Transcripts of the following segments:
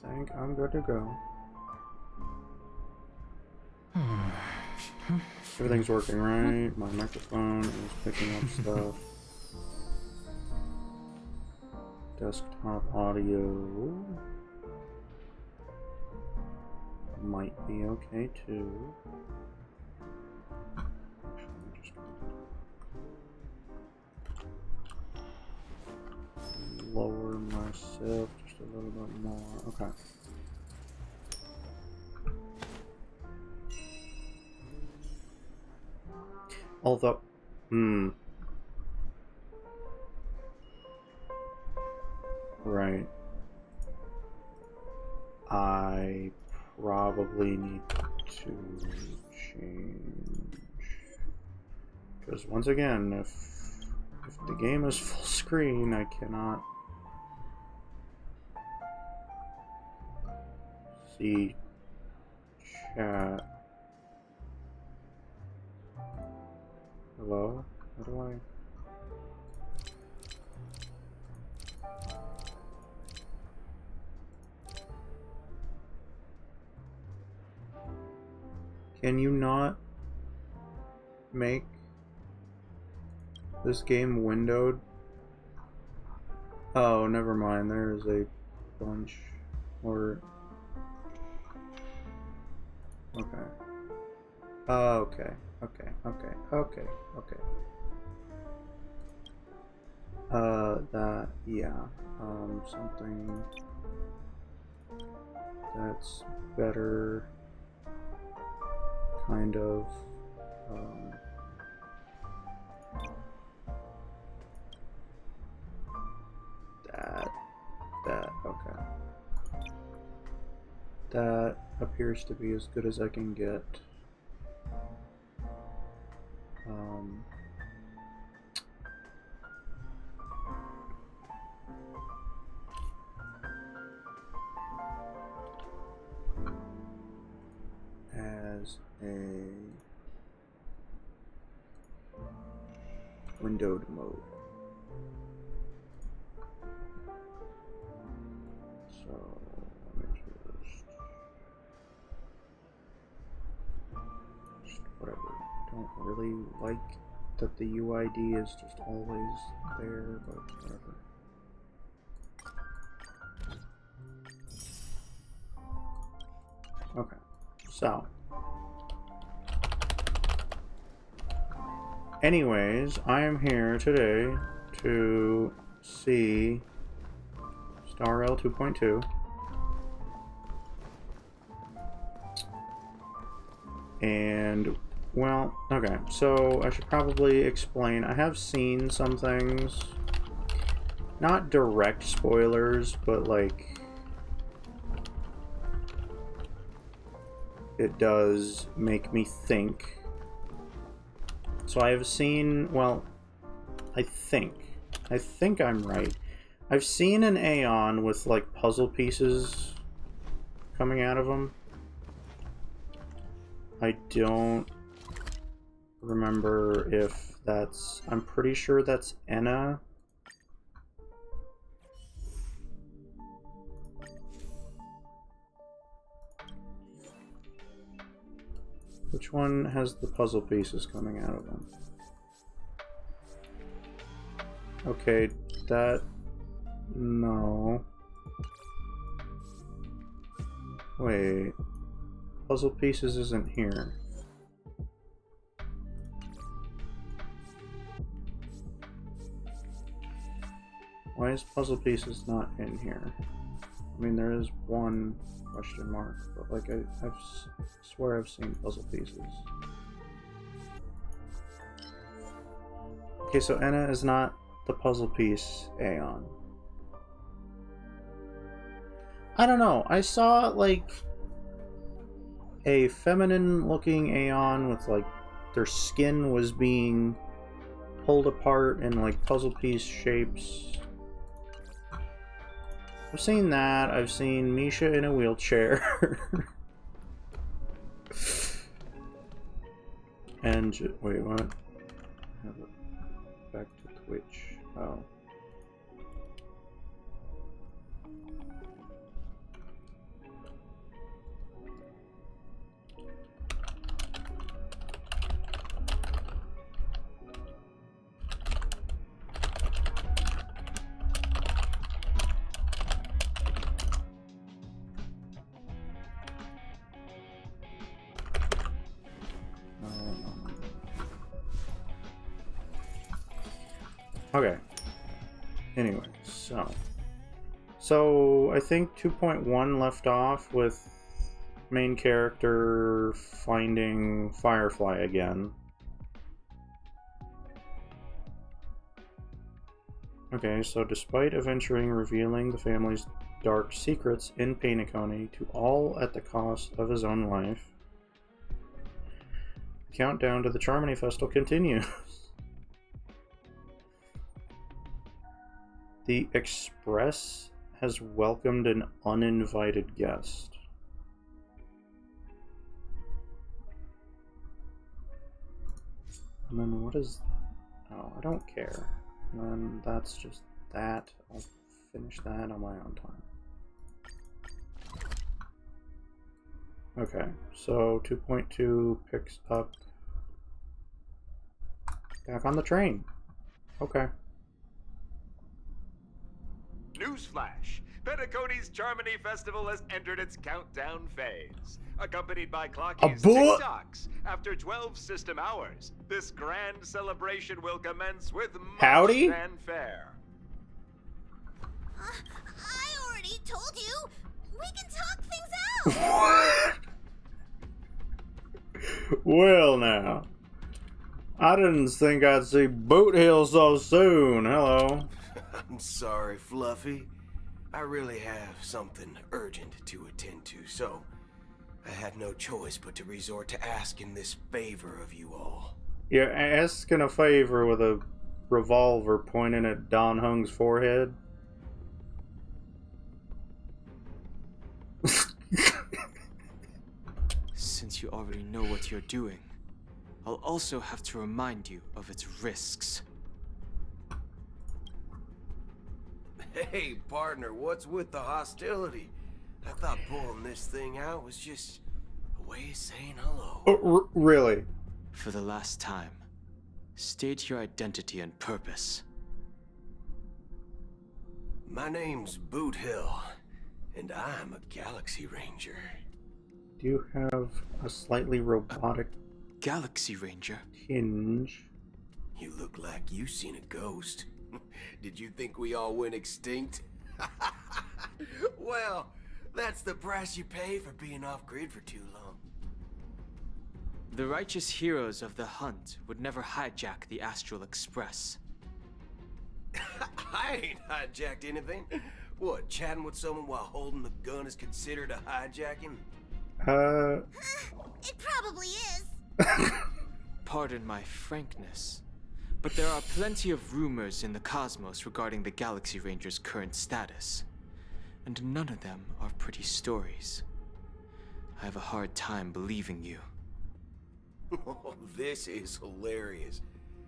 think I'm good to go. Everything's working right. My microphone is picking up stuff. Desktop audio might be okay too. Lower myself just a little bit more. Okay. Although, right. I probably need to change, because once again, if the game is full screen, I cannot see chat. Hello? How do I? Can you not make this game windowed? Oh, never mind. There's a bunch. Or okay. Okay. That, yeah. Something that's better, kind of. Okay. That appears to be as good as I can get. As a windowed mode. So let me just whatever. Don't really like that the UID is just always there, but whatever. Okay, so anyways, I am here today to see Star Rail 2.2. And, well, okay, so I should probably explain. I have seen some things, not direct spoilers, but like, it does make me think. So I have seen, well, I think I'm right. I've seen an Aeon with like puzzle pieces coming out of them. I don't remember if that's, I'm pretty sure that's Enna. Which one has the puzzle pieces coming out of them? Okay, that... no. Wait. Puzzle pieces isn't here. Why is puzzle pieces not in here? I mean, there is one question mark, but like I swear I've seen puzzle pieces. Okay, so Enna is not the puzzle piece Aeon. I don't know. I saw like a feminine looking Aeon with like their skin was being pulled apart in like puzzle piece shapes. I've seen that. I've seen Misha in a wheelchair. And wait, what? Back to Twitch. Oh. Okay. Anyway, so I think 2.1 left off with main character finding Firefly again. Okay, so despite adventuring revealing the family's dark secrets in Paniconi to all at the cost of his own life, the countdown to the Charmony Festival continues. The Express has welcomed an uninvited guest. And then what is... Oh, I don't care. And then that's just that. I'll finish that on my own time. Okay, so 2.2 picks up... Back on the train. Okay. Newsflash! Paniconi's Charmony Festival has entered its countdown phase. Accompanied by Clocky's TikToks, after 12 system hours, this grand celebration will commence with much fanfare. I already told you! We can talk things out! Well now. I didn't think I'd see Boot Hill so soon. Hello. I'm sorry, Fluffy. I really have something urgent to attend to, so I had no choice but to resort to asking this favor of you all. You're asking a favor with a revolver pointing at Don Hung's forehead? Since you already know what you're doing, I'll also have to remind you of its risks. Hey, partner, what's with the hostility? I thought pulling this thing out was just a way of saying hello. Oh, really? For the last time, state your identity and purpose. My name's Boot Hill, and I'm a Galaxy Ranger. Do you have a slightly robotic Galaxy Ranger? tinge? You look like you seen a ghost. Did you think we all went extinct? Well, that's the price you pay for being off-grid for too long. The righteous heroes of the hunt would never hijack the Astral Express. I ain't hijacked anything. What, chatting with someone while holding the gun is considered a hijacking? It probably is. Pardon my frankness, but there are plenty of rumors in the cosmos regarding the Galaxy Ranger's current status, and none of them are pretty stories. I have a hard time believing you. Oh, this is hilarious.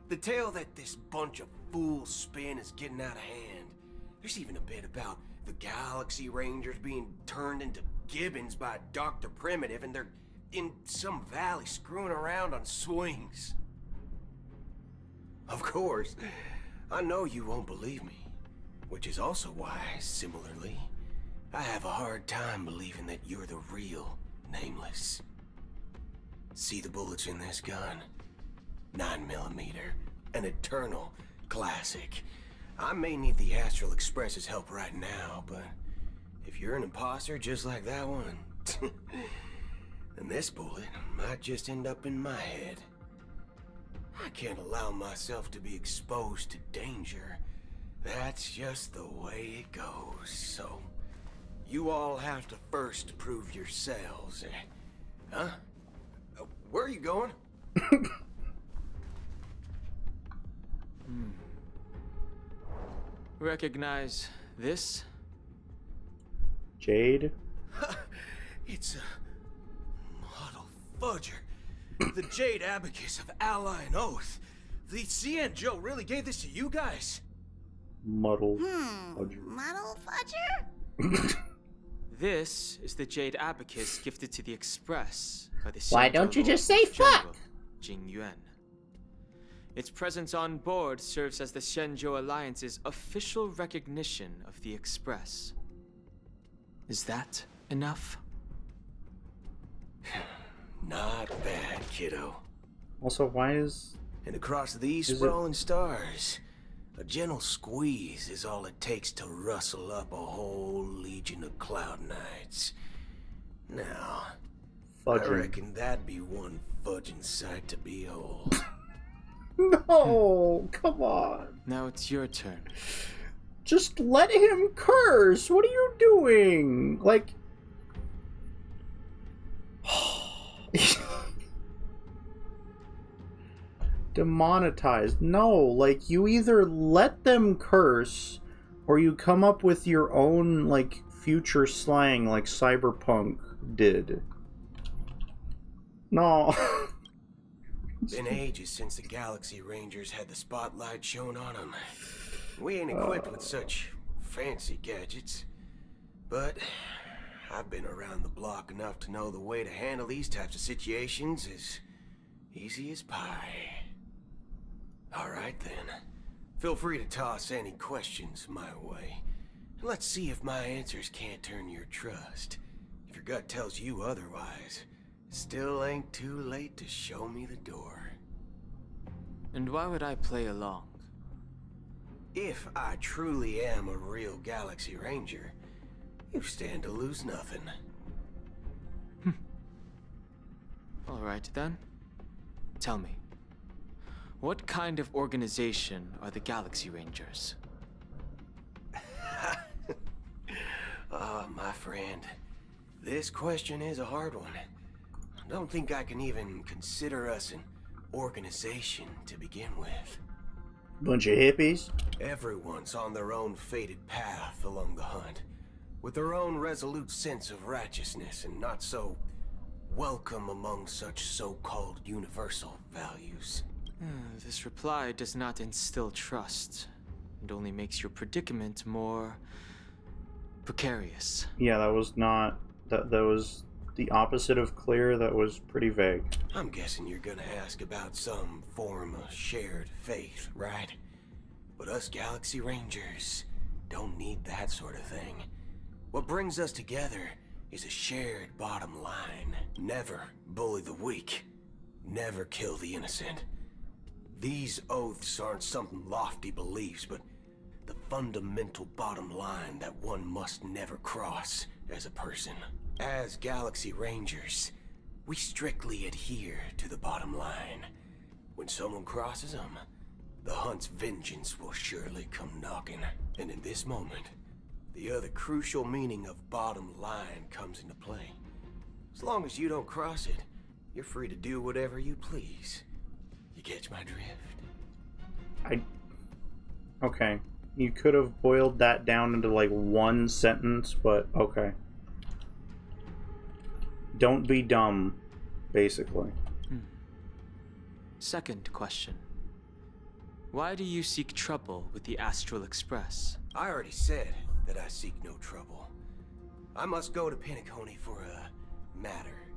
The tale that this bunch of fools spin is getting out of hand. There's even a bit about the Galaxy Rangers being turned into gibbons by Dr. Primitive, and they're in some valley screwing around on swings. Of course, I know you won't believe me, which is also why, similarly, I have a hard time believing that you're the real Nameless. See the bullets in this gun? 9mm, an eternal classic. I may need the Astral Express's help right now, but if you're an imposter just like that one, then this bullet might just end up in my head. I can't allow myself to be exposed to danger. That's just the way it goes, so you all have to first prove yourselves. Huh? Where are you going? Recognize this? Jade? It's a model fudger. The Jade Abacus of Ally and Oath. The CN Joe really gave this to you guys? Muddle fudger. Muddle fudger? This is the Jade Abacus gifted to the Express by the Why Xianzhou don't you just say General, fuck? Jing Yuan. Its presence on board serves as the Shenzhou Alliance's official recognition of the Express. Is that enough? Not bad, kiddo. Also, why is... And across these Is it- sprawling stars, A gentle squeeze is all it takes to rustle up a whole legion of Cloud Knights. Now, I Fudging. reckon that'd be one fudging sight to behold. No, come on. Now it's your turn. Just let him curse. What are you doing? Like... Demonetized. No, like, you either let them curse, or you come up with your own, like, future slang like Cyberpunk did. No. Been ages since the Galaxy Rangers had the spotlight shown on them. We ain't equipped with such fancy gadgets. But I've been around the block enough to know the way to handle these types of situations is easy as pie. Alright then. Feel free to toss any questions my way. Let's see if my answers can't turn your trust. If your gut tells you otherwise, still ain't too late to show me the door. And why would I play along? If I truly am a real Galaxy Ranger, you stand to lose nothing. Alright then. Tell me, what kind of organization are the Galaxy Rangers? Oh, my friend. This question is a hard one. I don't think I can even consider us an organization to begin with. Bunch of hippies. Everyone's on their own fated path along the hunt, with their own resolute sense of righteousness and not so welcome among such so-called universal values. This reply does not instill trust. It only makes your predicament more precarious. Yeah, that was not... That was the opposite of clear. That was pretty vague. I'm guessing you're gonna ask about some form of shared faith, right? But us Galaxy Rangers don't need that sort of thing. What brings us together is a shared bottom line. Never bully the weak. Never kill the innocent. These oaths aren't some lofty beliefs, but the fundamental bottom line that one must never cross as a person. As Galaxy Rangers, we strictly adhere to the bottom line. When someone crosses them, the hunt's vengeance will surely come knocking. And in this moment, the other crucial meaning of bottom line comes into play. As long as you don't cross it, you're free to do whatever you please. You catch my drift? Okay. You could have boiled that down into like one sentence, but okay. Don't be dumb, basically. Second question. Why do you seek trouble with the Astral Express? I already said that I seek no trouble. I must go to Penacony for a matter.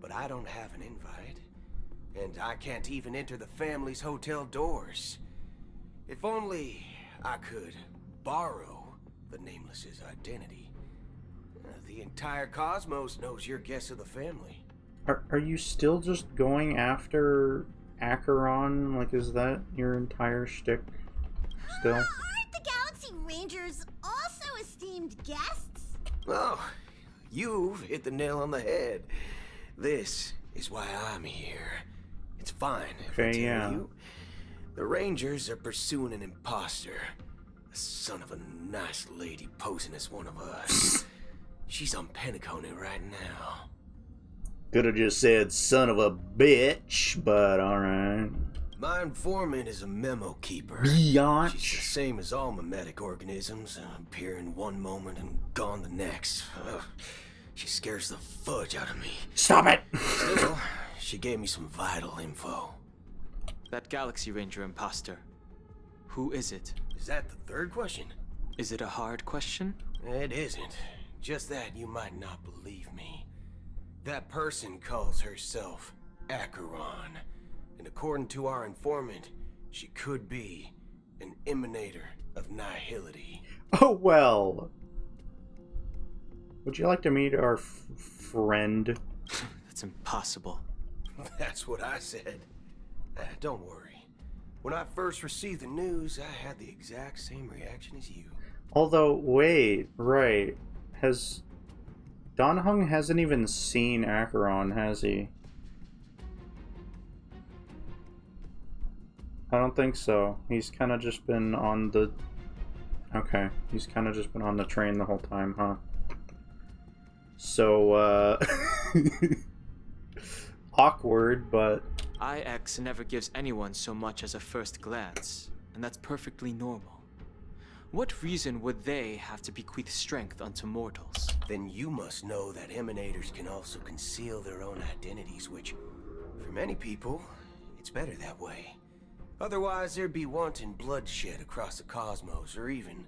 But I don't have an invite. And I can't even enter the family's hotel doors. If only I could borrow the Nameless's identity. The entire cosmos knows you're guest of the family. Are you still just going after Acheron? Like, is that your entire shtick still? Aren't the Galaxy Rangers also esteemed guests? Oh, you've hit the nail on the head. This is why I'm here. It's fine if I tell you. The Rangers are pursuing an imposter. A son of a nice lady posing as one of us. She's on Penacony right now. Could have just said son of a bitch, but alright. My informant is a memo keeper. Biatch. She's the same as all mimetic organisms, appearing one moment and gone the next. Ugh. She scares the fudge out of me. Stop it! Still, she gave me some vital info. That Galaxy Ranger imposter. Who is it? Is that the third question? Is it a hard question? It isn't. Just that you might not believe me. That person calls herself Acheron. And according to our informant, she could be an emanator of nihility. Oh, well. Would you like to meet our friend? That's impossible. That's what I said. Don't worry. When I first received the news, I had the exact same reaction as you. Although, wait, right. Donhung hasn't even seen Acheron, has he? I don't think so. He's kind of just been on the... Okay, he's kind of just been on the train the whole time, huh? So, awkward, but... IX never gives anyone so much as a first glance, and that's perfectly normal. What reason would they have to bequeath strength unto mortals? Then you must know that emanators can also conceal their own identities, which, for many people, it's better that way. Otherwise, there'd be wanton bloodshed across the cosmos, or even,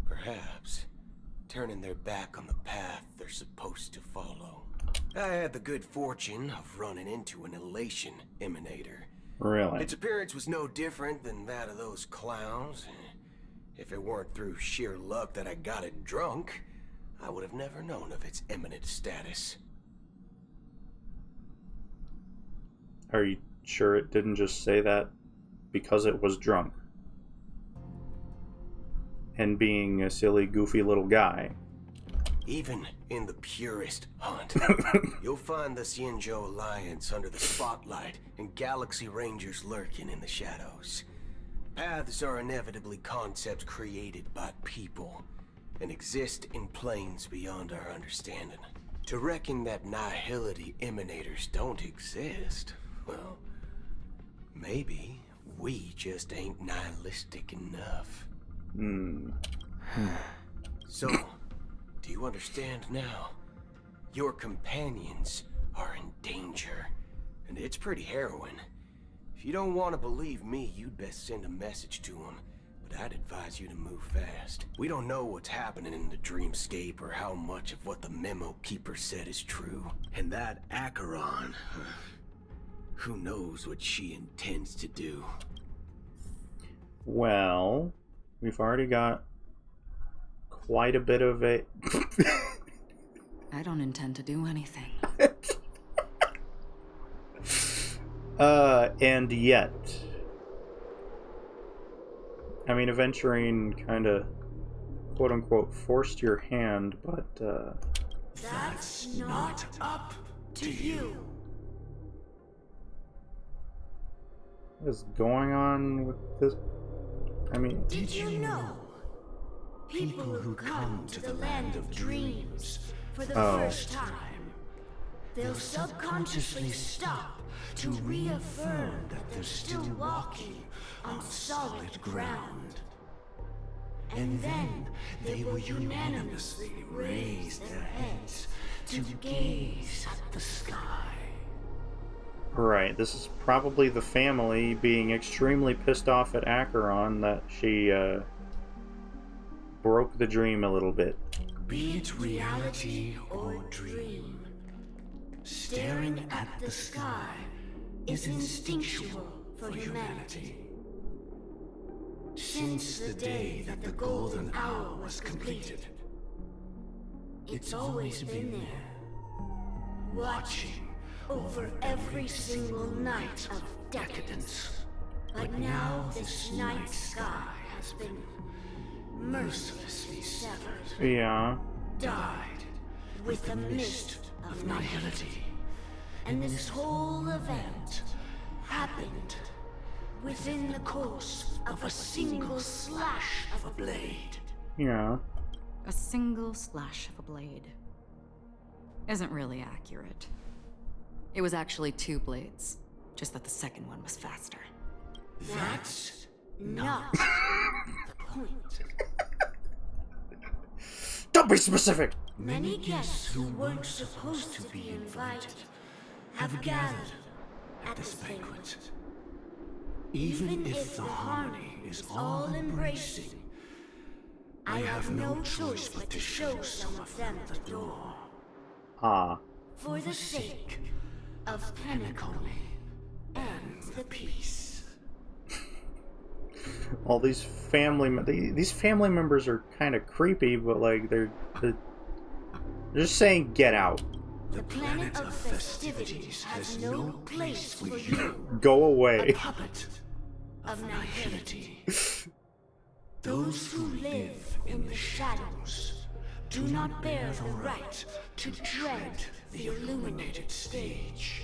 perhaps, turning their back on the path they're supposed to follow. I had the good fortune of running into an elation emanator. Really? Its appearance was no different than that of those clowns. If it weren't through sheer luck that I got it drunk, I would have never known of its eminent status. Are you sure it didn't just say that because it was drunk? And being a silly, goofy little guy. Even in the purest hunt, you'll find the Xianzhou Alliance under the spotlight and Galaxy Rangers lurking in the shadows. Paths are inevitably concepts created by people and exist in planes beyond our understanding. To reckon that nihility emanators don't exist, well, maybe we just ain't nihilistic enough. So, do you understand now? Your companions are in danger, and it's pretty harrowing. If you don't want to believe me, you'd best send a message to them, but I'd advise you to move fast. We don't know what's happening in the dreamscape or how much of what the memo keeper said is true. And that Acheron, who knows what she intends to do. Well, we've already got quite a bit of it. I don't intend to do anything. And yet. I mean, Aventurine kind of, quote-unquote, forced your hand, but, That's not up to you. what is going on with this? I mean... Did you know? People who come to the land of dreams for the first time, they'll subconsciously stop to reaffirm that they're still walking on solid ground. And then they will unanimously raise their heads to gaze at the sky. Right, this is probably the family being extremely pissed off at Acheron that she, broke the dream a little bit. Be it reality or dream, staring at the sky is instinctual for humanity. Since the day that the golden hour was completed, it's always been there, watching over every single night of decadence. But now this night sky has been mercilessly severed. Yeah. Died with the mist of nihility. And this whole event happened within the course of a single slash of a blade. Yeah. A single slash of a blade isn't really accurate. It was actually 2 blades, just that the second one was faster. That's Not the point. Don't be specific! Many guests who weren't supposed to be invited have gathered at this banquet. even if the harmony is all embracing. I have no choice but to show some of them the door. Ah. For the sake of Penacony and the peace. All these these family members are kind of creepy, but like they're just saying get out. The planet of festivities has no place for you. Go A away. puppet of nihility. Those who live in the shadows do not bear the right to tread the illuminated stage.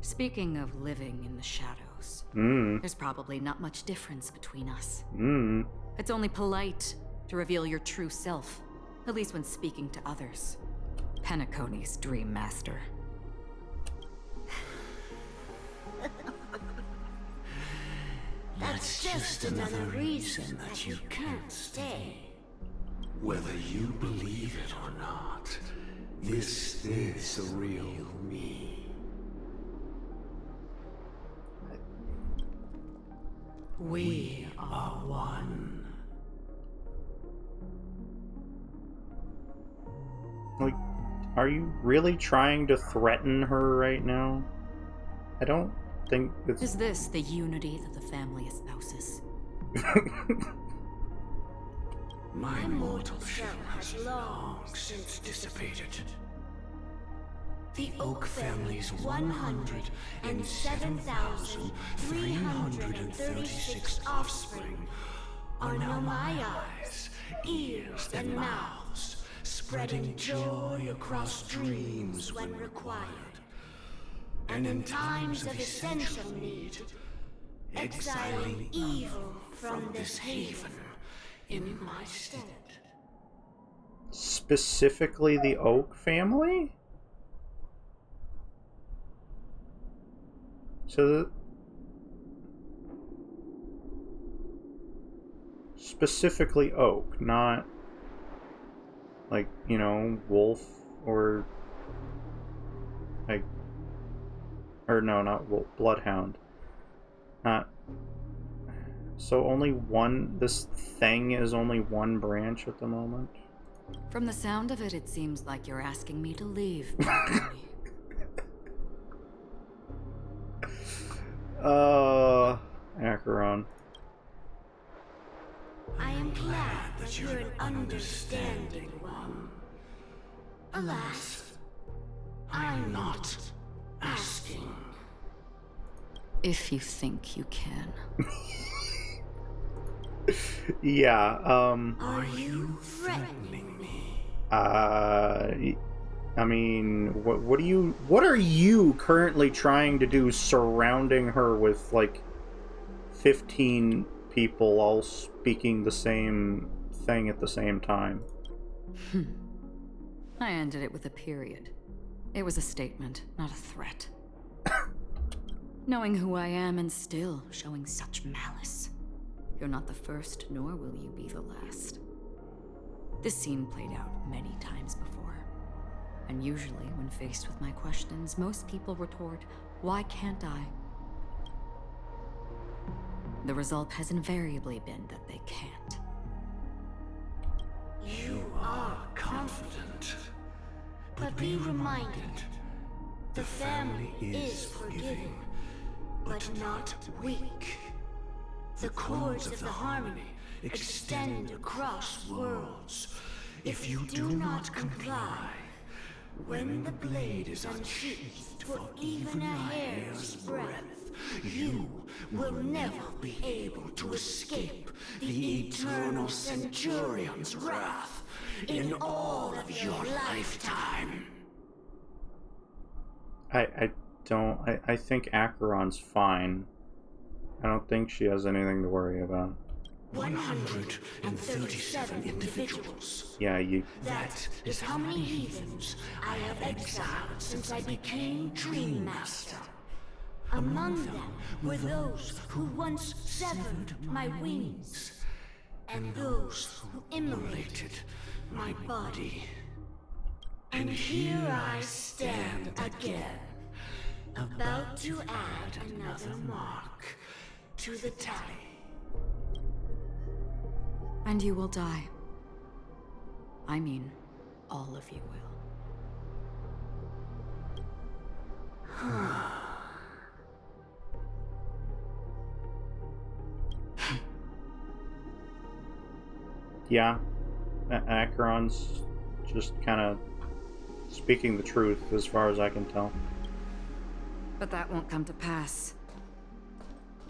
Speaking of living in the shadows, there's probably not much difference between us. It's only polite to reveal your true self, at least when speaking to others. Penacony's Dream Master. That's just another reason that you can't stay. Whether you believe it or not, this is the real me. We are one. Like, are you really trying to threaten her right now? I don't think it's... Is this the unity that the family espouses? My mortal shell has long since dissipated. The Oak family's 107,336 offspring are now my eyes, ears, and mouths, spreading joy across dreams when required. And in times of essential need, exiling evil from this haven in my stead. Specifically the Oak family? So specifically Oak, not like, you know, Wolf or like, or no, not Wolf, Bloodhound. Not, so only one, this thing is only one branch at the moment? From the sound of it, it seems like you're asking me to leave. Acheron. I am glad that you're an understanding one. Alas, I'm not asking. If you think you can. Yeah, Are you threatening me? I mean, what are you currently trying to do surrounding her with, like, 15 people all speaking the same thing at the same time? I ended it with a period. It was a statement, not a threat. Knowing who I am and still showing such malice. You're not the first, nor will you be the last. This scene played out many times before. And usually, when faced with my questions, most people retort, "Why can't I?" The result has invariably been that they can't. You are confident. But be reminded, the family is forgiving, but not weak. The cords of the harmony extend across worlds. If you do not comply, when the blade is unsheathed for even a hair's breadth, you will never be able to escape the eternal Centurion's wrath in all of your lifetime. I think Acheron's fine. I don't think she has anything to worry about. 137 individuals. Yeah, That is how many heathens I have exiled since I became Dream Master. Among them were those who once severed my wings, and those who immolated my body. And here I stand again, about to add another mark to the tally. And you will die. I mean, all of you will. Yeah, Acheron's just kind of speaking the truth as far as I can tell. But that won't come to pass.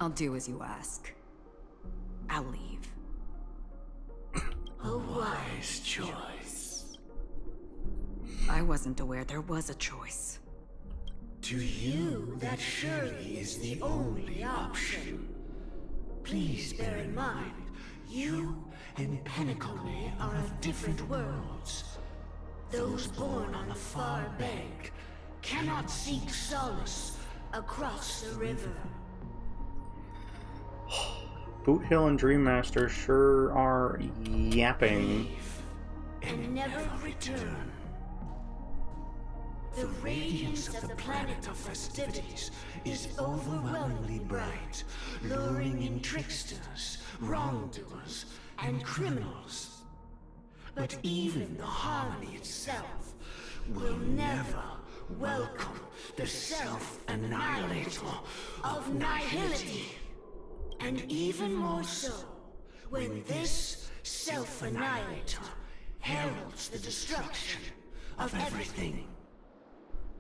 I'll do as you ask. I'll leave. A wise choice. I wasn't aware there was a choice. To you, that surely is the only option. Please bear in mind, you and Penacony are of different worlds. Those born on the far bank cannot seek solace across the river. Boot Hill and Dream Master sure are yapping. Leave and never return. The radiance of the planet of festivities is overwhelmingly bright, luring in tricksters, wrongdoers, and criminals. But even the harmony itself will never welcome the self-annihilator of nihility. And even more so, when this self-annihilator heralds the destruction of everything.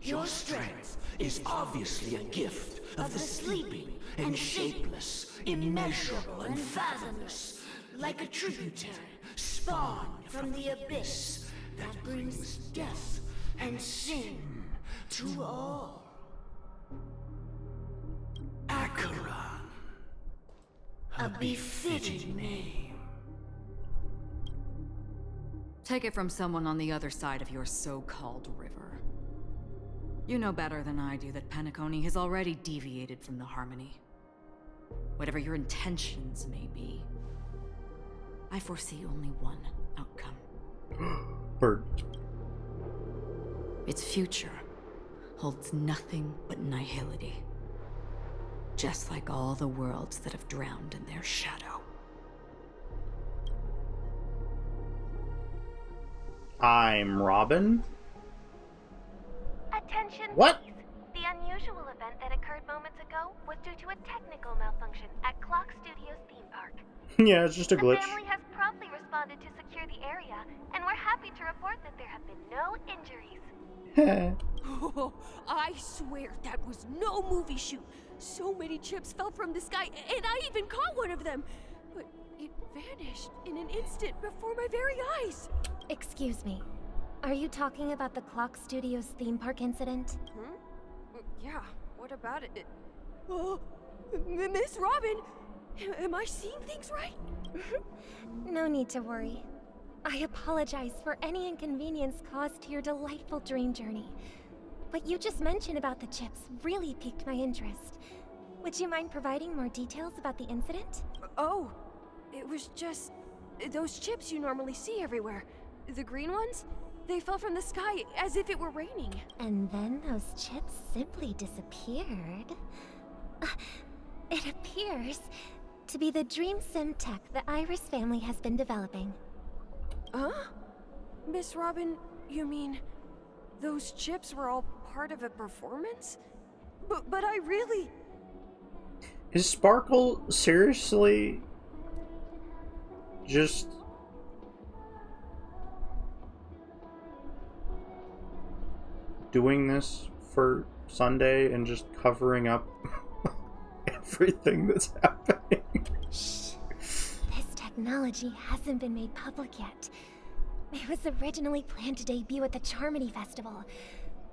Your strength is obviously a gift of the sleeping and shapeless, immeasurable and fathomless, like a tributary spawned from the abyss that brings death and sin to all. Acheron, a befitting name. Take it from someone on the other side of your so-called river. You know better than I do that Penacony has already deviated from the harmony. Whatever your intentions may be, I foresee only one outcome. Bird. Its future holds nothing but nihility. Just like all the worlds that have drowned in their shadow. I'm Robin. Attention, What? please. The unusual event that occurred moments ago was due to a technical malfunction at Clock Studios theme park. Yeah, it's just a The glitch. family has promptly responded to secure the area, and we're happy to report that there have been no injuries. Oh, I swear that was no movie shoot. So many chips fell from the sky, and I even caught one of them. But it vanished in an instant before my very eyes. Excuse me. Are you talking about the Clock Studios theme park incident? Yeah, what about it? Oh, Miss Robin, am I seeing things right? No need to worry. I apologize for any inconvenience caused to your delightful dream journey. What you just mentioned about the chips really piqued my interest. Would you mind providing more details about the incident? Oh, it was just those chips you normally see everywhere. The green ones? They fell from the sky as if it were raining. And then those chips simply disappeared. It appears to be the Dream Sim tech the Iris family has been developing. Huh? Miss Robin, you mean those chips were all part of a performance? But I really... Is Sparkle seriously just doing this for Sunday and just covering up everything that's happening? Shh. This technology hasn't been made public yet. It was originally planned to debut at the Charmony Festival,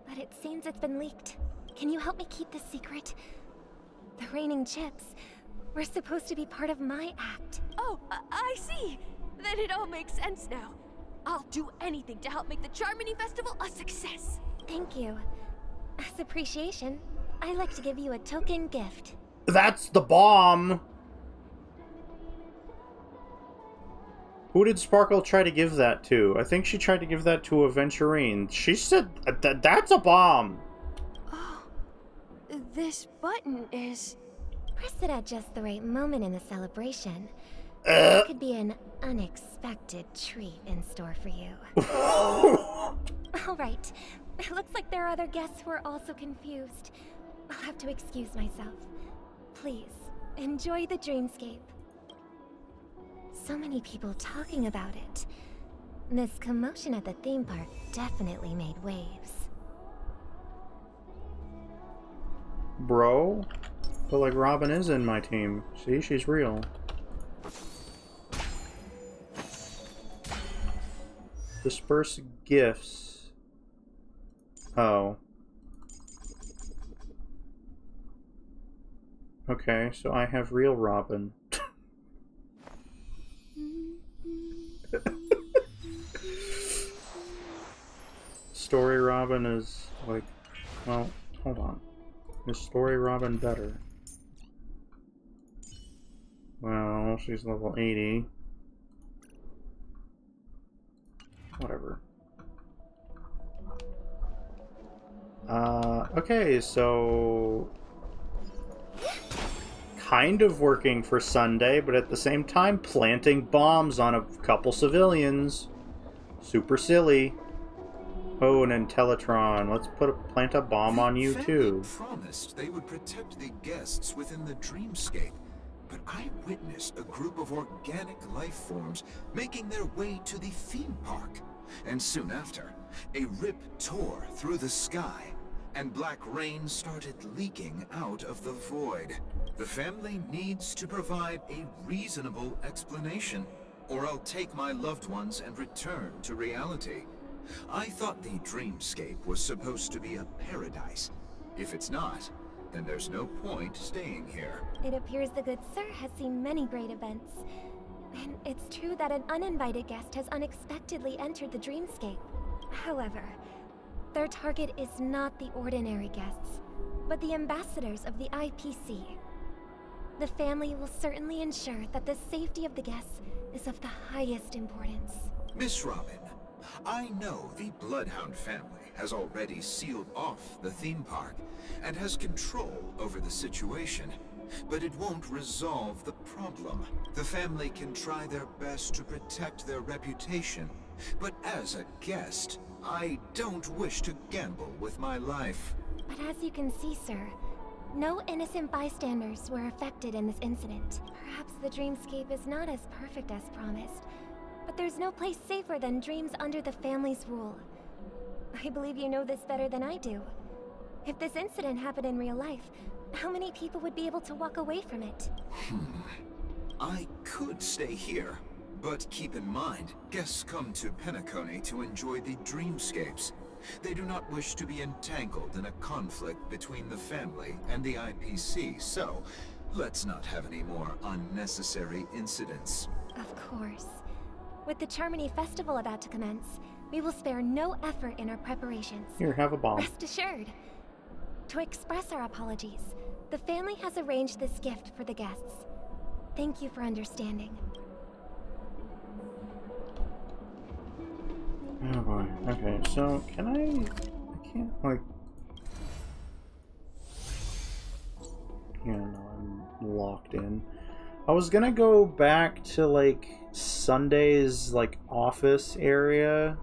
but it seems it's been leaked. Can you help me keep this secret? The raining chips were supposed to be part of my act. Oh, I see. Then it all makes sense now. I'll do anything to help make the Charmony Festival a success. Thank you. As appreciation, I'd like to give you a token gift. That's the bomb! Who did Sparkle try to give that to? I think she tried to give that to Aventurine. She said that's a bomb! Oh, this button is... Press it at just the right moment in the celebration. There could be an unexpected treat in store for you. Alright, it looks like there are other guests who are also confused. I'll have to excuse myself. Please, enjoy the dreamscape. So many people talking about it. This commotion at the theme park definitely made waves. Bro? But like Robin is in my team. See, she's real. Disperse gifts. Oh. Okay, so I have real Robin. Story Robin is like, well, hold on. Is Story Robin better? Well, she's level 80. Whatever. Okay, so kind of working for Sunday, but at the same time planting bombs on a couple civilians. Super silly. Oh, an Intellitron. Let's plant a bomb on you too. Promised they would protect the guests within the dreamscape, but I witnessed a group of organic life forms making their way to the theme park. And soon after, a rip tore through the sky, and black rain started leaking out of the void. The family needs to provide a reasonable explanation, or I'll take my loved ones and return to reality. I thought the dreamscape was supposed to be a paradise. If it's not, then there's no point staying here. It appears the good sir has seen many great events. And it's true that an uninvited guest has unexpectedly entered the dreamscape. However, their target is not the ordinary guests, but the ambassadors of the IPC. The family will certainly ensure that the safety of the guests is of the highest importance. Miss Robin, I know the Bloodhound family has already sealed off the theme park and has control over the situation, but it won't resolve the problem. The family can try their best to protect their reputation, but as a guest, I don't wish to gamble with my life. But as you can see, sir, no innocent bystanders were affected in this incident. Perhaps the dreamscape is not as perfect as promised, but there's no place safer than dreams under the family's rule. I believe you know this better than I do. If this incident happened in real life, how many people would be able to walk away from it? I could stay here, but keep in mind, guests come to Penacony to enjoy the dreamscapes. They do not wish to be entangled in a conflict between the family and the IPC, so let's not have any more unnecessary incidents. Of course. With the Charmony Festival about to commence, we will spare no effort in our preparations. Here, have a bomb. Rest assured. To express our apologies, the family has arranged this gift for the guests. Thank you for understanding. Oh boy. Okay, so can I can't, like... Yeah, no, I'm locked in. I was gonna go back to, like, Sunday's, like, office area.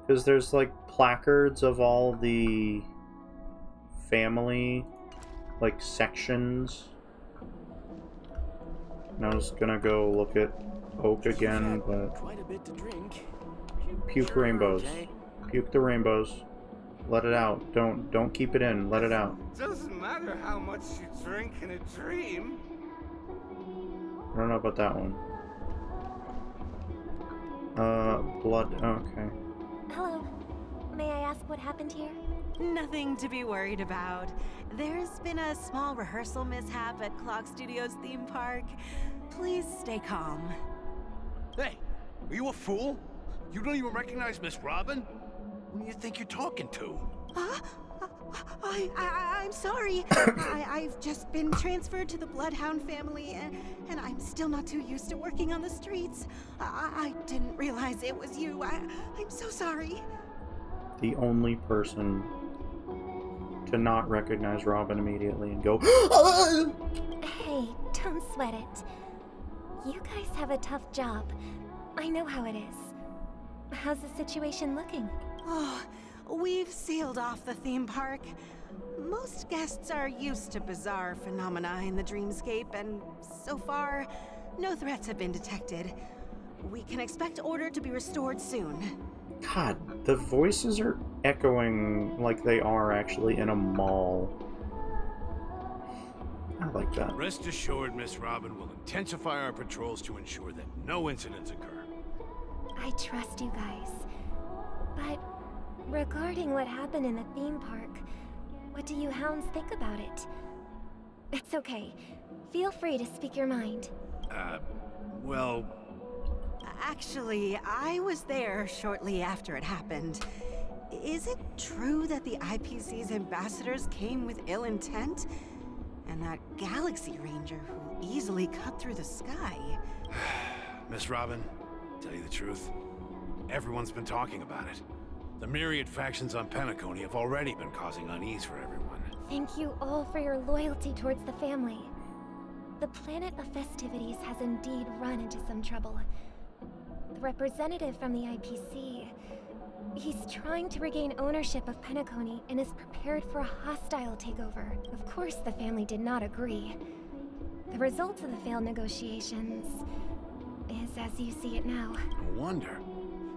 Because there's, like, placards of all the family, like, sections. And I was gonna go look at Oak again, but... Quite a bit to drink. Puke rainbows. Puke the rainbows. Let it out. Don't keep it in. Let it out. Doesn't matter how much you drink in a dream. I don't know about that one. Blood. Okay. Hello. May I ask what happened here? Nothing to be worried about. There's been a small rehearsal mishap at Clock Studios theme park. Please stay calm. Hey, are you a fool? You don't even recognize Miss Robin? Who do you think you're talking to? I'm sorry. I've just been transferred to the Bloodhound family, and I'm still not too used to working on the streets. I didn't realize it was you. I'm so sorry. The only person to not recognize Robin immediately and go, Hey, don't sweat it. You guys have a tough job. I know how it is. How's the situation looking? Oh, we've sealed off the theme park. Most guests are used to bizarre phenomena in the dreamscape, and so far, no threats have been detected. We can expect order to be restored soon. God, the voices are echoing like they are actually in a mall. I like that. Rest assured, Miss Robin will intensify our patrols to ensure that no incidents occur. I trust you guys. But regarding what happened in the theme park, what do you hounds think about it? It's okay. Feel free to speak your mind. Well... Actually, I was there shortly after it happened. Is it true that the IPC's ambassadors came with ill intent? And that Galaxy Ranger who easily cut through the sky? Miss Robin, tell you the truth, everyone's been talking about it. The myriad factions on Penacony have already been causing unease for everyone. Thank you all for your loyalty towards the family. The planet of festivities has indeed run into some trouble. The representative from the IPC, he's trying to regain ownership of Penacony and is prepared for a hostile takeover. Of course, the family did not agree. The result of the failed negotiations is as you see it now. No wonder.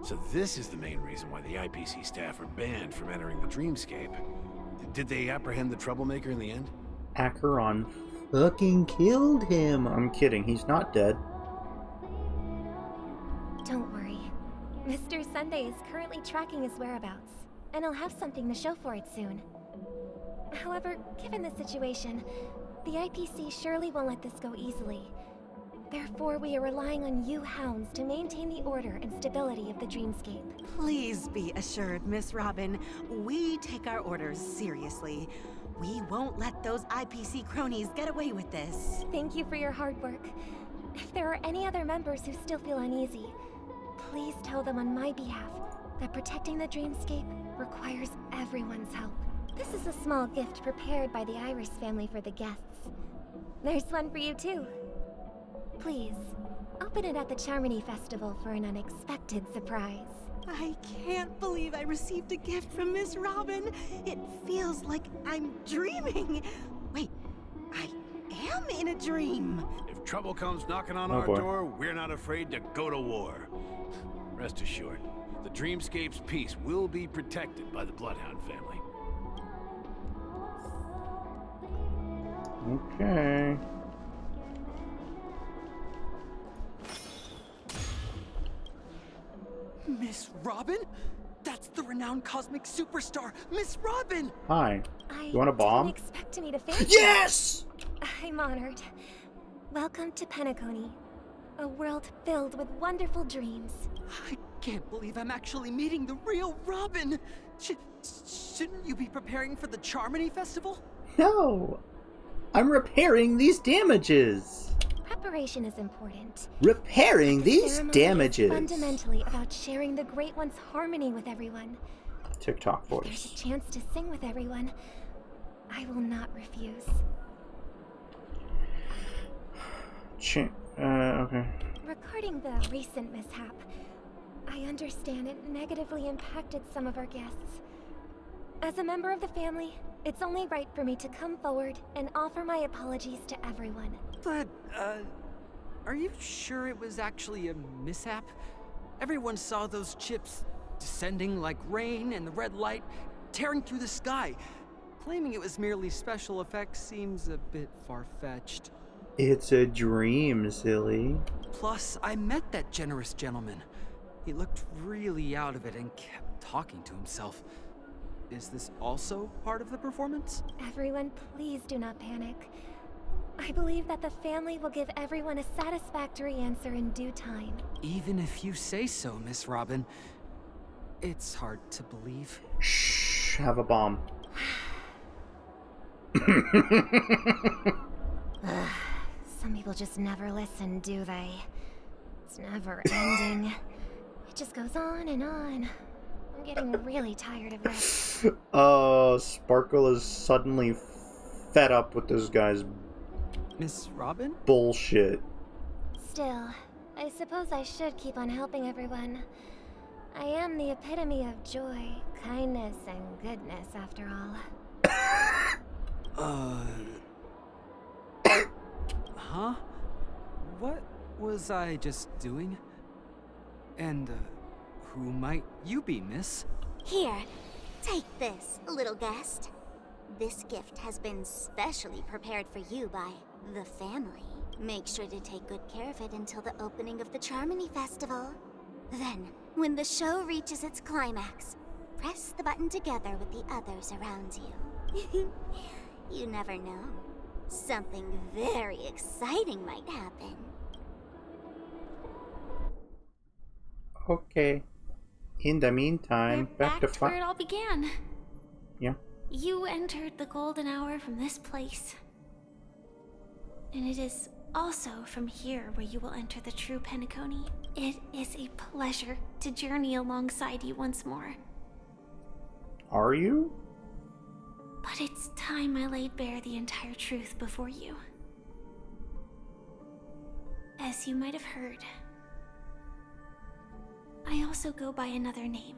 So this is the main reason why the IPC staff are banned from entering the Dreamscape. Did they apprehend the troublemaker in the end? Acheron fucking killed him. I'm kidding, he's not dead. Don't worry. Mr. Sunday is currently tracking his whereabouts, and he'll have something to show for it soon. However, given the situation, the IPC surely won't let this go easily. Therefore, we are relying on you hounds to maintain the order and stability of the Dreamscape. Please be assured, Miss Robin, we take our orders seriously. We won't let those IPC cronies get away with this. Thank you for your hard work. If there are any other members who still feel uneasy, please tell them on my behalf that protecting the Dreamscape requires everyone's help. This is a small gift prepared by the Iris family for the guests. There's one for you too. Please, open it at the Charmony Festival for an unexpected surprise. I can't believe I received a gift from Miss Robin. It feels like I'm dreaming. Wait, I am in a dream. If trouble comes knocking on our door, we're not afraid to go to war. Rest assured, the Dreamscape's peace will be protected by the Bloodhound family. Okay. Miss Robin? That's the renowned cosmic superstar, Miss Robin! Hi. You want a bomb? Didn't expect me to fancy. Yes! I'm honored. Welcome to Penacony, a world filled with wonderful dreams. I can't believe I'm actually meeting the real Robin! Shouldn't you be preparing for the Charmony Festival? No! I'm repairing these damages! Preparation is important. Repairing these damages! Is fundamentally about sharing the Great One's harmony with everyone. TikTok voice. If there's a chance to sing with everyone, I will not refuse. Okay. Regarding the recent mishap, I understand it negatively impacted some of our guests. As a member of the family, it's only right for me to come forward and offer my apologies to everyone. But, are you sure it was actually a mishap? Everyone saw those chips descending like rain and the red light tearing through the sky. Claiming it was merely special effects seems a bit far-fetched. It's a dream, silly. Plus, I met that generous gentleman. He looked really out of it and kept talking to himself. Is this also part of the performance? Everyone, please do not panic. I believe that the family will give everyone a satisfactory answer in due time. Even if you say so, Miss Robin, it's hard to believe. Shh, have a bomb. Some people just never listen, do they? It's never ending. It just goes on and on. I'm getting really tired of this. Sparkle is suddenly fed up with this guy's Miss Robin? bullshit. Still, I suppose I should keep on helping everyone. I am the epitome of joy, kindness, and goodness, after all. Huh? What was I just doing? And, who might you be, miss? Here, take this, little guest. This gift has been specially prepared for you by the family. Make sure to take good care of it until the opening of the Charmony Festival. Then, when the show reaches its climax, press the button together with the others around you. You never know. Something very exciting might happen. Okay. In the meantime, back to where it all began. Yeah. You entered the golden hour from this place. And it is also from here where you will enter the true Penacony. It is a pleasure to journey alongside you once more. Are you? But it's time I laid bare the entire truth before you. As you might have heard, I also go by another name.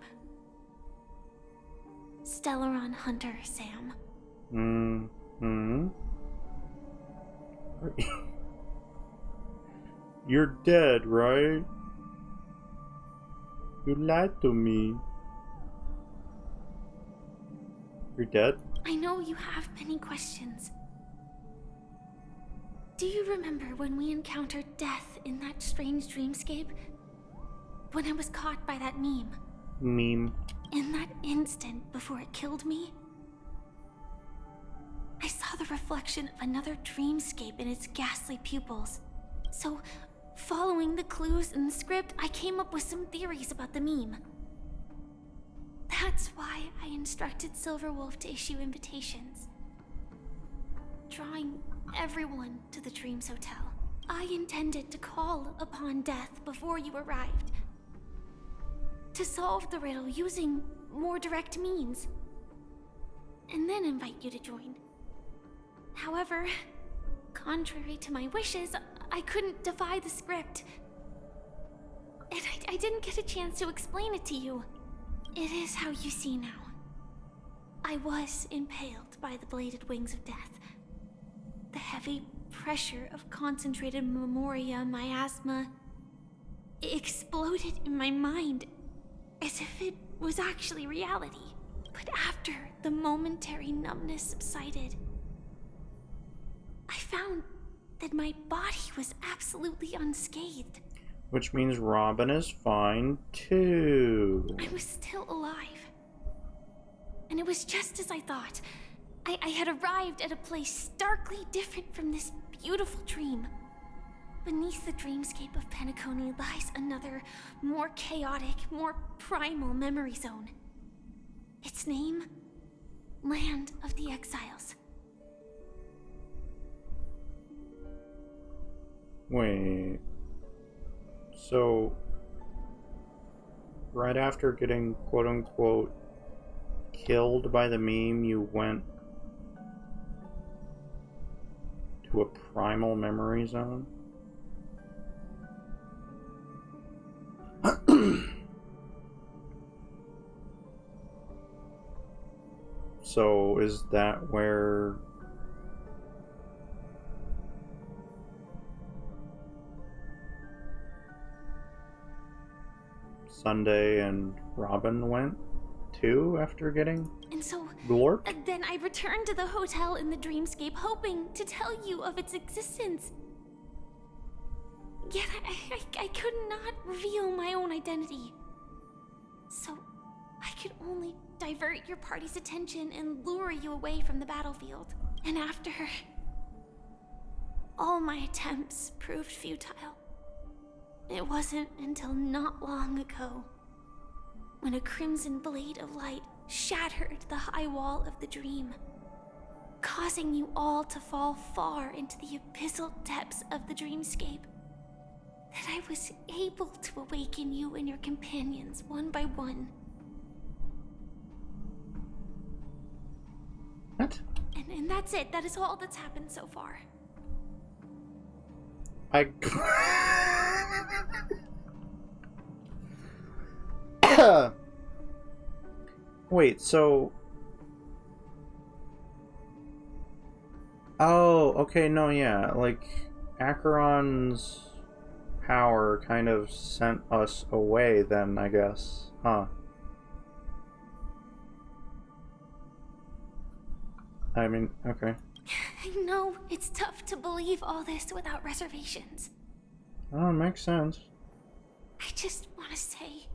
Stellaron Hunter Sam. Mm-hmm. You're dead, right? You lied to me. You're dead? I know you have many questions. Do you remember when we encountered death in that strange dreamscape? When I was caught by that meme? Meme. In that instant before it killed me, I saw the reflection of another dreamscape in its ghastly pupils. So, following the clues in the script, I came up with some theories about the meme. That's why I instructed Silverwolf to issue invitations, drawing everyone to the Dreams Hotel. I intended to call upon death before you arrived, to solve the riddle using more direct means, and then invite you to join. However, contrary to my wishes, I couldn't defy the script, and I didn't get a chance to explain it to you. It is how you see now. I was impaled by the bladed wings of death. The heavy pressure of concentrated memoria miasma exploded in my mind as if it was actually reality. But after the momentary numbness subsided, I found that my body was absolutely unscathed. Which means Robin is fine too. I was still alive. And it was just as I thought. I had arrived at a place starkly different from this beautiful dream. Beneath the dreamscape of Penacony lies another, more chaotic, more primal memory zone. Its name? Land of the Exiles. Wait. So, right after getting quote-unquote killed by the meme, you went to a primal memory zone? So, is that where Sunday and Robin went to after getting And so, glorped? then I returned to the hotel in the dreamscape, hoping to tell you of its existence. Yet I could not reveal my own identity. So, I could only divert your party's attention and lure you away from the battlefield. And after, all my attempts proved futile. It wasn't until not long ago when a crimson blade of light shattered the high wall of the dream, causing you all to fall far into the abyssal depths of the dreamscape, that I was able to awaken you and your companions one by one. What? And that's it. That is all that's happened so far. Wait, so... Oh, okay, no, yeah, like, Acheron's power kind of sent us away then, I guess. Huh. I mean, okay. I know it's tough to believe all this without reservations. Oh, it makes sense. I just want to say,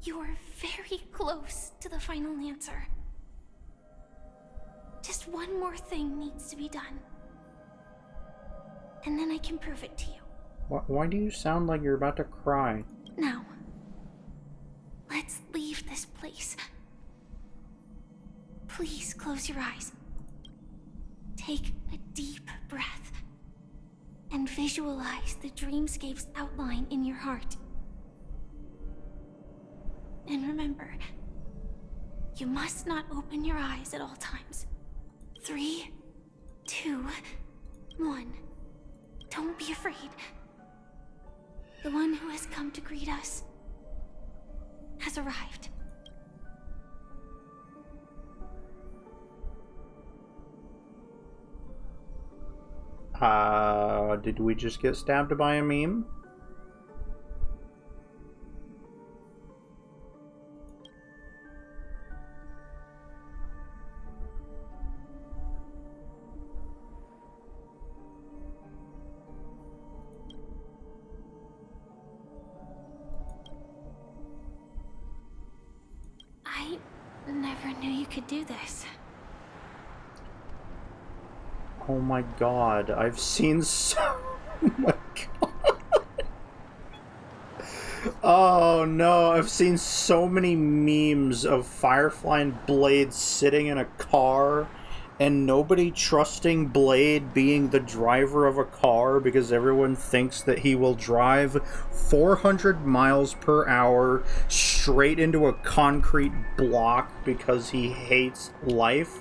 you are very close to the final answer. Just one more thing needs to be done. And then I can prove it to you. Why do you sound like you're about to cry? Now, let's leave this place. Please close your eyes. Take a deep breath. And visualize the dreamscape's outline in your heart. And remember, you must not open your eyes at all times. 3, 2, 1. Don't be afraid. The one who has come to greet us has arrived. Did we just get stabbed by a meme? I never knew you could do this. Oh my god, I've seen so... Oh my god. Oh no, I've seen so many memes of Firefly and Blade sitting in a car and nobody trusting Blade being the driver of a car because everyone thinks that he will drive 400 miles per hour straight into a concrete block because he hates life.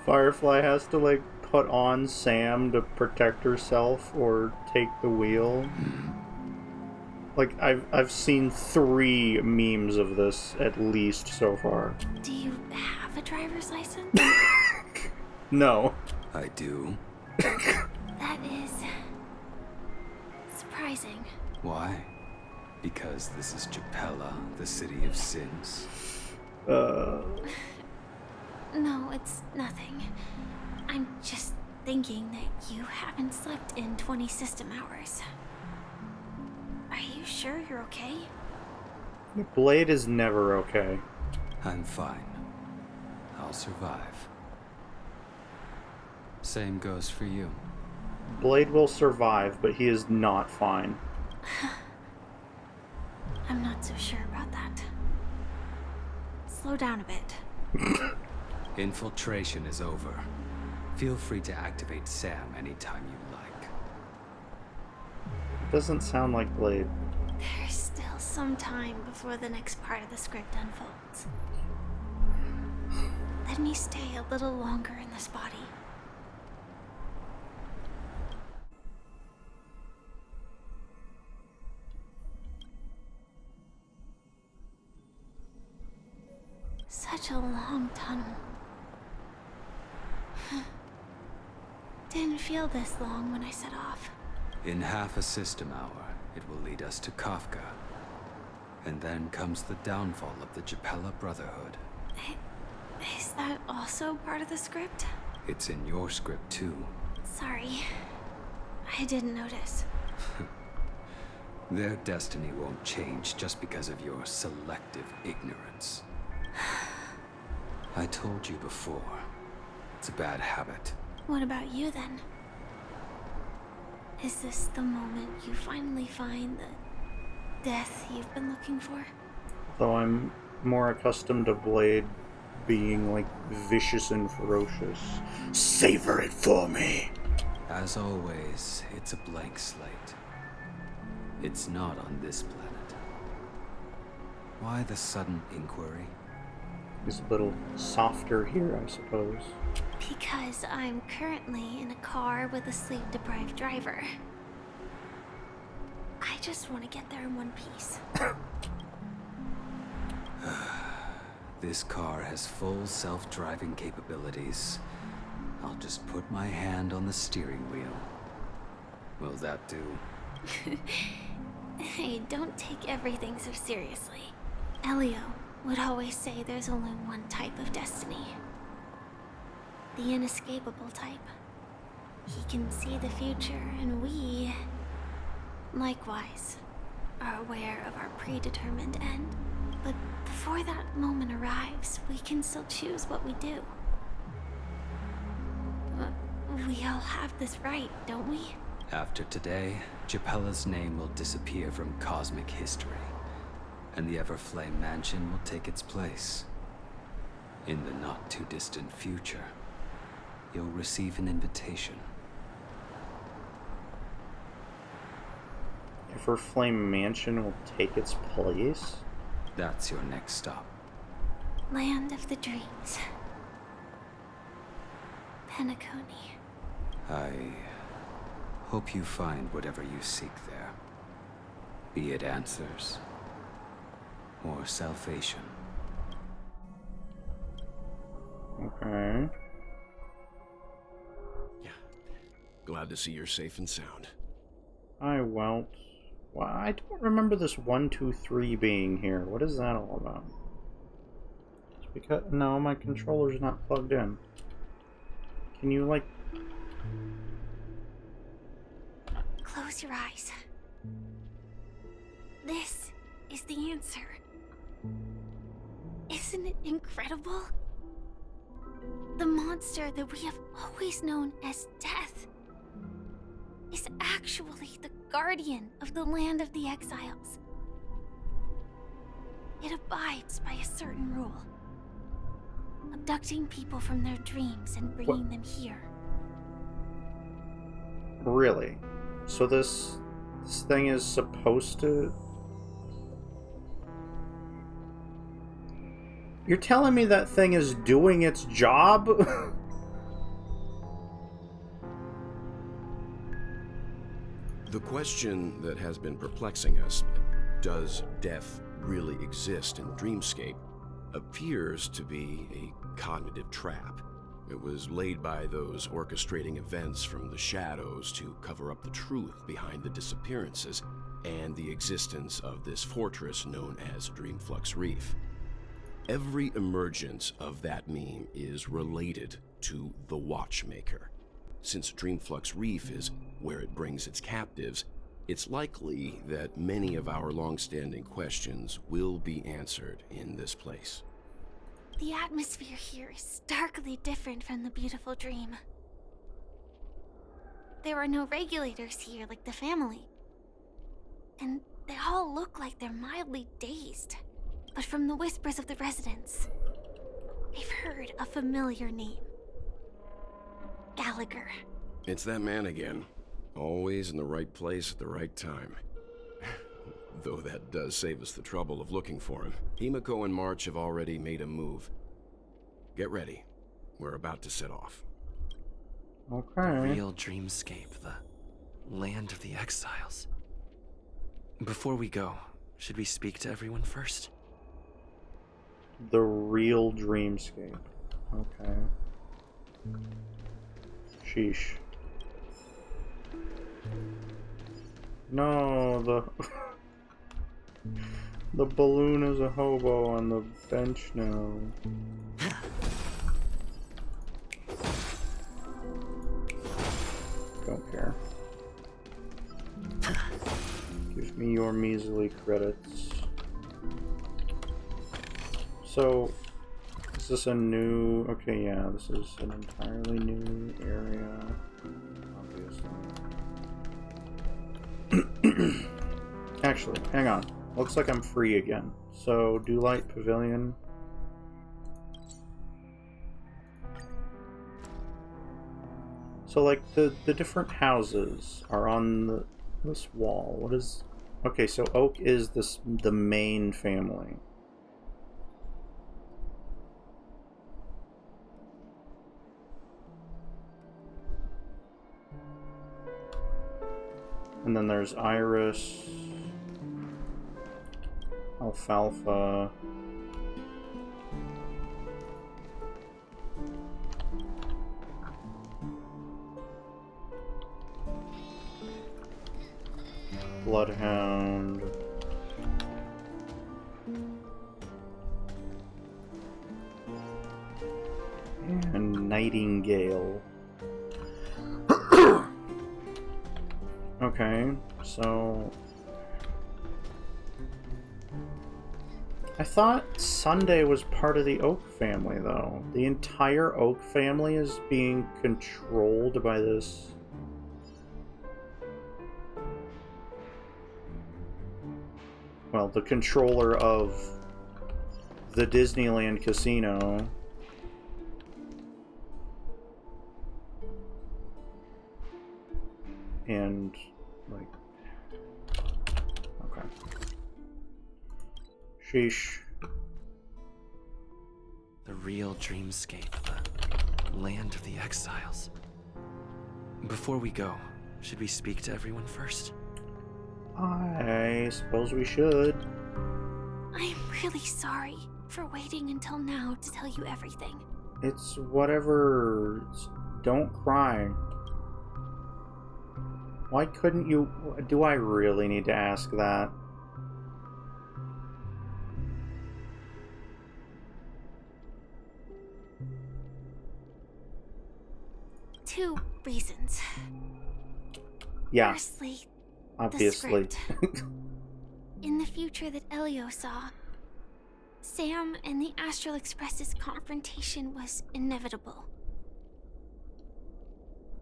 Firefly has to like put on Sam to protect herself or take the wheel. Like I've seen 3 memes of this at least so far. Do you have a driver's license? No. I do. That is surprising. Why? Because this is Japella, the city of sins. No, it's nothing. I'm just thinking that you haven't slept in 20 system hours. Are you sure you're okay? Blade is never okay. I'm fine. I'll survive. Same goes for you. Blade will survive, but he is not fine. I'm not so sure about that. Slow down a bit. Infiltration is over. Feel free to activate Sam anytime you like. Doesn't sound like Blade. There's still some time before the next part of the script unfolds. Let me stay a little longer in this body. Such a long tunnel. Didn't feel this long when I set off. In half a system hour, it will lead us to Kafka. And then comes the downfall of the Japella Brotherhood. Is that also part of the script? It's in your script too. Sorry. I didn't notice. Their destiny won't change just because of your selective ignorance. I told you before. It's a bad habit. What about you then? Is this the moment you finally find the death you've been looking for? Though I'm more accustomed to Blade being like vicious and ferocious. Savor it for me! As always, it's a blank slate. It's not on this planet. Why the sudden inquiry? He's a little softer here, I suppose. Because I'm currently in a car with a sleep-deprived driver. I just want to get there in one piece. This car has full self-driving capabilities. I'll just put my hand on the steering wheel. Will that do? Hey, don't take everything so seriously. Elio would always say there's only one type of destiny. the inescapable type. He can see the future, and we, likewise, are aware of our predetermined end. But before that moment arrives, we can still choose what we do. We all have this right, don't we? After today, Japella's name will disappear from cosmic history, and the Everflame Mansion will take its place. In the not-too-distant future, you'll receive an invitation. Everflame Mansion will take its place? That's your next stop. Land of the Dreams. Penacony. I hope you find whatever you seek there. Be it answers or salvation. Okay. Yeah. Glad to see you're safe and sound. I won't. Well, I don't remember this 1, 2, 3 being here. What is that all about? It's because no, my controller's not plugged in. Can you like Close your eyes. This is the answer. Isn't it incredible? The monster that we have always known as Death is actually the guardian of the land of the exiles. It abides by a certain rule. Abducting people from their dreams and bringing them here. really? So this thing is supposed to... You're telling me that thing is doing its job? The question that has been perplexing us, does death really exist in the dreamscape, appears to be a cognitive trap. It was laid by those orchestrating events from the shadows to cover up the truth behind the disappearances and the existence of this fortress known as Dreamflux Reef. Every emergence of that meme is related to the Watchmaker. Since Dreamflux Reef is where it brings its captives, it's likely that many of our long-standing questions will be answered in this place. The atmosphere here is starkly different from the beautiful dream. There are no regulators here like the family. And they all look like they're mildly dazed. But from the whispers of the residents, I've heard a familiar name. Gallagher. It's that man again. Always in the right place at the right time. Though that does save us the trouble of looking for him. Himiko and March have already made a move. Get ready. We're about to set off. Okay. The real dreamscape, the land of the exiles. Before we go, should we speak to everyone first? The real dreamscape. Okay. Sheesh. No, the balloon is a hobo on the bench now. Don't care. Give me your measly credits. So, is this a new... Okay, yeah, this is an entirely new area. Obviously. Actually, hang on. Looks like I'm free again. So, do light pavilion. So, like, the different houses are on this wall. What is... Okay, so Oak is the main family. And then there's Iris, Alfalfa, Bloodhound, and Nightingale. Okay, so... I thought Sunday was part of the Oak family, though. The entire Oak family is being controlled by this... Well, the controller of the Disneyland casino. And, like... Okay. Sheesh. The real dreamscape, the land of the exiles. Before we go, should we speak to everyone first? I suppose we should. I'm really sorry for waiting until now to tell you everything. It's whatever. Don't cry. Why couldn't you... Do I really need to ask that? Two reasons. Yeah. Firstly, obviously. the script. In the future that Elio saw, Sam and the Astral Express's confrontation was inevitable.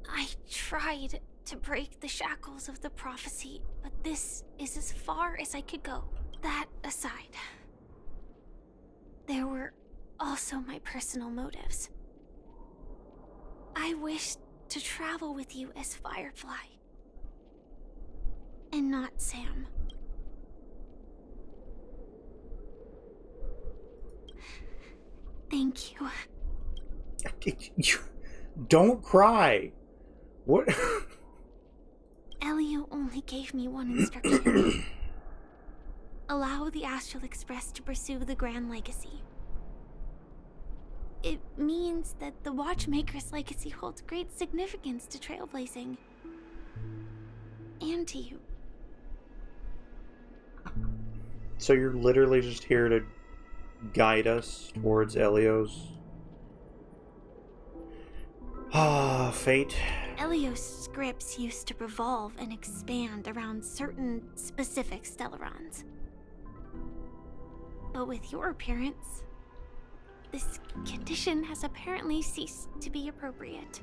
I tried to break the shackles of the prophecy, but this is as far as I could go. That aside, there were also my personal motives. I wished to travel with you as Firefly, and not Sam. Thank you. Don't cry. What? Elio only gave me one instruction. Allow the Astral Express to pursue the Grand Legacy. It means that the Watchmaker's legacy holds great significance to trailblazing. And to you. So you're literally just here to guide us towards Elio's... fate. Elio's scripts used to revolve and expand around certain specific Stellarons. But with your appearance, this condition has apparently ceased to be appropriate.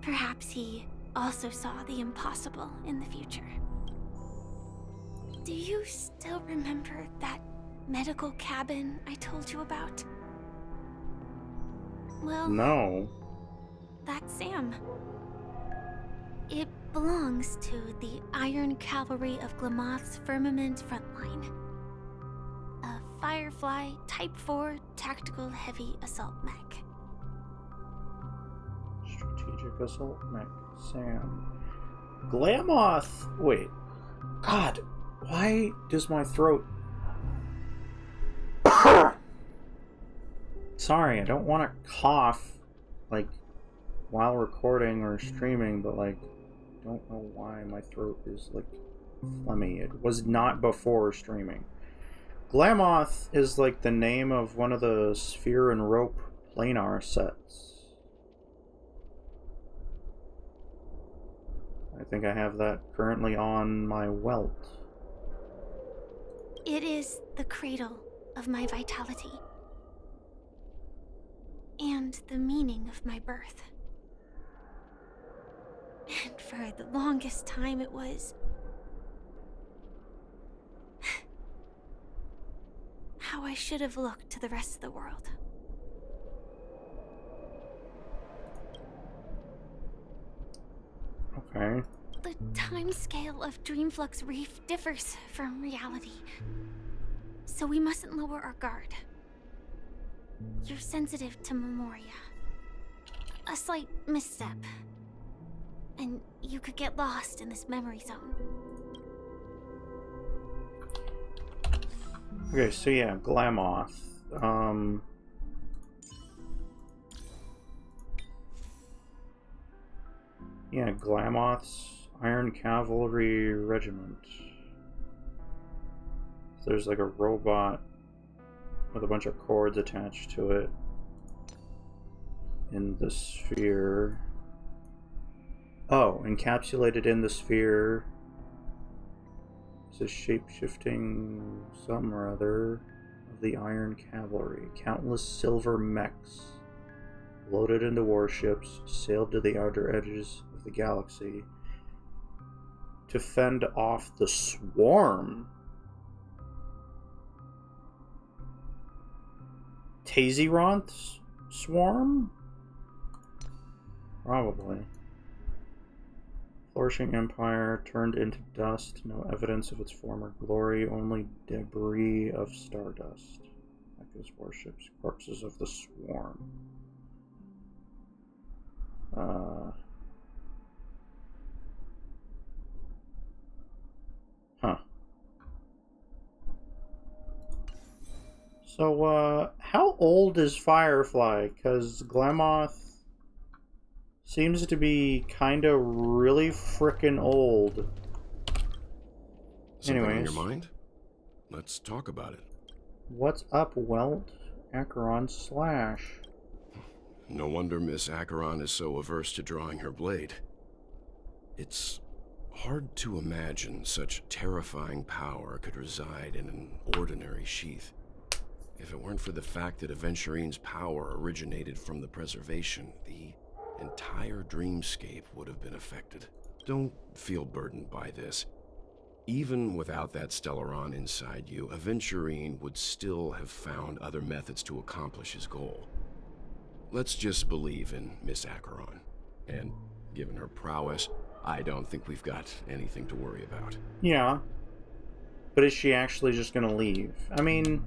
Perhaps he also saw the impossible in the future. Do you still remember that medical cabin I told you about? Well, no. That's Sam. It belongs to the Iron Cavalry of Glamoth's Firmament Frontline. A Firefly Type 4 Tactical Heavy Assault Mech. Strategic Assault Mech. Sam. Glamoth! Wait. God, why does my throat... Sorry, I don't want to cough, like, while recording or streaming, but, like, I don't know why my throat is, like, phlegmy. It was not before streaming. Glamoth is, like, the name of one of the Sphere and Rope planar sets. I think I have that currently on my welt. It is the cradle of my vitality. And the meaning of my birth. And for the longest time it was... how I should have looked to the rest of the world. Okay. The timescale of Dreamflux Reef differs from reality. So we mustn't lower our guard. You're sensitive to Memoria. A slight misstep, and you could get lost in this memory zone. Okay, so yeah, Glamoth. Yeah, Glamoth's Iron Cavalry Regiment. There's like a robot with a bunch of cords attached to it in the sphere. Oh, encapsulated in the sphere is a shape-shifting something or other of the Iron Cavalry. Countless silver mechs loaded into warships sailed to the outer edges of the galaxy to fend off the swarm. Tazironth's swarm? Probably. Flourishing empire turned into dust. No evidence of its former glory. Only debris of stardust. Echoes warships. Corpses of the swarm. Huh. So, how old is Firefly? Because Glemoth seems to be kinda really frickin' old. Something Anyways. on your mind? Let's talk about it. What's up, Welt? Acheron Slash. No wonder Miss Acheron is so averse to drawing her blade. It's hard to imagine such terrifying power could reside in an ordinary sheath. If it weren't for the fact that Aventurine's power originated from the preservation, the entire dreamscape would have been affected. Don't feel burdened by this. Even without that Stellaron inside you, Aventurine would still have found other methods to accomplish his goal. Let's just believe in Miss Acheron. And given her prowess, I don't think we've got anything to worry about. Yeah. But is she actually just gonna leave? I mean,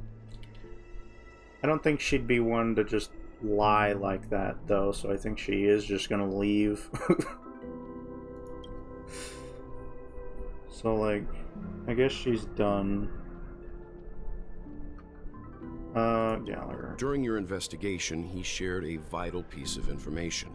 I don't think she'd be one to just lie like that, though, so I think she is just gonna leave. So, like, I guess she's done. Gallagher. During your investigation, he shared a vital piece of information.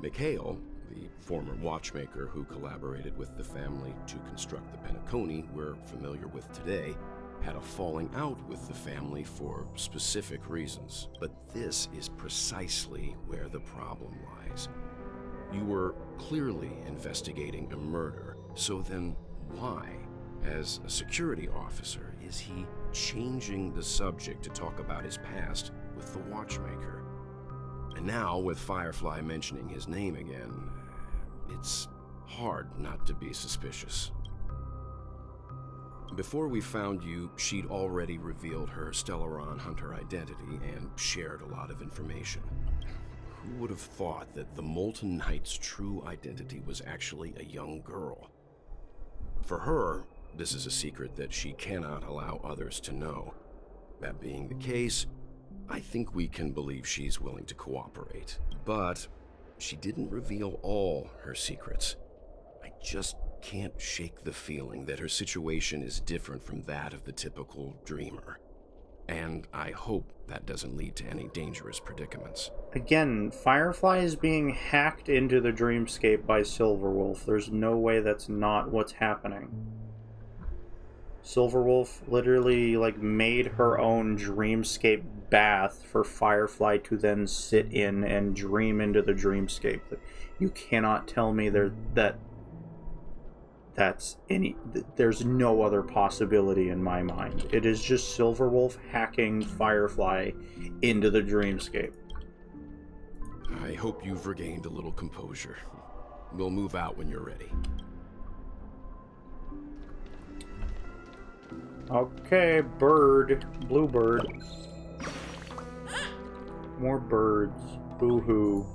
Mikhail, the former watchmaker who collaborated with the family to construct the Penacony we're familiar with today, had a falling out with the family for specific reasons. But this is precisely where the problem lies. You were clearly investigating a murder, so then why, as a security officer, is he changing the subject to talk about his past with the watchmaker? And now, with Firefly mentioning his name again, it's hard not to be suspicious. Before we found you, she'd already revealed her Stellaron Hunter identity and shared a lot of information. Who would have thought that the Molten Knight's true identity was actually a young girl? For her, this is a secret that she cannot allow others to know. That being the case, I think we can believe she's willing to cooperate. But she didn't reveal all her secrets. I just can't shake the feeling that her situation is different from that of the typical dreamer. And I hope that doesn't lead to any dangerous predicaments. Again, Firefly is being hacked into the dreamscape by Silverwolf. There's no way that's not what's happening. Silverwolf literally, like, made her own dreamscape bath for Firefly to then sit in and dream into the dreamscape. You cannot tell me there's no other possibility in my mind. It is just Silverwolf hacking Firefly into the dreamscape. I hope you've regained a little composure. We'll move out when you're ready. Okay, bird. Bluebird. More birds. Boo-hoo.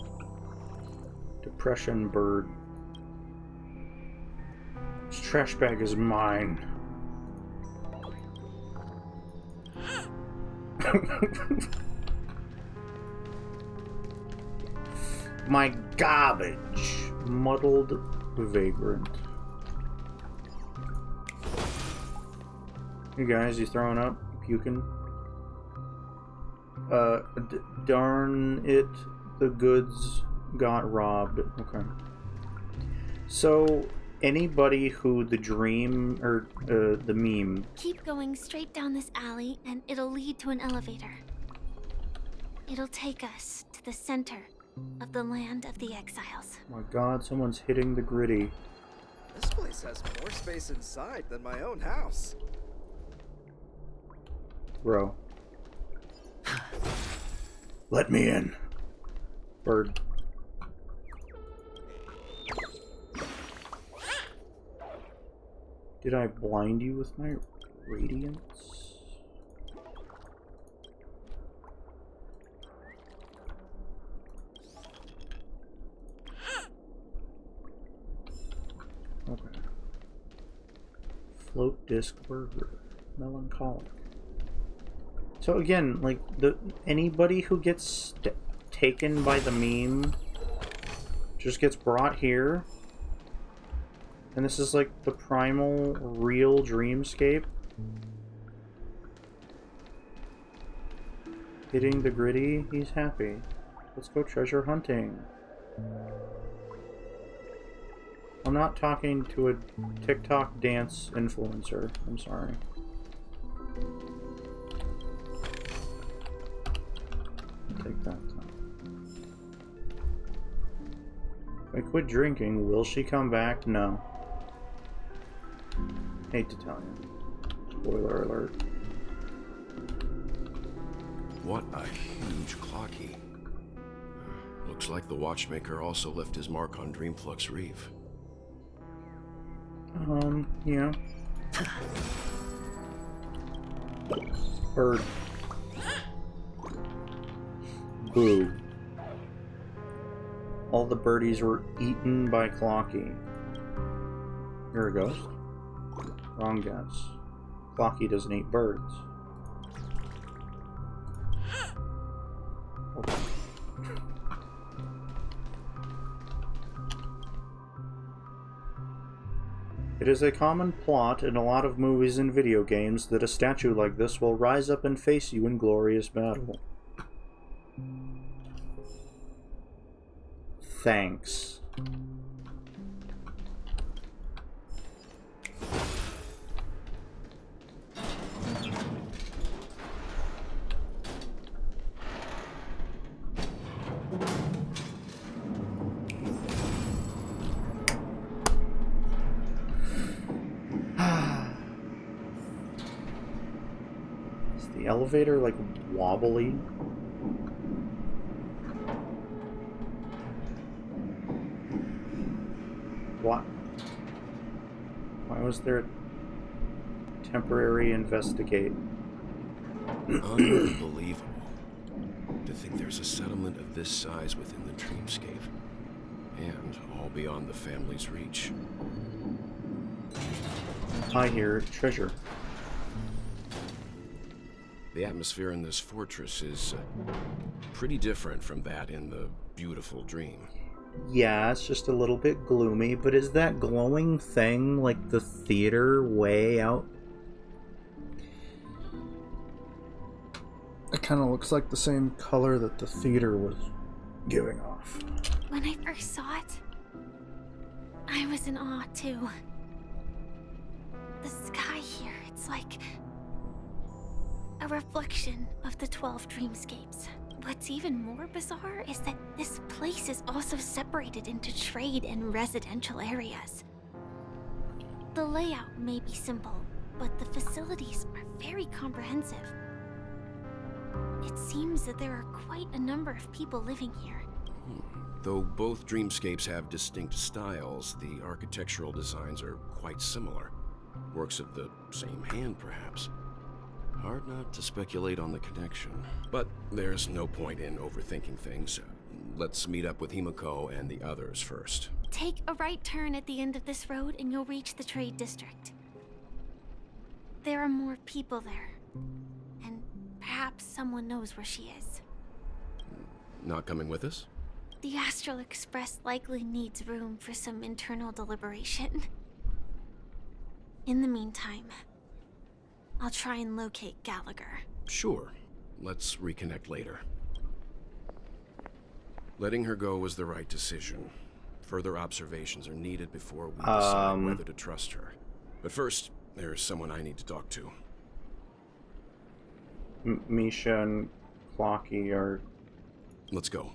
Depression bird. This trash bag is mine. My garbage. Muddled vagrant. You guys, you throwing up? Puking? Darn it. The goods got robbed. Okay. So, anybody who the dream or the meme. Keep going straight down this alley and it'll lead to an elevator. It'll take us to the center of the land of the exiles. Oh my god, someone's hitting the gritty. This place has more space inside than my own house. Bro. Let me in. Bird. Did I blind you with my radiance? Okay. Float disc burger. Melancholic. So again, like, anybody who gets taken by the meme just gets brought here. And this is like the primal, real dreamscape. Hitting the gritty, he's happy. Let's go treasure hunting. I'm not talking to a TikTok dance influencer. I'm sorry. Take that time. If I quit drinking, will she come back? No. Hate to tell you. Spoiler alert. What a huge clocky. Looks like the watchmaker also left his mark on Dreamflux Reef. Yeah. Bird. Boo. All the birdies were eaten by Clocky. You're a ghost? Wrong guess. Clocky doesn't eat birds. Okay. It is a common plot in a lot of movies and video games that a statue like this will rise up and face you in glorious battle. Thanks. Is the elevator like wobbly? What? Why was there a temporary investigate? Unbelievable. To think there's a settlement of this size within the dreamscape. And all beyond the family's reach. I hear treasure. The atmosphere in this fortress is pretty different from that in the beautiful dream. Yeah, it's just a little bit gloomy, but is that glowing thing like the theater way out? It kind of looks like the same color that the theater was giving off. When I first saw it, I was in awe too. The sky here, it's like a reflection of the 12 dreamscapes. What's even more bizarre is that this place is also separated into trade and residential areas. The layout may be simple, but the facilities are very comprehensive. It seems that there are quite a number of people living here. Though both dreamscapes have distinct styles, the architectural designs are quite similar. Works of the same hand, perhaps. Hard not to speculate on the connection. But there's no point in overthinking things. Let's meet up with Himiko and the others first. Take a right turn at the end of this road and you'll reach the trade district. There are more people there. And perhaps someone knows where she is. Not coming with us? The Astral Express likely needs room for some internal deliberation. In the meantime, I'll try and locate Gallagher. Sure. Let's reconnect later. Letting her go was the right decision. Further observations are needed before we decide whether to trust her. But first, there's someone I need to talk to. Misha and Clocky are... Let's go.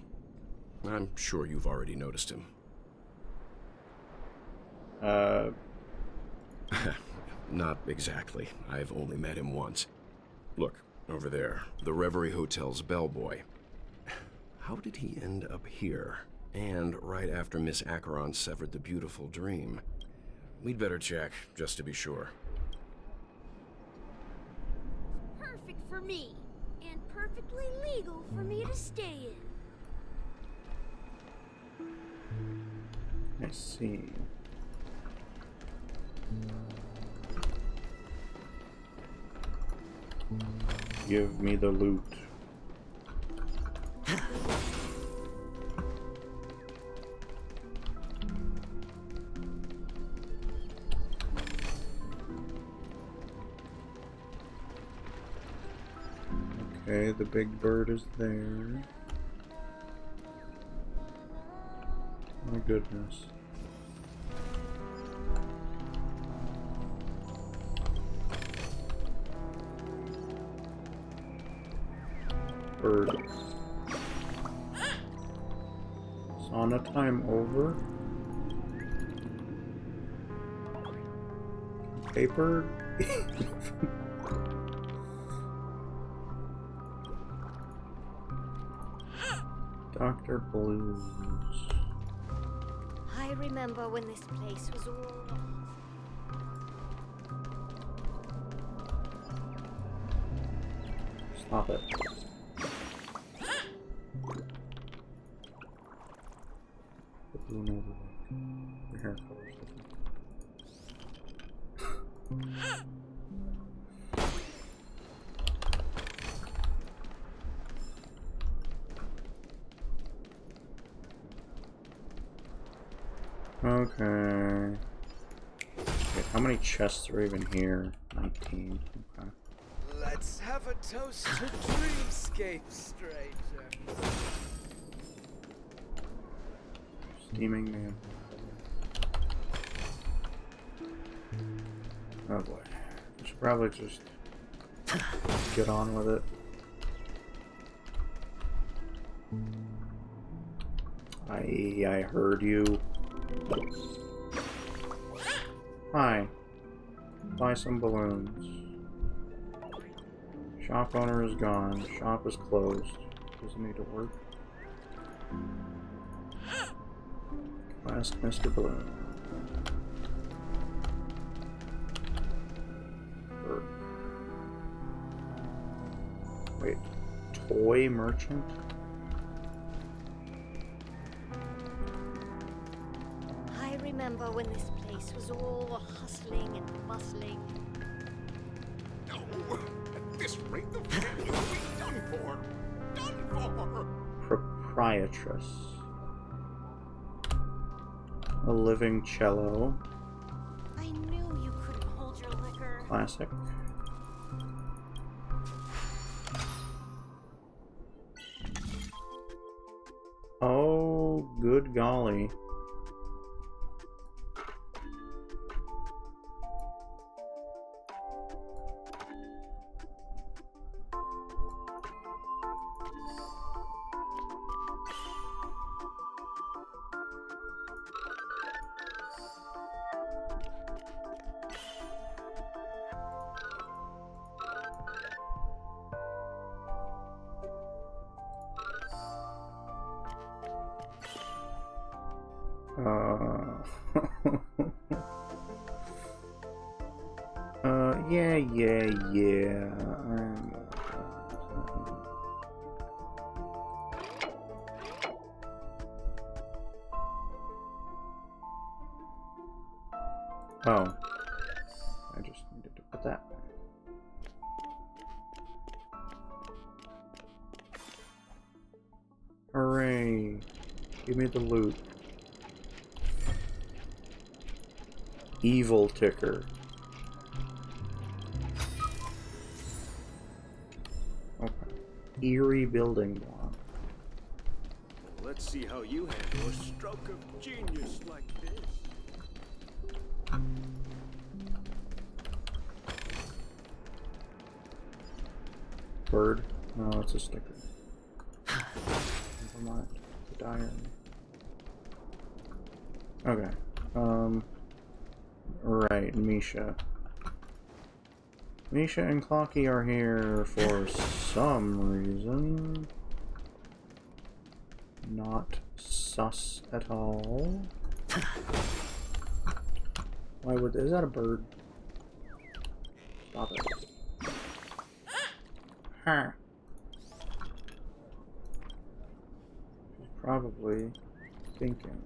I'm sure you've already noticed him. Not exactly. I've only met him once. Look, over there, the Reverie Hotel's bellboy. How did he end up here? And right after Miss Acheron severed the beautiful dream. We'd better check, just to be sure. Perfect for me, and perfectly legal for me to stay in. I see. Give me the loot. Okay, the big bird is there. My goodness. Bird. Sauna time over. Paper. Dr. Blues. I remember when this place was all... Stop it. The blue nose. Your hair color's different. Okay. Wait, how many chests are even here? 19. Okay. Let's have a toast to dreamscape, stranger. Steaming man. Oh boy. I should probably just get on with it. I heard you. Hi. Buy some balloons. Shop owner is gone. Shop is closed. Doesn't need to work. Ask Mr. Balloon. Wait. Toy merchant? I remember when this place was all hustling and bustling. No, at this rate the family will be done for. Done for. Proprietress. A living cello. I knew you couldn't hold your liquor. Classic. Oh, good golly. Yeah. Oh. I just needed to put that. Hooray. Give me the loot. Evil ticker. Okay. Eerie building block. Let's see how you handle a stroke of genius like this. Bird? No, it's a sticker. Never mind. It's a diary. Okay. Right, Misha. Misha and Clocky are here for some reason. Not sus at all. Why would... Is that a bird? Stop it. Huh. She's probably thinking.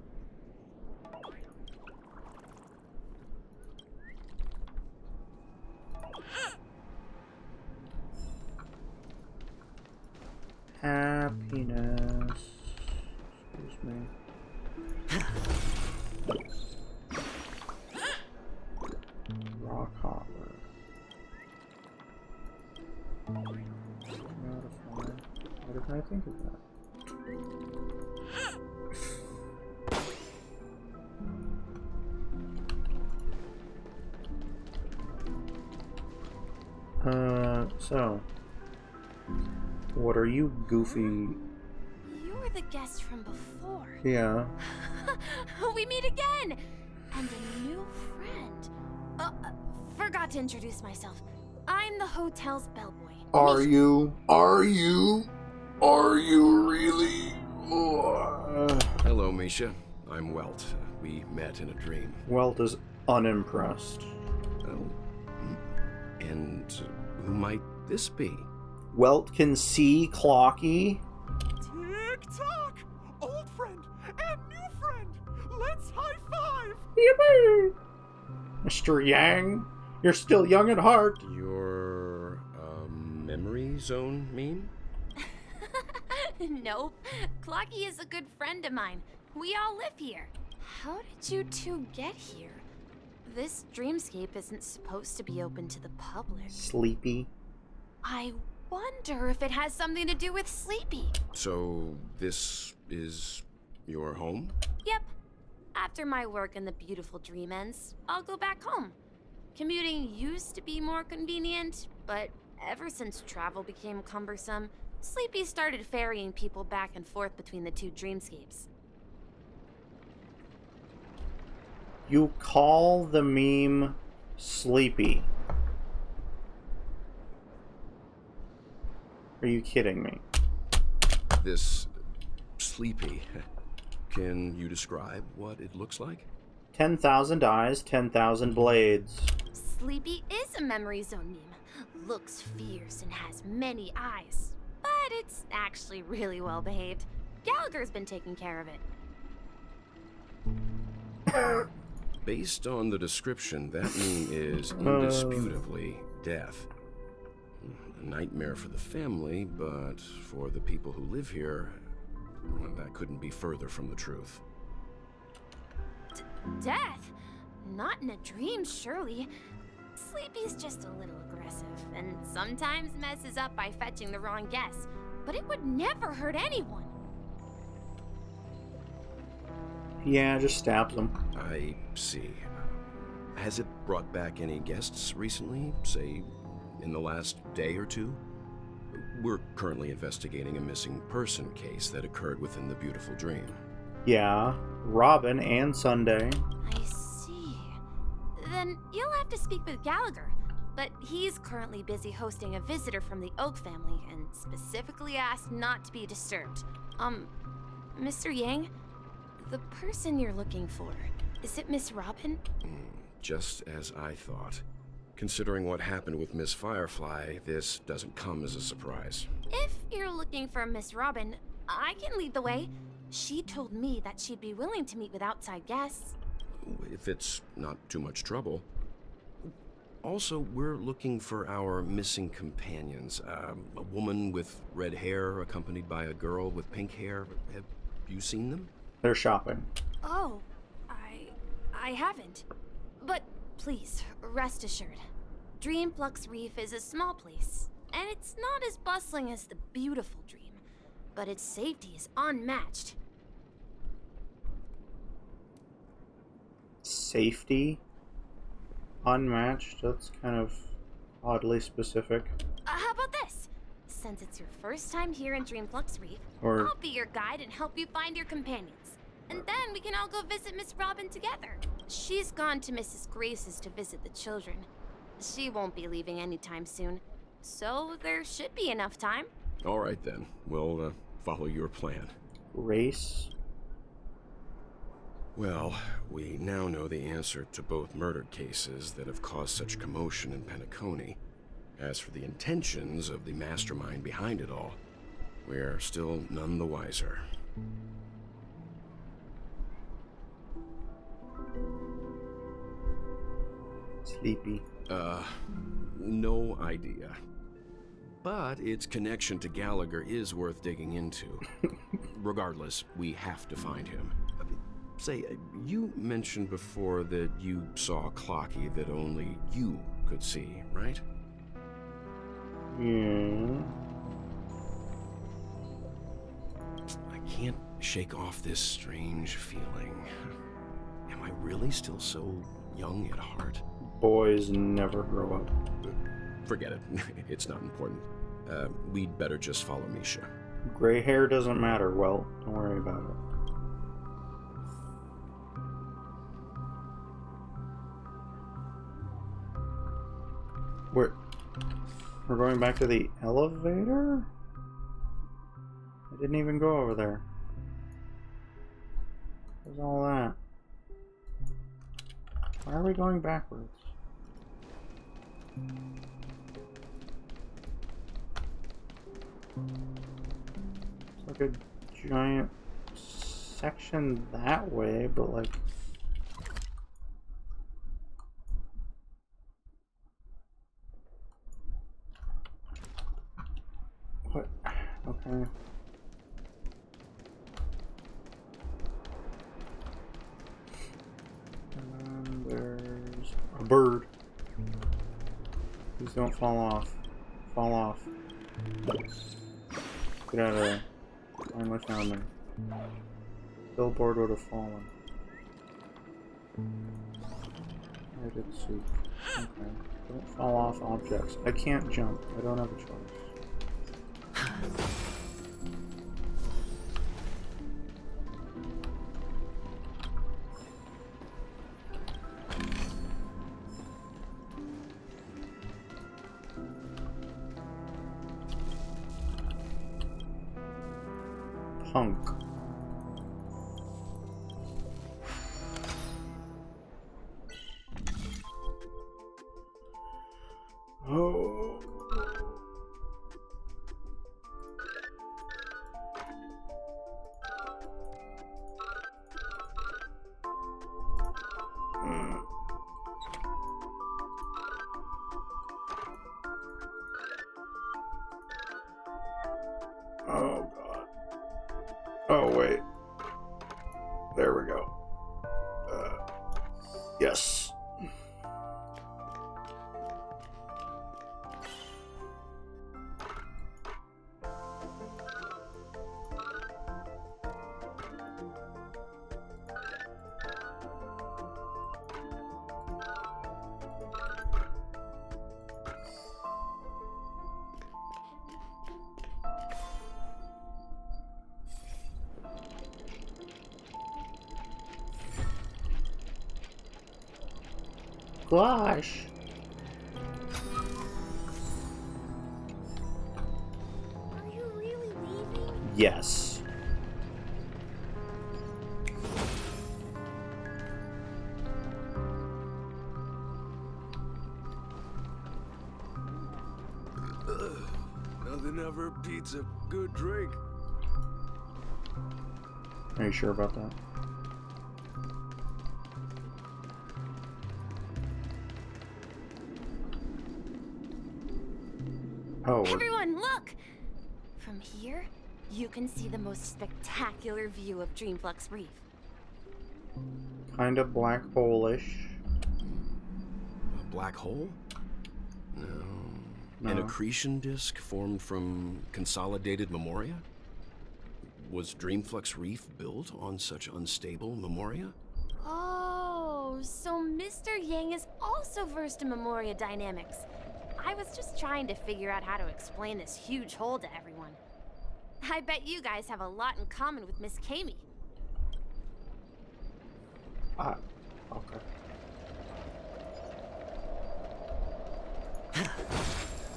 Happiness. Excuse me. Rock hopper. Notify. What did I think of that? So. What are you, goofy? You're the guest from before. Yeah. We meet again! And a new friend. Forgot to introduce myself. I'm the hotel's bellboy. Are you? Are you? Are you really? Hello, Misha. I'm Welt. We met in a dream. Welt is unimpressed. Oh. And who might this be? Welt can see Clocky. Tick-tock! Old friend and new friend! Let's high-five! Yippee! Mr. Yang, you're still young at heart. Your, memory zone meme? Nope. Clocky is a good friend of mine. We all live here. How did you two get here? This dreamscape isn't supposed to be open to the public. Sleepy. I wonder if it has something to do with Sleepy. So, this is your home? Yep. After my work in the beautiful dream ends, I'll go back home. Commuting used to be more convenient, but ever since travel became cumbersome, Sleepy started ferrying people back and forth between the two dreamscapes. You call the meme Sleepy. Are you kidding me? This Sleepy. Can you describe what it looks like? 10,000 eyes, 10,000 blades. Sleepy is a memory zone meme. Looks fierce and has many eyes. But it's actually really well behaved. Gallagher's been taking care of it. Based on the description, that meme is indisputably death. A nightmare for the family, but for the people who live here, well, that couldn't be further from the truth. Death? Not in a dream, surely. Sleepy's just a little aggressive, and sometimes messes up by fetching the wrong guess. But it would never hurt anyone. Yeah, just stabs them. I see. Has it brought back any guests recently? Say, in the last day or two? We're currently investigating a missing person case that occurred within the beautiful dream. Yeah, Robin and Sunday. I see. Then you'll have to speak with Gallagher. But he's currently busy hosting a visitor from the Oak family and specifically asked not to be disturbed. Mr. Yang, the person you're looking for, is it Miss Robin? Just as I thought. Considering what happened with Miss Firefly, this doesn't come as a surprise. If you're looking for Miss Robin, I can lead the way. She told me that she'd be willing to meet with outside guests. If it's not too much trouble. Also, we're looking for our missing companions. A woman with red hair accompanied by a girl with pink hair. Have you seen them? They're shopping. Oh, I haven't. But please, rest assured. Dreamflux Reef is a small place, and it's not as bustling as the beautiful dream, but its safety is unmatched. safety unmatched. That's kind of oddly specific. How about this? Since it's your first time here in Dreamflux Reef, Or- I'll be your guide and help you find your companions. And then we can all go visit Miss Robin together. She's gone to Mrs. Grace's to visit the children. She won't be leaving anytime soon, so there should be enough time. All right, then. We'll follow your plan. Grace? Well, we now know the answer to both murder cases that have caused such commotion in Penacony. As for the intentions of the mastermind behind it all, we're still none the wiser. Sleepy. No idea. But its connection to Gallagher is worth digging into. Regardless, we have to find him. Say, you mentioned before that you saw a clocky that only you could see, right? Yeah. I can't shake off this strange feeling. Am I really still so young at heart? Boys never grow up. Forget it. It's not important. We'd better just follow Misha. Gray hair doesn't matter. Well, don't worry about it. We're going back to the elevator? I didn't even go over there. What's all that? Why are we going backwards? It's like a giant section that way, but like... What? Okay. And there's a bird. Please don't fall off. Fall off. Get out of there. Finally found me. Billboard would have fallen. I did see. Okay. Don't fall off objects. I can't jump. I don't have a choice. Punk. Oh. Oh god. Oh wait. There we go. Yes. Gosh. Are you really leaving? Yes. Nothing ever beats a good drink. Are you sure about that? Oh. Everyone, look! From here, you can see the most spectacular view of Dreamflux Reef. Kind of black hole-ish. A black hole? No. An accretion disk formed from consolidated memoria? Was Dreamflux Reef built on such unstable memoria? Oh, so Mr. Yang is also versed in Memoria dynamics. I was just trying to figure out how to explain this huge hole to everyone. I bet you guys have a lot in common with Miss Kami. Okay.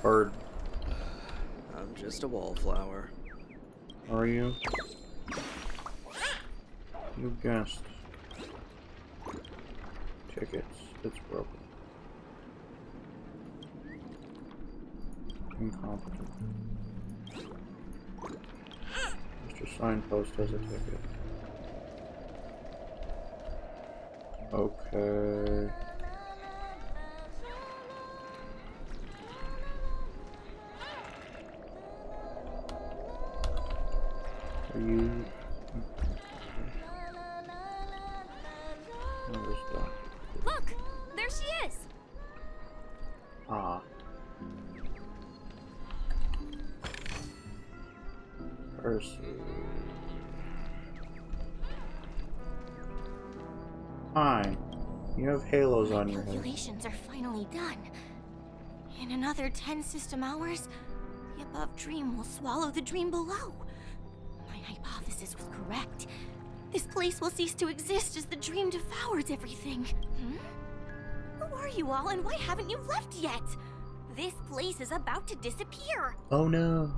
Bird. I'm just a wallflower. Are you? You guessed. Tickets. It's broken. Incompetent. Mr. Signpost has a ticket. Okay. Are you... Where's that? Look! There she is! Ah. Percy. Hi. You have halos on your head. Calculations are finally done. In another 10 system hours, the above dream will swallow the dream below. My hypothesis was correct. This place will cease to exist as the dream devours everything. Who are you all, and why haven't you left yet? This place is about to disappear. Oh no.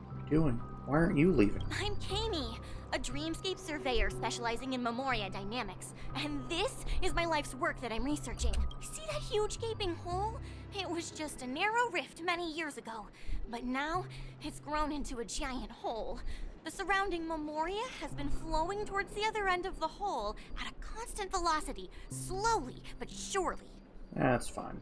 What are you doing? Why aren't you leaving? I'm Kami, a dreamscape surveyor specializing in Memoria dynamics. And this is my life's work that I'm researching. See that huge gaping hole? It was just a narrow rift many years ago, but now it's grown into a giant hole. The surrounding Memoria has been flowing towards the other end of the hole at a constant velocity, slowly but surely. That's fine.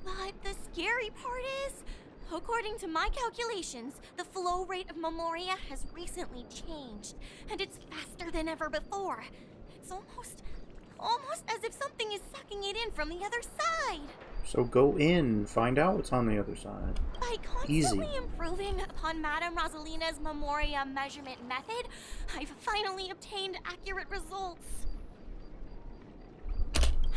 But the scary part is, according to my calculations, the flow rate of Memoria has recently changed, and it's faster than ever before. It's almost as if something is sucking it in from the other side. So go in, find out what's on the other side. By constantly improving upon Madame Rosalina's Memoria measurement method, I've finally obtained accurate results.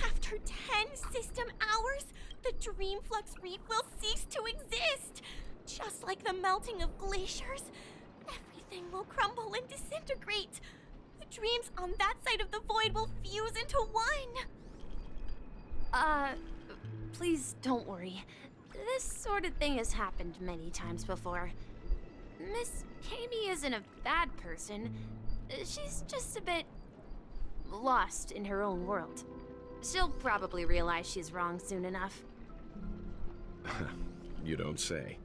After 10 system hours, the Dream Flux Reef will cease to exist. Just like the melting of glaciers, everything will crumble and disintegrate. The dreams on that side of the void will fuse into one. Please don't worry. This sort of thing has happened many times before. Miss Kami isn't a bad person. She's just a bit lost in her own world. She'll probably realize she's wrong soon enough. You don't say.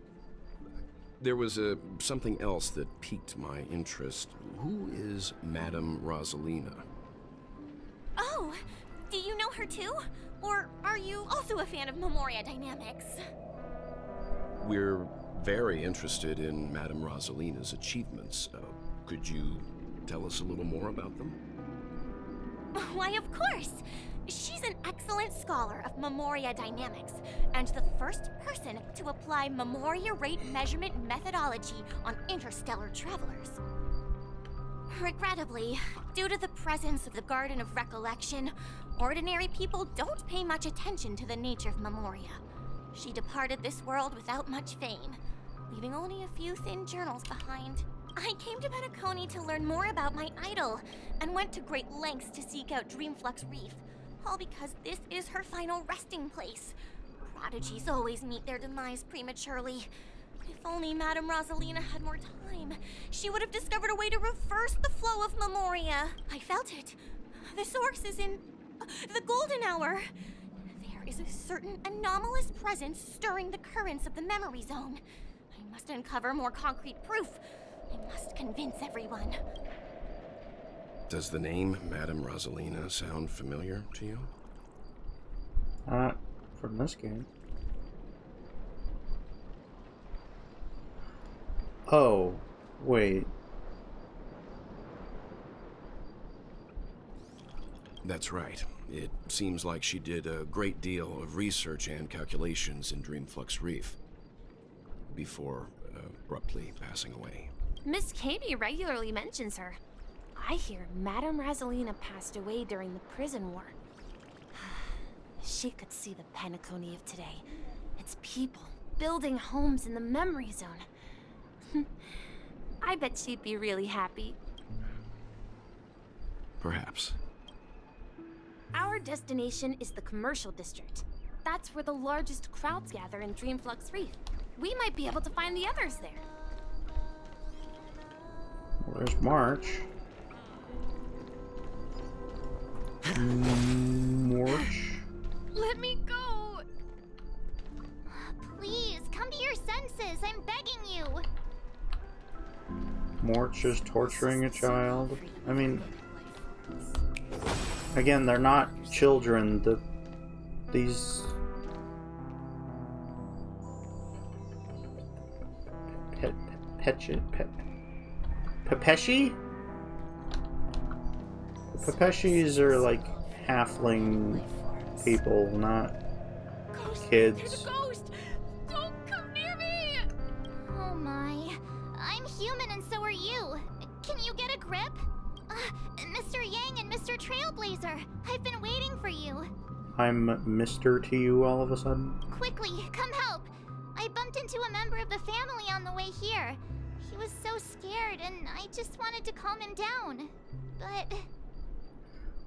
There was something else that piqued my interest. Who is Madame Rosalina? Oh, do you know her too? Or are you also a fan of Memoria dynamics? We're very interested in Madame Rosalina's achievements. Could you tell us a little more about them? Why, of course! She's an excellent scholar of Memoria dynamics, and the first person to apply Memoria rate measurement methodology on interstellar travelers. Regrettably, due to the presence of the Garden of Recollection, ordinary people don't pay much attention to the nature of Memoria. She departed this world without much fame, leaving only a few thin journals behind. I came to Penacony to learn more about my idol, and went to great lengths to seek out Dreamflux Reef, all because this is her final resting place. Prodigies always meet their demise prematurely. If only Madame Rosalina had more time, she would have discovered a way to reverse the flow of Memoria. I felt it. The source is in the golden hour. There is a certain anomalous presence stirring the currents of the memory zone. I must uncover more concrete proof. I must convince everyone. Does the name Madame Rosalina sound familiar to you? From this game. Oh, wait. That's right. It seems like she did a great deal of research and calculations in Dreamflux Reef before abruptly passing away. Miss Kami regularly mentions her. I hear Madame Razelina passed away during the prison war. She could see the Penacony of today. Its people building homes in the memory zone. I bet she'd be really happy. Perhaps. Our destination is the commercial district. That's where the largest crowds gather in Dreamflux Reef. We might be able to find the others there. Where's March? March? Let me go! Please, come to your senses. I'm begging you. March is torturing a child. I mean, again, they're not children. These Pepeshi? Pepeshis are like halfling people, not kids. Ghost! Don't come near me! Oh my. I'm human and so are you. Can you get a grip? Mr. Yang and Mr. Trailblazer, I've been waiting for you. I'm Mr. to you all of a sudden? Quickly, come help. I bumped into a member of the family on the way here. He was so scared and I just wanted to calm him down. But...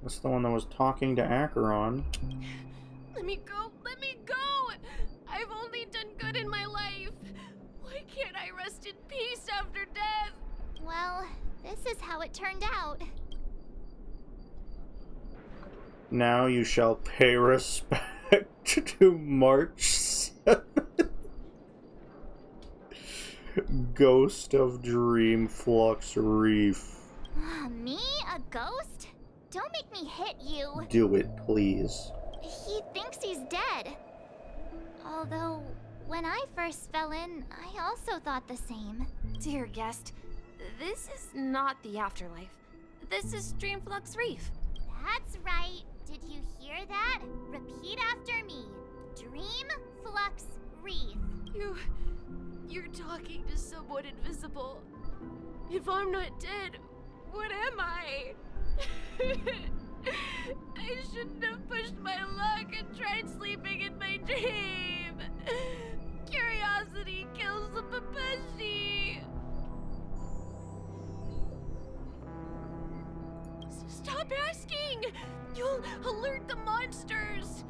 That's the one that was talking to Acheron. Let me go! Let me go! I've only done good in my life. Why can't I rest in peace after death? Well, this is how it turned out. Now you shall pay respect to March 7th. Ghost of Dreamflux Reef. Me? A ghost? Don't make me hit you. Do it, please. He thinks he's dead. Although, when I first fell in, I also thought the same. Dear guest, this is not the afterlife. This is Dreamflux Reef. That's right. Did you hear that? Repeat after me. Dreamflux Reef. You're talking to someone invisible. If I'm not dead, what am I? I shouldn't have pushed my luck and tried sleeping in my dream. Curiosity kills the Pepeshi. Stop asking! You'll alert the monsters.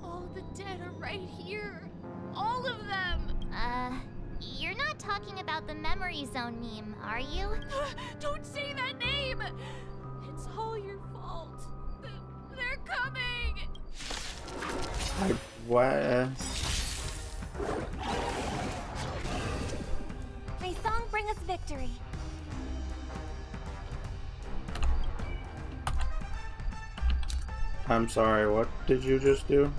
All the dead are right here. All of them. You're not talking about the memory zone meme, are you? Don't say that name! It's all your fault. They're coming! What? May song bring us victory. I'm sorry, what did you just do?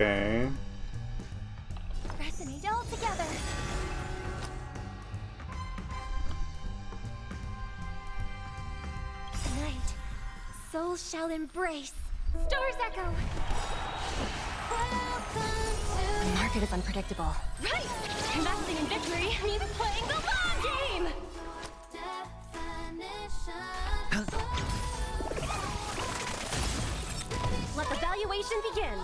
Okay. Resonate all together. Tonight, souls shall embrace. Stars echo. The market is unpredictable. Right! Investing in victory means playing the long game! Let the valuation begin.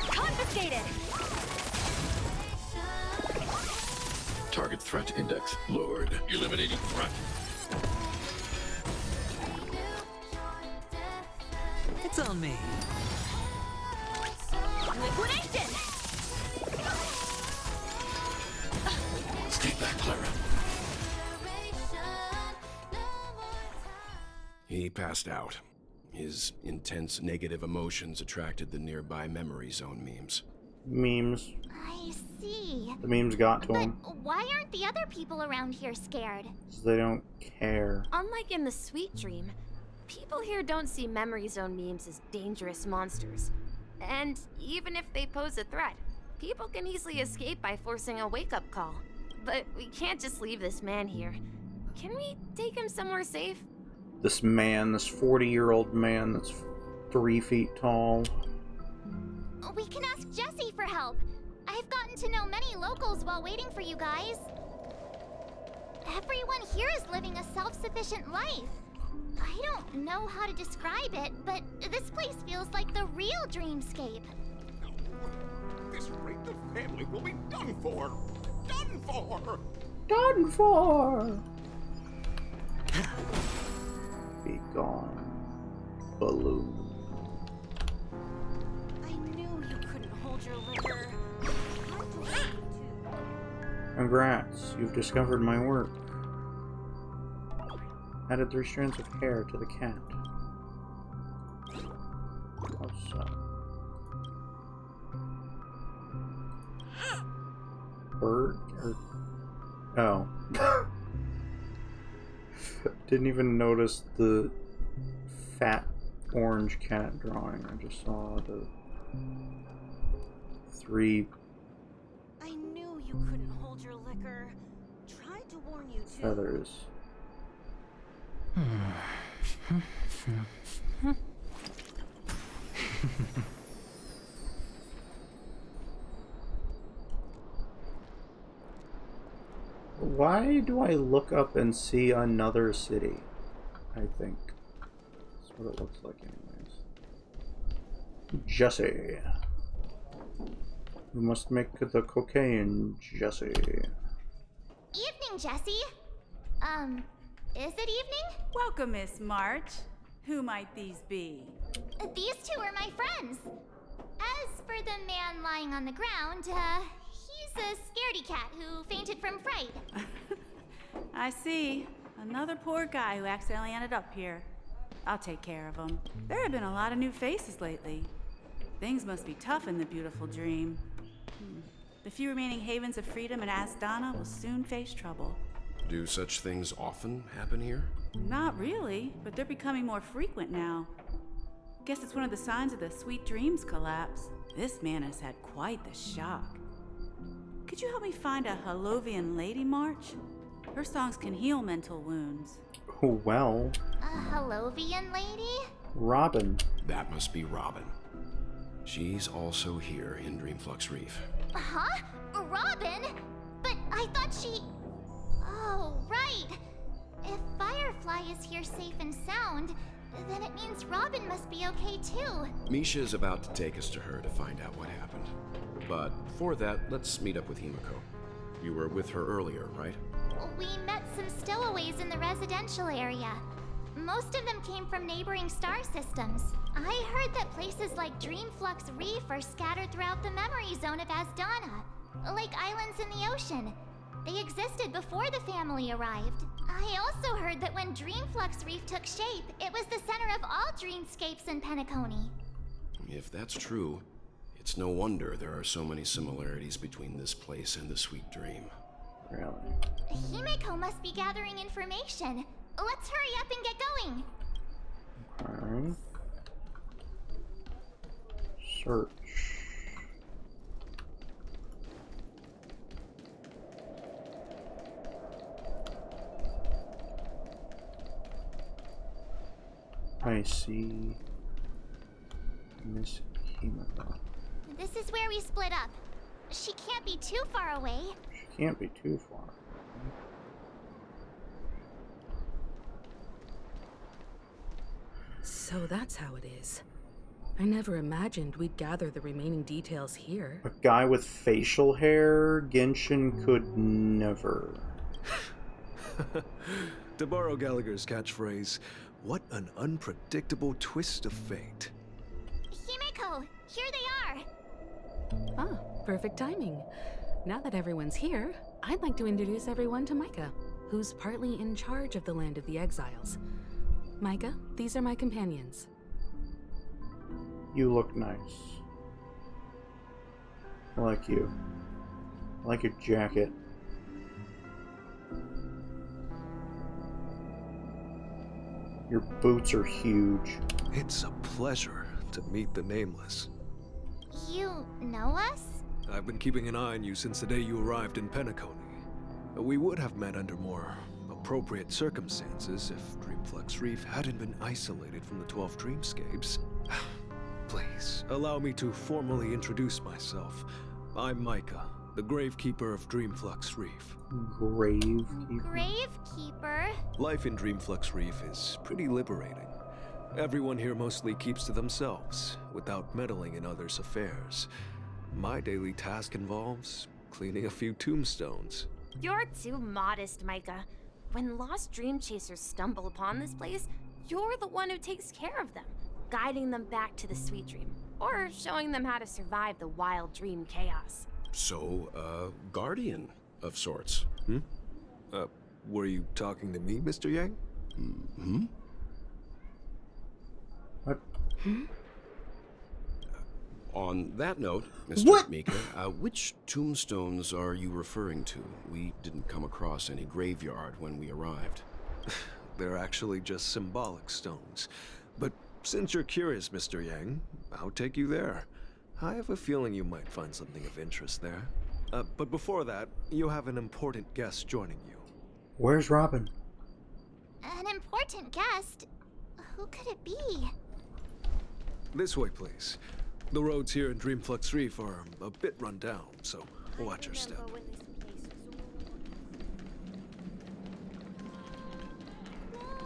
Confiscated. Target threat index lowered. Eliminating threat. It's on me. Liquidation! Stay back, Clara. He passed out. His intense negative emotions attracted the nearby memory zone memes. Memes. I see. The memes got to him. But why aren't the other people around here scared? Because they don't care. Unlike in the Sweet Dream, people here don't see memory zone memes as dangerous monsters. And even if they pose a threat, people can easily escape by forcing a wake-up call. But we can't just leave this man here. Can we take him somewhere safe? This man, this 40-year-old man that's 3 feet tall. We can ask Jessie for help. I've gotten to know many locals while waiting for you guys. Everyone here is living a self-sufficient life. I don't know how to describe it, but this place feels like the real dreamscape. This rate of family will be done for. Done for. Done for. Be gone, balloon. I knew you couldn't hold your liquor. Congrats, you've discovered my work. Added 3 strands of hair to the cat. How so? Bird? Or... Oh. Didn't even notice the fat orange cat drawing. I just saw the 3 I knew you couldn't hold your liquor. Tried to warn you too. feathers. Why do I look up and see another city? I think that's what it looks like anyways. Jesse. We must make the cocaine, Jesse. Evening, Jessie. Is it evening? Welcome, Miss March. Who might these be? These 2 are my friends. As for the man lying on the ground, he's a scaredy cat who fainted from fright. I see. Another poor guy who accidentally ended up here. I'll take care of him. There have been a lot of new faces lately. Things must be tough in the beautiful dream. The few remaining havens of freedom in Asdana will soon face trouble. Do such things often happen here? Not really, but they're becoming more frequent now. Guess it's one of the signs of the Sweet Dreams collapse. This man has had quite the shock. Could you help me find a Halovian lady, March? Her songs can heal mental wounds. Oh, well. A Halovian lady? Robin. That must be Robin. She's also here in Dreamflux Reef. Huh? Robin? But I thought she... Oh, right. If Firefly is here safe and sound, then it means Robin must be okay too. Misha's about to take us to her to find out what happened. But before that, let's meet up with Himiko. You were with her earlier, right? We met some stowaways in the residential area. Most of them came from neighboring star systems. I heard that places like Dreamflux Reef are scattered throughout the memory zone of Asdana, like islands in the ocean. They existed before the family arrived. I also heard that when Dreamflux Reef took shape, it was the center of all dreamscapes in Penacony. If that's true, it's no wonder there are so many similarities between this place and the Sweet Dream. Really? Himiko must be gathering information. Let's hurry up and get going. Okay. Search. I see Miss Himiko. This is where we split up. She can't be too far away. She can't be too far. So that's how it is. I never imagined we'd gather the remaining details here. A guy with facial hair? Genshin could never. To borrow Gallagher's catchphrase, what an unpredictable twist of fate. Himiko, here they are. Ah, perfect timing. Now that everyone's here, I'd like to introduce everyone to Micah, who's partly in charge of the Land of the Exiles. Micah, these are my companions. You look nice. I like you. I like your jacket. Your boots are huge. It's a pleasure to meet the Nameless. You know us? I've been keeping an eye on you since the day you arrived in Penacony. We would have met under more appropriate circumstances if Dreamflex Reef hadn't been isolated from the 12 dreamscapes. Please, allow me to formally introduce myself. I'm Micah, the Gravekeeper of Dreamflux Reef. Gravekeeper? Gravekeeper? Life in Dreamflux Reef is pretty liberating. Everyone here mostly keeps to themselves, without meddling in others' affairs. My daily task involves cleaning a few tombstones. You're too modest, Micah. When lost dream chasers stumble upon this place, you're the one who takes care of them, guiding them back to the sweet dream, or showing them how to survive the wild dream chaos. So, guardian of sorts. Were you talking to me, Mr. Yang? Mm-hmm. What? On that note, Mr. Mika, which tombstones are you referring to? We didn't come across any graveyard when we arrived. They're actually just symbolic stones. But since you're curious, Mr. Yang, I'll take you there. I have a feeling you might find something of interest there. But before that, you have an important guest joining you. Where's Robin? An important guest? Who could it be? This way, please. The roads here in Dreamflux Reef are a bit run down, so watch your step.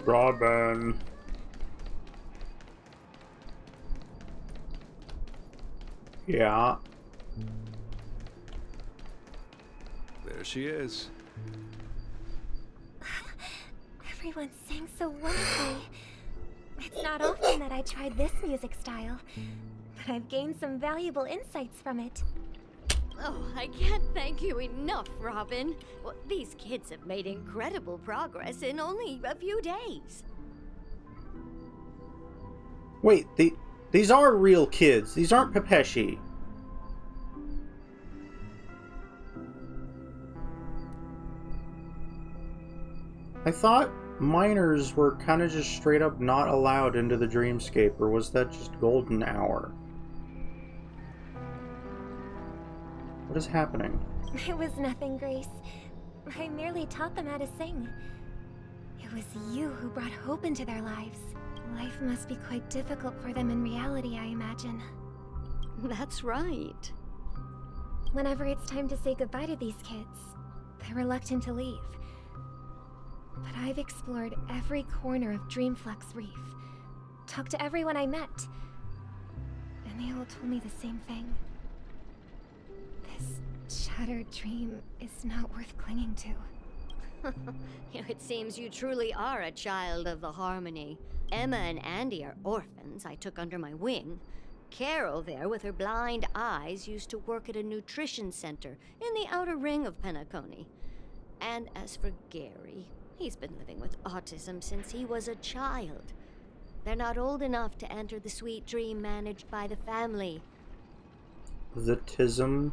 Robin. Yeah. There she is. Everyone sang so wonderfully. It's not often that I tried this music style, but I've gained some valuable insights from it. Oh, I can't thank you enough, Robin. Well, these kids have made incredible progress in only a few days. Wait, these are real kids. These aren't Pepeshi. I thought minors were kind of just straight up not allowed into the dreamscape, or was that just golden hour? What is happening? It was nothing, Grace. I merely taught them how to sing. It was you who brought hope into their lives. Life must be quite difficult for them in reality, I imagine. That's right. Whenever it's time to say goodbye to these kids, they're reluctant to leave. But I've explored every corner of Dreamflux Reef, talked to everyone I met, and they all told me the same thing. This shattered dream is not worth clinging to. It seems you truly are a child of the Harmony. Emma and Andy are orphans I took under my wing. Carol there, with her blind eyes, used to work at a nutrition center in the outer ring of Penacony. And as for Gary, he's been living with autism since he was a child. They're not old enough to enter the sweet dream managed by the family. The tism?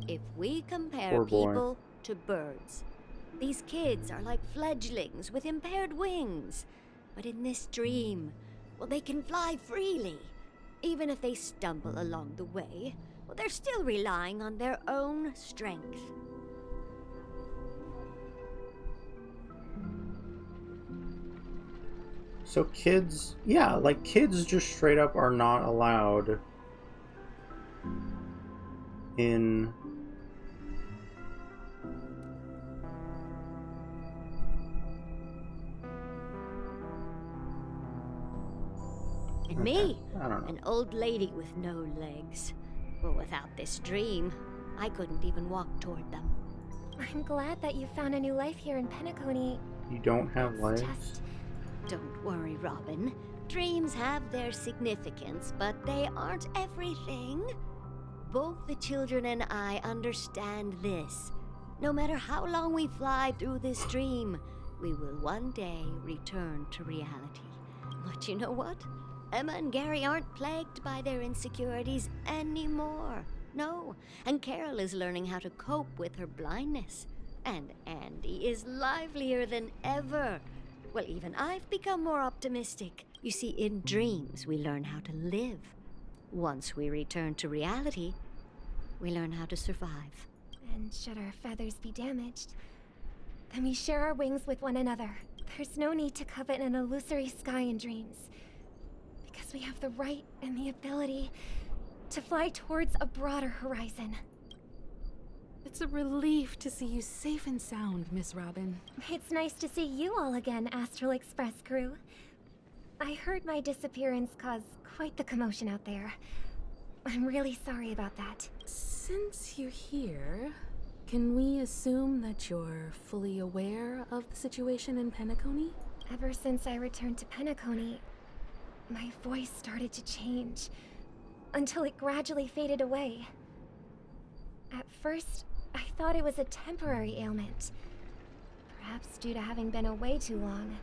If we compare Poor boy. people to birds, these kids are like fledglings with impaired wings. But in this dream, well, they can fly freely. Even if they stumble along the way, well, they're still relying on their own strength. So kids, yeah, like kids just straight up are not allowed in... And me, I don't know. an old lady with no legs. Well, without this dream, I couldn't even walk toward them. I'm glad that you found a new life here in Penacony. You don't have legs? Don't worry, Robin. Dreams have their significance, but they aren't everything. Both the children and I understand this. No matter how long we fly through this dream, we will one day return to reality. But you know what? Emma and Gary aren't plagued by their insecurities anymore. No, and Carol is learning how to cope with her blindness. And Andy is livelier than ever. Well, even I've become more optimistic. You see, in dreams, we learn how to live. Once we return to reality, we learn how to survive. And should our feathers be damaged, then we share our wings with one another. There's no need to covet an illusory sky in dreams, because we have the right and the ability to fly towards a broader horizon. It's a relief to see you safe and sound, Miss Robin. It's nice to see you all again, Astral Express crew. I heard my disappearance caused quite the commotion out there. I'm really sorry about that. Since you're here, can we assume that you're fully aware of the situation in Penacony? Ever since I returned to Penacony, my voice started to change, until it gradually faded away. At first, I thought it was a temporary ailment, perhaps due to having been away too long.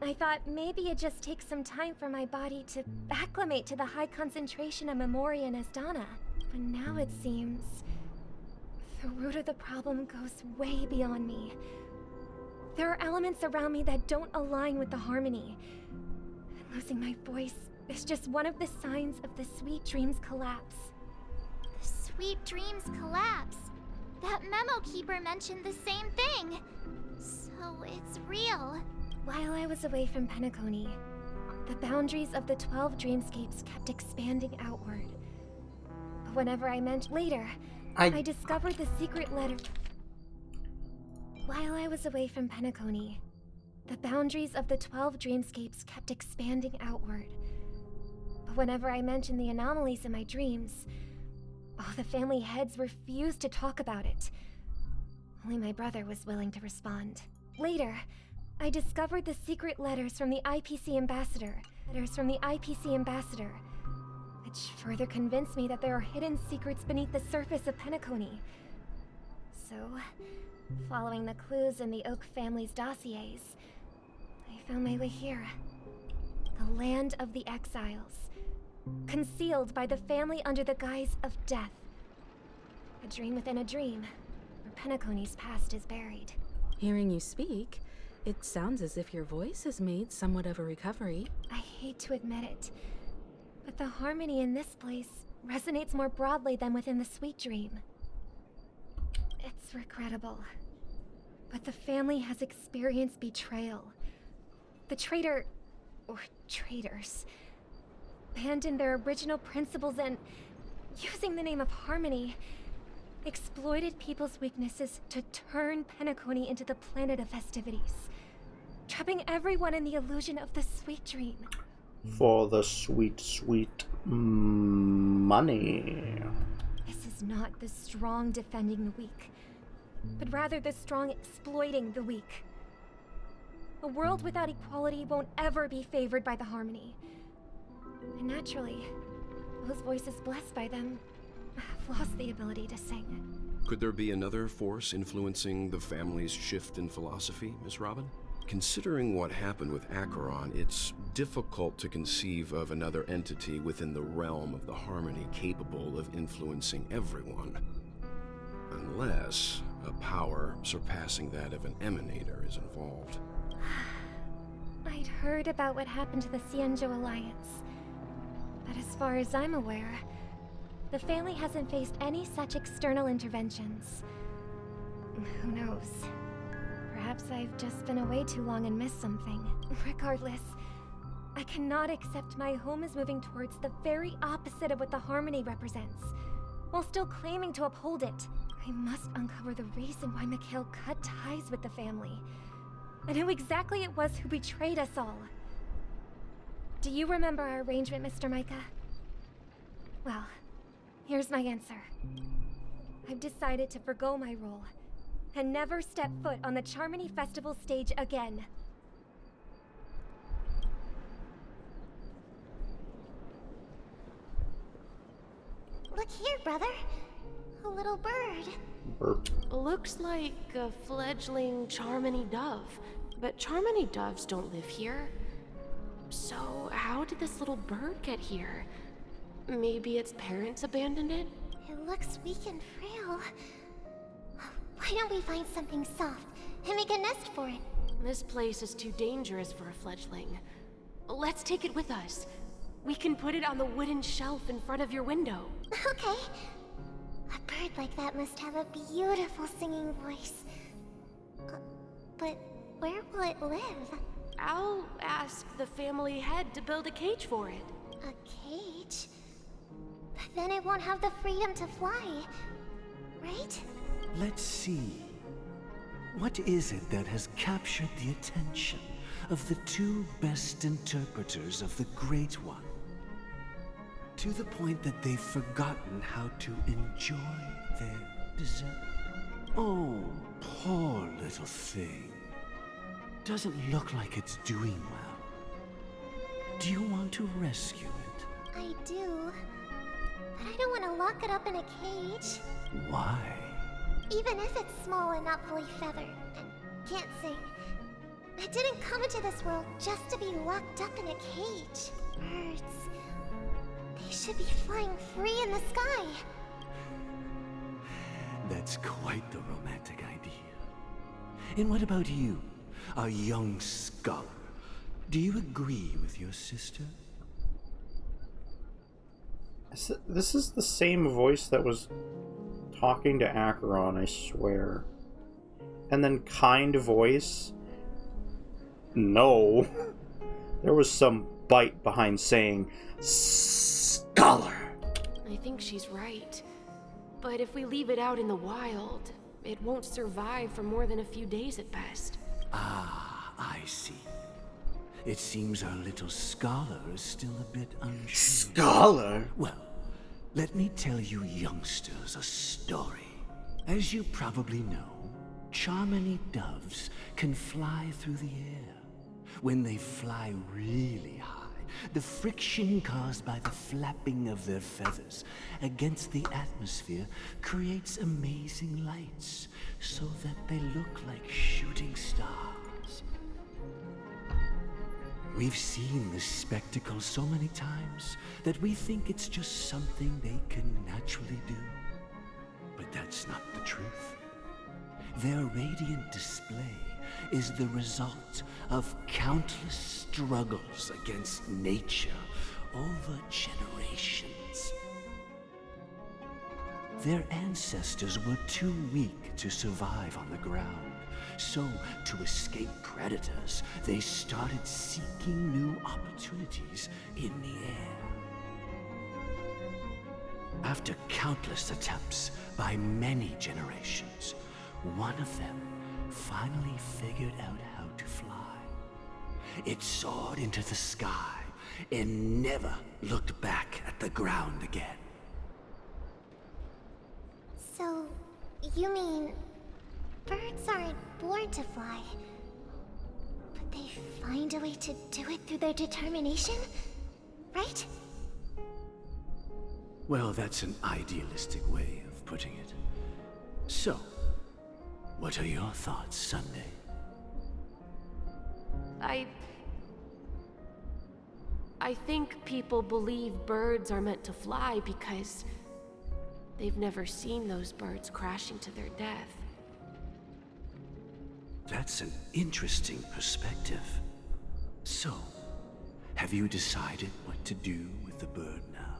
I thought maybe it just takes some time for my body to acclimate to the high concentration of Memoria and Asdana. But now it seems the root of the problem goes way beyond me. There are elements around me that don't align with the harmony. And losing my voice is just one of the signs of the Sweet Dreams collapse. The Sweet Dreams collapse. That memo keeper mentioned the same thing. So it's real. While I was away from Penacony, the boundaries of the 12 dreamscapes kept expanding outward. But whenever I mentioned later, I discovered the secret letter. While I was away from Penacony, the boundaries of the 12 dreamscapes kept expanding outward. But whenever I mentioned the anomalies in my dreams, all the family heads refused to talk about it. Only my brother was willing to respond. Later, I discovered the secret letters from the IPC ambassador. Which further convinced me that there are hidden secrets beneath the surface of Penacony. So, following the clues in the Oak family's dossiers, I found my way here. The land of the exiles, concealed by the family under the guise of death. A dream within a dream, where Penacony's past is buried. Hearing you speak, it sounds as if your voice has made somewhat of a recovery. I hate to admit it, but the harmony in this place resonates more broadly than within the Sweet Dream. It's regrettable, but the family has experienced betrayal. The traitor, or traitors, abandoned their original principles and, using the name of harmony, exploited people's weaknesses to turn Penacony into the planet of festivities, trapping everyone in the illusion of the Sweet Dream. For the sweet, sweet money. This is not the strong defending the weak, but rather the strong exploiting the weak. A world without equality won't ever be favored by the harmony. And naturally, those voices blessed by them have lost the ability to sing. Could there be another force influencing the family's shift in philosophy, Miss Robin? Considering what happened with Acheron, it's difficult to conceive of another entity within the realm of the harmony capable of influencing everyone. Unless a power surpassing that of an emanator is involved. I'd heard about what happened to the Cienjo Alliance, but as far as I'm aware, the family hasn't faced any such external interventions. Who knows? Perhaps I've just been away too long and missed something. Regardless, I cannot accept my home is moving towards the very opposite of what the harmony represents, while still claiming to uphold it. I must uncover the reason why Mikhail cut ties with the family, and who exactly it was who betrayed us all. Do you remember our arrangement, Mr. Micah? Well, here's my answer. I've decided to forgo my role and never step foot on the Charmony Festival stage again. Look here, brother. A little bird. Burp. Looks like a fledgling Charmony dove, but Charmony doves don't live here. So how did this little bird get here? Maybe its parents abandoned it? It looks weak and frail. Why don't we find something soft and make a nest for it? This place is too dangerous for a fledgling. Let's take it with us. We can put it on the wooden shelf in front of your window. Okay. bird like that must have a beautiful singing voice. But where will it live? I'll ask the family head to build a cage for it. A cage? But then it won't have the freedom to fly, right? Let's see. What is it that has captured the attention of the two best interpreters of the Great One? To the point that they've forgotten how to enjoy their dessert. Oh, poor little thing. Doesn't look like it's doing well. Do you want to rescue it? I do. But I don't want to lock it up in a cage. Why? Even if it's small and not fully feathered and can't sing. It didn't come into this world just to be locked up in a cage. Birds. They should be flying free in the sky. That's quite the romantic idea. And what about you, a young scholar? Do you agree with your sister? This is the same voice that was talking to Acheron, I swear. And then kind voice? No. There was some bite behind saying, scholar. I think she's right. But if we leave it out in the wild, it won't survive for more than a few days at best. Ah, I see. It seems our little scholar is still a bit unsure. Scholar? Well, let me tell you youngsters a story. As you probably know, Charmony doves can fly through the air. When they fly really high, the friction caused by the flapping of their feathers against the atmosphere creates amazing lights so that they look like shooting stars. We've seen this spectacle so many times that we think it's just something they can naturally do. But that's not the truth. Their radiant display is the result of countless struggles against nature over generations. Their ancestors were too weak to survive on the ground, so to escape predators, they started seeking new opportunities in the air. After countless attempts by many generations, one of them finally figured out how to fly. It soared into the sky and never looked back at the ground again. So, you mean birds aren't born to fly, but they find a way to do it through their determination, right? Well, that's an idealistic way of putting it. So, what are your thoughts, Sunday? I think people believe birds are meant to fly because they've never seen those birds crashing to their death. That's an interesting perspective. So, have you decided what to do with the bird now?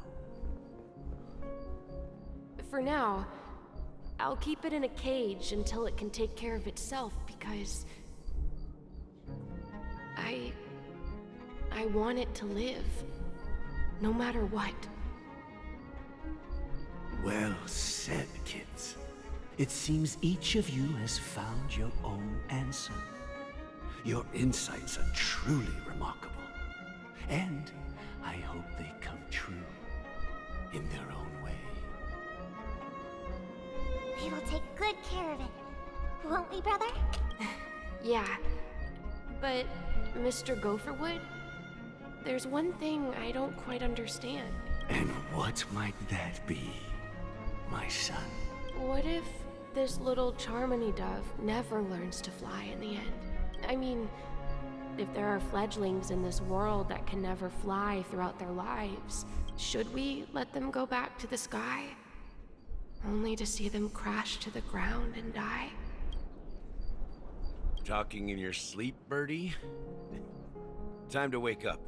For now, I'll keep it in a cage until it can take care of itself because I want it to live, no matter what. Well said, kids. It seems each of you has found your own answer. Your insights are truly remarkable. And I hope they come true in their own way. We will take good care of it, won't we, brother? Yeah, but Mr. Gopherwood, there's one thing I don't quite understand. And what might that be, my son? What if this little Charmony dove never learns to fly in the end? I mean, if there are fledglings in this world that can never fly throughout their lives, should we let them go back to the sky? Only to see them crash to the ground and die? Talking in your sleep, birdie? Time to wake up.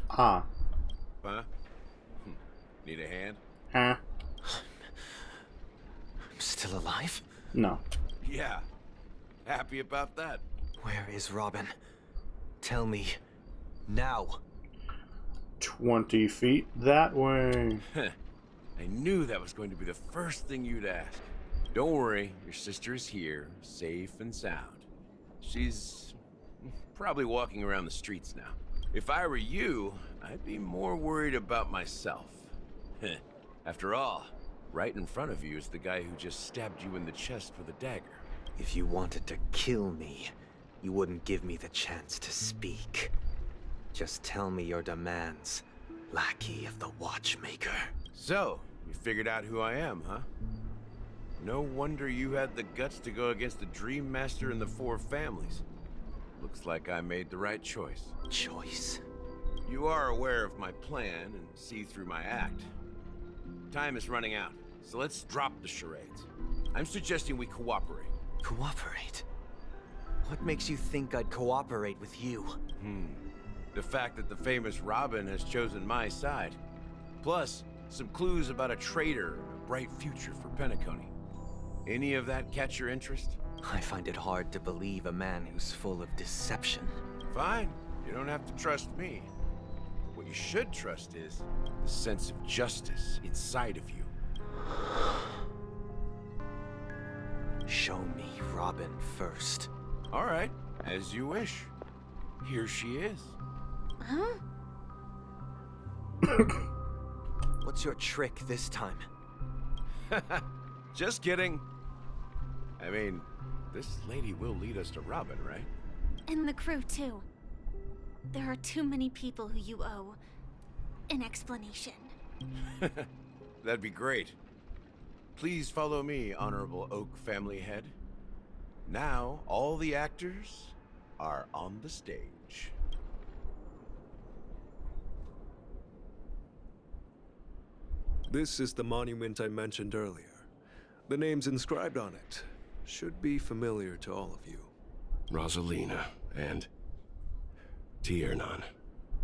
Ah, huh? Need a hand? Huh? I'm still alive? No. Yeah. Happy about that? Where is Robin? Tell me. Now. 20 feet that way. I knew that was going to be the first thing you'd ask. Don't worry, your sister is here, safe and sound. She's probably walking around the streets now. If I were you, I'd be more worried about myself. After all, right in front of you is the guy who just stabbed you in the chest with a dagger. If you wanted to kill me, you wouldn't give me the chance to speak. Just tell me your demands, lackey of the Watchmaker. So, you figured out who I am, huh? No wonder you had the guts to go against the Dream Master and the Four Families. Looks like I made the right choice. Choice? You are aware of my plan and see through my act. Time is running out, so let's drop the charades. I'm suggesting we cooperate. Cooperate? What makes you think I'd cooperate with you? The fact that the famous Robin has chosen my side. Plus, some clues about a traitor and a bright future for Penacony. Any of that catch your interest? I find it hard to believe a man who's full of deception. Fine. You don't have to trust me. What you should trust is the sense of justice inside of you. Show me Robin first. All right, as you wish. Here she is. Huh? What's your trick this time? Just kidding. I mean, this lady will lead us to Robin, right? And the crew, too. There are too many people who you owe an explanation. That'd be great. Please follow me, Honorable Oak Family Head. Now, all the actors are on the stage. This is the monument I mentioned earlier. The names inscribed on it should be familiar to all of you. Rosalina and Tiernan.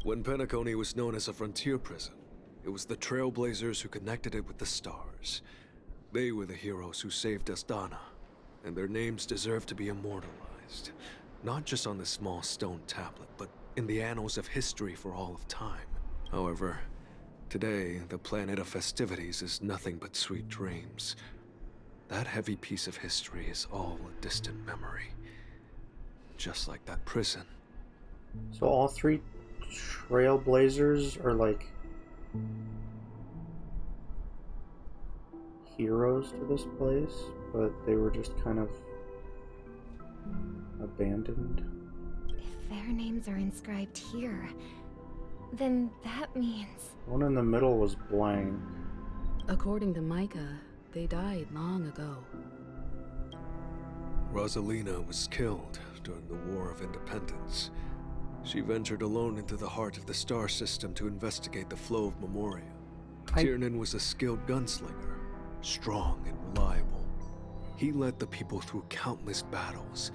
When Penacony was known as a frontier prison, it was the Trailblazers who connected it with the stars. They were the heroes who saved Astana, and their names deserve to be immortalized. Not just on this small stone tablet, but in the annals of history for all of time. However, today, the planet of festivities is nothing but sweet dreams. That heavy piece of history is all a distant memory. Just like that prison. So all three Trailblazers are like heroes to this place, but they were just kind of abandoned. If their names are inscribed here, then that means... One in the middle was blank. According to Micah, they died long ago. Rosalina was killed during the War of Independence. She ventured alone into the heart of the star system to investigate the flow of Memoria. Tiernan was a skilled gunslinger, strong and reliable. He led the people through countless battles,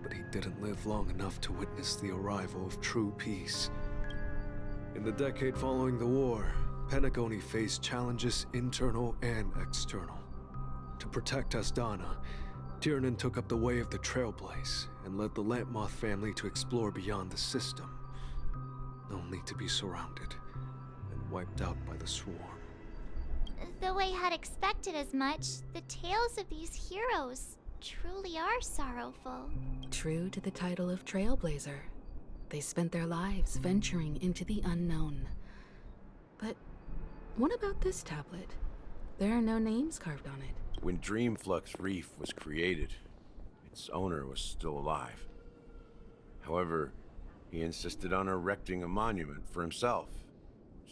but he didn't live long enough to witness the arrival of true peace. In the decade following the war, Penacony faced challenges internal and external. To protect Astana, Tiernan took up the way of the Trailblaze and led the Lampmoth family to explore beyond the system, only to be surrounded and wiped out by the Swarm. Though I had expected as much, the tales of these heroes truly are sorrowful. True to the title of Trailblazer, they spent their lives venturing into the unknown. But what about this tablet? There are no names carved on it. When Dreamflux Reef was created, its owner was still alive. However, he insisted on erecting a monument for himself,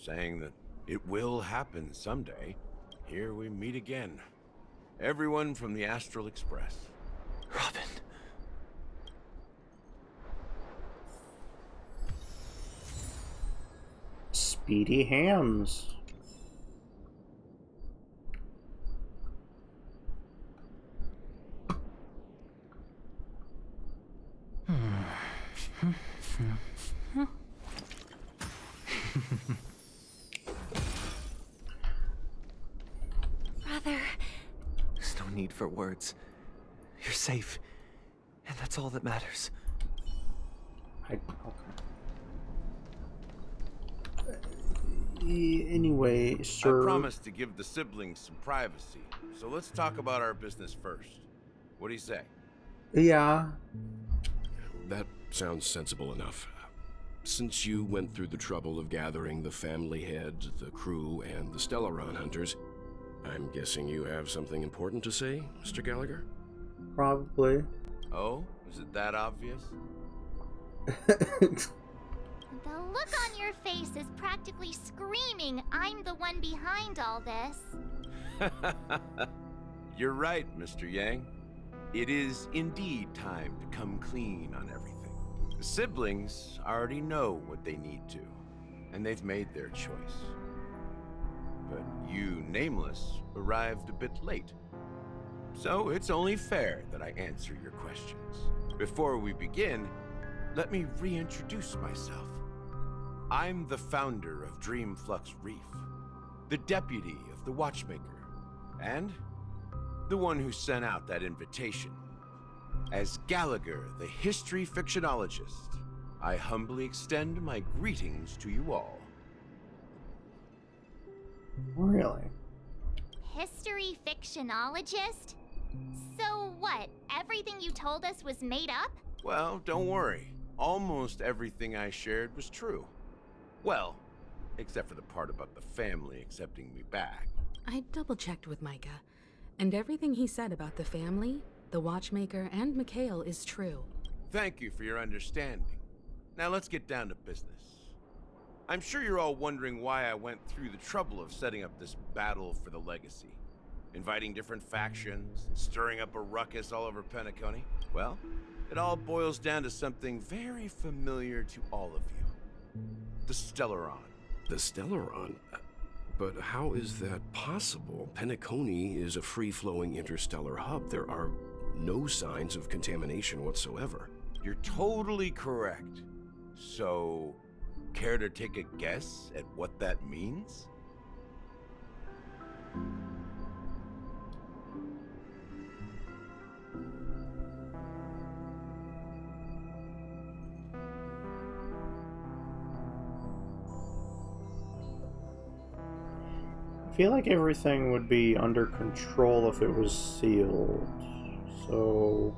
saying that it will happen someday. Here we meet again. Everyone from the Astral Express. Robin. Speedy Hams. for words. You're safe, and that's all that matters. Anyway, sir. I promised to give the siblings some privacy, so let's talk about our business first. What do you say? Yeah. That sounds sensible enough. Since you went through the trouble of gathering the family head, the crew, and the Stellaron hunters, I'm guessing you have something important to say, Mr. Gallagher? Probably. Oh, is it that obvious? The look on your face is practically screaming, I'm the one behind all this. You're right, Mr. Yang. It is indeed time to come clean on everything. The siblings already know what they need to, and they've made their choice. But you, Nameless, arrived a bit late. So it's only fair that I answer your questions. Before we begin, let me reintroduce myself. I'm the founder of Dreamflux Reef, the deputy of the Watchmaker, and the one who sent out that invitation. As Gallagher, the history fictionologist, I humbly extend my greetings to you all. Really? History fictionologist? So what, everything you told us was made up? Well, don't worry. Almost everything I shared was true. Well, except for the part about the family accepting me back. I double-checked with Micah, and everything he said about the family, the Watchmaker, and Mikhail is true. Thank you for your understanding. Now let's get down to business. I'm sure you're all wondering why I went through the trouble of setting up this battle for the legacy. Inviting different factions, and stirring up a ruckus all over Penacony. Well, it all boils down to something very familiar to all of you. The Stellaron. The Stellaron? But how is that possible? Penacony is a free-flowing interstellar hub. There are no signs of contamination whatsoever. You're totally correct. So, care to take a guess at what that means? I feel like everything would be under control if it was sealed. So...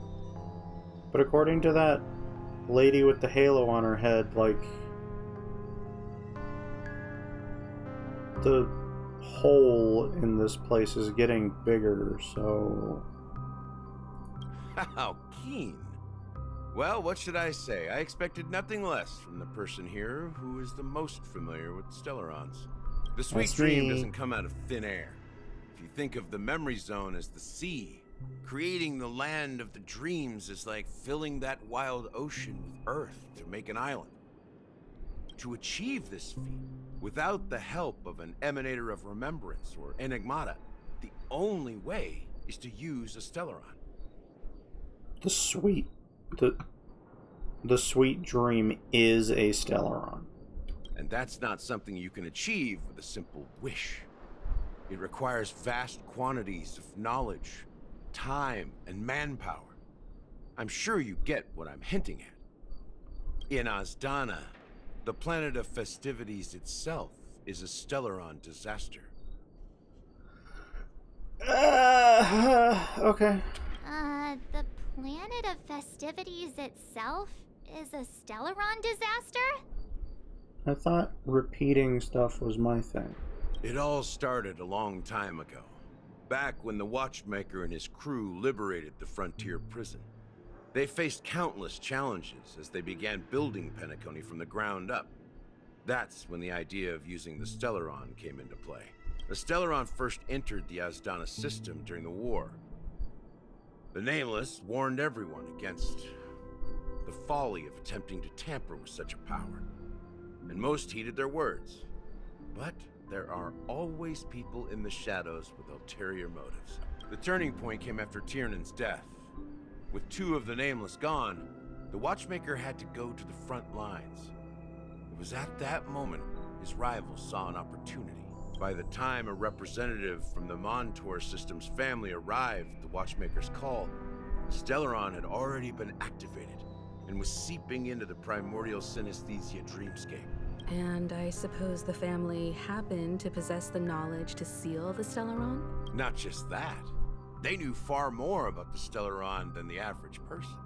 But according to that lady with the halo on her head, like... the hole in this place is getting bigger, so... How keen. Well, what should I say? I expected nothing less from the person here who is the most familiar with Stellarons. The sweet That's dream me. doesn't come out of thin air. If you think of the memory zone as the sea, creating the land of the dreams is like filling that wild ocean with earth to make an island. To achieve this feat, without the help of an emanator of remembrance or enigmata, the only way is to use a Stellaron. The sweet dream is a Stellaron. And that's not something you can achieve with a simple wish. It requires vast quantities of knowledge, time, and manpower. I'm sure you get what I'm hinting at. In Azdana, the planet of festivities itself is a Stellaron disaster. Okay. The planet of festivities itself is a Stellaron disaster? I thought repeating stuff was my thing. It all started a long time ago, back when the Watchmaker and his crew liberated the frontier prison. They faced countless challenges as they began building Penacony from the ground up. That's when the idea of using the Stellaron came into play. The Stellaron first entered the Azdana system during the war. The Nameless warned everyone against the folly of attempting to tamper with such a power, and most heeded their words. But there are always people in the shadows with ulterior motives. The turning point came after Tiernan's death. With two of the Nameless gone, the Watchmaker had to go to the front lines. It was at that moment his rivals saw an opportunity. by the time a representative from the Montour System's family arrived at the Watchmaker's call, Stellaron had already been activated and was seeping into the primordial synesthesia dreamscape. And I suppose the family happened to possess the knowledge to seal the Stellaron? Not just that. They knew far more about the Stellaron than the average person.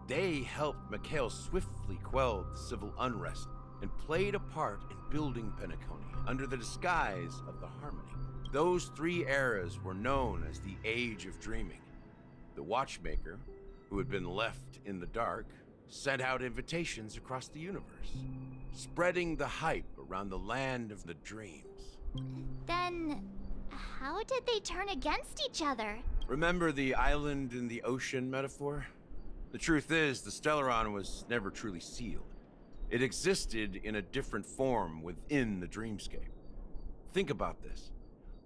They helped Mikhail swiftly quell the civil unrest and played a part in building Penacony under the disguise of the Harmony. Those 3 eras were known as the Age of Dreaming. The Watchmaker, who had been left in the dark, sent out invitations across the universe, spreading the hype around the land of the dreams. Then, how did they turn against each other? Remember the island in the ocean metaphor? The truth is, the Stellaron was never truly sealed. It existed in a different form within the dreamscape. Think about this.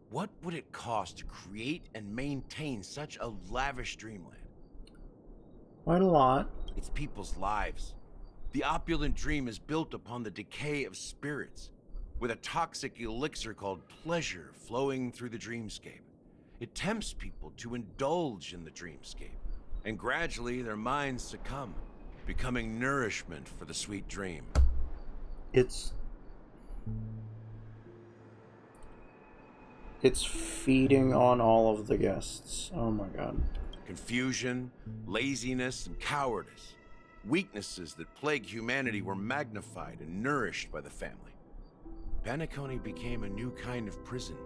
What would it cost to create and maintain such a lavish dreamland? Quite a lot. It's people's lives. The opulent dream is built upon the decay of spirits, with a toxic elixir called pleasure flowing through the dreamscape. It tempts people to indulge in the dreamscape, and gradually their minds succumb, becoming nourishment for the sweet dream. It's feeding on all of the guests. Oh my god. Confusion, laziness, and cowardice. Weaknesses that plague humanity were magnified and nourished by the family. Penacony became a new kind of prison,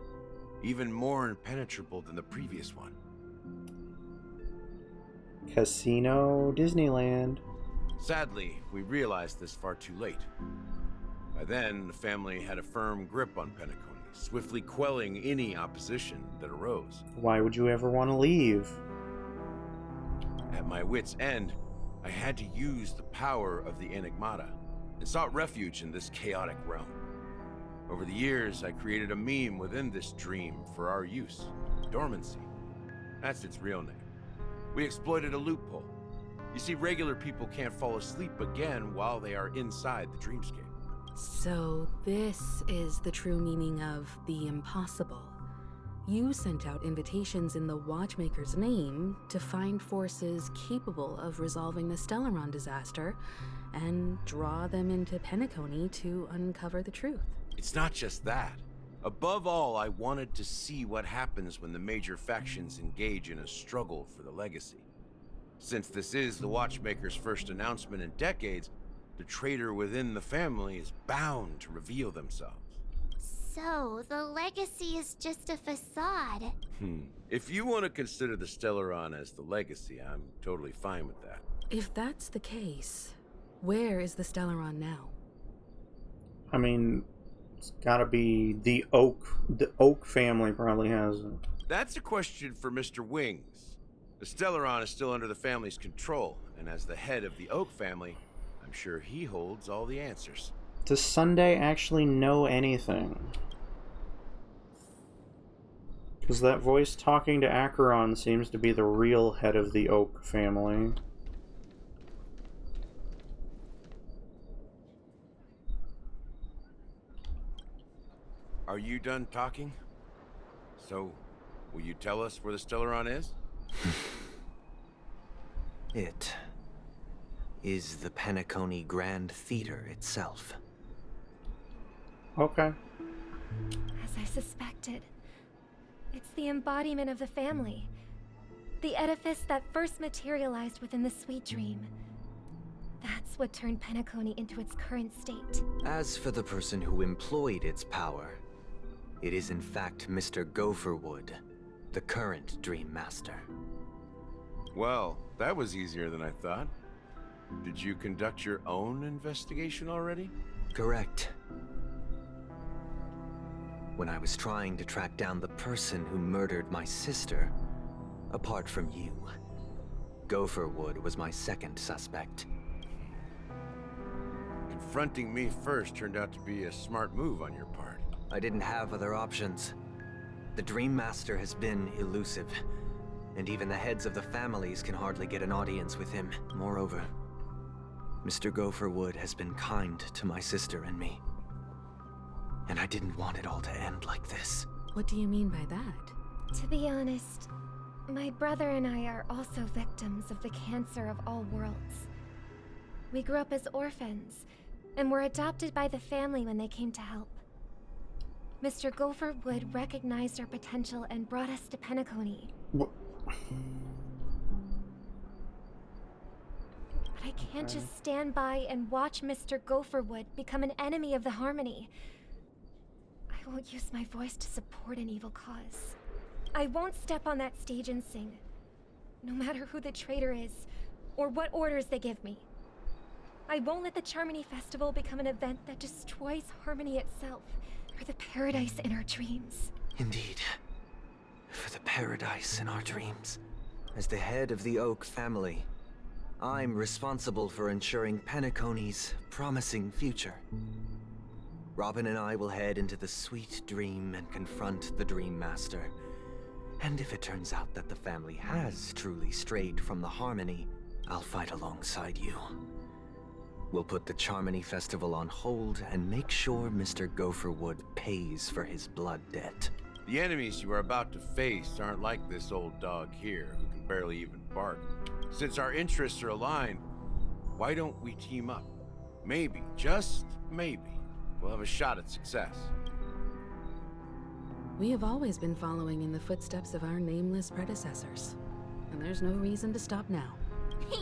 even more impenetrable than the previous one. Casino Disneyland. Sadly, we realized this far too late. By then, the family had a firm grip on Penacony, swiftly quelling any opposition that arose. Why would you ever want to leave? At my wit's end, I had to use the power of the Enigmata and sought refuge in this chaotic realm. Over the years, I created a meme within this dream for our use, Dormancy. That's its real name. We exploited a loophole. You see, regular people can't fall asleep again while they are inside the dreamscape. So this is the true meaning of the impossible. You sent out invitations in the Watchmaker's name to find forces capable of resolving the Stellaron disaster and draw them into Penacony to uncover the truth. It's not just that. Above all, I wanted to see what happens when the major factions engage in a struggle for the legacy. Since this is the Watchmaker's first announcement in decades, the traitor within the family is bound to reveal themselves. So, the legacy is just a facade. If you want to consider the Stellaron as the legacy, I'm totally fine with that. If that's the case, where is the Stellaron now? I mean, it's gotta be the Oak. The Oak family probably has it. That's a question for Mr. Wings. The Stellaron is still under the family's control, and as the head of the Oak family, I'm sure he holds all the answers. Does Sunday actually know anything? Because that voice talking to Acheron seems to be the real head of the Oak family. Are you done talking? So, will you tell us where the Stellaron is? It is the Penacony Grand Theater itself. Okay. As I suspected, it's the embodiment of the family. The edifice that first materialized within the Sweet Dream. That's what turned Penacony into its current state. As for the person who employed its power, it is in fact Mr. Gopherwood, the current Dream Master. Well, that was easier than I thought. Did you conduct your own investigation already? Correct. When I was trying to track down the person who murdered my sister, apart from you, Gopherwood was my second suspect. Confronting me first turned out to be a smart move on your part. I didn't have other options. The Dream Master has been elusive, and even the heads of the families can hardly get an audience with him. Moreover, Mr. Gopherwood has been kind to my sister and me. and I didn't want it all to end like this. What do you mean by that? To be honest, my brother and I are also victims of the cancer of all worlds. We grew up as orphans, and were adopted by the family when they came to help. Mr. Gopherwood recognized our potential and brought us to Penacony. But I can't just stand by and watch Mr. Gopherwood become an enemy of the Harmony. I won't use my voice to support an evil cause. I won't step on that stage and sing, no matter who the traitor is, or what orders they give me. I won't let the Charmony Festival become an event that destroys Harmony itself, or the paradise in our dreams. Indeed. For the paradise in our dreams. As the head of the Oak family, I'm responsible for ensuring Penacony's promising future. Robin and I will head into the sweet dream and confront the Dream Master. And if it turns out that the family has truly strayed from the Harmony, I'll fight alongside you. We'll put the Charmony Festival on hold and make sure Mr. Gopherwood pays for his blood debt. The enemies you are about to face aren't like this old dog here, who can barely even bark. Since our interests are aligned, why don't we team up? Maybe, just maybe, we'll have a shot at success. We have always been following in the footsteps of our nameless predecessors, and there's no reason to stop now.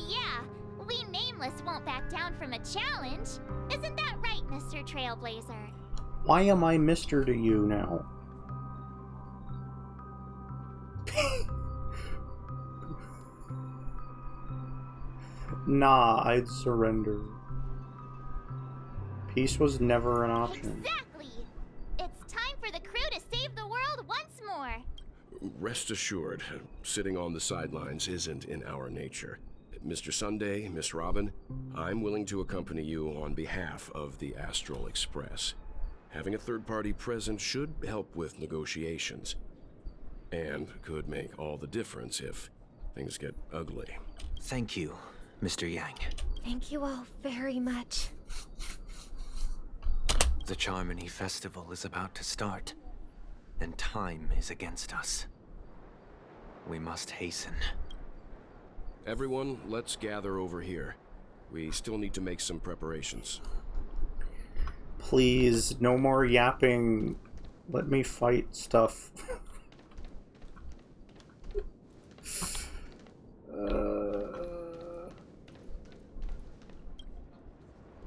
Yeah, we Nameless won't back down from a challenge. Isn't that right, Mr. Trailblazer? Why am I Mr. to you now? Nah, I'd surrender. Peace was never an option. Exactly! It's time for the crew to save the world once more. Rest assured, sitting on the sidelines isn't in our nature. Mr. Sunday, Miss Robin, I'm willing to accompany you on behalf of the Astral Express. Having a third party present should help with negotiations, and could make all the difference if things get ugly. Thank you, Mr. Yang. Thank you all very much. The Charmony Festival is about to start, and time is against us. We must hasten. Everyone, let's gather over here. We still need to make some preparations. Please, no more yapping. Let me fight stuff.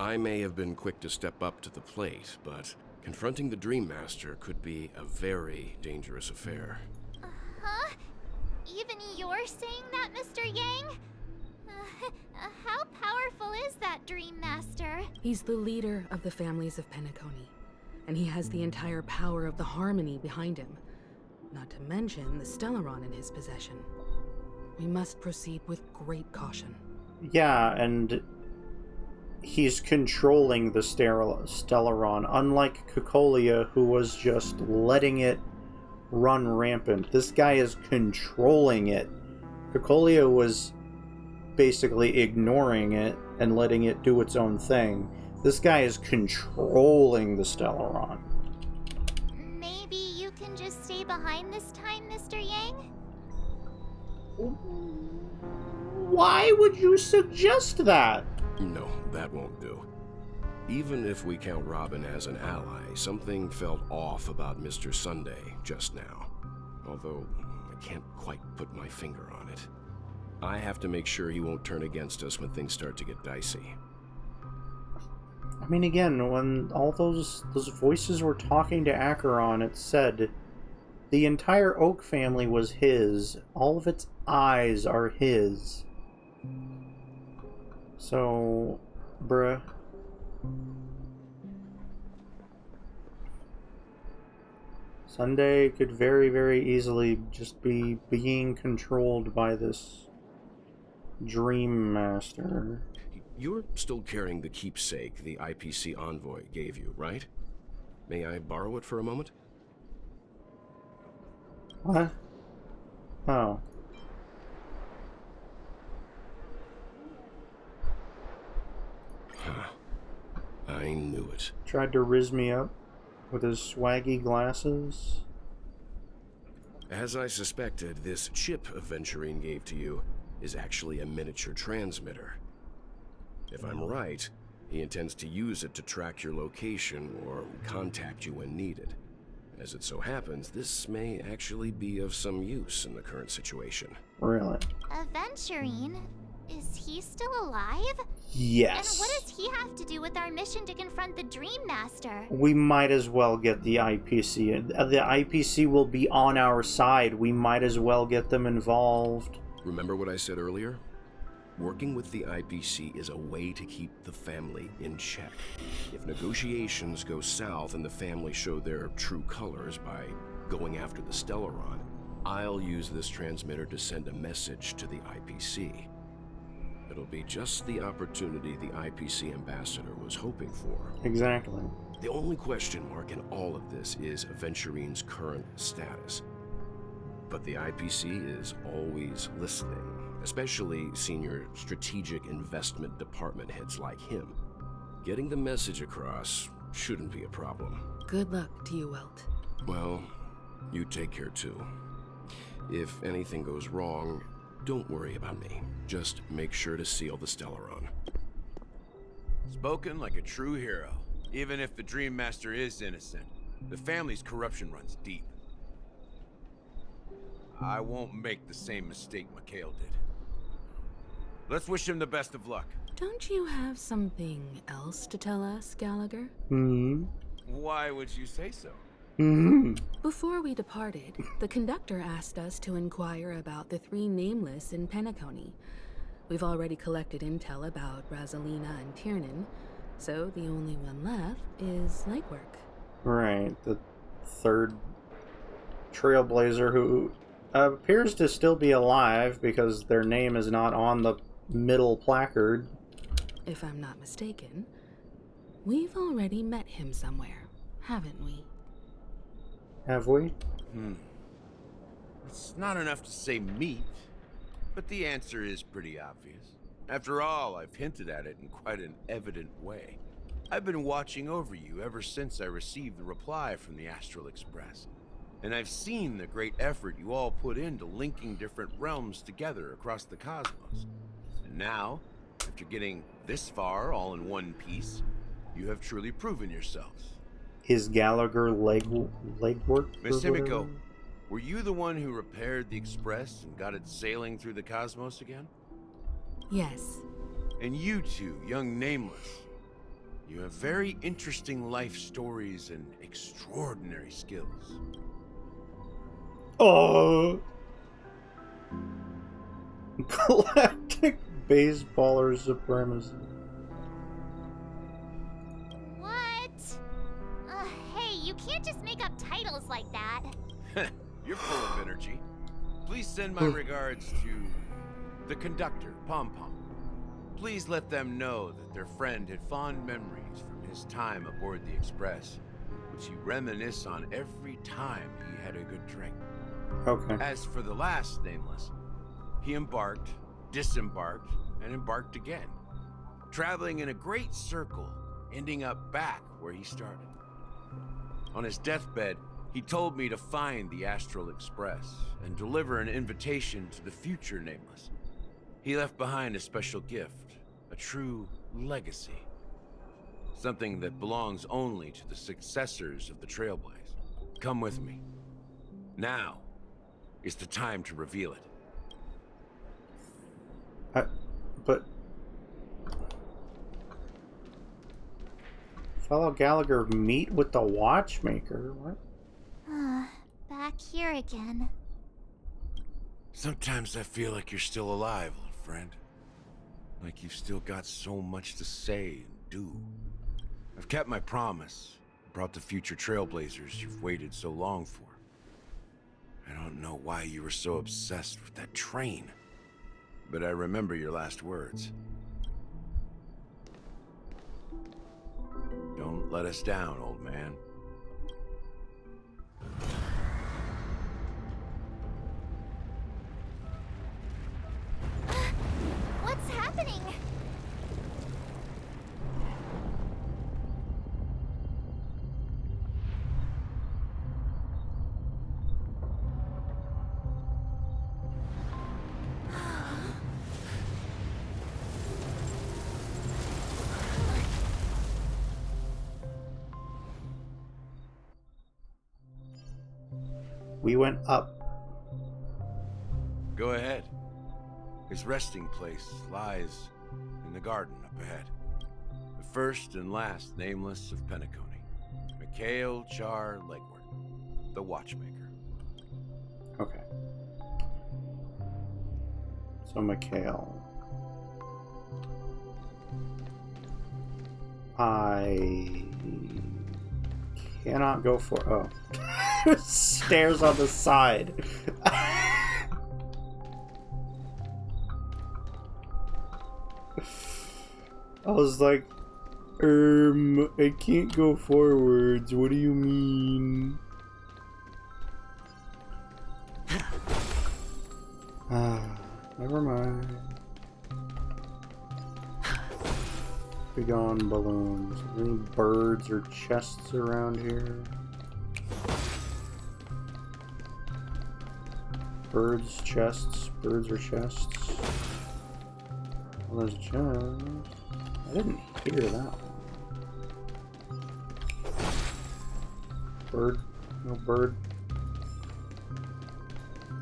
I may have been quick to step up to the plate, but confronting the Dream Master could be a very dangerous affair. Huh? Even you're saying that, Mr. Yang? How powerful is that Dream Master? He's the leader of the families of Penacony, and he has the entire power of the Harmony behind him. Not to mention the Stellaron in his possession. We must proceed with great caution. Yeah, and he's controlling the Stellaron, unlike Cocolia, who was just letting it run rampant. This guy is controlling it. Cocolia was basically ignoring it and letting it do its own thing. This guy is controlling the Stellaron. Maybe you can just stay behind this time, Mr. Yang? Why would you suggest that? No, that won't do. Even if we count Robin as an ally, something felt off about Mr. Sunday just now. Although, I can't quite put my finger on it. I have to make sure he won't turn against us when things start to get dicey. I mean, again, when all those voices were talking to Acheron, it said the entire Oak family was his. All of its eyes are his. So, bruh. Sunday could very, very easily just be being controlled by this Dream Master. You're still carrying the keepsake the IPC envoy gave you, right? May I borrow it for a moment? What? Oh. Huh. I knew it. Tried to rizz me up. With his swaggy glasses. As I suspected, this chip Aventurine gave to you is actually a miniature transmitter. If I'm right, he intends to use it to track your location or contact you when needed. As it so happens, this may actually be of some use in the current situation. Really? Aventurine? Is he still alive? Yes. And what does he have to do with our mission to confront the Dream Master? We might as well get the IPC. The IPC will be on our side. We might as well get them involved. Remember what I said earlier? Working with the IPC is a way to keep the family in check. If negotiations go south and the family show their true colors by going after the Stellaron, I'll use this transmitter to send a message to the IPC. It'll be just the opportunity the IPC ambassador was hoping for. Exactly. The only question mark in all of this is Aventurine's current status. But the IPC is always listening, especially senior strategic investment department heads like him. Getting the message across shouldn't be a problem. Good luck to you, Welt. Well, you take care too. If anything goes wrong, don't worry about me. Just make sure to seal the Stellaron. Spoken like a true hero. Even if the Dream Master is innocent, the family's corruption runs deep. I won't make the same mistake Mikhail did. Let's wish him the best of luck. Don't you have something else to tell us, Gallagher? Why would you say so? Before we departed, the conductor asked us to inquire about the 3 nameless in Penacony. We've already collected intel about Rosalina and Tiernan, so the only one left is Legwork. Right, the third trailblazer who appears to still be alive because their name is not on the middle placard. If I'm not mistaken, we've already met him somewhere, haven't we? Have we? It's not enough to say meet, but the answer is pretty obvious. After all, I've hinted at it in quite an evident way. I've been watching over you ever since I received the reply from the Astral Express. And I've seen the great effort you all put into linking different realms together across the cosmos. And now, after getting this far all in one piece, you have truly proven yourselves. Is Gallagher legwork? Miss Himiko, were you the one who repaired the Express and got it sailing through the cosmos again? Yes. And you two, young Nameless, you have very interesting life stories and extraordinary skills. Oh! Galactic baseballer supremacy. Hey, you can't just make up titles like that. You're full of energy. Please send my regards to the conductor, Pom Pom. Please let them know that their friend had fond memories from his time aboard the Express, which he reminisced on every time he had a good drink. Okay. As for the last Nameless, he embarked, disembarked, and embarked again, traveling in a great circle, ending up back where he started. On his deathbed, he told me to find the Astral Express and deliver an invitation to the future Nameless. He left behind a special gift, a true legacy. Something that belongs only to the successors of the Trailblaze. Come with me. Now is the time to reveal it. But fellow Gallagher meet with the watchmaker. What? Back here again. Sometimes I feel like you're still alive, old friend. Like you've still got so much to say and do. I've kept my promise. Brought the future Trailblazers you've waited so long for. I don't know why you were so obsessed with that train. But I remember your last words. Don't let us down, old man. What's happening? We went up. Go ahead. His resting place lies in the garden up ahead. The first and last nameless of Penacony. Mikhail Char Legward, the watchmaker. Okay. So Mikhail. I cannot go for... Oh. Stairs on the side. I was like, I can't go forwards. What do you mean? Never mind. Big on balloons. Any birds or chests around here? Birds, chests, birds or chests. Well, there's a chest. I didn't hear that one. Bird? No bird?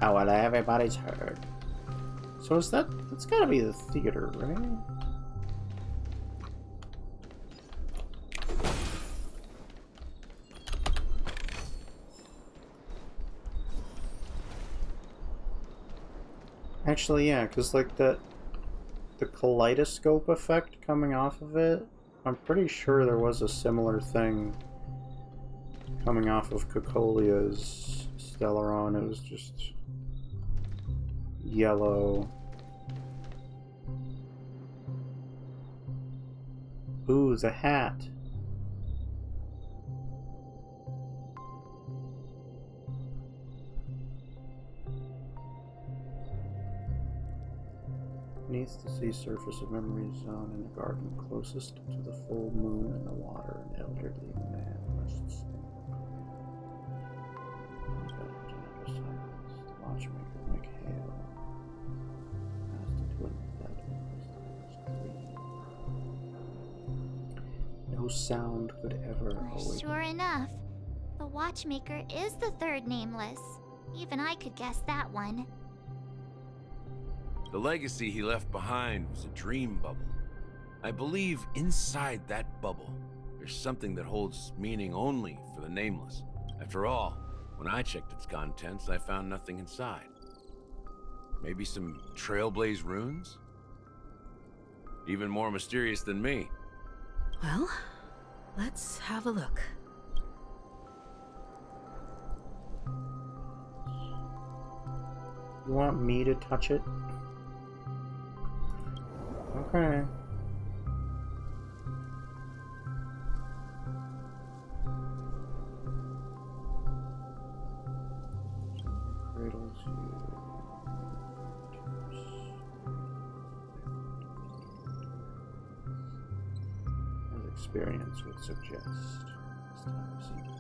Oh, well, everybody's heard. So is that's gotta be the theater, right? Actually, yeah, because like the kaleidoscope effect coming off of it, I'm pretty sure there was a similar thing coming off of Cocolia's Stellaron. It was just yellow. Ooh, the hat. Beneath the sea surface, a memory zone in the garden closest to the full moon and the water, an elderly man rests in the watchmaker Mikhail asked to twin that no sound could ever awaken. Sure enough, the watchmaker is the third nameless. Even I could guess that one. The legacy he left behind was a dream bubble. I believe inside that bubble, there's something that holds meaning only for the nameless. After all, when I checked its contents, I found nothing inside. Maybe some trailblaze runes? Even more mysterious than me. Well, let's have a look. You want me to touch it? Okay. Cradles as experience would suggest. This time seems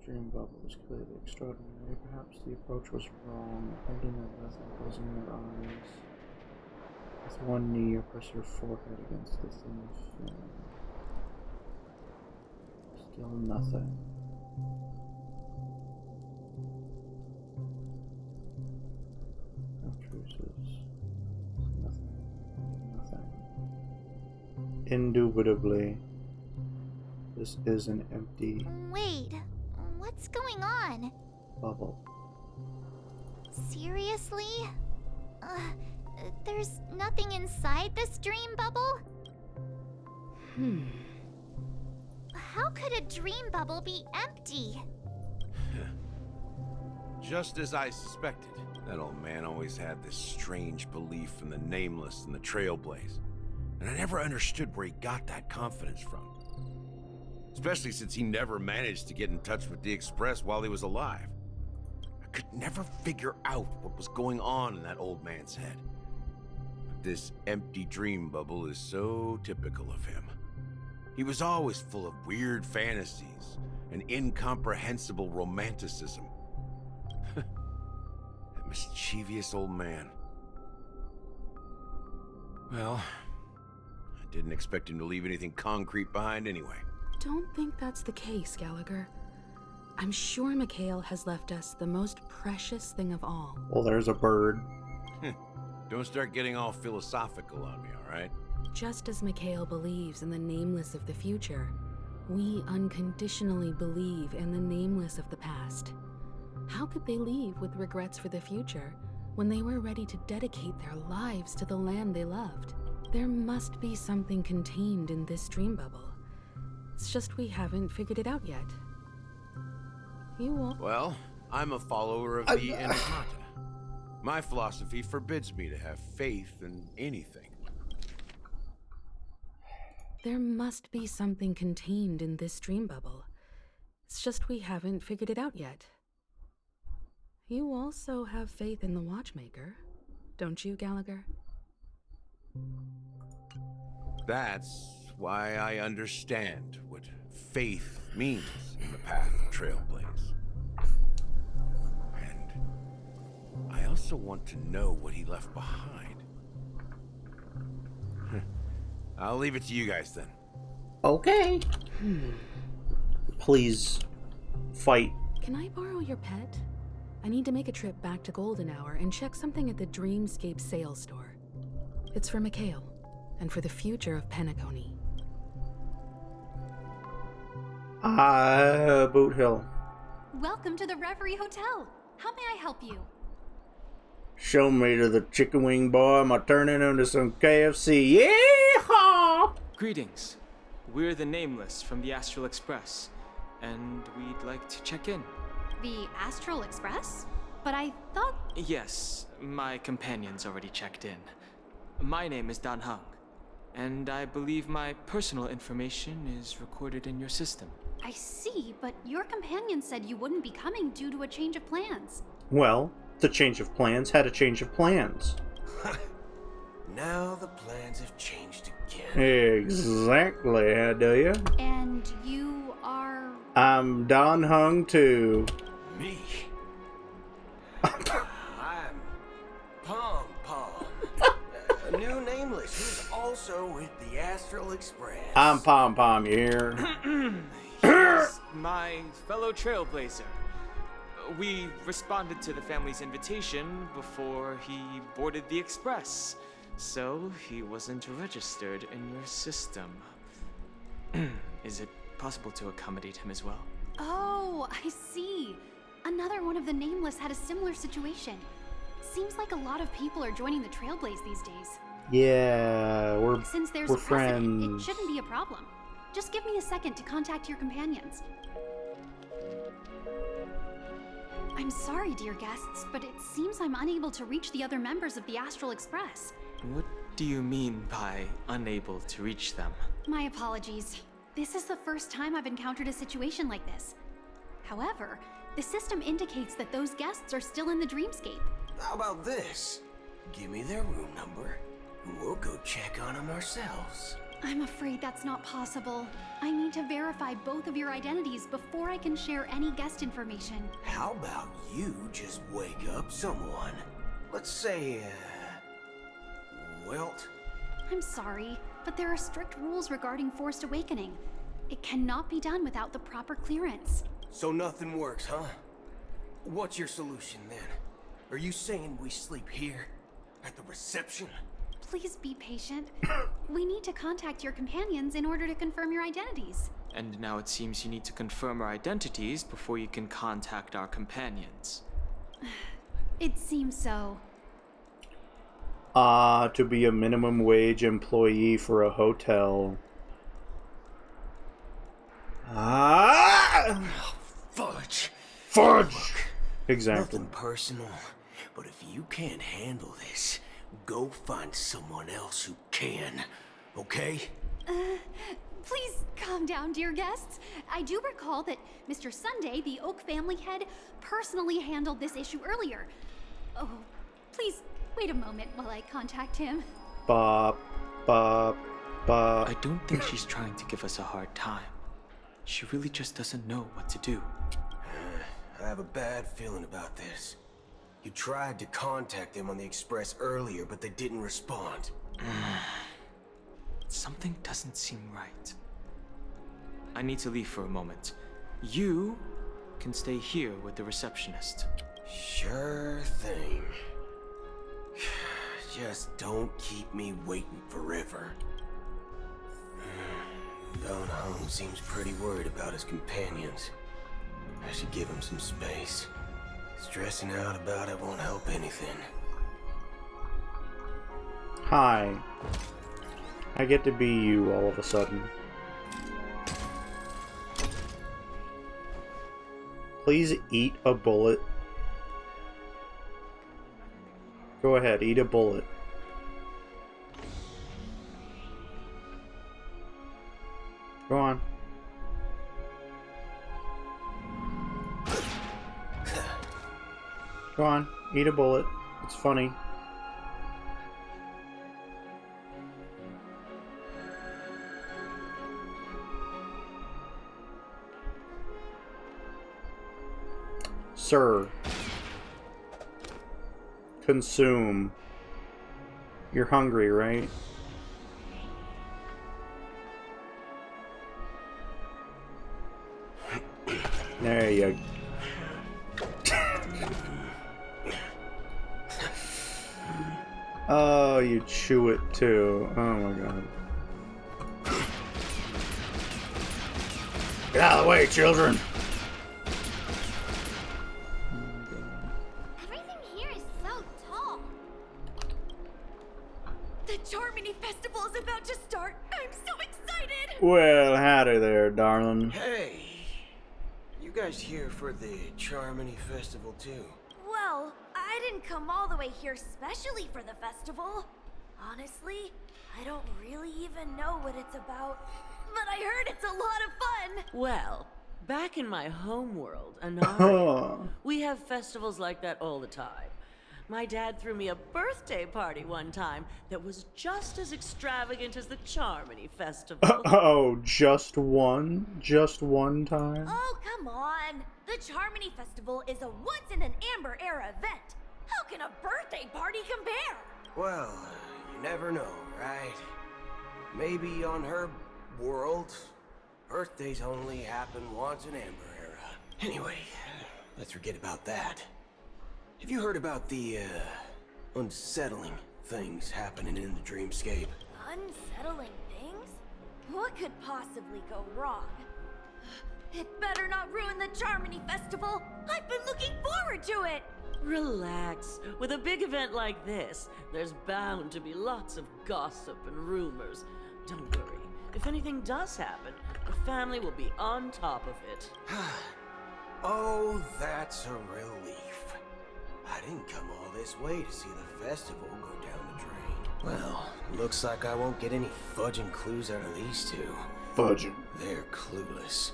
dream bubble was clearly extraordinary. Perhaps the approach was wrong. Holding her breath and closing her eyes. With one knee, you press your forehead against the thin film. Still nothing. No truces. Nothing. Indubitably, this is an empty Wait, what's going on? bubble. Seriously? There's nothing inside this dream bubble? How could a dream bubble be empty? Just as I suspected. That old man always had this strange belief in the nameless and the trailblaze. And I never understood where he got that confidence from. Especially since he never managed to get in touch with the Express while he was alive. I could never figure out what was going on in that old man's head. But this empty dream bubble is so typical of him. He was always full of weird fantasies and incomprehensible romanticism. That mischievous old man. Well, I didn't expect him to leave anything concrete behind anyway. Don't think that's the case, Gallagher. I'm sure Mikhail has left us the most precious thing of all. Well, there's a bird. Don't start getting all philosophical on me, all right? Just as Mikhail believes in the nameless of the future, we unconditionally believe in the nameless of the past. How could they leave with regrets for the future when they were ready to dedicate their lives to the land they loved? There must be something contained in this dream bubble. It's just we haven't figured it out yet. You won't. Well, I'm a follower of the enigmata. My philosophy forbids me to have faith in anything. There must be something contained in this dream bubble. It's just we haven't figured it out yet. You also have faith in the Watchmaker, don't you, Gallagher? That's why I understand what faith means in the path of Trailblaze. And I also want to know what he left behind. I'll leave it to you guys then. Okay. Please, fight. Can I borrow your pet? I need to make a trip back to Golden Hour and check something at the Dreamscape sales store. It's for Mikhail, and for the future of Penacony. Boot Hill. Welcome to the Reverie Hotel. How may I help you? Show me to the chicken wing boy. I'm turning into some KFC. Yeehaw! Greetings. We're the Nameless from the Astral Express, and we'd like to check in. The Astral Express? But I thought... Yes, my companion's already checked in. My name is Dan Hung, and I believe my personal information is recorded in your system. I see, but your companion said you wouldn't be coming due to a change of plans. Well, the change of plans had a change of plans. Now the plans have changed again. Exactly, how do you? And you are... I'm Don Hung too. Me? I'm Pom Pom. A new Nameless who's also with the Astral Express. I'm Pom Pom, you hear? Here's my fellow Trailblazer. We responded to the family's invitation before he boarded the express, so he wasn't registered in your system. Is it possible to accommodate him as well? Oh, I see. Another one of the Nameless had a similar situation. Seems like a lot of people are joining the Trailblaze these days. Yeah, Since there's we're a precedent, friends. it shouldn't be a problem. Just give me a second to contact your companions. I'm sorry, dear guests, but it seems I'm unable to reach the other members of the Astral Express. What do you mean by unable to reach them? My apologies. This is the first time I've encountered a situation like this. However, the system indicates that those guests are still in the dreamscape. How about this? Give me their room number, and we'll go check on them ourselves. I'm afraid that's not possible. I need to verify both of your identities before I can share any guest information. How about you just wake up someone? Let's say, Welt? I'm sorry, but there are strict rules regarding forced awakening. It cannot be done without the proper clearance. So nothing works, huh? What's your solution then? Are you saying we sleep here? At the reception? Please be patient. We need to contact your companions in order to confirm your identities. And now it seems you need to confirm our identities before you can contact our companions. It seems so. To be a minimum wage employee for a hotel. Fudge! Fudge! Look, Exactly. nothing personal, but if you can't handle this, go find someone else who can, okay? Please calm down, dear guests. I do recall that Mr. Sunday, the Oak family head, personally handled this issue earlier. Oh, please wait a moment while I contact him. Bop, bop, bop. I don't think she's trying to give us a hard time. She really just doesn't know what to do. I have a bad feeling about this. You tried to contact them on the express earlier, but they didn't respond. It something doesn't seem right. I need to leave for a moment. You can stay here with the receptionist. Sure thing. Just don't keep me waiting forever. Don Hung seems pretty worried about his companions. I should give him some space. Stressing out about it won't help anything. Hi. I get to be you all of a sudden. Please eat a bullet. Go ahead, eat a bullet. Go on. Go on, eat a bullet. It's funny. Sir. Consume. You're hungry, right? There you Oh, you chew it too. Oh my god. Get out of the way, children! Everything here is so tall. The Charmony Festival is about to start. I'm so excited! Well, howdy there, darling. Hey! You guys here for the Charmony Festival too? Well, I didn't come all the way here specially for the festival. Honestly, I don't really even know what it's about. But I heard it's a lot of fun! Well, back in my home world, Anari, we have festivals like that all the time. My dad threw me a birthday party one time that was just as extravagant as the Charmony Festival. Oh, just one? Just one time? Oh, come on! The Charmony Festival is a once-in-an-Amber era event. How can a birthday party compare? Well, you never know, right? Maybe on her world, birthdays only happen once in Amber era. Anyway, let's forget about that. Have you heard about the, unsettling things happening in the dreamscape? Unsettling things? What could possibly go wrong? It better not ruin the Charmony Festival! I've been looking forward to it! Relax. With a big event like this, there's bound to be lots of gossip and rumors. Don't worry. If anything does happen, the family will be on top of it. Oh, that's a relief. I didn't come all this way to see the festival go down the drain. Well, looks like I won't get any fudging clues out of these two. Fudging. They're clueless.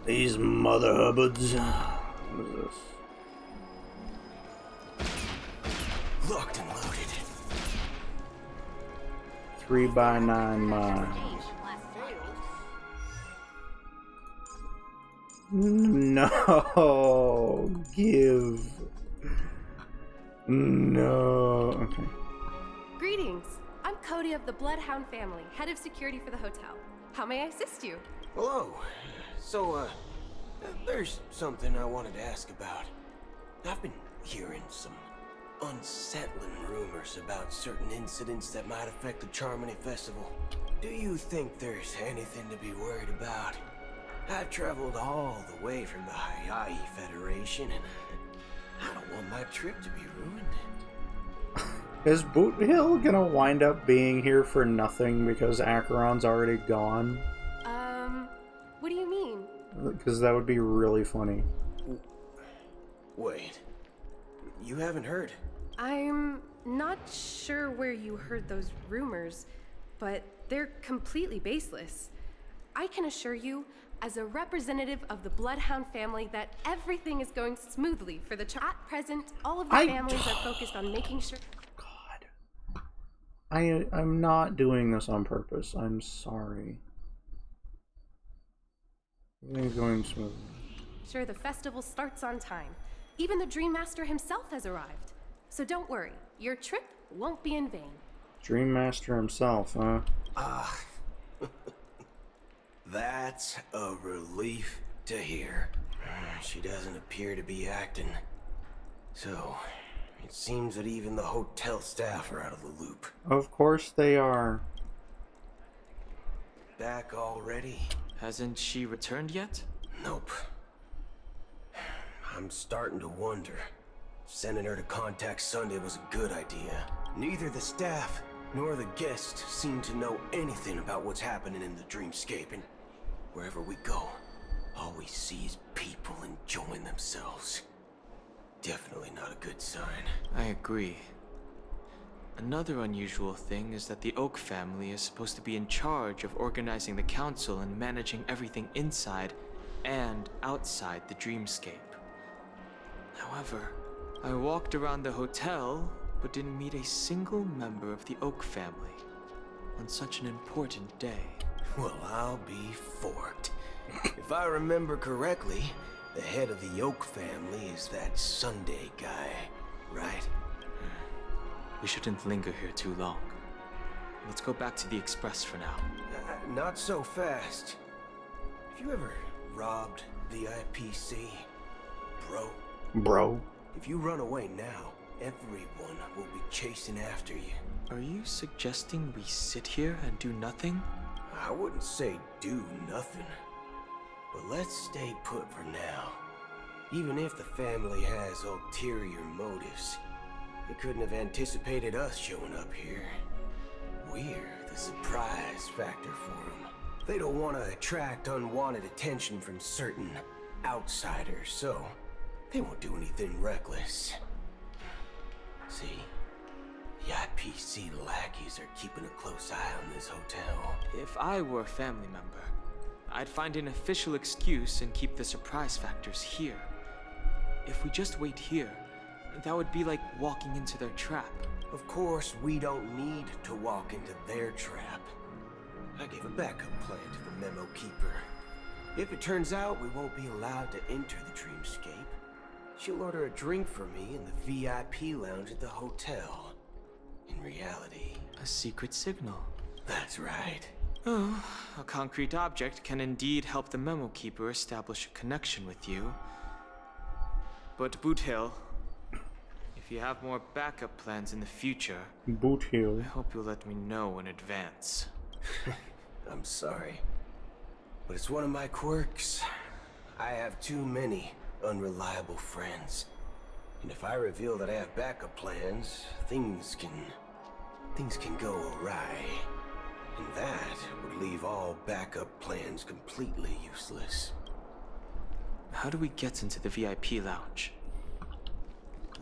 These mother hubbards. What is this? Locked and loaded. 3x9 miles. No, give. No. Okay. Greetings. I'm Cody of the Bloodhound family, head of security for the hotel. How may I assist you? Hello. So, there's something I wanted to ask about. I've been hearing some unsettling rumors about certain incidents that might affect the Charmony Festival. Do you think there's anything to be worried about? I've traveled all the way from the Hayahi Federation, and I don't want my trip to be ruined. Is Boot Hill gonna wind up being here for nothing because Acheron's already gone? What do you mean? Because that would be really funny. Wait, you haven't heard? I'm not sure where you heard those rumors, but they're completely baseless. I can assure you, as a representative of the Bloodhound family, that everything is going smoothly for the At present, all of the families are focused on making sure... God. I'm not doing this on purpose. I'm sorry. Everything's going smoothly. Sure, the festival starts on time. Even the Dream Master himself has arrived. So don't worry, your trip won't be in vain. Dream Master himself, huh? That's a relief to hear. She doesn't appear to be acting. So, it seems that even the hotel staff are out of the loop. Of course they are. Back already? Hasn't she returned yet? Nope. I'm starting to wonder. Sending her to contact Sunday was a good idea. Neither the staff nor the guests seem to know anything about what's happening in the dreamscape, and wherever we go, all we see is people enjoying themselves. Definitely not a good sign. I agree. Another unusual thing is that the Oak family is supposed to be in charge of organizing the council and managing everything inside and outside the dreamscape. However, I walked around the hotel but didn't meet a single member of the Oak family on such an important day. Well, I'll be forked. If I remember correctly, the head of the Oak family is that Sunday guy, right? We shouldn't linger here too long. Let's go back to the Express for now. Not so fast. Have you ever robbed the IPC, bro? If you run away now, everyone will be chasing after you. Are you suggesting we sit here and do nothing? I wouldn't say do nothing, but let's stay put for now. Even if the family has ulterior motives, they couldn't have anticipated us showing up here. We're the surprise factor for them. They don't want to attract unwanted attention from certain outsiders, so they won't do anything reckless. See, the IPC lackeys are keeping a close eye on this hotel. If I were a family member, I'd find an official excuse and keep the surprise factors here. If we just wait here, that would be like walking into their trap. Of course, we don't need to walk into their trap. I gave a backup plan to the memo keeper. If it turns out we won't be allowed to enter the dreamscape, she'll order a drink for me in the VIP lounge at the hotel. In reality... a secret signal. That's right. Oh, a concrete object can indeed help the memo keeper establish a connection with you. But Boot Hill, if you have more backup plans in the future, Boot Hill, I hope you'll let me know in advance. I'm sorry, but it's one of my quirks. I have too many unreliable friends. And if I reveal that I have backup plans, things can go awry. And that would leave all backup plans completely useless. How do we get into the VIP lounge?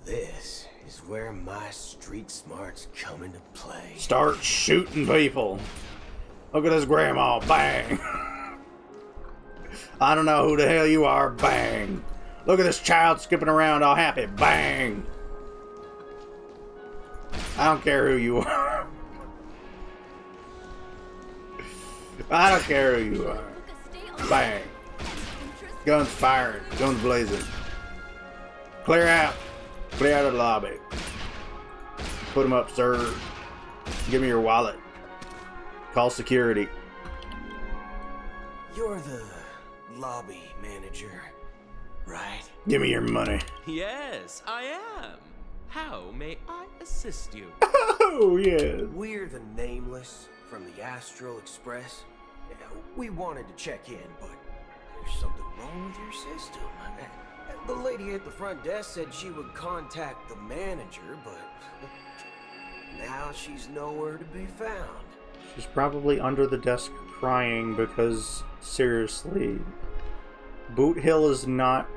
This is where my street smarts come into play. Start shooting people. Look at this grandma, bang. I don't know who the hell you are, bang. Look at this child skipping around all happy, bang. I don't care who you are. I don't care who you are. Bang. Guns fired, guns blazing. Clear out. Clear out of the lobby. Put them up, sir. Give me your wallet. Call security. You're the lobby manager, right? Give me your money. Yes, I am. How may I assist you? Oh, yeah. We're the Nameless from the Astral Express. We wanted to check in, but there's something wrong with your system. The lady at the front desk said she would contact the manager, but now she's nowhere to be found. She's probably under the desk crying because, seriously, Boot Hill is not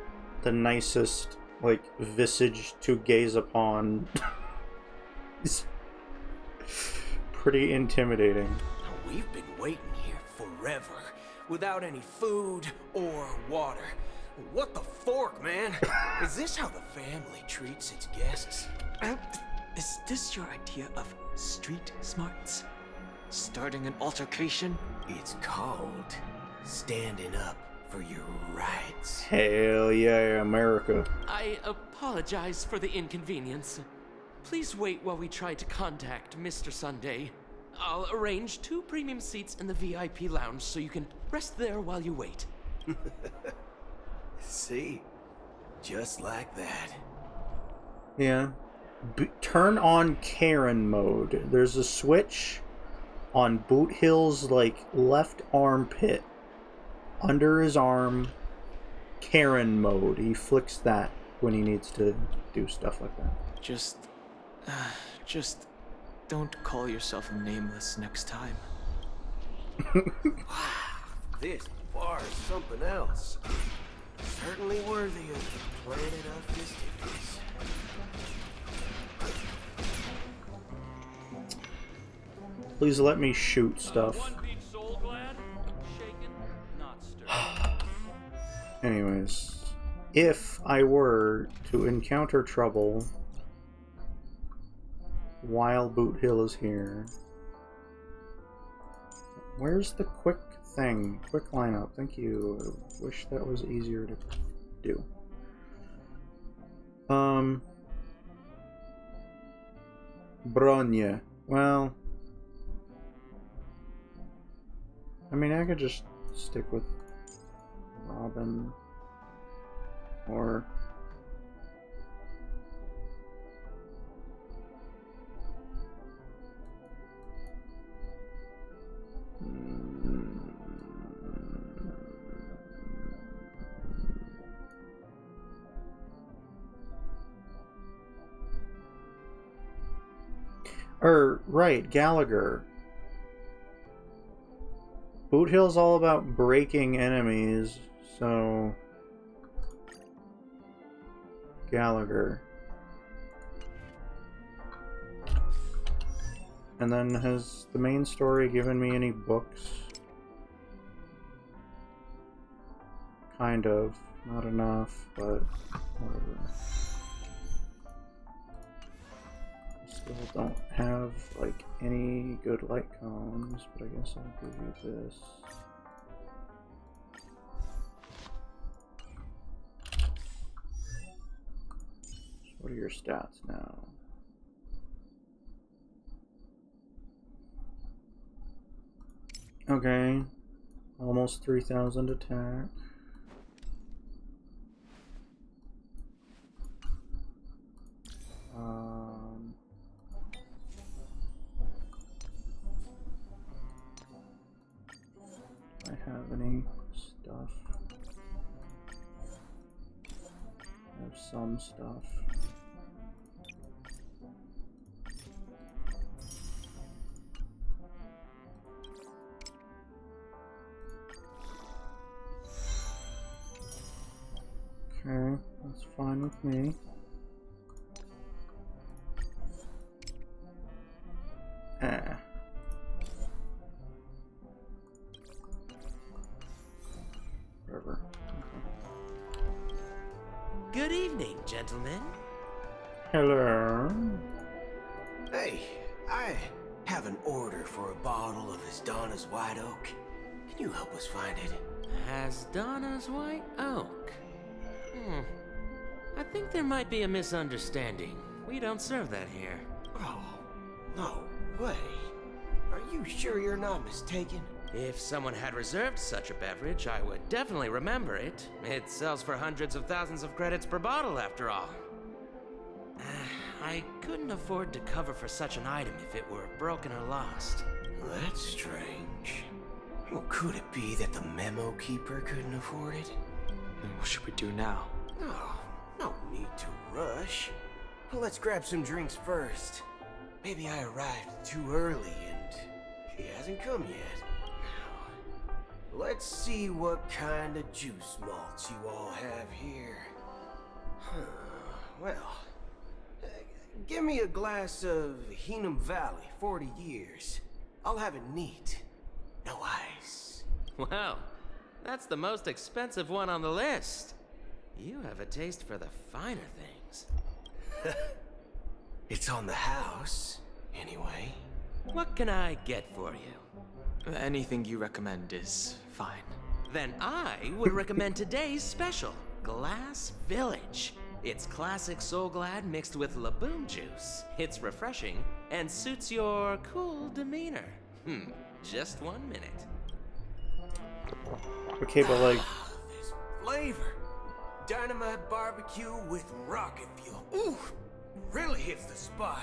the nicest, like, visage to gaze upon. It's pretty intimidating. We've been waiting here forever, without any food or water. What the fork, man? Is this how the family treats its guests? Is this your idea of street smarts? Starting an altercation? It's called standing up for your rights. Hell yeah, America. I apologize for the inconvenience. please wait while we try to contact Mr. Sunday. I'll arrange 2 premium seats in the VIP lounge so you can rest there while you wait. See? Just like that. Yeah. Turn on Karen mode. There's a switch on Boot Hill's, like, left armpit. Under his arm. Karen mode. He flicks that when he needs to do stuff like that. Just don't call yourself nameless next time. This bar is something else. Certainly worthy of the planet of festivities. Please let me shoot stuff. Anyways, if I were to encounter trouble while Boot Hill is here, where's the quick thing? Quick lineup. Thank you. I wish that was easier to do. Bronya. Well, I mean, I could just stick with Robin, or right, Gallagher. Boot Hill's all about breaking enemies, so Gallagher. And then has the main story given me any books? Kind of. Not enough, but whatever. Still don't have, like, any good light cones, but I guess I'll give you this. So what are your stats now? Okay. Almost 3,000 attack. I have any stuff? I have some stuff. Okay, that's fine with me. Whatever. Okay. Good evening, gentlemen. Hello. Hey, I have an order for a bottle of Donna's White Oak. Can you help us find it? Donna's White Oak? I think there might be a misunderstanding. We don't serve that here. Oh, no way. Are you sure you're not mistaken? If someone had reserved such a beverage, I would definitely remember it. It sells for hundreds of thousands of credits per bottle, after all. I couldn't afford to cover for such an item if it were broken or lost. That's strange. Well, could it be that the memo keeper couldn't afford it? Then what should we do now? Oh, no need to rush. Well, let's grab some drinks first. Maybe I arrived too early and she hasn't come yet. Now, let's see what kind of juice malts you all have here. Well, give me a glass of hmmm Valley, 40 years. I'll have it neat. No ice. Wow, that's the most expensive one on the list. You have a taste for the finer things. It's on the house, anyway. What can I get for you? Anything you recommend is fine. Then I would recommend today's special, Glass Village. It's classic Soul Glad mixed with Laboon juice. It's refreshing and suits your cool demeanor. Just 1 minute. Okay, but like... This flavor. Dynamite barbecue with rocket fuel. Ooh, really hits the spot.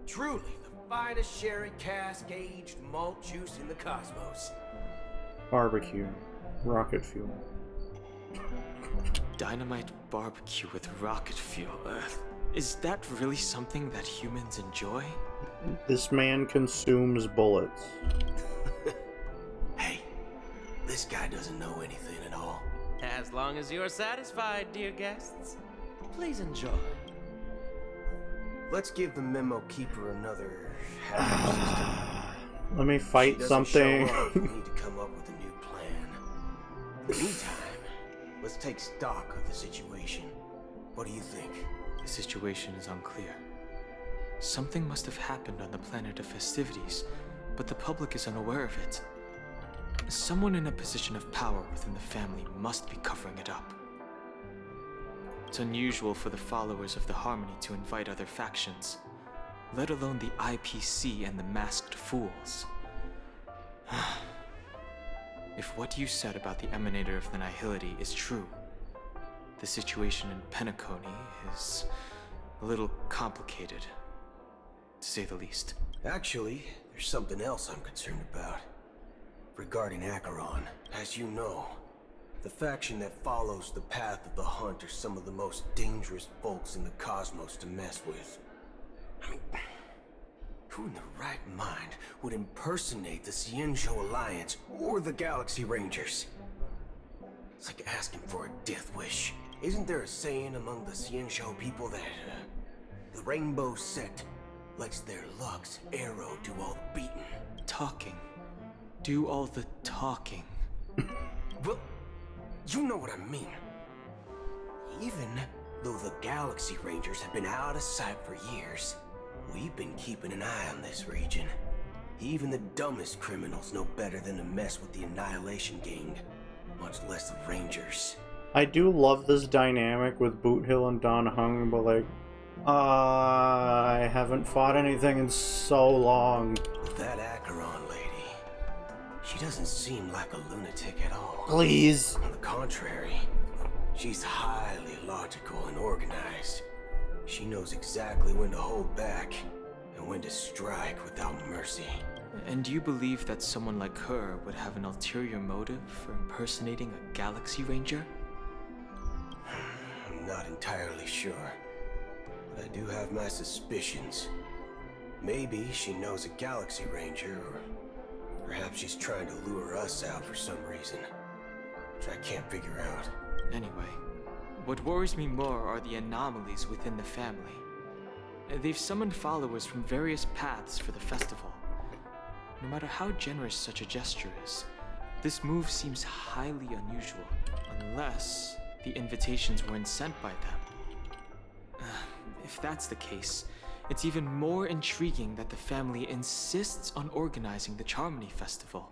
Truly the finest sherry cask-aged malt juice in the cosmos. Barbecue. Rocket fuel. Dynamite barbecue with rocket fuel. Is that really something that humans enjoy? This man consumes bullets. Hey, this guy doesn't know anything at all. As long as you're satisfied, dear guests, please enjoy. Let's give the memo keeper another half. Let me fight something. Show up, we need to come up with a new plan. In the meantime, let's take stock of the situation. What do you think? The situation is unclear. Something must have happened on the planet of festivities, but the public is unaware of it. Someone in a position of power within the family must be covering it up. It's unusual for the followers of the Harmony to invite other factions, let alone the IPC and the Masked Fools. If what you said about the Emanator of the Nihility is true, the situation in Penacony is a little complicated, to say the least. Actually, there's something else I'm concerned about. Regarding Acheron, as you know, the faction that follows the path of the Hunt are some of the most dangerous folks in the cosmos to mess with. I mean, who in their right mind would impersonate the Cienzo Alliance or the Galaxy Rangers? It's like asking for a death wish. Isn't there a saying among the Cienzo people that the Rainbow Sect lets their Lux Arrow do all the beating? Talking. Do all the talking. Well, you know what I mean. Even though the Galaxy Rangers have been out of sight for years, we've been keeping an eye on this region. Even the dumbest criminals know better than to mess with the Annihilation Gang, much less the Rangers. I do love this dynamic with Boot Hill and Don Hung, but like, I haven't fought anything in so long. That Acheron lady, she doesn't seem like a lunatic at all. Please. On the contrary, she's highly logical and organized. She knows exactly when to hold back and when to strike without mercy. And do you believe that someone like her would have an ulterior motive for impersonating a Galaxy Ranger? I'm not entirely sure, but I do have my suspicions. Maybe she knows a Galaxy Ranger, or perhaps she's trying to lure us out for some reason, which I can't figure out. Anyway, what worries me more are the anomalies within the family. They've summoned followers from various paths for the festival. No matter how generous such a gesture is, this move seems highly unusual, unless the invitations weren't sent by them. If that's the case, it's even more intriguing that the family insists on organizing the Charmony Festival,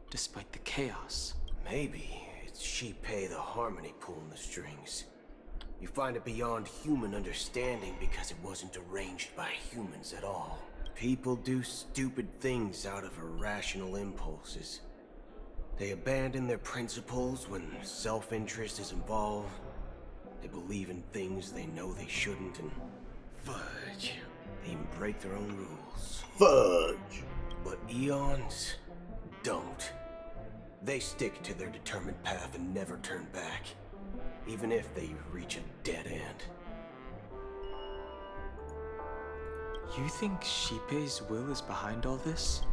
despite the chaos. Maybe it's Shipei the Harmony pulling the strings. You find it beyond human understanding because it wasn't arranged by humans at all. People do stupid things out of irrational impulses. They abandon their principles when self-interest is involved. They believe in things they know they shouldn't, and fudge. They even break their own rules. Fudge. But Eons don't. They stick to their determined path and never turn back, even if they reach a dead end. You think Shipei's will is behind all this?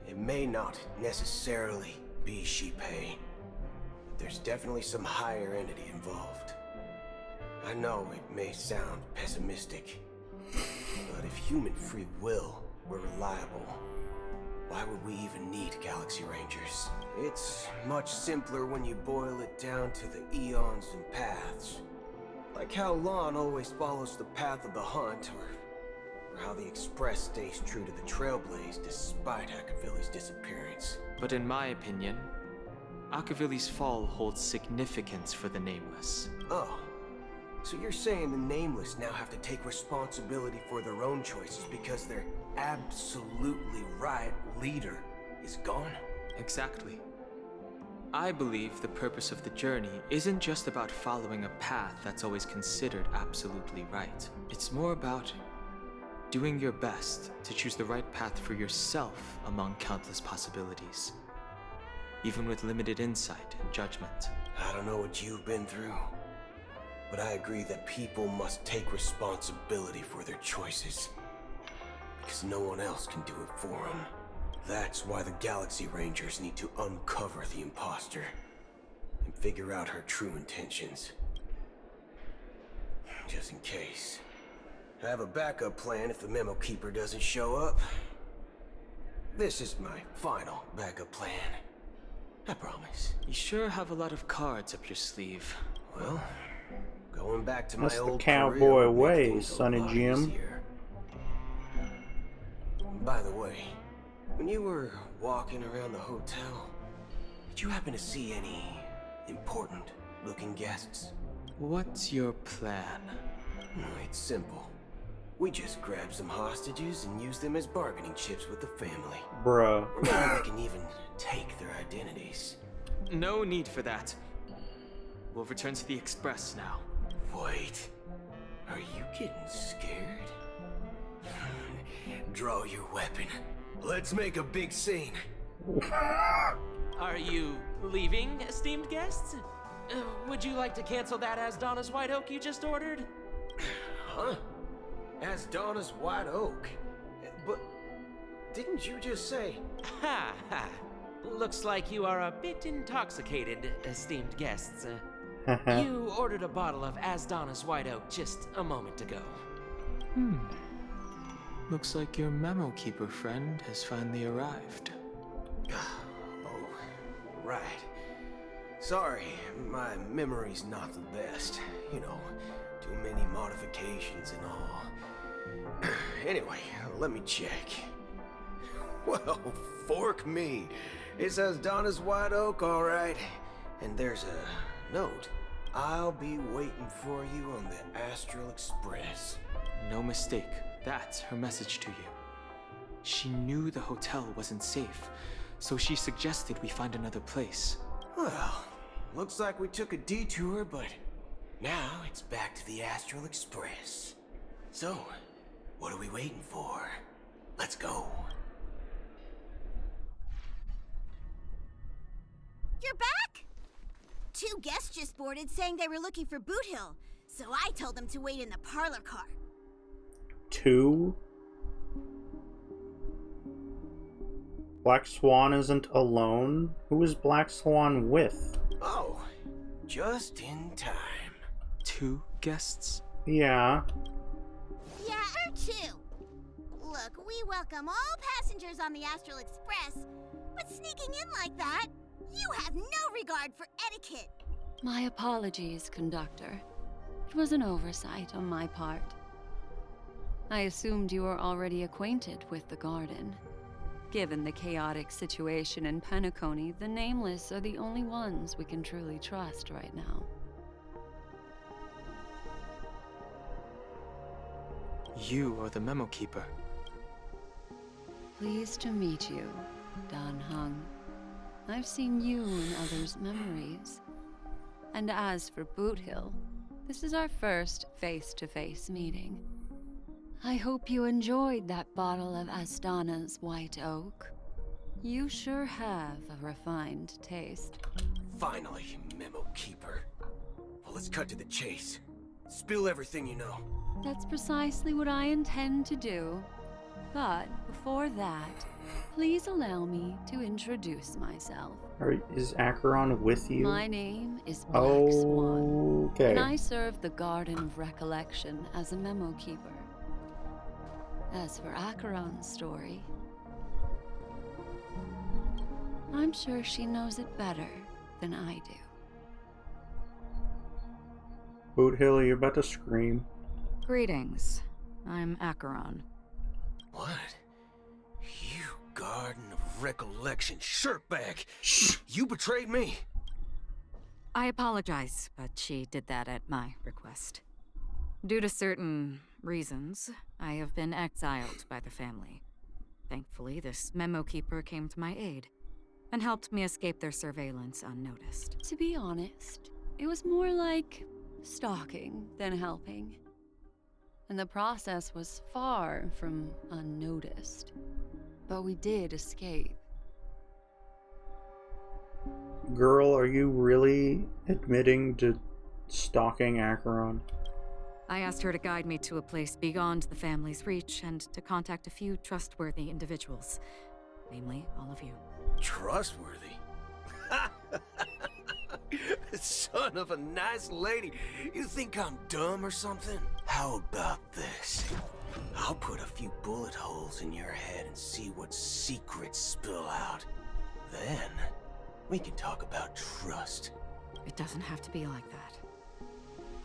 It may not necessarily be Shipei, but there's definitely some higher entity involved. I know it may sound pessimistic, but if human free will were reliable, why would we even need Galaxy Rangers? It's much simpler when you boil it down to the eons and paths. Like how Lon always follows the path of the Hunt, or how the Express stays true to the Trailblaze despite Akavili's disappearance. But in my opinion, Akavili's fall holds significance for the Nameless. Oh, So you're saying the Nameless now have to take responsibility for their own choices because their absolutely right leader is gone? Exactly. I believe the purpose of the journey isn't just about following a path that's always considered absolutely right. It's more about doing your best to choose the right path for yourself among countless possibilities, even with limited insight and judgment. I don't know what you've been through, but I agree that people must take responsibility for their choices, because no one else can do it for them. That's why the Galaxy Rangers need to uncover the imposter and figure out her true intentions. Just in case. I have a backup plan if the Memo Keeper doesn't show up. This is my final backup plan. I promise. You sure have a lot of cards up your sleeve. Well, going back to That's my the old cowboy career would make way, things a Sonny lot Jim. easier. By the way, when you were walking around the hotel, did you happen to see any important-looking guests? What's your plan? It's simple. We just grab some hostages and use them as bargaining chips with the family. Bruh. Or maybe we can even take their identities. No need for that. We'll return to the Express now. Wait. Are you getting scared? Draw your weapon. Let's make a big scene. Are you leaving, esteemed guests? Would you like to cancel that Asdonis White Oak you just ordered? Huh? Asdonis White Oak? But didn't you just say... Ha ha. Looks like you are a bit intoxicated, esteemed guests. You ordered a bottle of Asdonis White Oak just a moment ago. Looks like your Memo Keeper friend has finally arrived. Oh, right. Sorry, my memory's not the best. You know, too many modifications and all. Anyway, let me check. Well, fork me. It says Donna's White Oak, all right. And there's a note. I'll be waiting for you on the Astral Express. No mistake. That's her message to you. She knew the hotel wasn't safe, so she suggested we find another place. Well, looks like we took a detour, but now it's back to the Astral Express. So, what are we waiting for? Let's go. You're back? 2 guests just boarded saying they were looking for Boot Hill, so I told them to wait in the parlor car. 2? Black Swan isn't alone? Who is Black Swan with? Oh, just in time. 2 guests? Yeah. Yeah, or 2. Look, we welcome all passengers on the Astral Express, but sneaking in like that, you have no regard for etiquette. My apologies, conductor. It was an oversight on my part. I assumed you were already acquainted with the garden. Given the chaotic situation in Penacony, the Nameless are the only ones we can truly trust right now. You are the Memo Keeper. Pleased to meet you, Dan Hung. I've seen you in others' memories. And as for Boot Hill, this is our first face-to-face meeting. I hope you enjoyed that bottle of Astana's White Oak. You sure have a refined taste. Finally, Memo Keeper. Well, let's cut to the chase. Spill everything you know. That's precisely what I intend to do. But before that, please allow me to introduce myself. Is Acheron with you? My name is Black Swan. Okay. And I serve the Garden of Recollection as a Memo Keeper. As for Acheron's story, I'm sure she knows it better than I do. Boot Hill, you're about to scream. Greetings. I'm Acheron. What? You Garden of Recollection shirtbag! You betrayed me! I apologize, but she did that at my request. Due to certain reasons, I have been exiled by the family. Thankfully, this memo keeper came to my aid and helped me escape their surveillance unnoticed. To be honest, it was more like stalking than helping. And the process was far from unnoticed. But we did escape. Girl, are you really admitting to stalking Acheron? I asked her to guide me to a place beyond the family's reach and to contact a few trustworthy individuals. Namely, all of you. Trustworthy? Son of a nice lady. You think I'm dumb or something? How about this? I'll put a few bullet holes in your head and see what secrets spill out. Then, we can talk about trust. It doesn't have to be like that.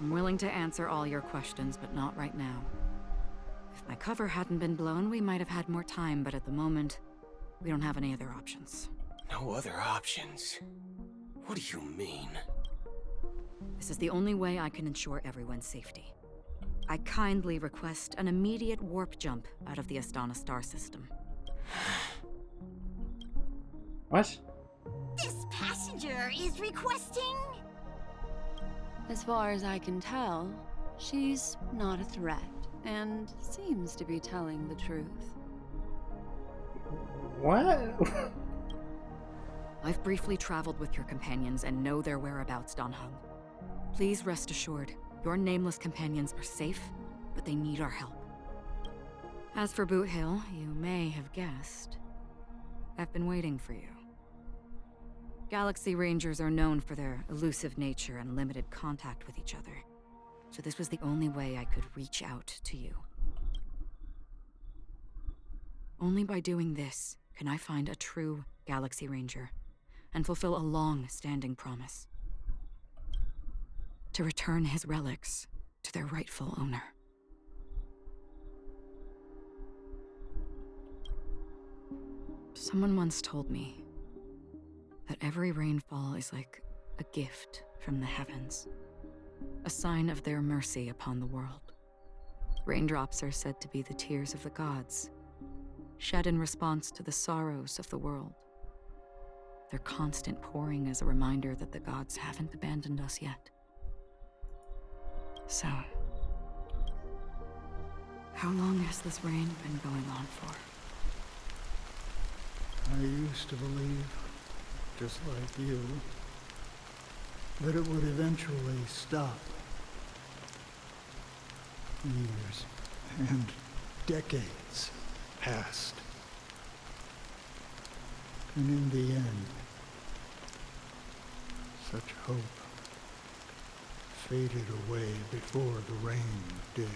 I'm willing to answer all your questions, but not right now. If my cover hadn't been blown, we might have had more time, but at the moment, we don't have any other options. No other options? What do you mean? This is the only way I can ensure everyone's safety. I kindly request an immediate warp jump out of the Astana star system. What? This passenger is requesting? As far as I can tell, she's not a threat, and seems to be telling the truth. What? I've briefly traveled with your companions and know their whereabouts, Dan Heng. Please rest assured, your nameless companions are safe, but they need our help. As for Boot Hill, you may have guessed, I've been waiting for you. Galaxy Rangers are known for their elusive nature and limited contact with each other, so this was the only way I could reach out to you. Only by doing this can I find a true Galaxy Ranger and fulfill a long-standing promise. To return his relics to their rightful owner. Someone once told me that every rainfall is like a gift from the heavens, a sign of their mercy upon the world. Raindrops are said to be the tears of the gods, shed in response to the sorrows of the world. Their constant pouring is a reminder that the gods haven't abandoned us yet. So, how long has this rain been going on for? I used to believe, just like you, that it would eventually stop. Years and decades passed. And in the end, such hope faded away before the rain did.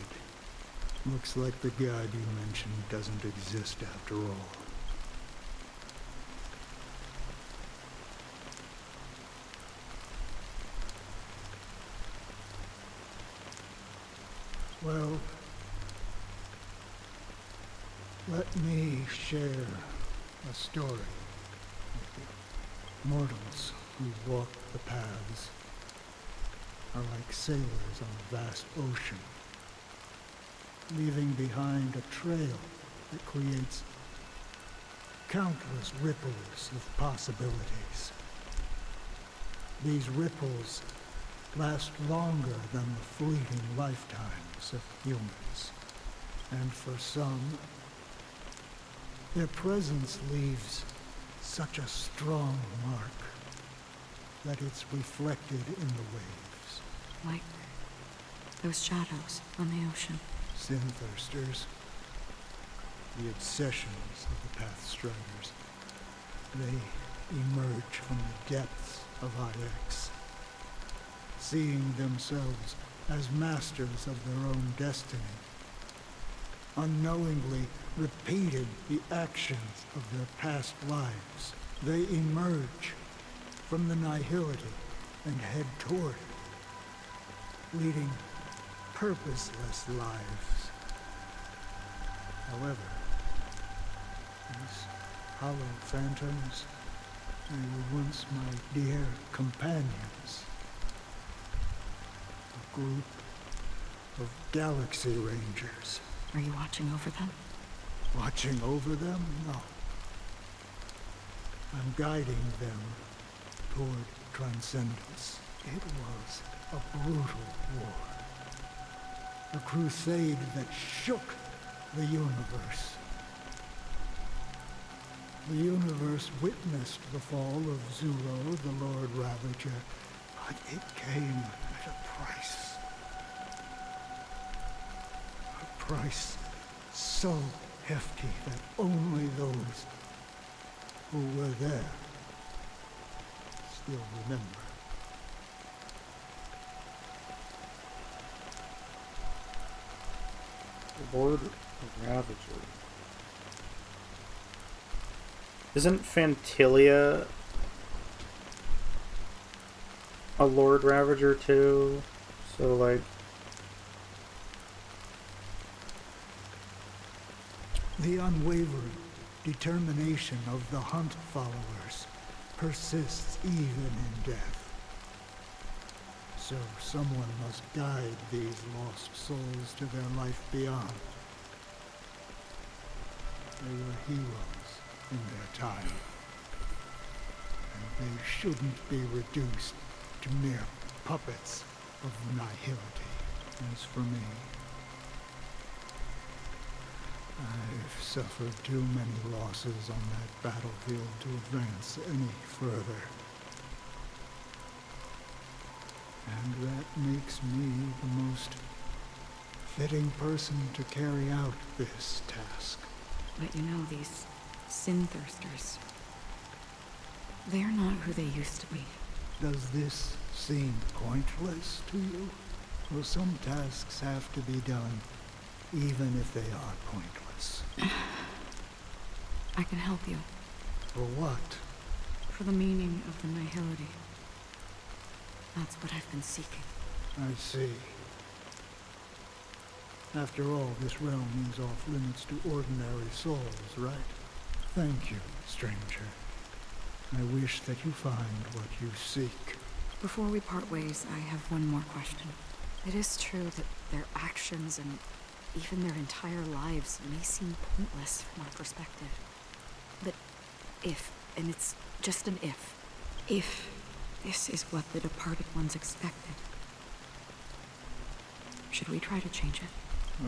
Looks like the god you mentioned doesn't exist after all. Well, let me share a story with you. Mortals who walk the paths are like sailors on a vast ocean, leaving behind a trail that creates countless ripples of possibilities. These ripples last longer than the fleeting lifetimes of humans, and for some, their presence leaves such a strong mark that it's reflected in the waves. Like those shadows on the ocean. Sin-thirsters, the obsessions of the Pathstriders, they emerge from the depths of IX, seeing themselves as masters of their own destiny, unknowingly repeating the actions of their past lives. They emerge from the nihility and head toward it, leading purposeless lives. However, these hollow phantoms, they were once my dear companions. A group of Galaxy Rangers. Are you watching over them? Watching over them? No. I'm guiding them toward transcendence. It was a brutal war. A crusade that shook the universe. The universe witnessed the fall of Zulo, the Lord Ravager, but it came at a price. A price so hefty that only those who were there still remember. Lord Ravager. Isn't Fantilia a Lord Ravager too? So like... The unwavering determination of the Hunt followers persists even in death. So someone must guide these lost souls to their life beyond. They were heroes in their time, and they shouldn't be reduced to mere puppets of nihility. As for me, I've suffered too many losses on that battlefield to advance any further. And that makes me the most fitting person to carry out this task. But you know, these sin thirsters, they're not who they used to be. Does this seem pointless to you? Well, some tasks have to be done, even if they are pointless. I can help you. For what? For the meaning of the nihility. That's what I've been seeking. I see. After all, this realm is off limits to ordinary souls, right? Thank you, stranger. I wish that you find what you seek. Before we part ways, I have one more question. It is true that their actions and even their entire lives may seem pointless from our perspective. But if, and it's just an if this is what the departed ones expected, should we try to change it?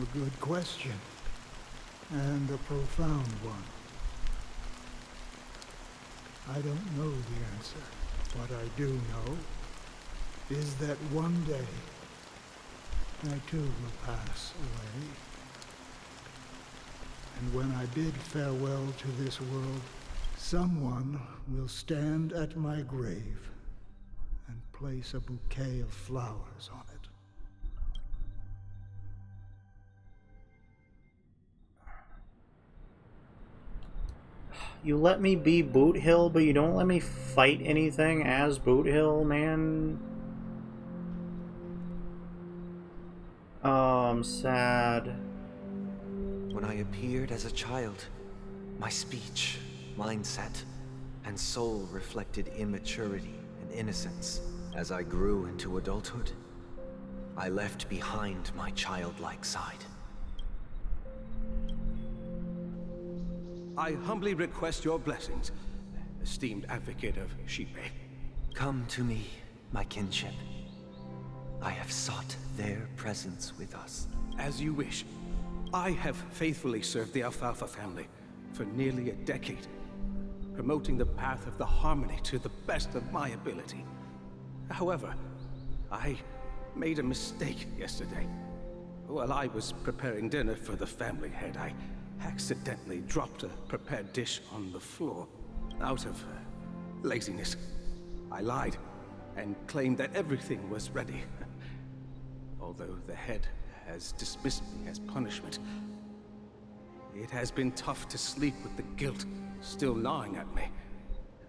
A good question. And a profound one. I don't know the answer. What I do know is that one day I too will pass away. And when I bid farewell to this world, someone will stand at my grave and place a bouquet of flowers on it. You let me be Boot Hill, but you don't let me fight anything as Boot Hill, man. Oh, I'm sad. When I appeared as a child, my speech, mindset, and soul reflected immaturity and innocence. As I grew into adulthood, I left behind my childlike side. I humbly request your blessings, esteemed advocate of Shipe. Come to me, my kinship. I have sought their presence with us. As you wish. I have faithfully served the Alfalfa family for nearly a decade, promoting the path of the harmony to the best of my ability. However, I made a mistake yesterday. While I was preparing dinner for the family head, I accidentally dropped a prepared dish on the floor. Out of laziness, I lied and claimed that everything was ready. Although the head has dismissed me as punishment, it has been tough to sleep with the guilt still gnawing at me,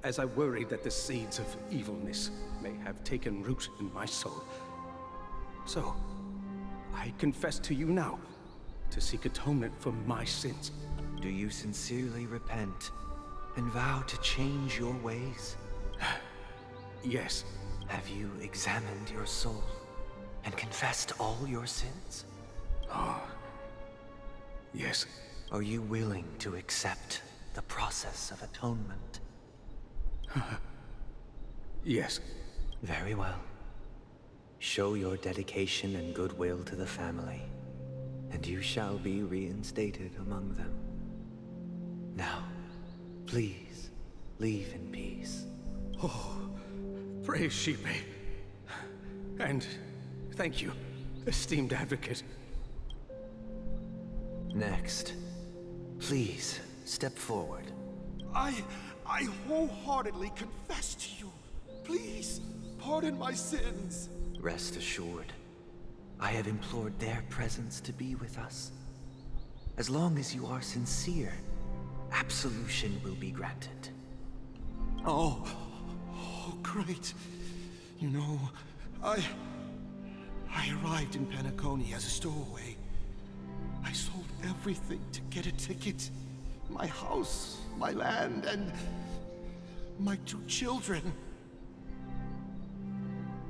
as I worried that the seeds of evilness may have taken root in my soul. So, I confess to you now, to seek atonement for my sins. Do you sincerely repent and vow to change your ways? Yes. Have you examined your soul and confessed all your sins? Yes. Are you willing to accept the process of atonement? Yes. Very well. Show your dedication and goodwill to the family, and you shall be reinstated among them. Now, please, leave in peace. Oh, praise Shepe. And thank you, esteemed advocate. Next, please step forward. I wholeheartedly confess to you. Please, pardon my sins. Rest assured, I have implored their presence to be with us. As long as you are sincere, absolution will be granted. Oh, great. You know, I arrived in Penacony as a stowaway. I sold everything to get a ticket. My house, my land, and my 2 children.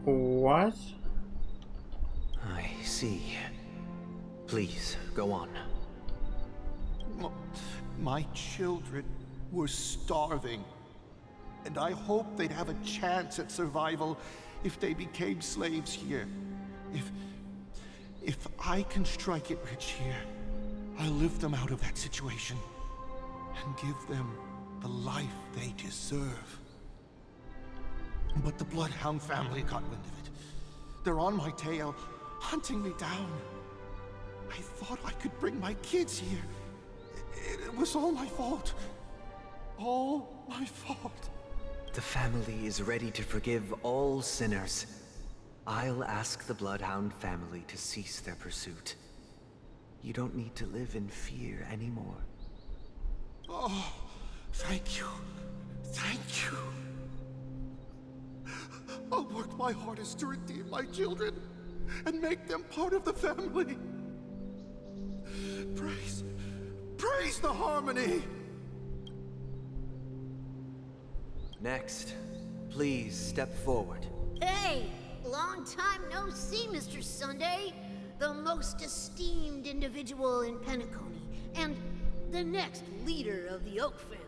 What? I see. Please, go on. My children were starving, and I hoped they'd have a chance at survival if they became slaves here. If I can strike it rich here, I'll lift them out of that situation and give them the life they deserve. But the Bloodhound family got wind of it. They're on my tail, hunting me down. I thought I could bring my kids here. It was all my fault. All my fault. The family is ready to forgive all sinners. I'll ask the Bloodhound family to cease their pursuit. You don't need to live in fear anymore. Oh, thank you. Thank you. I'll work my hardest to redeem my children and make them part of the family. Praise the harmony! Next, please step forward. Hey! Long time no see, Mr. Sunday. The most esteemed individual in Penacony, and the next leader of the Oak family,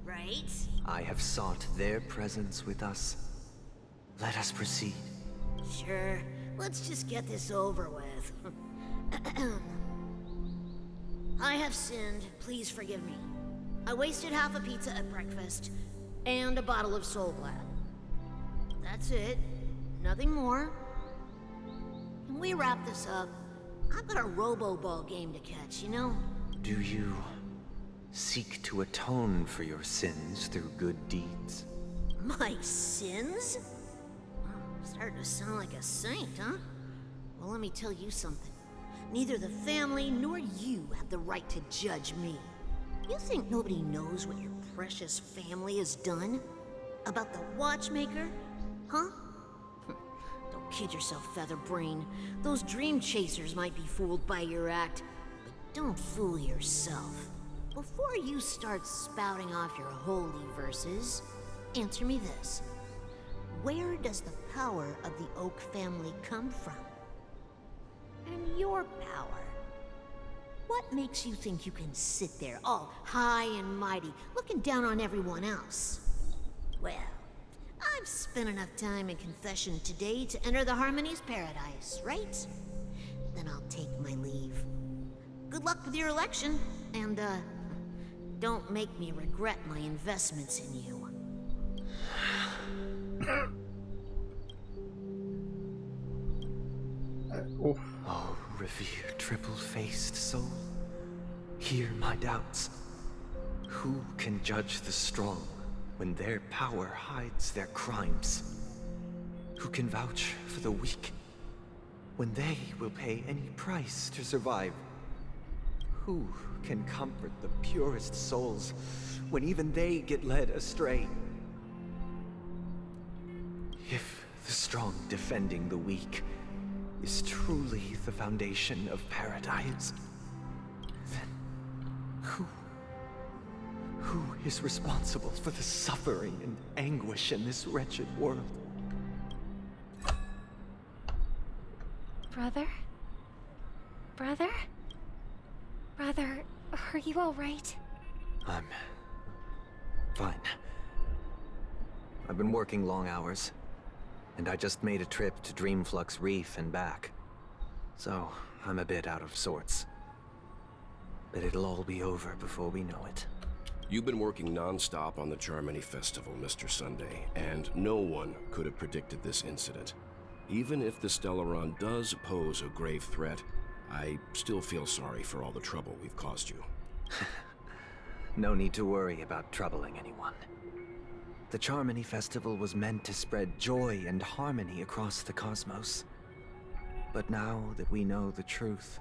right? I have sought their presence with us. Let us proceed. Sure. Let's just get this over with. I have sinned. Please forgive me. I wasted half a pizza at breakfast, and a bottle of Soul Glad. That's it. Nothing more. Can we wrap this up? I've got a Robo-Ball game to catch, you know? Do you seek to atone for your sins through good deeds? My sins? I'm starting to sound like a saint, huh? Well, let me tell you something. Neither the family nor you have the right to judge me. You think nobody knows what your precious family has done? About the watchmaker? Huh? Don't kid yourself, Featherbrain. Those dream chasers might be fooled by your act, but don't fool yourself. Before you start spouting off your holy verses, answer me this. Where does the power of the Oak family come from? And your power? What makes you think you can sit there all high and mighty, looking down on everyone else? Well, I've spent enough time in confession today to enter the Harmony's paradise, right? Then I'll take my leave. Good luck with your election, and, don't make me regret my investments in you. Oh, revered triple-faced soul, hear my doubts. Who can judge the strong when their power hides their crimes? Who can vouch for the weak when they will pay any price to survive? Who can comfort the purest souls when even they get led astray? If the strong defending the weak is truly the foundation of paradise, then who is responsible for the suffering and anguish in this wretched world? Brother? Brother? Brother, are you alright? I'm fine. I've been working long hours, and I just made a trip to Dreamflux Reef and back. So, I'm a bit out of sorts. But it'll all be over before we know it. You've been working non-stop on the Charmony Festival, Mr. Sunday, and no one could have predicted this incident. Even if the Stellaron does pose a grave threat, I still feel sorry for all the trouble we've caused you. No need to worry about troubling anyone. The Charmony Festival was meant to spread joy and harmony across the cosmos. But now that we know the truth,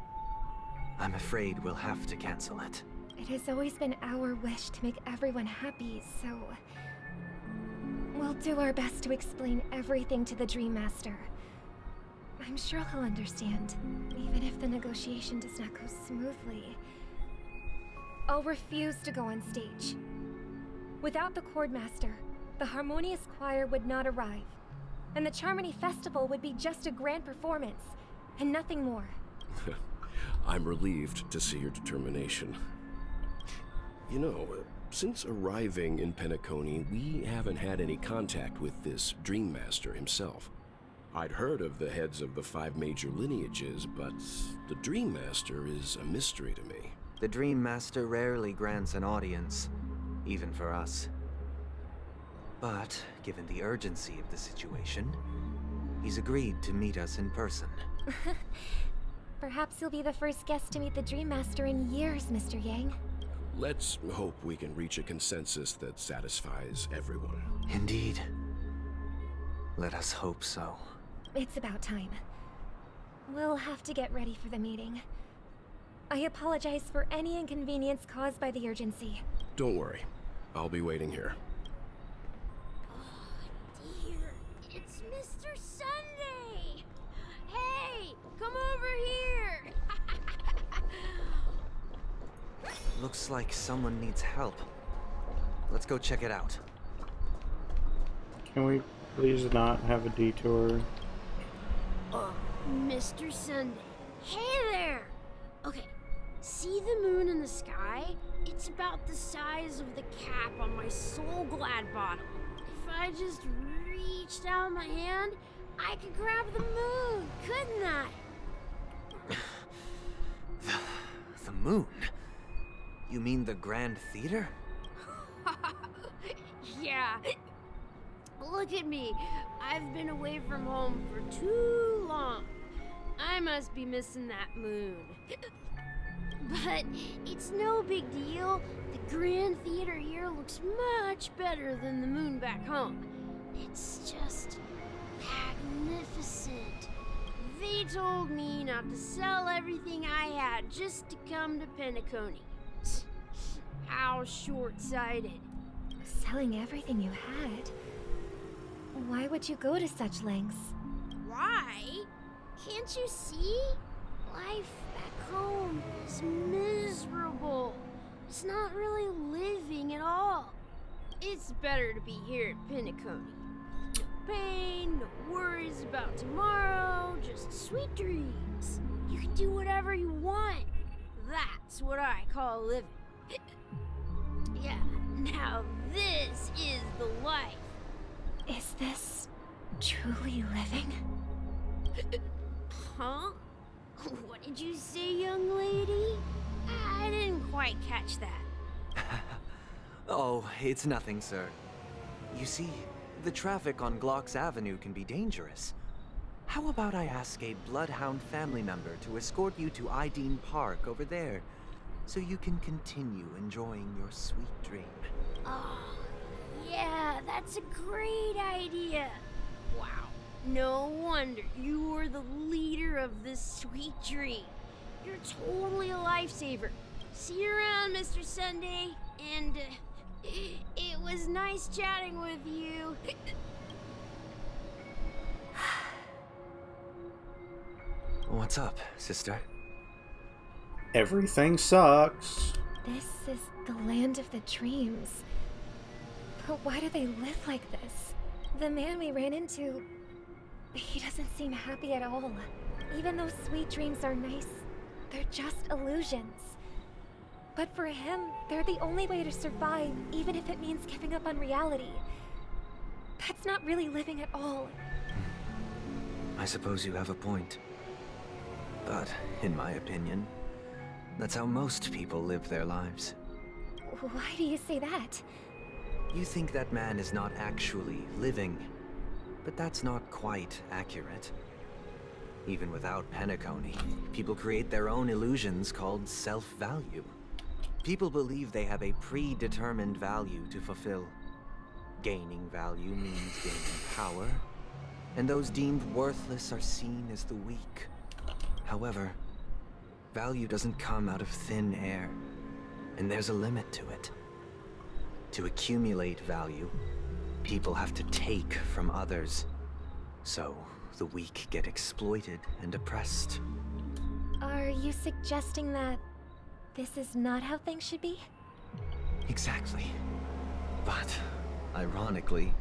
I'm afraid we'll have to cancel it. It has always been our wish to make everyone happy, so... we'll do our best to explain everything to the Dream Master. I'm sure he'll understand, even if the negotiation does not go smoothly. I'll refuse to go on stage. Without the Chord Master, the Harmonious Choir would not arrive, and the Charmony Festival would be just a grand performance, and nothing more. I'm relieved to see your determination. You know, since arriving in Penacony, we haven't had any contact with this Dream Master himself. I'd heard of the heads of the 5 major lineages, but the Dream Master is a mystery to me. The Dream Master rarely grants an audience, even for us. But, given the urgency of the situation, he's agreed to meet us in person. Perhaps you'll be the first guest to meet the Dream Master in years, Mr. Yang. Let's hope we can reach a consensus that satisfies everyone. Indeed. Let us hope so. It's about time. We'll have to get ready for the meeting. I apologize for any inconvenience caused by the urgency. Don't worry. I'll be waiting here. Dear, it's Mr. Sunday! Hey, come over here! Looks like someone needs help. Let's go check it out. Can we please not have a detour? Mr. Sunday. Hey there! Okay, see the moon in the sky? It's about the size of the cap on my Soul Glad bottle. If I just reached out my hand, I could grab the moon, couldn't I? The moon? You mean the Grand Theater? Yeah. Look at me. I've been away from home for too long. I must be missing that moon. But it's no big deal. The Grand Theater here looks much better than the moon back home. It's just magnificent. They told me not to sell everything I had just to come to Penacony. How short-sighted. Selling everything you had? Why would you go to such lengths? Why? Can't you see? Life back home is miserable. It's not really living at all. It's better to be here at Penacony. No pain, no worries about tomorrow, just sweet dreams. You can do whatever you want. That's what I call living. Yeah, now this is the life. Is this truly living? Huh? What did you say, young lady? I didn't quite catch that. Oh, it's nothing, sir. You see, the traffic on Glock's Avenue can be dangerous. How about I ask a Bloodhound family member to escort you to Ideen Park over there, so you can continue enjoying your sweet dream? Oh, yeah, that's a great idea. Wow, no wonder you were the leader of this sweet dream. You're totally a lifesaver. See you around, Mr. Sunday, and it was nice chatting with you. What's up, sister? Everything sucks. This is the land of the dreams. But why do they live like this? The man we ran into, he doesn't seem happy at all. Even though sweet dreams are nice, they're just illusions. But for him, they're the only way to survive, even if it means giving up on reality. That's not really living at all. I suppose you have a point. But, in my opinion, that's how most people live their lives. Why do you say that? You think that man is not actually living, but that's not quite accurate. Even without Penacony, people create their own illusions called self-value. People believe they have a predetermined value to fulfill. Gaining value means gaining power, and those deemed worthless are seen as the weak. However, value doesn't come out of thin air, and there's a limit to it. To accumulate value, people have to take from others. So, the weak get exploited and oppressed. Are you suggesting that this is not how things should be? Exactly. But, ironically,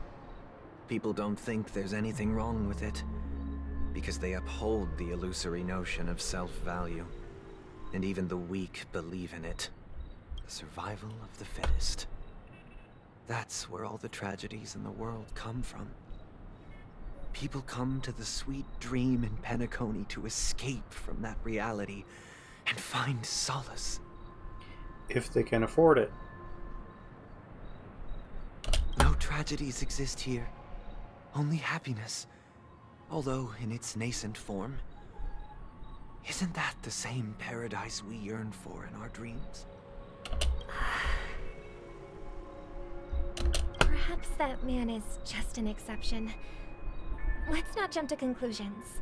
people don't think there's anything wrong with it, because they uphold the illusory notion of self-value. And even the weak believe in it. The survival of the fittest. That's where all the tragedies in the world come from. People come to the sweet dream in Penacony to escape from that reality and find solace. If they can afford it. No tragedies exist here. Only happiness. Although in its nascent form. Isn't that the same paradise we yearn for in our dreams? Perhaps that man is just an exception. Let's not jump to conclusions.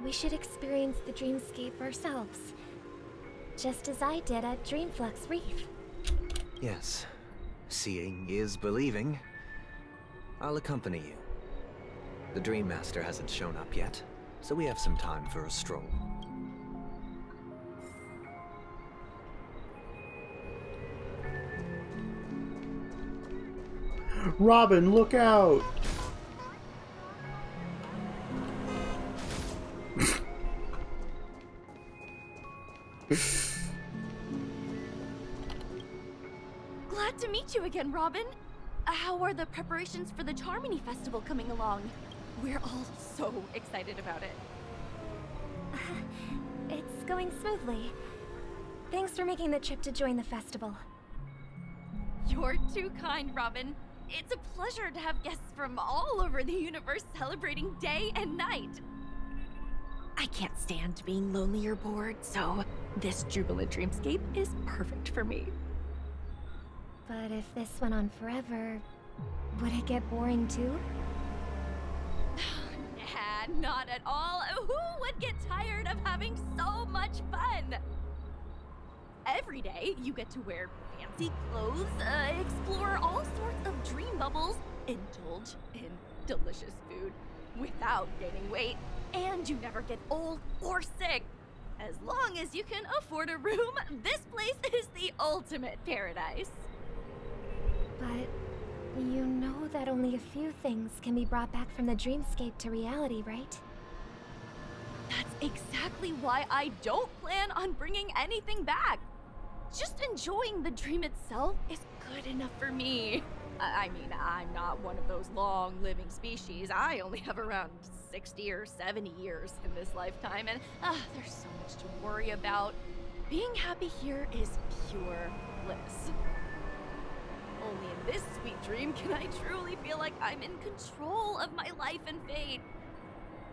We should experience the dreamscape ourselves. Just as I did at Dreamflux Reef. Yes. Seeing is believing. I'll accompany you. The Dream Master hasn't shown up yet, so we have some time for a stroll. Robin, look out! Glad to meet you again, Robin. How are the preparations for the Charmony Festival coming along? We're all so excited about it. It's going smoothly. Thanks for making the trip to join the festival. You're too kind, Robin. It's a pleasure to have guests from all over the universe celebrating day and night. I can't stand being lonely or bored, so this jubilant dreamscape is perfect for me. But if this went on forever, would it get boring too? Nah, not at all. Who would get tired of having so much fun? Every day, you get to wear fancy clothes, explore all sorts of dream bubbles, indulge in delicious food without gaining weight, and you never get old or sick. As long as you can afford a room, this place is the ultimate paradise. But you know that only a few things can be brought back from the dreamscape to reality, right? That's exactly why I don't plan on bringing anything back. Just enjoying the dream itself is good enough for me. I mean, I'm not one of those long-living species. I only have around 60 or 70 years in this lifetime, and there's so much to worry about. Being happy here is pure bliss. Only in this sweet dream can I truly feel like I'm in control of my life and fate.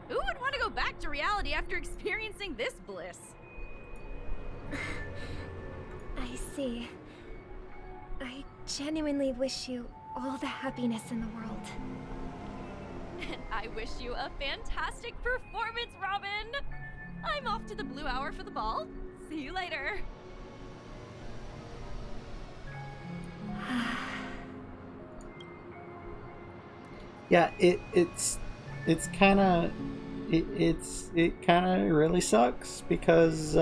Who would want to go back to reality after experiencing this bliss? I see. I genuinely wish you all the happiness in the world. And I wish you a fantastic performance, Robin! I'm off to the Blue Hour for the ball. See you later. Yeah, it kind of really sucks because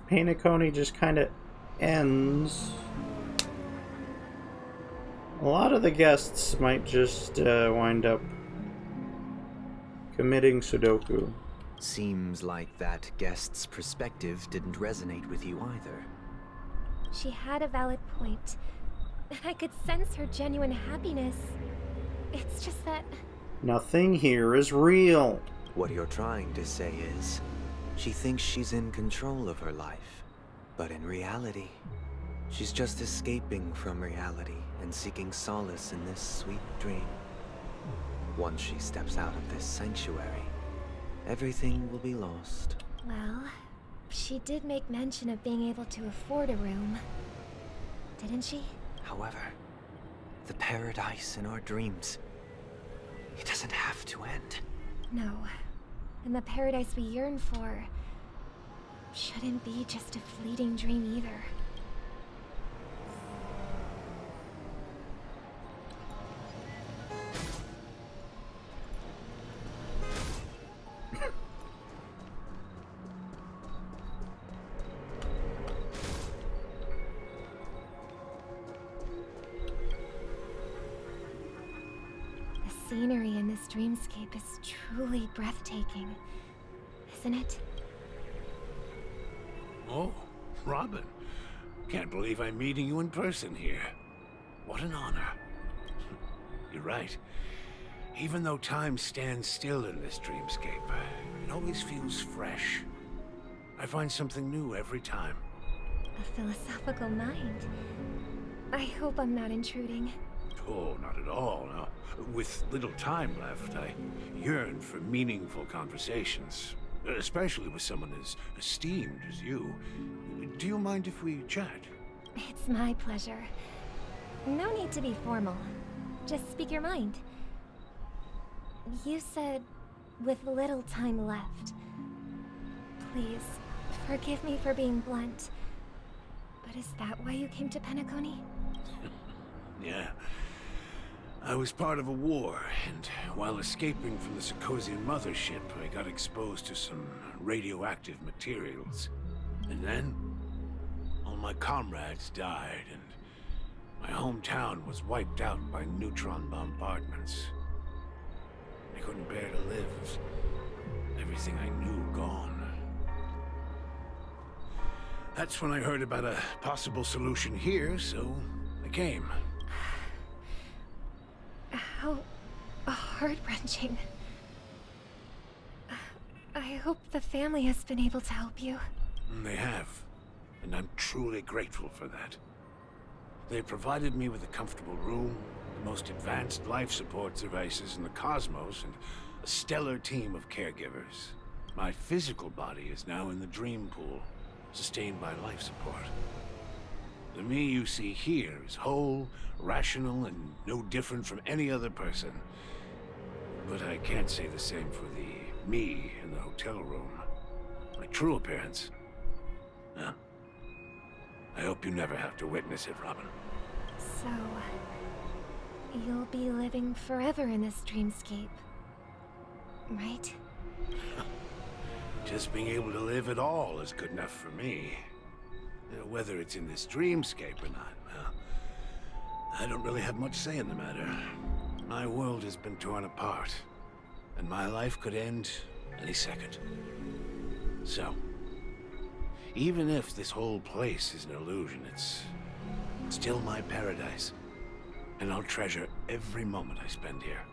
Penacony just kind of ends. A lot of the guests might just wind up committing Sudoku. Seems like that guest's perspective didn't resonate with you either. She had a valid point. I could sense her genuine happiness. It's just that... Nothing here is real. What you're trying to say is, she thinks she's in control of her life. But in reality, she's just escaping from reality and seeking solace in this sweet dream. Once she steps out of this sanctuary, everything will be lost. Well, she did make mention of being able to afford a room. Didn't she? However, the paradise in our dreams, it doesn't have to end. No. And the paradise we yearn for shouldn't be just a fleeting dream either. The scenery in this dreamscape is truly breathtaking, isn't it? Oh, Robin. Can't believe I'm meeting you in person here. What an honor. You're right. Even though time stands still in this dreamscape, it always feels fresh. I find something new every time. A philosophical mind. I hope I'm not intruding. Oh, not at all. No. With little time left, I yearn for meaningful conversations, especially with someone as esteemed as you. Do you mind if we chat? It's my pleasure. No need to be formal. Just speak your mind. You said, with little time left. Please, forgive me for being blunt. But is that why you came to Penacony? Yeah. I was part of a war, and while escaping from the Sarkosian mothership, I got exposed to some radioactive materials. And then, all my comrades died, and my hometown was wiped out by neutron bombardments. I couldn't bear to live. Everything I knew gone. That's when I heard about a possible solution here, so I came. How heart-wrenching. I hope the family has been able to help you. They have, and I'm truly grateful for that. They provided me with a comfortable room, the most advanced life support devices in the cosmos, and a stellar team of caregivers. My physical body is now in the dream pool, sustained by life support. The me you see here is whole, rational, and no different from any other person. But I can't say the same for the me in the hotel room. My true appearance. Huh? I hope you never have to witness it, Robin. So, you'll be living forever in this dreamscape, right? Just being able to live at all is good enough for me. Whether it's in this dreamscape or not, well, I don't really have much say in the matter. My world has been torn apart, and my life could end any second. So, even if this whole place is an illusion, it's still my paradise, and I'll treasure every moment I spend here.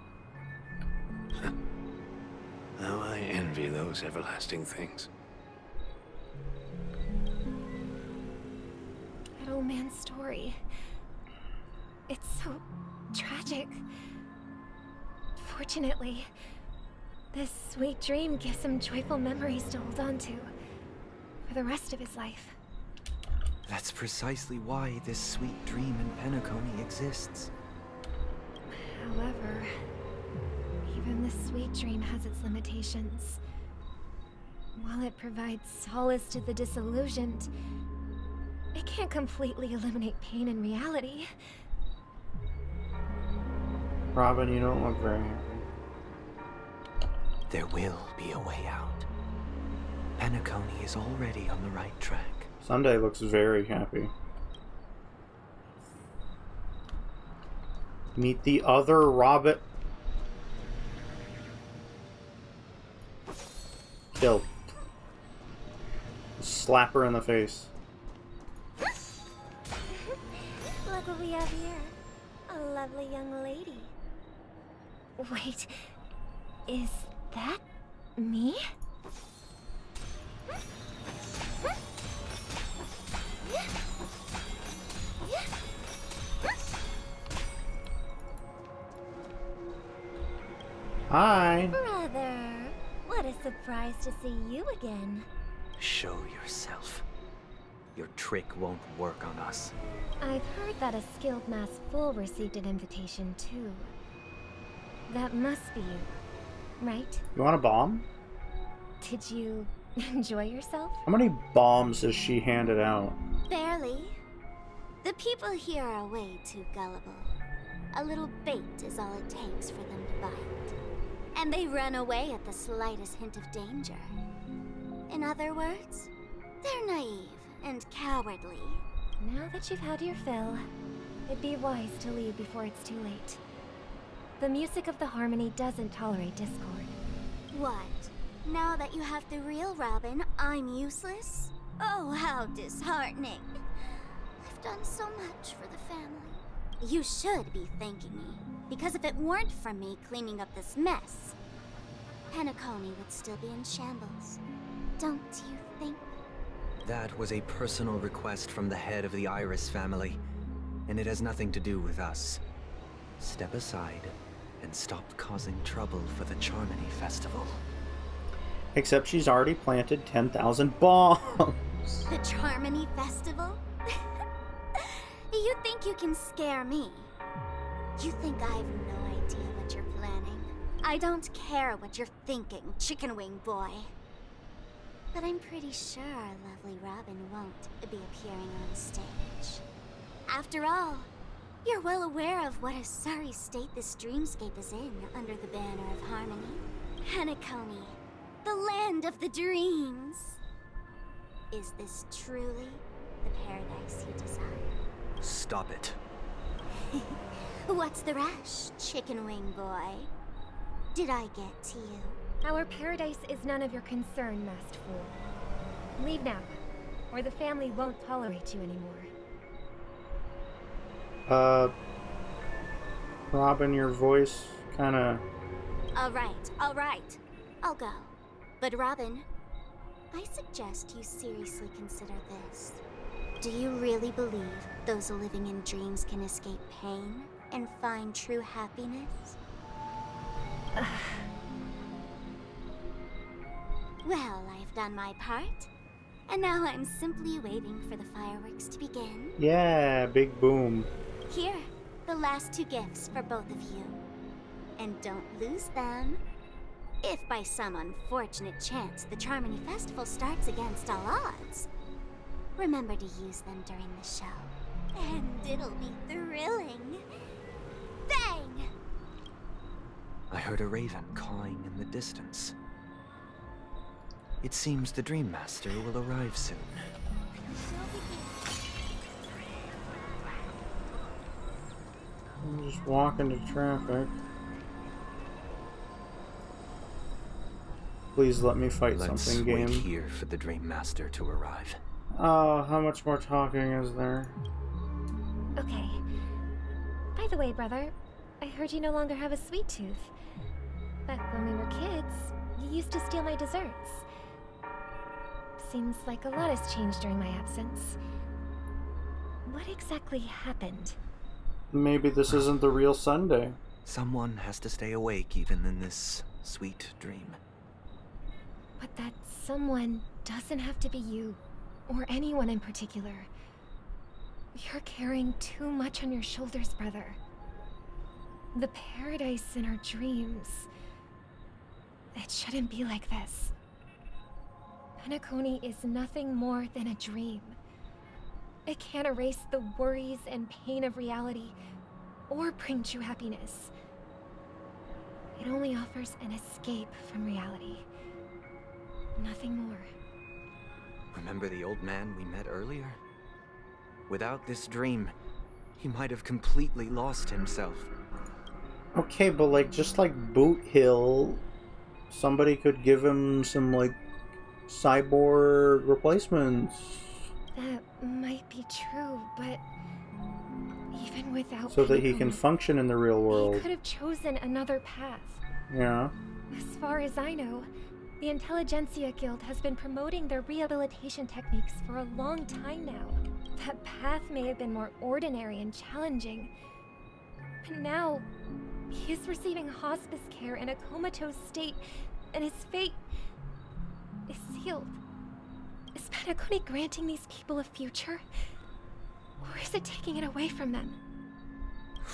How I envy those everlasting things. That old man's story. It's so tragic. Fortunately, this sweet dream gives him joyful memories to hold on to for the rest of his life. That's precisely why this sweet dream in Penacony exists. However, even the sweet dream has its limitations. While it provides solace to the disillusioned, it can't completely eliminate pain in reality. Robin, you don't look very happy. There will be a way out. Penacony is already on the right track. Sunday looks very happy. Meet the other Robin. Kill. Slap her in the face. Look what we have here. A lovely young lady. Wait, is that me? Hi. Brother, what a surprise to see you again. Show yourself. Your trick won't work on us. I've heard that a skilled mass fool received an invitation too. That must be you, right? You want a bomb? Did you enjoy yourself? How many bombs has she handed out? Barely. The people here are way too gullible. A little bait is all it takes for them to bite. And they run away at the slightest hint of danger. In other words, they're naive and cowardly. Now that you've had your fill, it'd be wise to leave before it's too late. The music of the harmony doesn't tolerate discord. What? Now that you have the real Robin, I'm useless? Oh, how disheartening. I've done so much for the family. You should be thanking me, because if it weren't for me cleaning up this mess, Penacony would still be in shambles. Don't you think? That was a personal request from the head of the Iris family, and it has nothing to do with us. Step aside and stop causing trouble for the Charmony Festival. Except she's already planted 10,000 bombs. The Charmony Festival? You think you can scare me? You think I have no idea what you're planning? I don't care what you're thinking, chicken wing boy. But I'm pretty sure our lovely Robin won't be appearing on stage. After all, you're well aware of what a sorry state this dreamscape is in under the banner of harmony. Penacony, the land of the dreams. Is this truly the paradise you desire? Stop it. What's the rush, chicken wing boy? Did I get to you? Our paradise is none of your concern, masked fool. Leave now, or the family won't tolerate you anymore. Robin, your voice kinda... All right. I'll go. But Robin, I suggest you seriously consider this. Do you really believe those living in dreams can escape pain and find true happiness? Well, I've done my part, and now I'm simply waiting for the fireworks to begin. Yeah, big boom. Here, the last 2 gifts for both of you. And don't lose them. If by some unfortunate chance the Charmony Festival starts against all odds, remember to use them during the show. And it'll be thrilling. Bang! I heard a raven cawing in the distance. It seems the Dream Master will arrive soon. I'm just walking to traffic. Please let me fight something, game. Let's wait here for the Dream Master to arrive. Oh, how much more talking is there? Okay. By the way, brother, I heard you no longer have a sweet tooth. Back when we were kids, you used to steal my desserts. Seems like a lot has changed during my absence. What exactly happened? Maybe this isn't the real Sunday. Someone has to stay awake even in this sweet dream. But that someone doesn't have to be you, or anyone in particular. You're carrying too much on your shoulders, brother. The paradise in our dreams. It shouldn't be like this. Penacony is nothing more than a dream. It can't erase the worries and pain of reality, or bring true happiness. It only offers an escape from reality. Nothing more. Remember the old man we met earlier? Without this dream, he might have completely lost himself. Okay, but like, just like Boot Hill, somebody could give him some, like, cyborg replacements. That might be true, but even without So that he can function in the real world. he could have chosen another path. Yeah. As far as I know, the Intelligentsia Guild has been promoting their rehabilitation techniques for a long time now. That path may have been more ordinary and challenging, but now he is receiving hospice care in a comatose state, and his fate is sealed. Is Penacony granting these people a future? Or is it taking it away from them?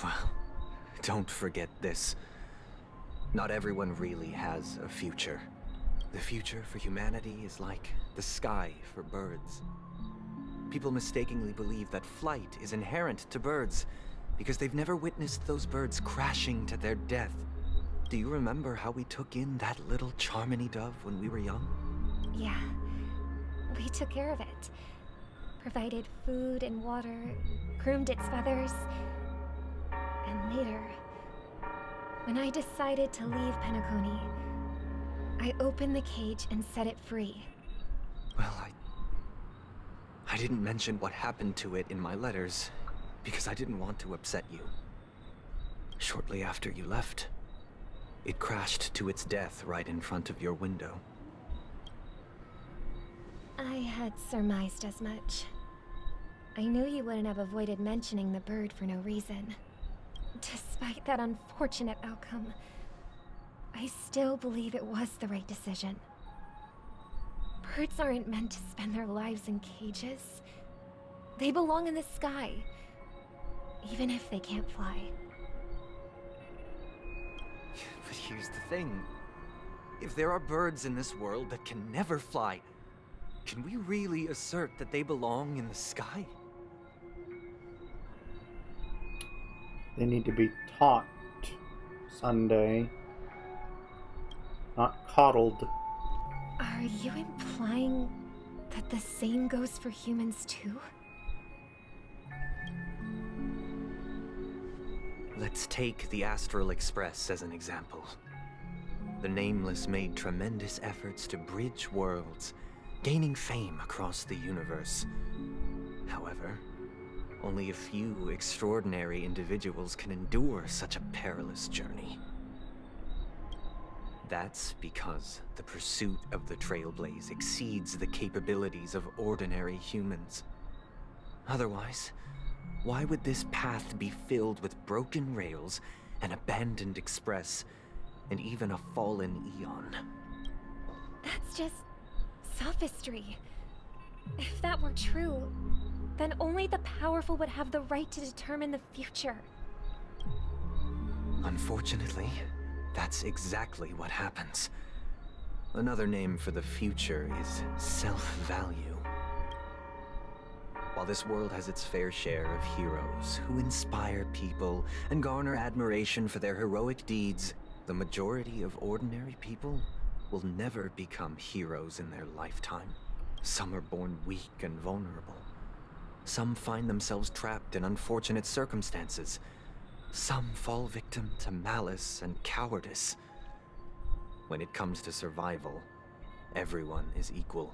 Well, don't forget this. Not everyone really has a future. The future for humanity is like the sky for birds. People mistakenly believe that flight is inherent to birds because they've never witnessed those birds crashing to their death. Do you remember how we took in that little Charmony dove when we were young? Yeah. We took care of it. Provided food and water, groomed its feathers. And later, when I decided to leave Penacony, I opened the cage and set it free. Well, I didn't mention what happened to it in my letters because I didn't want to upset you. Shortly after you left, it crashed to its death right in front of your window. I had surmised as much. I knew you wouldn't have avoided mentioning the bird for no reason. Despite that unfortunate outcome, I still believe it was the right decision. Birds aren't meant to spend their lives in cages. They belong in the sky, even if they can't fly. But here's the thing. If there are birds in this world that can never fly, can we really assert that they belong in the sky? They need to be taught, Sunday. Not coddled. Are you implying that the same goes for humans too? Let's take the Astral Express as an example. The Nameless made tremendous efforts to bridge worlds, gaining fame across the universe. However, only a few extraordinary individuals can endure such a perilous journey. That's because the pursuit of the Trailblaze exceeds the capabilities of ordinary humans. Otherwise, why would this path be filled with broken rails, an abandoned express, and even a fallen Eon? That's just sophistry. If that were true, then only the powerful would have the right to determine the future. Unfortunately, that's exactly what happens. Another name for the future is self-value. While this world has its fair share of heroes who inspire people and garner admiration for their heroic deeds, the majority of ordinary people will never become heroes in their lifetime. Some are born weak and vulnerable. Some find themselves trapped in unfortunate circumstances. Some fall victim to malice and cowardice. When it comes to survival, everyone is equal.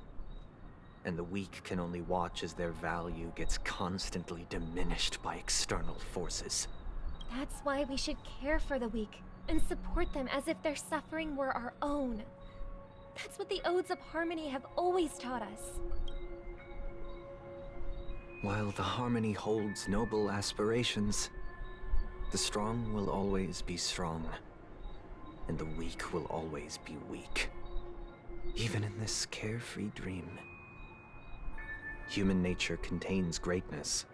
And the weak can only watch as their value gets constantly diminished by external forces. That's why we should care for the weak and support them as if their suffering were our own. That's what the Odes of Harmony have always taught us. While the Harmony holds noble aspirations, the strong will always be strong, and the weak will always be weak. Even in this carefree dream. Human nature contains greatness,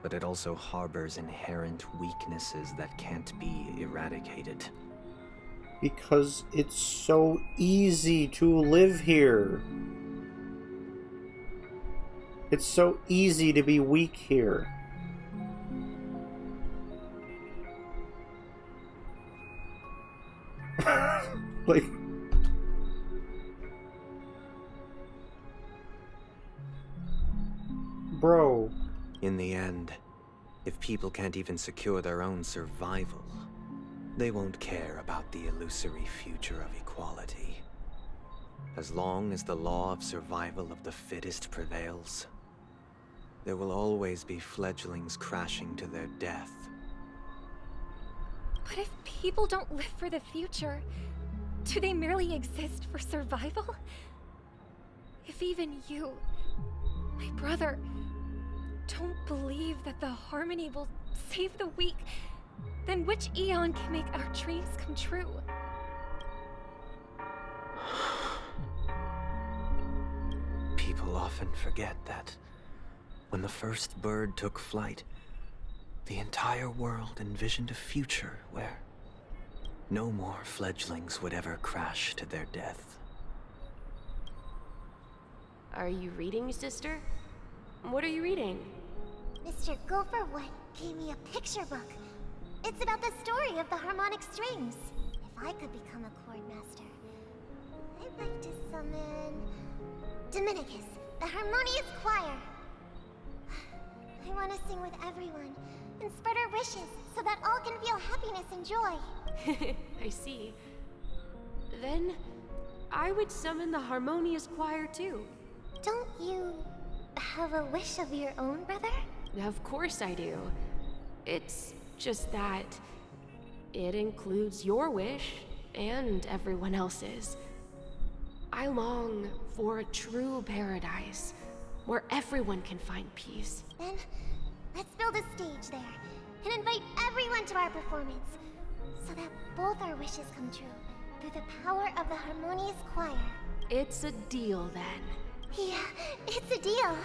but it also harbors inherent weaknesses that can't be eradicated. Because it's so easy to live here. It's so easy to be weak here. Like... Bro. In the end, if people can't even secure their own survival, they won't care about the illusory future of equality. As long as the law of survival of the fittest prevails, there will always be fledglings crashing to their death. But if people don't live for the future, do they merely exist for survival? If even you, my brother, don't believe that the harmony will save the weak, then which eon can make our dreams come true? People often forget that when the first bird took flight, the entire world envisioned a future where no more fledglings would ever crash to their death. Are you reading, sister? What are you reading? Mr. Gopherwood gave me a picture book. It's about the story of the harmonic strings. If I could become a chord master, I'd like to summon Dominicus, the harmonious choir. I want to sing with everyone and spread our wishes so that all can feel happiness and joy. I see. Then I would summon the harmonious choir too. Don't you have a wish of your own, brother? Of course I do. It's just that it includes your wish and everyone else's. I long for a true paradise where everyone can find peace. Then let's build a stage there and invite everyone to our performance so that both our wishes come true through the power of the harmonious choir. It's a deal then. Yeah, it's a deal.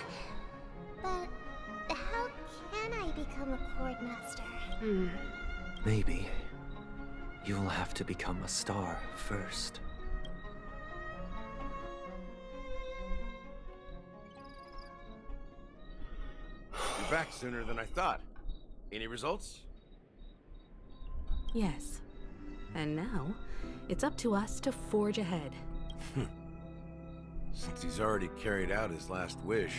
But how can I become a chord master? Maybe you'll have to become a star first. You're back sooner than I thought. Any results? Yes. And now, it's up to us to forge ahead. Since he's already carried out his last wish,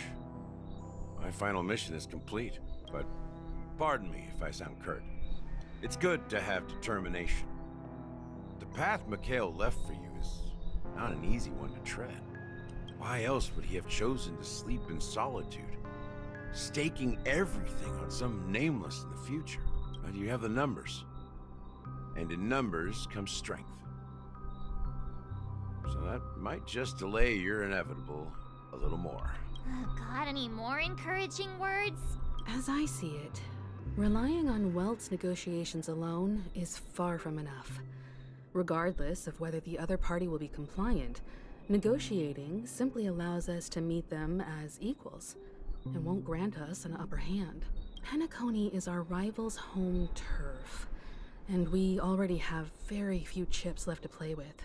my final mission is complete. But pardon me if I sound curt. It's good to have determination. The path Mikhail left for you is not an easy one to tread. Why else would he have chosen to sleep in solitude, staking everything on some nameless in the future? But you have the numbers, and in numbers comes strength. So that might just delay your inevitable a little more. Got any more encouraging words? As I see it, relying on Welt's negotiations alone is far from enough. Regardless of whether the other party will be compliant, negotiating simply allows us to meet them as equals and won't grant us an upper hand. Penacony is our rival's home turf, and we already have very few chips left to play with.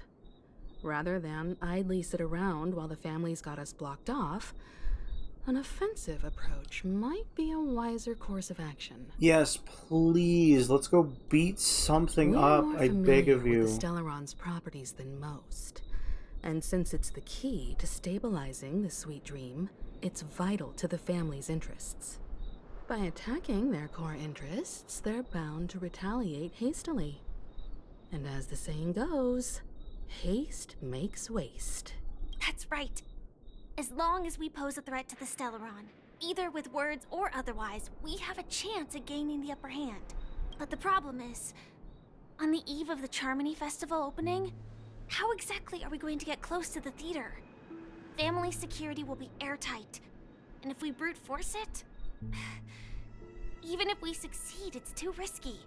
Rather than idly sit around while the family's got us blocked off, an offensive approach might be a wiser course of action. Yes, please. Let's go beat something up, I beg of you. With the Stellaron's properties than most. And since it's the key to stabilizing the sweet dream, it's vital to the family's interests. By attacking their core interests, they're bound to retaliate hastily. And as the saying goes, haste makes waste. That's right. As long as we pose a threat to the Stellaron, either with words or otherwise, we have a chance at gaining the upper hand. But the problem is, on the eve of the Charmony Festival opening, how exactly are we going to get close to the theater? Family security will be airtight, and if we brute force it, even if we succeed, it's too risky.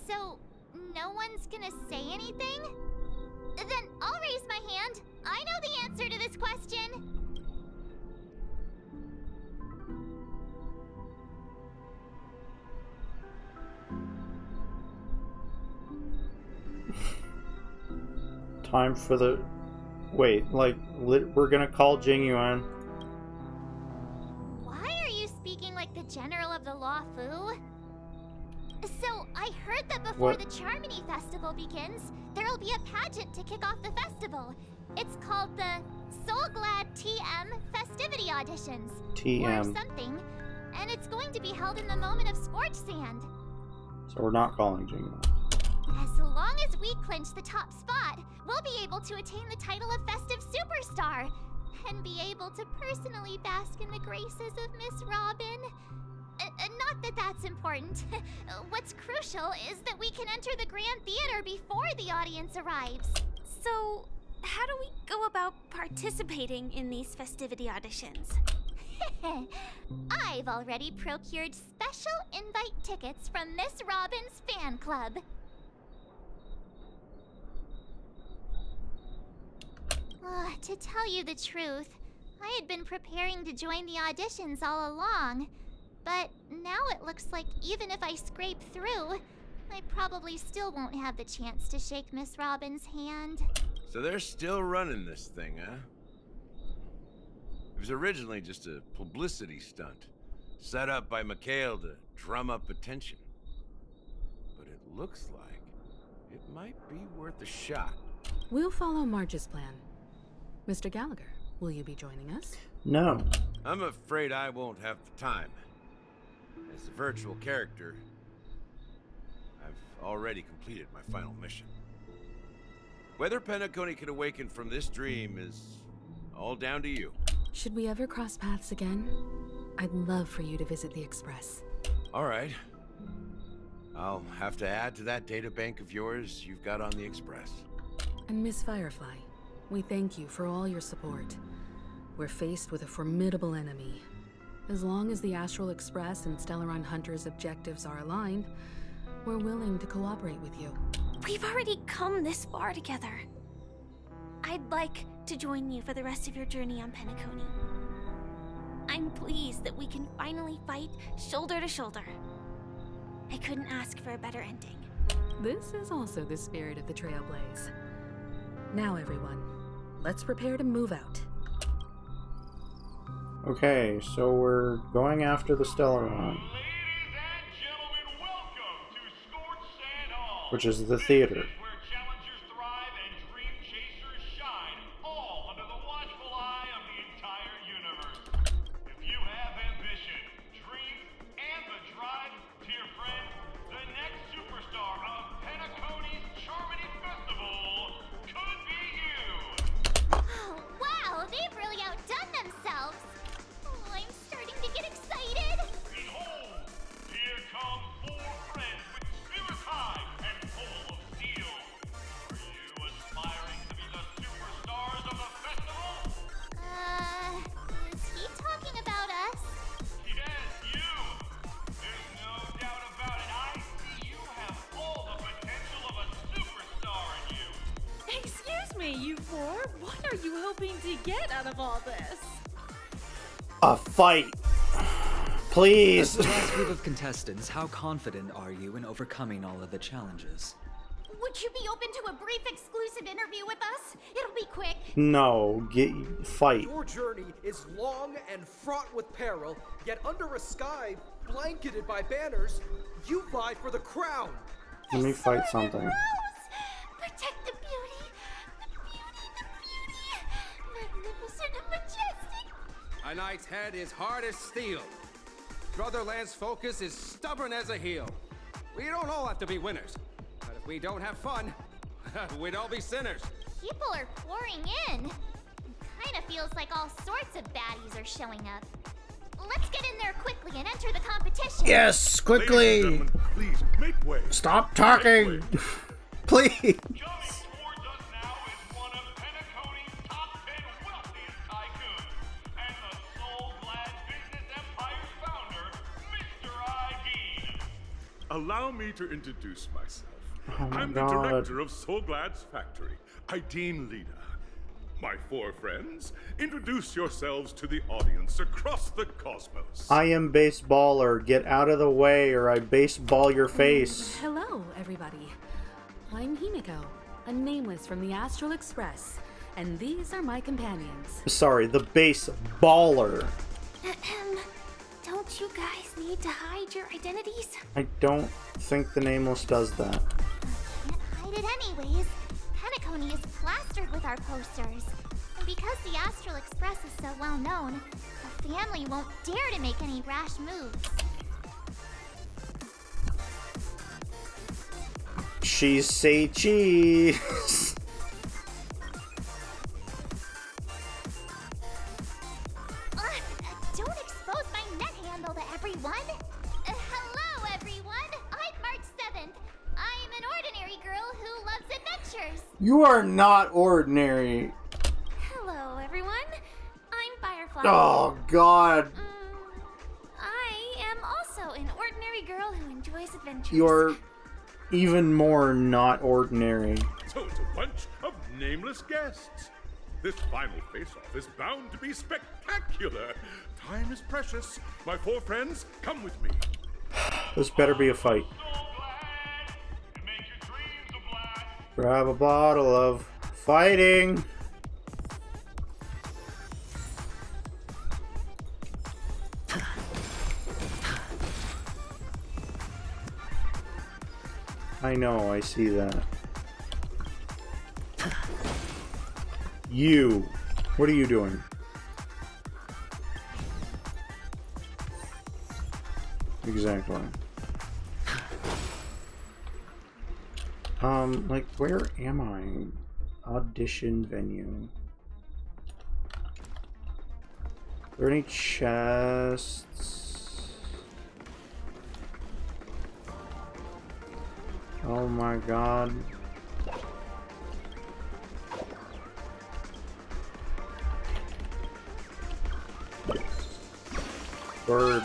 So, no one's gonna say anything? Then I'll raise my hand. I know the answer to this question. Time for the... Wait, like, we're gonna call Jingyuan. Why are you speaking like the General of the Law Fu? So, I heard that before the Charmony Festival begins, there'll be a pageant to kick off the festival. It's called the Soul Glad TM Festivity Auditions. TM. Or something. And it's going to be held in the moment of scorched sand. So we're not calling Jingyuan. As long as we clinch the top spot, we'll be able to attain the title of Festive Superstar and be able to personally bask in the graces of Miss Robin. Not that that's important. What's crucial is that we can enter the Grand Theater before the audience arrives. So, how do we go about participating in these festivity auditions? I've already procured special invite tickets from Miss Robin's fan club. To tell you the truth, I had been preparing to join the auditions all along. But now it looks like even if I scrape through, I probably still won't have the chance to shake Miss Robin's hand. So they're still running this thing, huh? It was originally just a publicity stunt, set up by Mikhail to drum up attention. But it looks like it might be worth a shot. We'll follow Marge's plan. Mr. Gallagher, will you be joining us? No. I'm afraid I won't have the time. As a virtual character, I've already completed my final mission. Whether Penacony can awaken from this dream is all down to you. Should we ever cross paths again? I'd love for you to visit the Express. All right. I'll have to add to that data bank of yours you've got on the Express. And Miss Firefly, we thank you for all your support. We're faced with a formidable enemy. As long as the Astral Express and Stellaron Hunter's objectives are aligned, we're willing to cooperate with you. We've already come this far together. I'd like to join you for the rest of your journey on Penacony. I'm pleased that we can finally fight shoulder to shoulder. I couldn't ask for a better ending. This is also the spirit of the Trailblaze. Now everyone, let's prepare to move out. Okay, so we're going after the Stellaron. Which is the theater. A fight. Please. As the last group of contestants, how confident are you in overcoming all of the challenges? Would you be open to a brief exclusive interview with us? It'll be quick. No, fight. Your journey is long and fraught with peril, yet under a sky blanketed by banners, you vie for the crown. Let me fight something. Protect the beauty. Magnificent and majestic. A knight's head is hard as steel. Brotherland's focus is stubborn as a heel. We don't all have to be winners, but if we don't have fun, we'd all be sinners. People are pouring in. Kinda feels like all sorts of baddies are showing up. Let's get in there quickly and enter the competition. Yes, quickly. Please make way. Stop talking. Please. Allow me to introduce myself. Oh my I'm the God. director of Solglad's factory, Ideen Lida. My four friends, introduce yourselves to the audience across the cosmos. I am baseballer. Get out of the way or I baseball your face. Hello, everybody. I'm Himiko, a nameless from the Astral Express, and these are my companions. Sorry, the baseballer. Don't you guys need to hide your identities? I don't think the Nameless does that. Can't hide it anyways. Penacony is plastered with our posters. And because the Astral Express is so well known, the family won't dare to make any rash moves. Cheese say cheese. Don't expose my net handle to everyone! Hello, everyone! I'm March 7th. I'm an ordinary girl who loves adventures. You are not ordinary. Hello, everyone. I'm Firefly. Oh, God. I am also an ordinary girl who enjoys adventures. You're even more not ordinary. So it's a bunch of nameless guests. This final face-off is bound to be spectacular. Time is precious. My 4 friends, come with me. This better be a fight. Grab a bottle of fighting. I know, I see that. You. What are you doing? Exactly. Like, where am I? Audition venue. Are there any chests? Oh my god. Bird.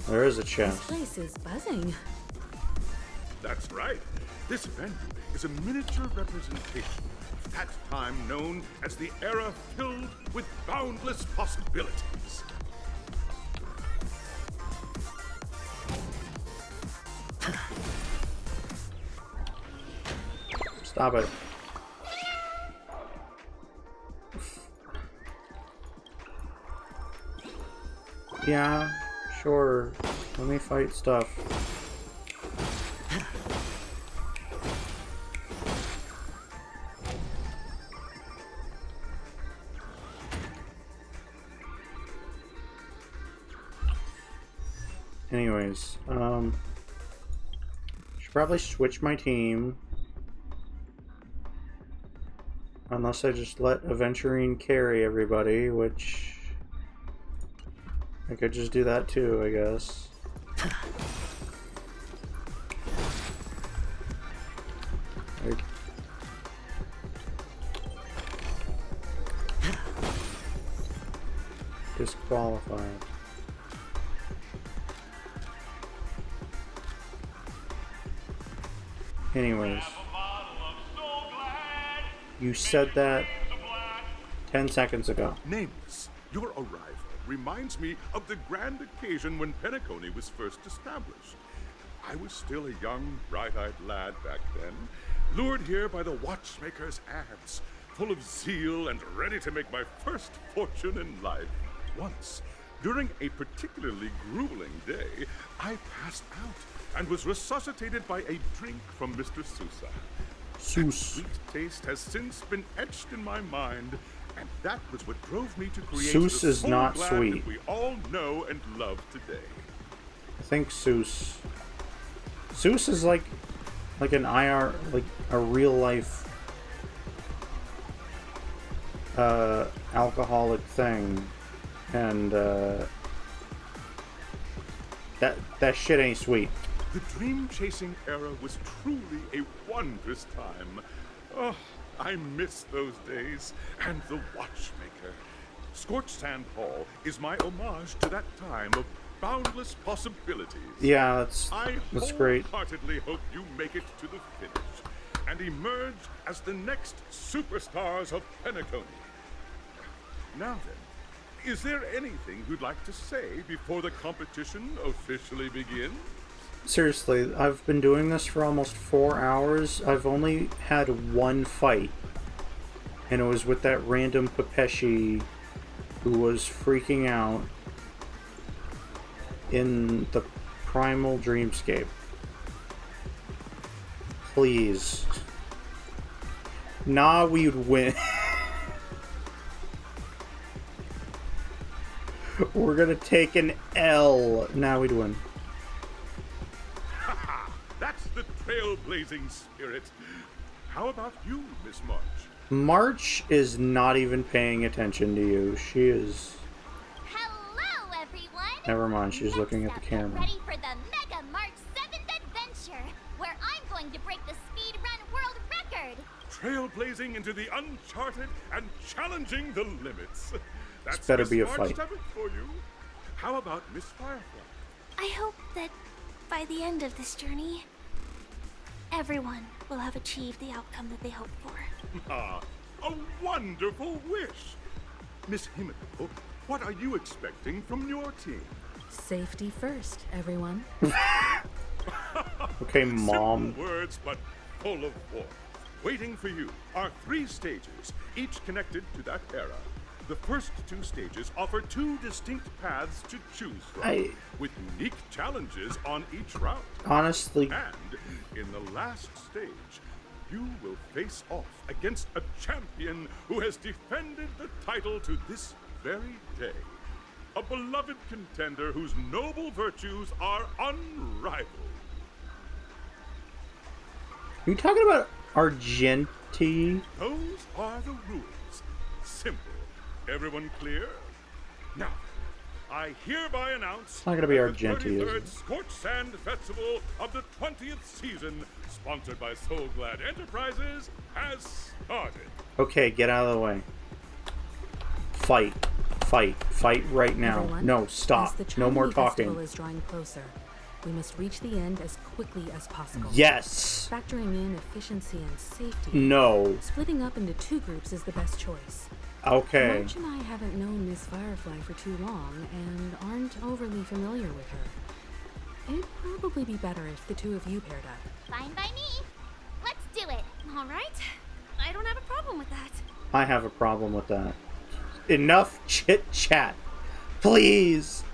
There is a chest. This place is buzzing. That's right. This venue is a miniature representation of that time known as the era filled with boundless possibilities. Stop it. Yeah, sure. Let me fight stuff. Anyways, should probably switch my team. Unless I just let Aventurine carry everybody, which I could just do that too, I guess. Disqualified. Anyways. You said that 10 seconds ago. Nameless, your arrival reminds me of the grand occasion when Penacony was first established. I was still a young, bright-eyed lad back then, lured here by the watchmaker's ads, full of zeal and ready to make my first fortune in life. Once, during a particularly grueling day, I passed out and was resuscitated by a drink from Mr. Sousa. That sweet taste has since been etched in my mind, and that was what drove me to create Seuss the is soul not glad sweet. that we all know and love today. I think Seuss. Seuss is like an IR, like a real life alcoholic thing, and that shit ain't sweet. The dream-chasing era was truly a wondrous time. Oh, I miss those days, and the watchmaker. Scorched Sand Hall is my homage to that time of boundless possibilities. Yeah, that's great. I wholeheartedly hope you make it to the finish and emerge as the next superstars of Penacony. Now then, is there anything you'd like to say before the competition officially begins? Seriously, I've been doing this for almost 4 hours. I've only had one fight, and it was with that random Pepeshi who was freaking out in the Primal Dreamscape. Please. Nah, we'd win. We're gonna take an L. Now we win. That's the trailblazing spirit. How about you, Miss March? March is not even paying attention to you. She is... Hello, everyone! Never mind, she's looking at the camera. Ready for the Mega March 7th adventure, where I'm going to break the speed run world record! Trailblazing into the uncharted and challenging the limits. That's This better Miss be a March fight. 7th for you. How about Miss Firefly? I hope that by the end of this journey, everyone will have achieved the outcome that they hoped for. Ah, a wonderful wish! Miss Himiko, what are you expecting from your team? Safety first, everyone. Okay, Mom. Simple words, but full of warmth. Waiting for you are 3 stages, each connected to that era. The first 2 stages offer 2 distinct paths to choose from, with unique challenges on each route. Honestly. And in the last stage, you will face off against a champion who has defended the title to this very day. A beloved contender whose noble virtues are unrivaled. Are you talking about Argenti? Those are the rules. Simple. Everyone clear? Now, I hereby announce It's not gonna be that Argenti, the is 33rd it? Scorch Sand Festival of the 20th season, sponsored by Soul Glad Enterprises, has started. Okay, get out of the way. Fight. Fight. Fight right now. Everyone, No, as stop. the No more Charmony Festival talking. is drawing closer. We must reach the end as quickly as possible. Yes! Factoring in efficiency and safety. No. Splitting up into 2 groups is the best choice. Okay. March and I haven't known Miss Firefly for too long and aren't overly familiar with her. It'd probably be better if the 2 of you paired up. Fine by me. Let's do it. All right. I don't have a problem with that. I have a problem with that. Enough chit-chat. Please!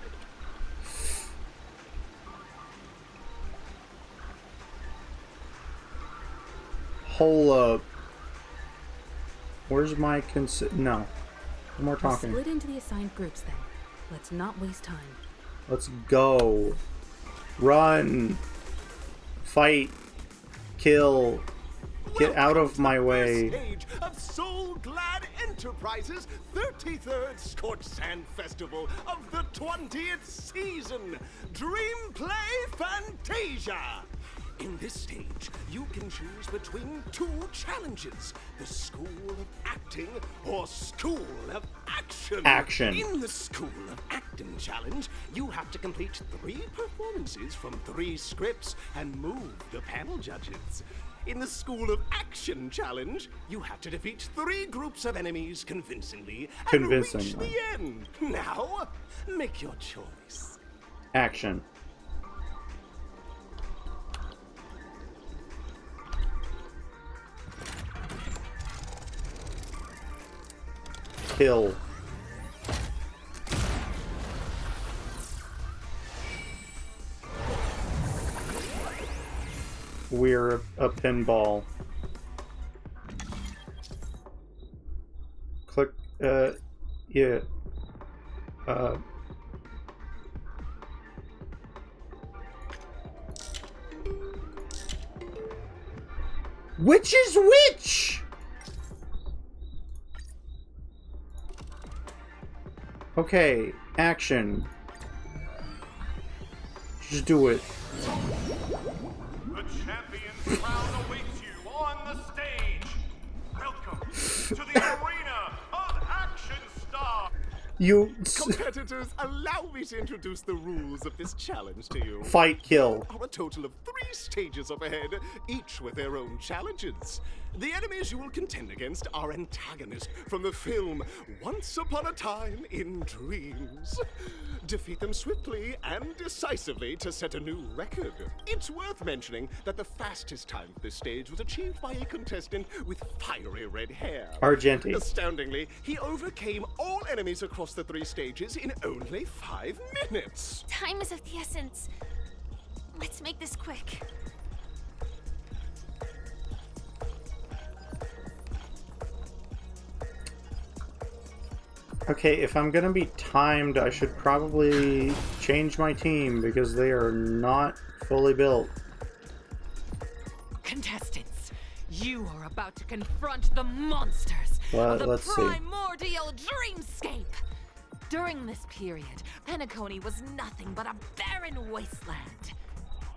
Hold up. Where's my No. No more We'll talking. split into the assigned groups then. Let's not waste time. Let's go. Run. Fight. Kill. Get out of my way. Stage of Soul Glad Enterprises' 33rd Scorch Sand Festival of the 20th season, Dream Play Fantasia. In this stage, you can choose between 2 challenges: the School of Acting or School of Action. Action. In the School of Acting challenge, you have to complete 3 performances from 3 scripts and move the panel judges. In the School of Action challenge, you have to defeat 3 groups of enemies convincingly and reach the end. Now, make your choice. Action. Kill. We're a pinball. Click, yeah. Which is which? Okay, action. Just do it. The champion's crown awaits you on the stage. Welcome to the arena of Action Star. You... Competitors, allow me to introduce the rules of this challenge to you. Fight, kill. There are a total of 3 stages up ahead, each with their own challenges. The enemies you will contend against are antagonists from the film Once Upon a Time in Dreams. Defeat them swiftly and decisively to set a new record. It's worth mentioning that the fastest time for this stage was achieved by a contestant with fiery red hair. Argenti. Astoundingly, he overcame all enemies across the 3 stages in only 5 minutes. Time is of the essence. Let's make this quick. Okay, if I'm gonna be timed, I should probably change my team because they are not fully built. Contestants, you are about to confront the monsters of the Let's see. primordial dreamscape. During this period, Penacony was nothing but a barren wasteland.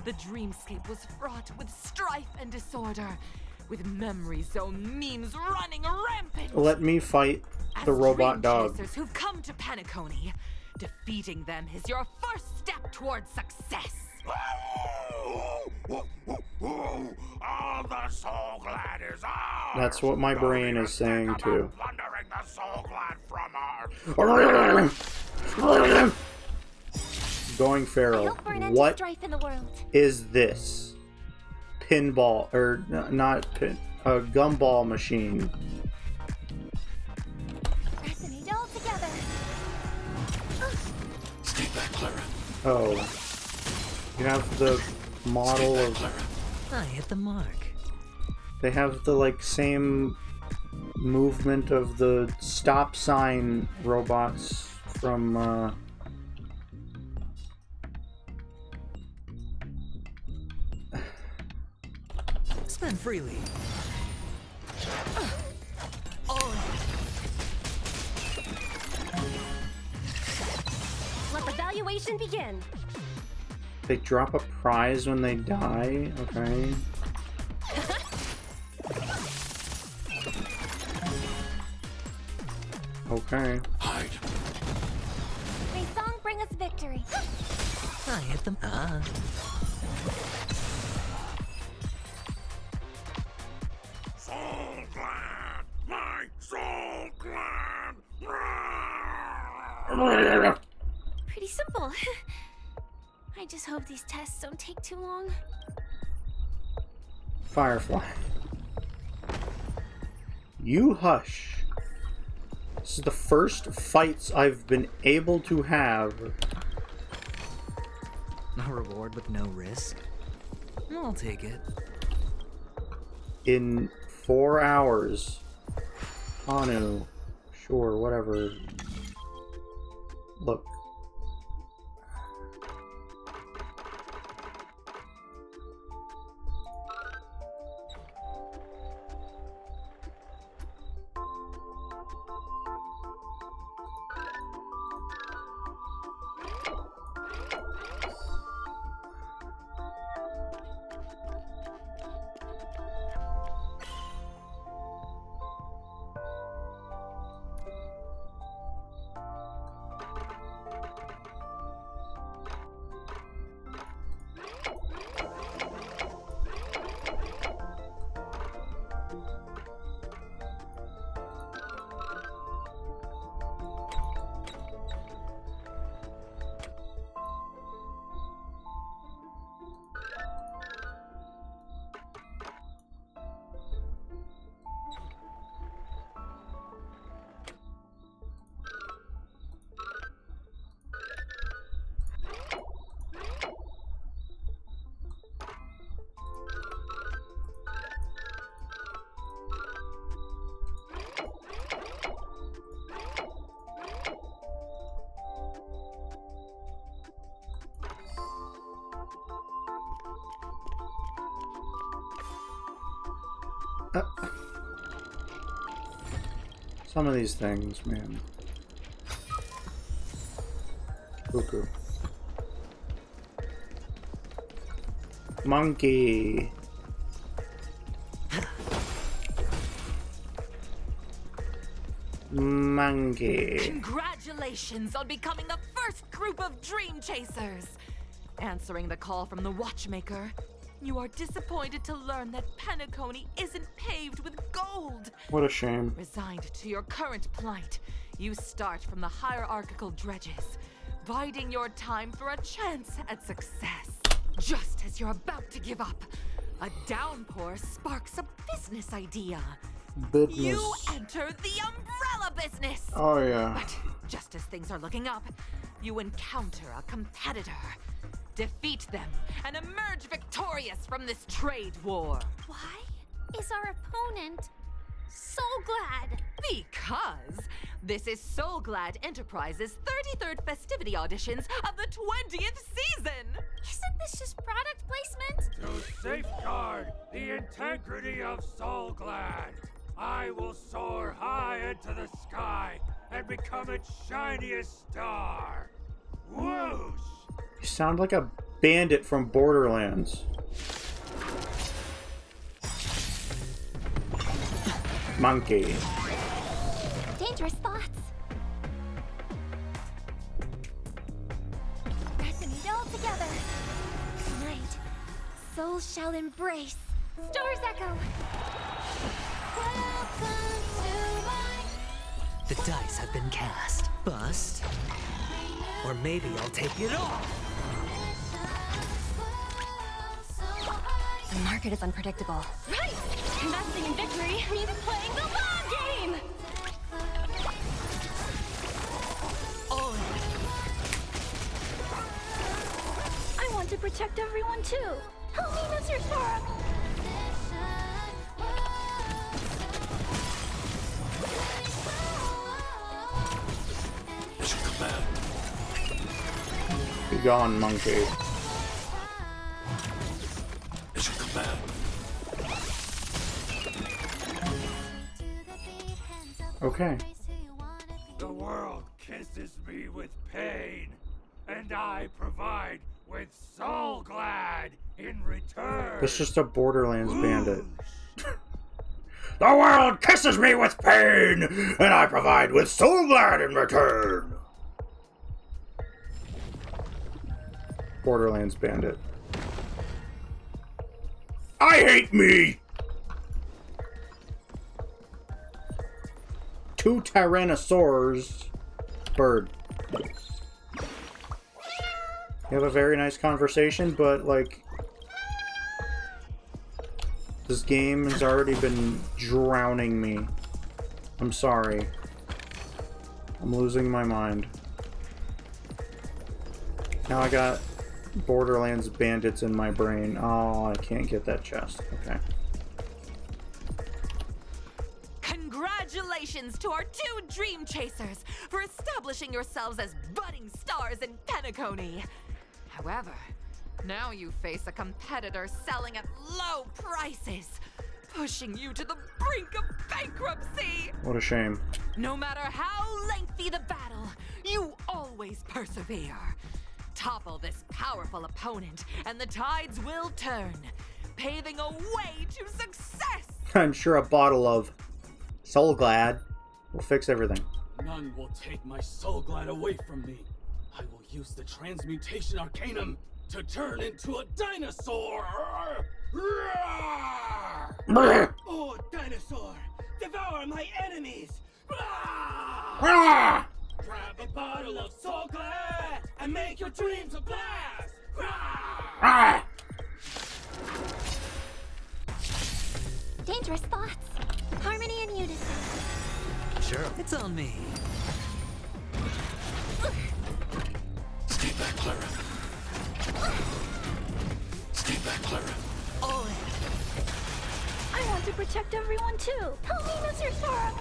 The dreamscape was fraught with strife and disorder, with memory zone memes running rampant. Let me fight the robot dog. Chasers who've come to Penacony, defeating them is your first step towards success. All the soul glad is ours. That's what my brain is saying too. Plundering the soul glad from our... Going feral. What is this? Pinball, or not pin, a gumball machine. Resonate all together. Stay back, Clara. Oh. You have the model of... I hit the mark. They have the, like, same movement of the stop sign robots from, Spend freely. Let the valuation begin. They drop a prize when they die? Okay. Okay. Hide. May song bring us victory. I hit them. Soul glad! My soul glad! Pretty simple. I just hope these tests don't take too long. Firefly. You hush. This is the first fights I've been able to have. A reward with no risk? I'll take it. In 4 hours. Hanu. Sure, whatever. Look. Some of these things, man. Cuckoo. Monkey. Monkey. Congratulations on becoming the first group of Dream Chasers! Answering the call from the Watchmaker, you are disappointed to learn that Penacony isn't paved with gold. What a shame. Resigned to your current plight, you start from the hierarchical dredges, biding your time for a chance at success. Just as you're about to give up, a downpour sparks a business idea. Business. You enter the umbrella business! Oh, yeah. But just as things are looking up, you encounter a competitor. Defeat them and emerge victorious from this trade war. Why is our opponent Soul Glad! Because this is Soul Glad Enterprises' 33rd festivity auditions of the 20th season! Isn't this just product placement? To safeguard the integrity of Soul Glad, I will soar high into the sky and become its shiniest star. Whoosh! You sound like a bandit from Borderlands. Monkey. Dangerous thoughts. Resonate all together. Tonight, souls shall embrace. Stars echo. The dice have been cast. Bust. Or maybe I'll take it off. The market is unpredictable. Right! Investing in victory means playing the long game! I want to protect everyone too. Help me, Mr. Star. Be gone, monkey. Okay. The world kisses me with pain, and I provide with Soul Glad in return. It's just a Borderlands bandit. The world kisses me with pain, and I provide with Soul Glad in return. Borderlands bandit. I hate me! 2 Tyrannosaurs. Bird. You have a very nice conversation, but, like, this game has already been drowning me. I'm sorry. I'm losing my mind. Now I got Borderlands bandits in my brain. Oh, I can't get that chest. Okay. Congratulations to our 2 Dream Chasers for establishing yourselves as budding stars in Penacony. However, now you face a competitor selling at low prices, pushing you to the brink of bankruptcy. What a shame. No matter how lengthy the battle, you always persevere. Topple this powerful opponent, and the tides will turn, paving a way to success. I'm sure a bottle of Soul Glad will fix everything. None will take my Soul Glad away from me. I will use the transmutation arcanum to turn into a dinosaur! Oh, dinosaur! Devour my enemies! Grab a bottle of Soul Glad and make your dreams a blast! Dangerous thoughts. Harmony and unison. Sure, it's on me. Stay back, Clara. Stay back, Clara. I want to protect everyone too. Help me, Mr. Star.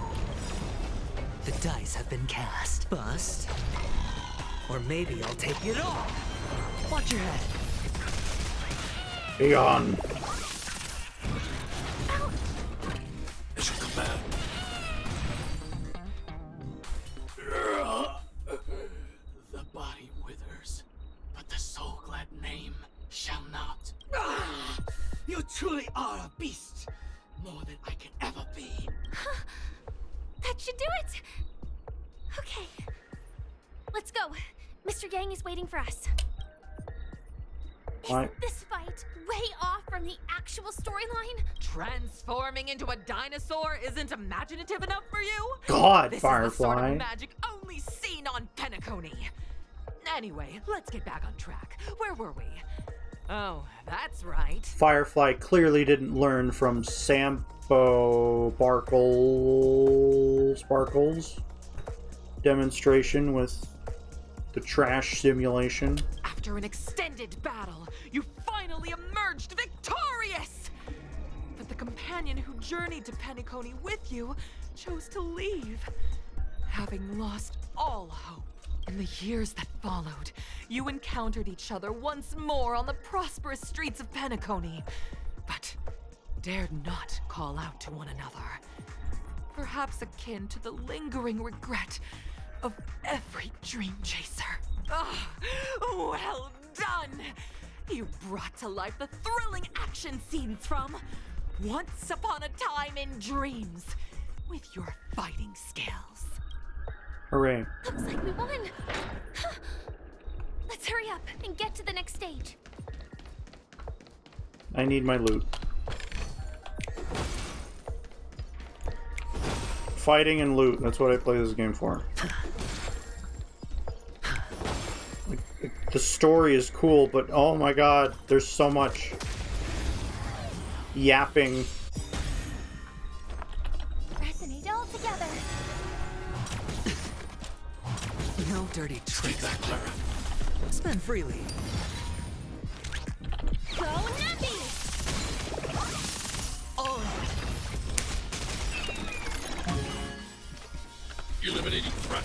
The dice have been cast. Bust. Or maybe I'll take it off. Watch your head. Be gone. Mission command. The body withers, but the Soul Glad name shall not. You truly are a beast, more than I can ever be. That should do it. Okay. Let's go. Mr. Yang is waiting for us. Isn't this fight way off from the actual storyline? Transforming into a dinosaur isn't imaginative enough for you? God, this Firefly. Is the sort of magic only seen on Penacony. Anyway, let's get back on track. Where were we? Oh, that's right. Firefly clearly didn't learn from Sampo Sparkle's demonstration with the trash simulation. After an extended battle, you finally emerged victorious! But the companion who journeyed to Penacony with you chose to leave, having lost all hope. In the years that followed, you encountered each other once more on the prosperous streets of Penacony, but dared not call out to one another. Perhaps akin to the lingering regret of every dream chaser. Ah, well done! You brought to life the thrilling action scenes from Once Upon a Time in Dreams with your fighting skills. Hooray. Looks like we won. Let's hurry up and get to the next stage. I need my loot. Fighting and loot, that's what I play this game for. The story is cool, but oh my god, there's so much yapping. Resonate all together. No dirty tricks. Spend freely. Go Nappy! Oh. Eliminating threat.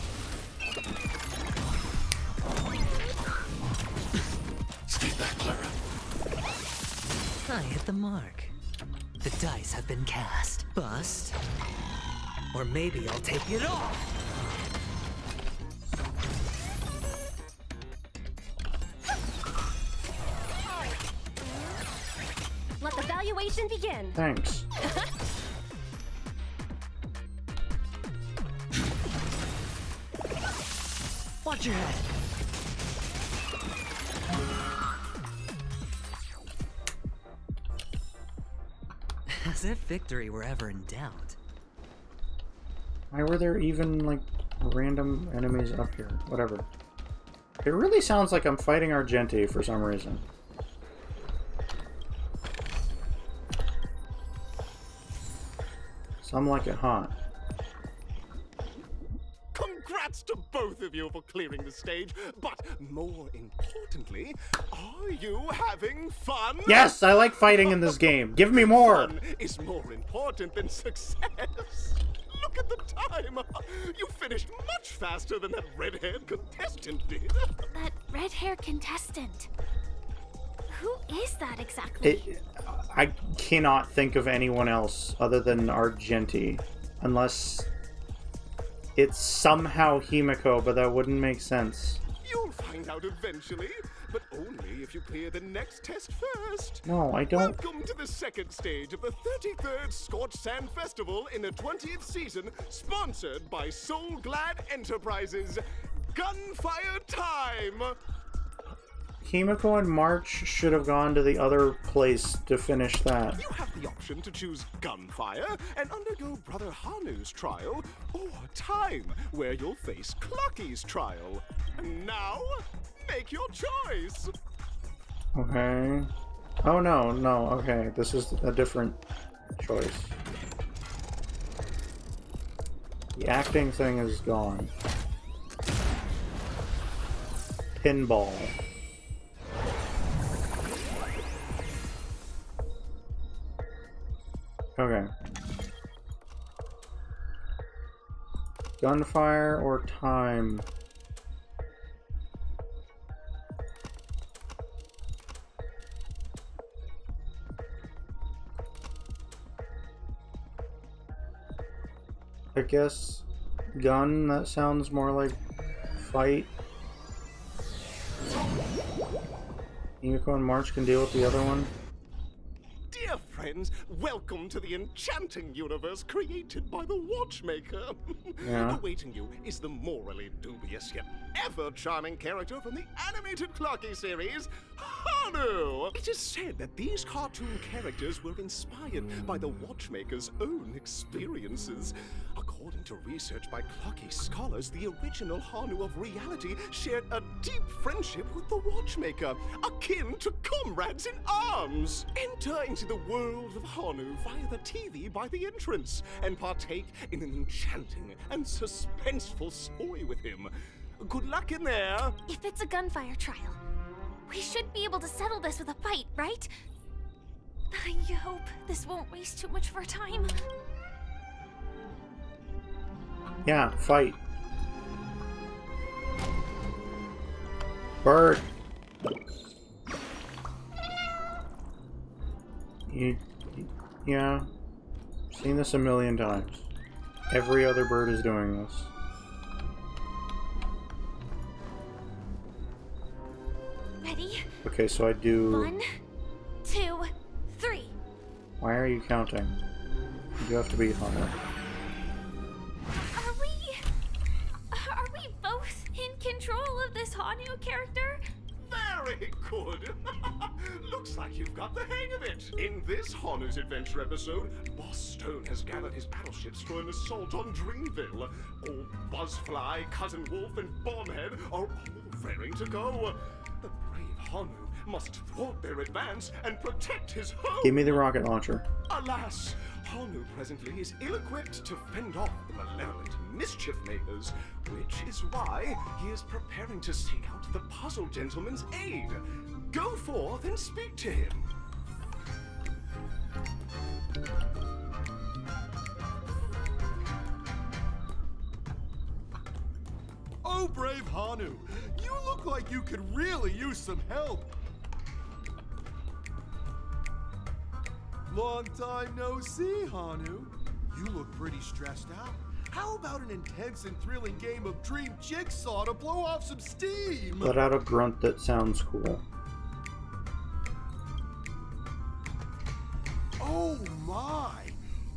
Stay back, Clara. I hit the mark. The dice have been cast. Bust. Or maybe I'll take it all. Let the valuation begin. Thanks. Watch your head. As if victory were ever in doubt. Why were there even, like, random enemies up here? Whatever. It really sounds like I'm fighting Argenti for some reason. Some like it hot. Congrats to both of you for clearing the stage, but more importantly, are you having fun? Yes, I like fighting in this game. Give me more. Fun is more important than success. Look at the time. You finished much faster than that red-haired contestant did. That red-haired contestant. Who is that exactly? I cannot think of anyone else other than Argenti, unless it's somehow Himiko, but that wouldn't make sense. You'll find out eventually, but only if you clear the next test first. No, I don't. Welcome to the second stage of the 33rd Scorched Sand Festival in the 20th season, sponsored by Soul Glad Enterprises. Gunfire time! Himiko and March should have gone to the other place to finish that. You have the option to choose Gunfire and undergo Brother Hanu's trial, or Time, where you'll face Clucky's trial. Now, make your choice! Okay. Oh no, okay. This is a different choice. The acting thing is gone. Pinball. Okay. Gunfire or time? I guess gun, that sounds more like fight. Himiko and March can deal with the other one. Dear friends, welcome to the enchanting universe created by the Watchmaker. Yeah. Awaiting you is the morally dubious yet ever charming character from the animated Clocky series, Hanu! It is said that these cartoon characters were inspired by the Watchmaker's own experiences. According to research by Clocky scholars, the original Hanu of reality shared a deep friendship with the Watchmaker, akin to comrades in arms. Enter into the world of Hanu via the TV by the entrance, and partake in an enchanting and suspenseful story with him. Good luck in there! If it's a gunfire trial, we should be able to settle this with a fight, right? I hope this won't waste too much of our time. Yeah, fight. Bird. Yeah. Seen this a million times. Every other bird is doing this. Ready? Okay, so I do... 1, 2, 3. Why are you counting? You have to be Hunter. Are we both in control of this Hanu character? Very good. Looks like you've got the hang of it. In this Hanu's adventure episode, Boss Stone has gathered his battleships for an assault on Dreamville. Old Buzzfly, Cousin Wolf, and Bombhead are all raring to go. The brave Hanu must thwart their advance and protect his home. Give me the rocket launcher. Alas, Hanu presently is ill-equipped to fend off the malevolent mischief makers, which is why he is preparing to seek out the Puzzle Gentleman's aid. Go forth and speak to him. Oh, brave Hanu, you look like you could really use some help. Long time no see, Hanu. You look pretty stressed out. How about an intense and thrilling game of Dream Jigsaw to blow off some steam? Let out a grunt that sounds cool. Oh my!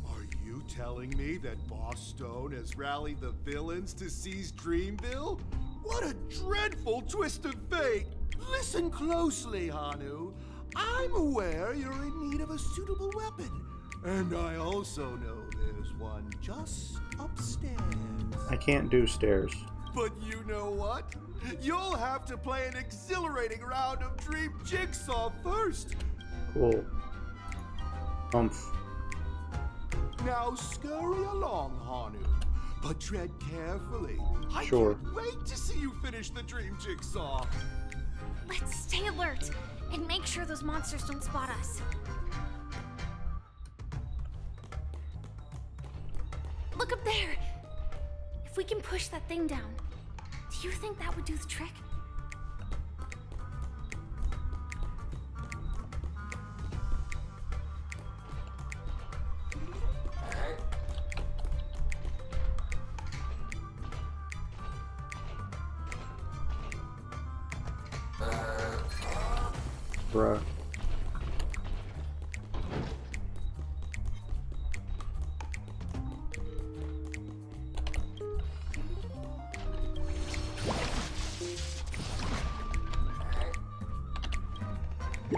Are you telling me that Boss Stone has rallied the villains to seize Dreamville? What a dreadful twist of fate! Listen closely, Hanu. I'm aware you're in need of a suitable weapon. And I also know there's one just upstairs. I can't do stairs. But you know what? You'll have to play an exhilarating round of Dream Jigsaw first. Cool. Umph. Now scurry along, Hanu. But tread carefully. Sure. I can't wait to see you finish the Dream Jigsaw. Let's stay alert and make sure those monsters don't spot us. Look up there! If we can push that thing down, do you think that would do the trick? Bruh.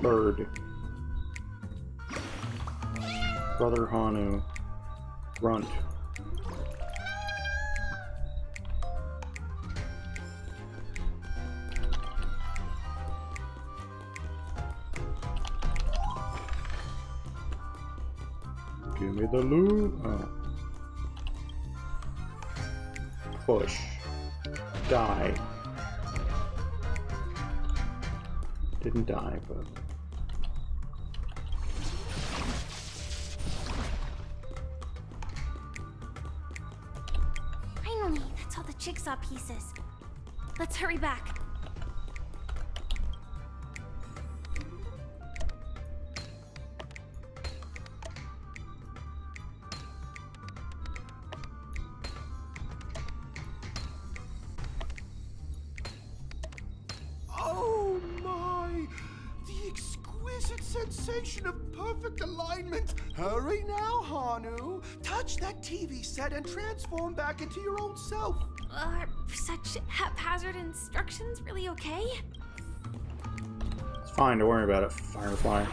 Bird. Brother Hanu. Grunt. Give me the loot. Oh. Push. Die. Didn't die, but... Finally, that's all the jigsaw pieces. Let's hurry back. Oh my! The exquisite sensation of perfect alignment. Hurry now, Hanu. Touch that TV set and transform back into your old self. Are such haphazard instructions really okay? It's fine, don't worry about it, Firefly.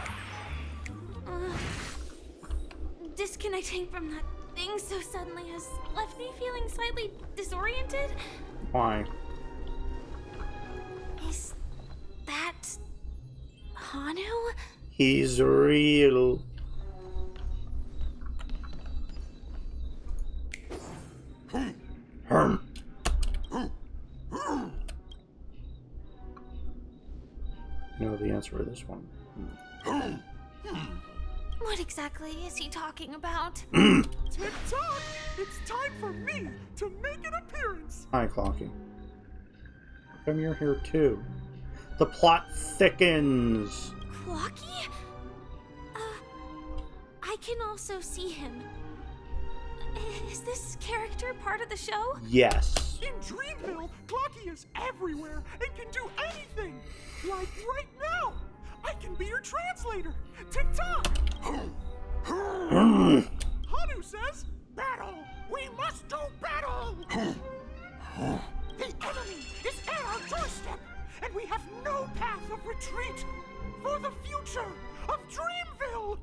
Disconnecting from that thing so suddenly has left me feeling slightly disoriented. Why? Is that Hanu? He's real. I know the answer to this one. What exactly is he talking about? Tick-tock! It's time for me to make an appearance! Hi, Clocky. How come you're here too? The plot thickens! Clocky? I can also see him. Is this character part of the show? Yes. In Dreamville, Clocky is everywhere and can do anything! Like right now! I can be your translator! Tick-tock! Hanu says, battle! We must do battle! The enemy is at our doorstep, and we have no path of retreat for the future of Dreamville!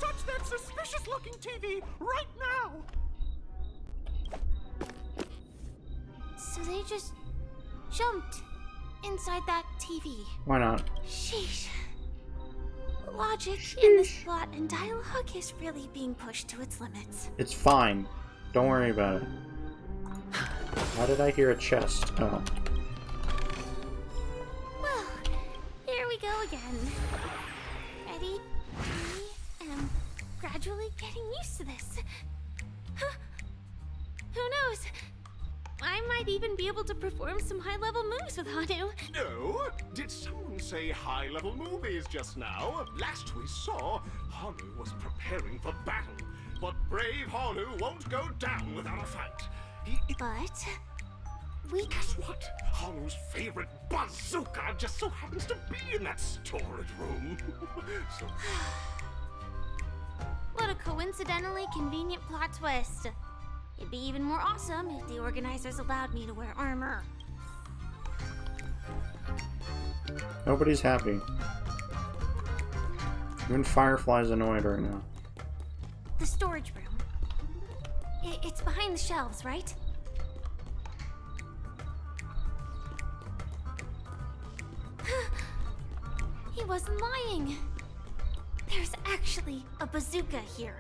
Touch that suspicious-looking TV right now! So they just jumped inside that TV. Why not? Sheesh. Logic in this plot and dialogue is really being pushed to its limits. It's fine. Don't worry about it. How did I hear a chest? Oh. Well, here we go again. Ready? I am gradually getting used to this. Huh. Who knows? I might even be able to perform some high-level moves with Hanu. No? Did someone say high-level movies just now? Last we saw, Hanu was preparing for battle. But brave Hanu won't go down without a fight. But we guess what? Hanu's favorite bazooka just so happens to be in that storage room. So... What a coincidentally convenient plot twist. It'd be even more awesome if the organizers allowed me to wear armor. Nobody's happy. Even Firefly's annoyed right now. The storage room. It's behind the shelves, right? He wasn't lying. There's actually a bazooka here.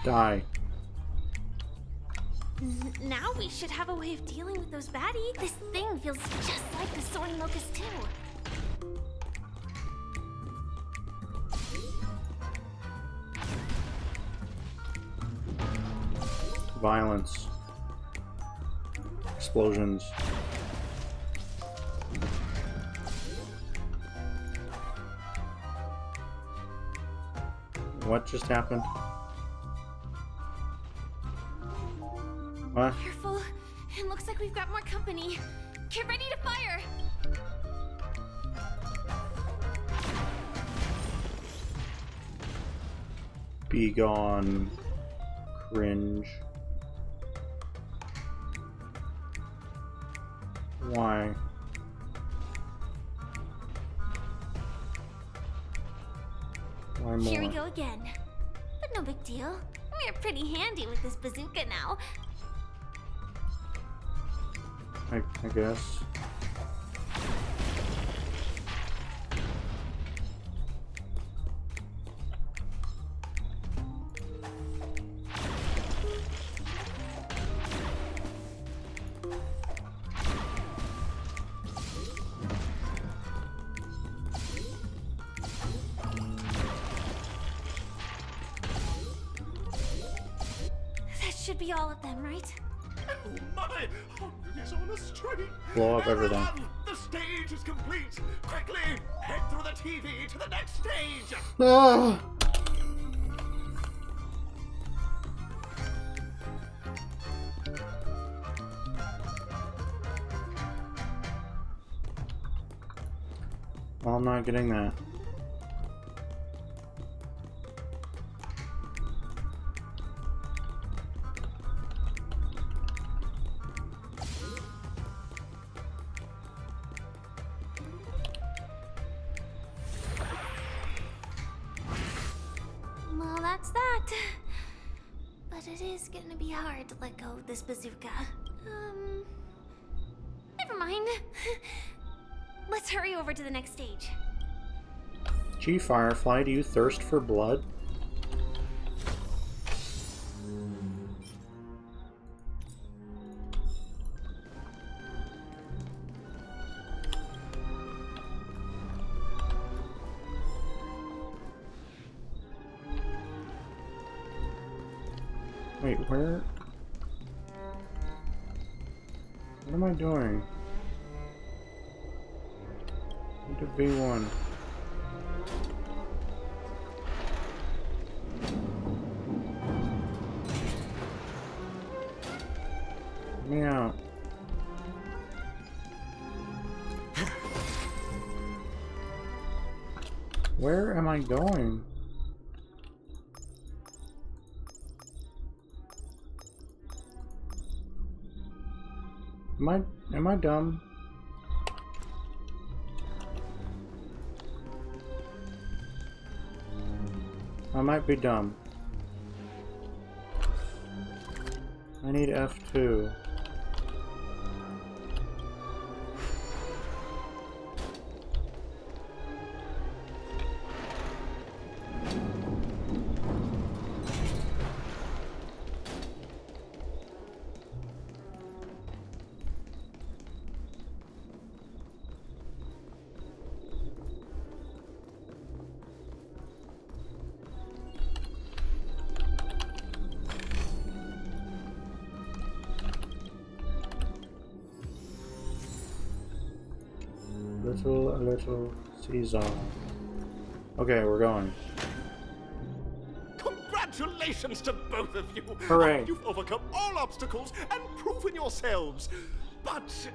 Die. Now we should have a way of dealing with those baddies. This thing feels just like the Soaring Locust too. Violence. Explosions. What just happened? What? Careful. It looks like we've got more company. Get ready to fire! Be gone. Cringe. Why? Why more? Here we go again. But no big deal. We're pretty handy with this bazooka now. I guess. That should be all of them, right? Oh my! He's on the street! Blow up everything. Everyone, the stage is complete! Quickly! Head through the TV to the next stage! Ah! Well, I'm not getting that. Well, that's that. But it is gonna be hard to let go of this bazooka. Never mind. Let's hurry over to the next stage. Gee, Firefly, do you thirst for blood? Wait, where? What am I doing? Into B1. Let me out. Where am I going? Am I dumb? I might be dumb. I need F2. A little Caesar. Okay, we're going. Congratulations to both of you! Hooray. You've overcome all obstacles and proven yourselves. But,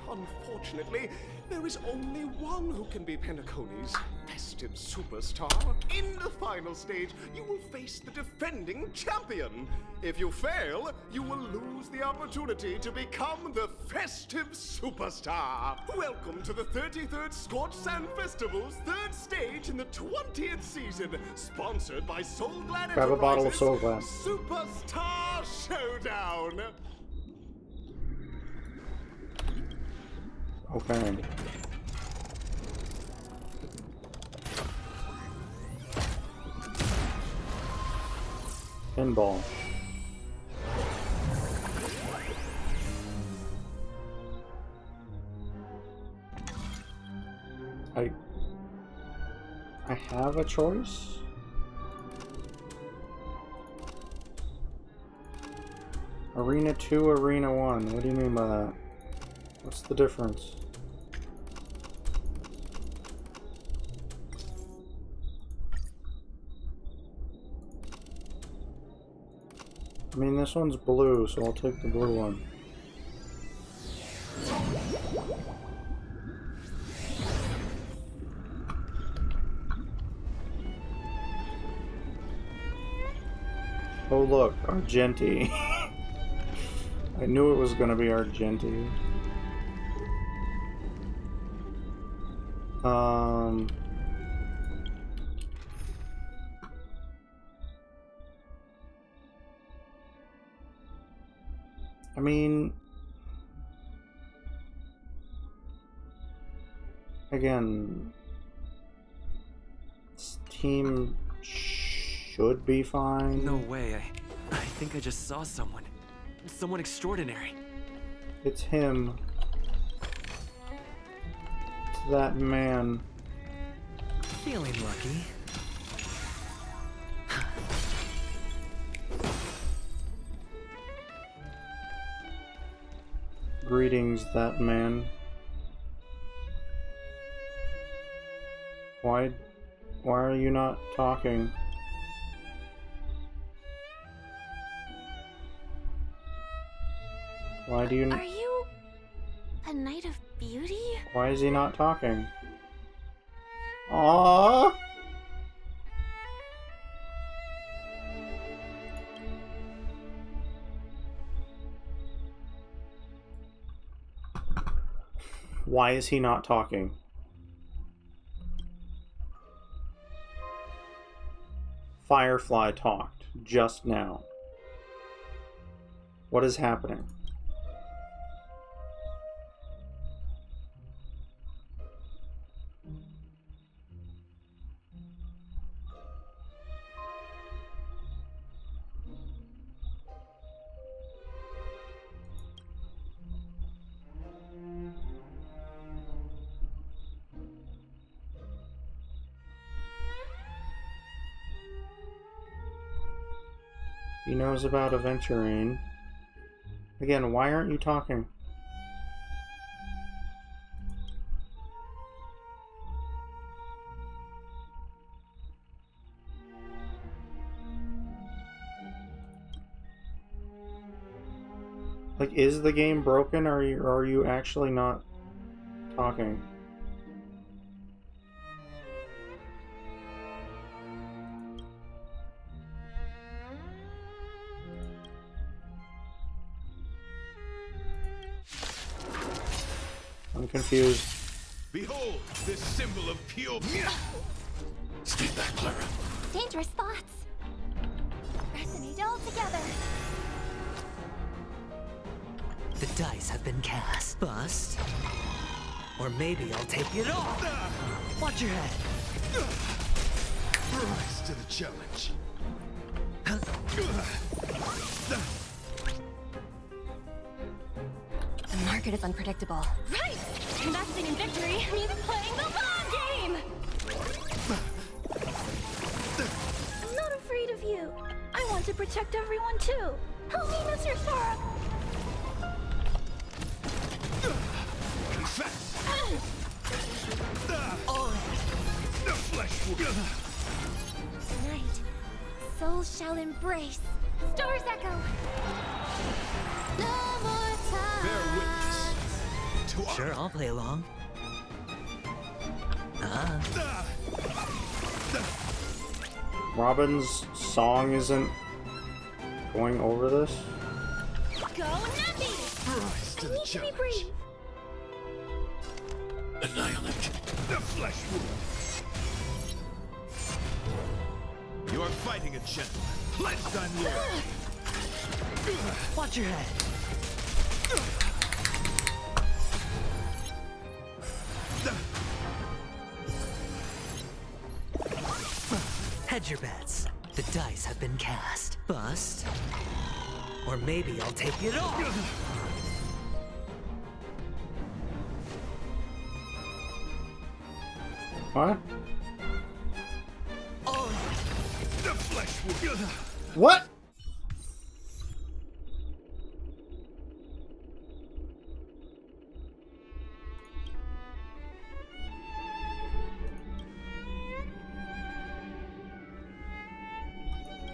unfortunately, there is only one who can be Penacony's festive superstar. In the final stage, you will face the defending champion. If you fail, you will lose the opportunity to become the festive superstar. Welcome to the 33rd Scorched Sand Festival's third stage in the 20th season, sponsored by Soul Glad Grab a bottle of Soul Glad. Superstar Showdown. Okay. Pinball. I have a choice? Arena 2, Arena 1. What do you mean by that? What's the difference? I mean, this one's blue, so I'll take the blue one. Oh look, Argenti. I knew it was gonna be Argenti. I mean, again, this team should be fine. No way, I think I just saw someone. Someone extraordinary. It's him. It's that man. Feeling lucky. Greetings, that man. Why are you not talking? Why do you... Are you a Knight of Beauty? Why is he not talking? Aww. Why is he not talking? Firefly talked just now. What is happening? He knows about adventuring. Again, why aren't you talking? Like, is the game broken, or are you actually not talking? I'm confused. Behold, this symbol of pure. Stay back, Clara. Dangerous thoughts. Resonate all together. The dice have been cast. Bust. Or maybe I'll take it off. Watch your head. Rise to the challenge. The market is unpredictable. Right! Investing in victory means playing the long game! I'm not afraid of you. I want to protect everyone too. Help me, Mr. Sora. Confess! The flesh will... Tonight, souls shall embrace. Stars echo. No more time. Bear witness to our... Sure, I'll play along. Robin's song isn't going over this? Go Nappy! Rise to the challenge. Brave. Annihilate. The flesh wound. You are fighting a gentleman. Pledged on you. Watch your head. Hedge your bets. The dice have been cast. Bust. Or maybe I'll take it off. What? The flesh wound. What?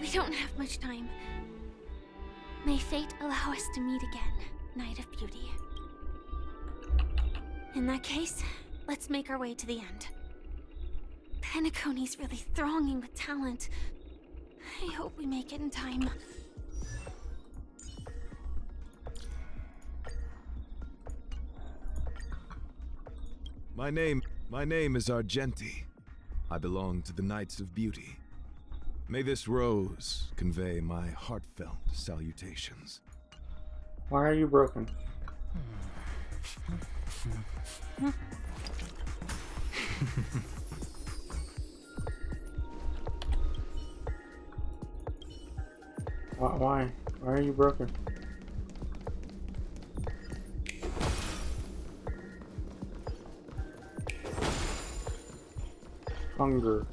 We don't have much time. May fate allow us to meet again, Night of Beauty. In that case, let's make our way to the end. Penacony's really thronging with talent. I hope we make it in time. My name is Argenti. I belong to the Knights of Beauty. May this rose convey my heartfelt salutations. Why are you broken? Why? Why are you broken? Hunger.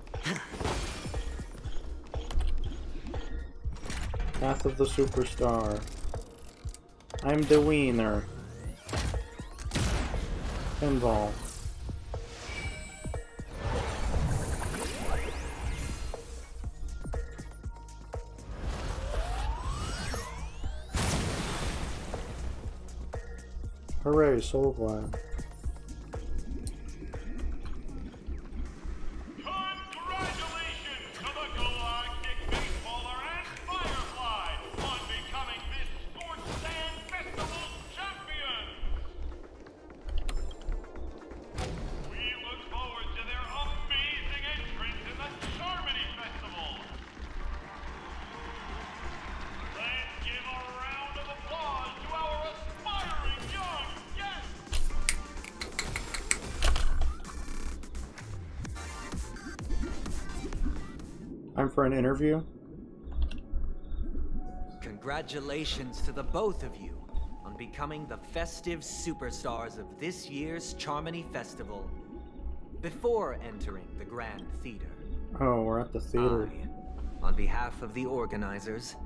Path of the Superstar. I'm the wiener. Pinball. Hooray, Soul Glad. I'm for an interview. Congratulations to the both of you on becoming the festive superstars of this year's Charmony Festival before entering the Grand Theater. Oh, we're at the theater. On behalf of the organizers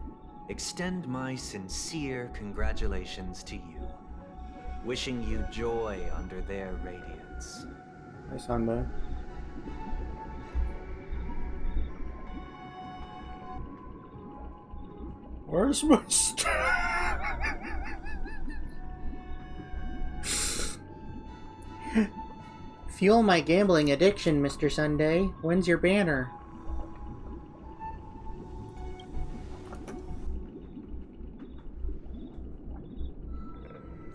extend my sincere congratulations to you, wishing you joy under their radiance. Hi, Sunday. Where's my Fuel my gambling addiction, Mr. Sunday. When's your banner?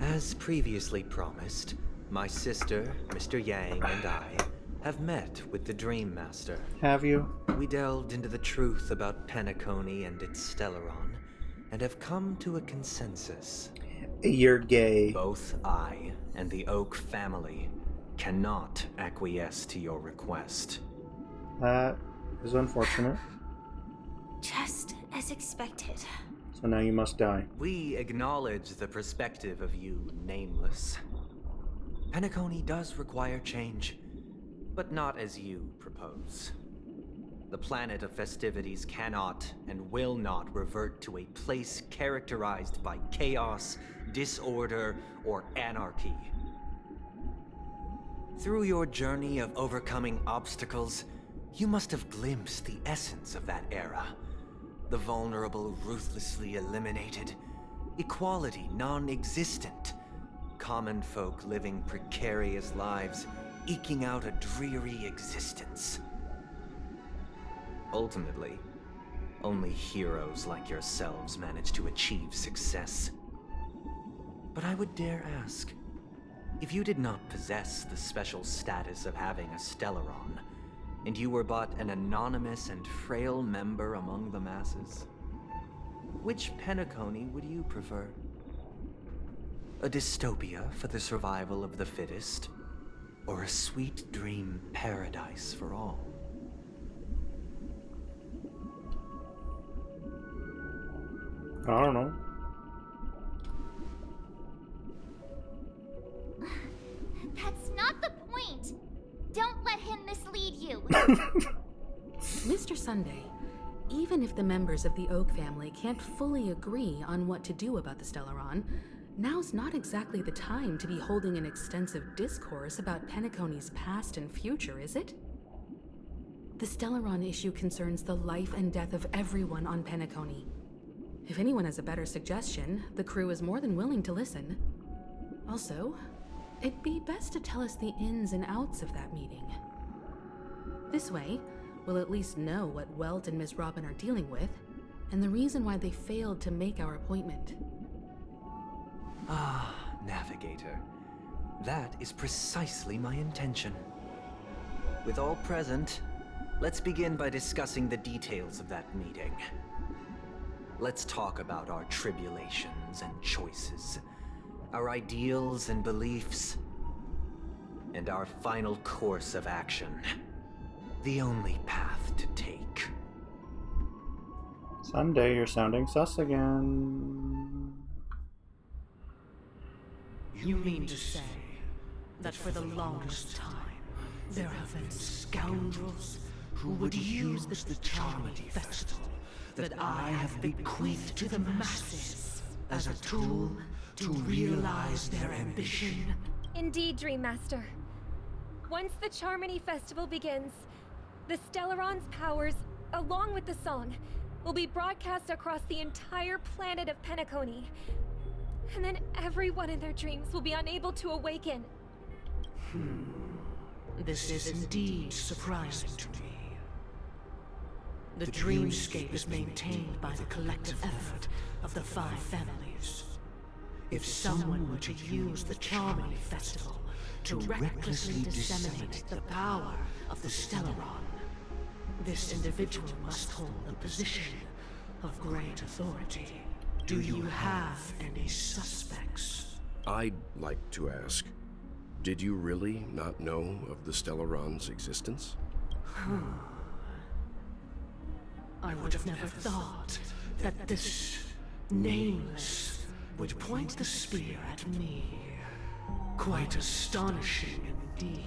As previously promised, my sister, Mr. Yang, and I have met with the Dream Master. Have you? We delved into the truth about Penacony and its Stellaron, and have come to a consensus. You're gay. Both I and the Oak family cannot acquiesce to your request. That is unfortunate. Just as expected. So now you must die. We acknowledge the perspective of you, Nameless. Penacony does require change, but not as you propose. The planet of festivities cannot and will not revert to a place characterized by chaos, disorder, or anarchy. Through your journey of overcoming obstacles, you must have glimpsed the essence of that era. The vulnerable ruthlessly eliminated, equality non-existent, common folk living precarious lives, eking out a dreary existence. Ultimately, only heroes like yourselves manage to achieve success. But I would dare ask, if you did not possess the special status of having a Stellaron, and you were but an anonymous and frail member among the masses, which Penacony would you prefer? A dystopia for the survival of the fittest, or a sweet dream paradise for all? I don't know. That's not the point. Don't let him mislead you. Mr. Sunday, even if the members of the Oak family can't fully agree on what to do about the Stellaron, now's not exactly the time to be holding an extensive discourse about Penacony's past and future, is it? The Stellaron issue concerns the life and death of everyone on Penacony. If anyone has a better suggestion, the crew is more than willing to listen. Also, it'd be best to tell us the ins and outs of that meeting. This way, we'll at least know what Welt and Miss Robin are dealing with, and the reason why they failed to make our appointment. Ah, Navigator. That is precisely my intention. With all present, let's begin by discussing the details of that meeting. Let's talk about our tribulations and choices, our ideals and beliefs, and our final course of action. The only path to take. Sunday, you're sounding sus again. You mean to say that for the longest time, there have been scoundrels who would use the Charmony Festival that I have bequeathed to the masses as a tool to realize their ambition? Indeed, Dream Master. Once the Charmony Festival begins, the Stellaron's powers, along with the song, will be broadcast across the entire planet of Penacony. And then everyone in their dreams will be unable to awaken. This is indeed surprising to me. The dreamscape is maintained by the collective effort of the 5 families. If someone were to use the Charmony Festival to recklessly disseminate the power of the Stellaron, this individual must hold a position of great authority. Do you have any suspects? I'd like to ask, did you really not know of the Stellaron's existence? I would have never thought that this Nameless would point the spear at me. Quite astonishing indeed.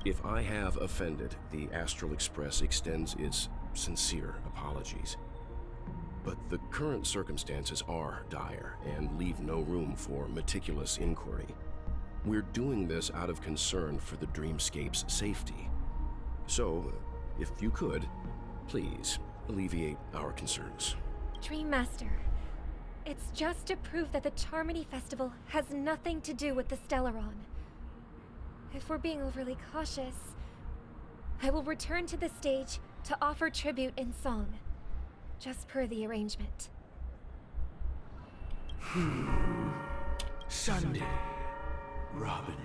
If I have offended, the Astral Express extends its sincere apologies. But the current circumstances are dire and leave no room for meticulous inquiry. We're doing this out of concern for the dreamscape's safety. So, if you could, please alleviate our concerns. Dream Master, it's just to prove that the Charmony Festival has nothing to do with the Stellaron. If we're being overly cautious, I will return to the stage to offer tribute in song, just per the arrangement. Sunday, Robin.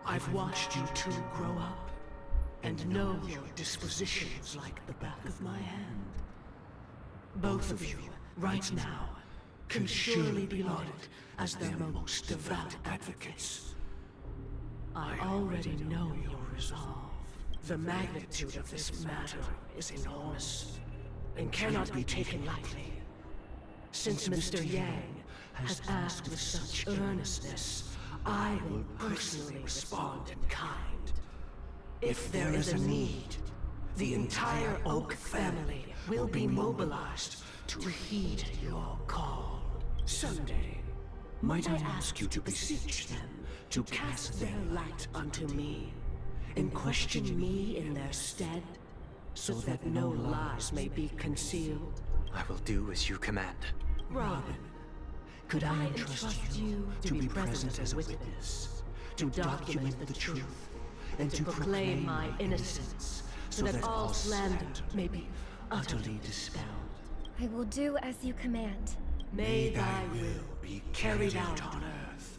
I've watched you two grow up and know your dispositions like the back of my hand. Both of you, right now, can surely be lauded as their most devout advocates. I already know your resolve. The magnitude of this matter is enormous and cannot be taken lightly. Since Mr. Yang has asked with such earnestness, I will personally respond in kind. If there is a need, the entire Oak family will be mobilized to heed your call. Sunday, might I ask you to beseech them to cast their light unto me, and question me in their stead, so that no lies may be concealed? I will do as you command. Robin, could I entrust you to be present as a witness, to document the truth, and to proclaim my innocence, so that all slander may be utterly dispelled? I will do as you command. May thy will be carried out on earth,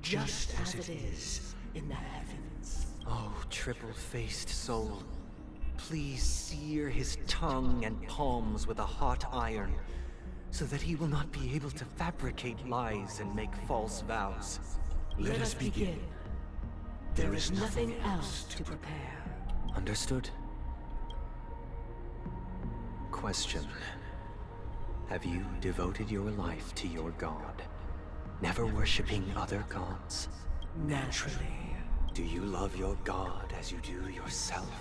just as it is in the heavens. Oh, triple-faced soul, please sear his tongue and palms with a hot iron, so that he will not be able to fabricate lies and make false vows. Let us begin. There is nothing else to prepare. Understood? Question. Have you devoted your life to your god, never worshipping other gods? Naturally. Do you love your god as you do yourself,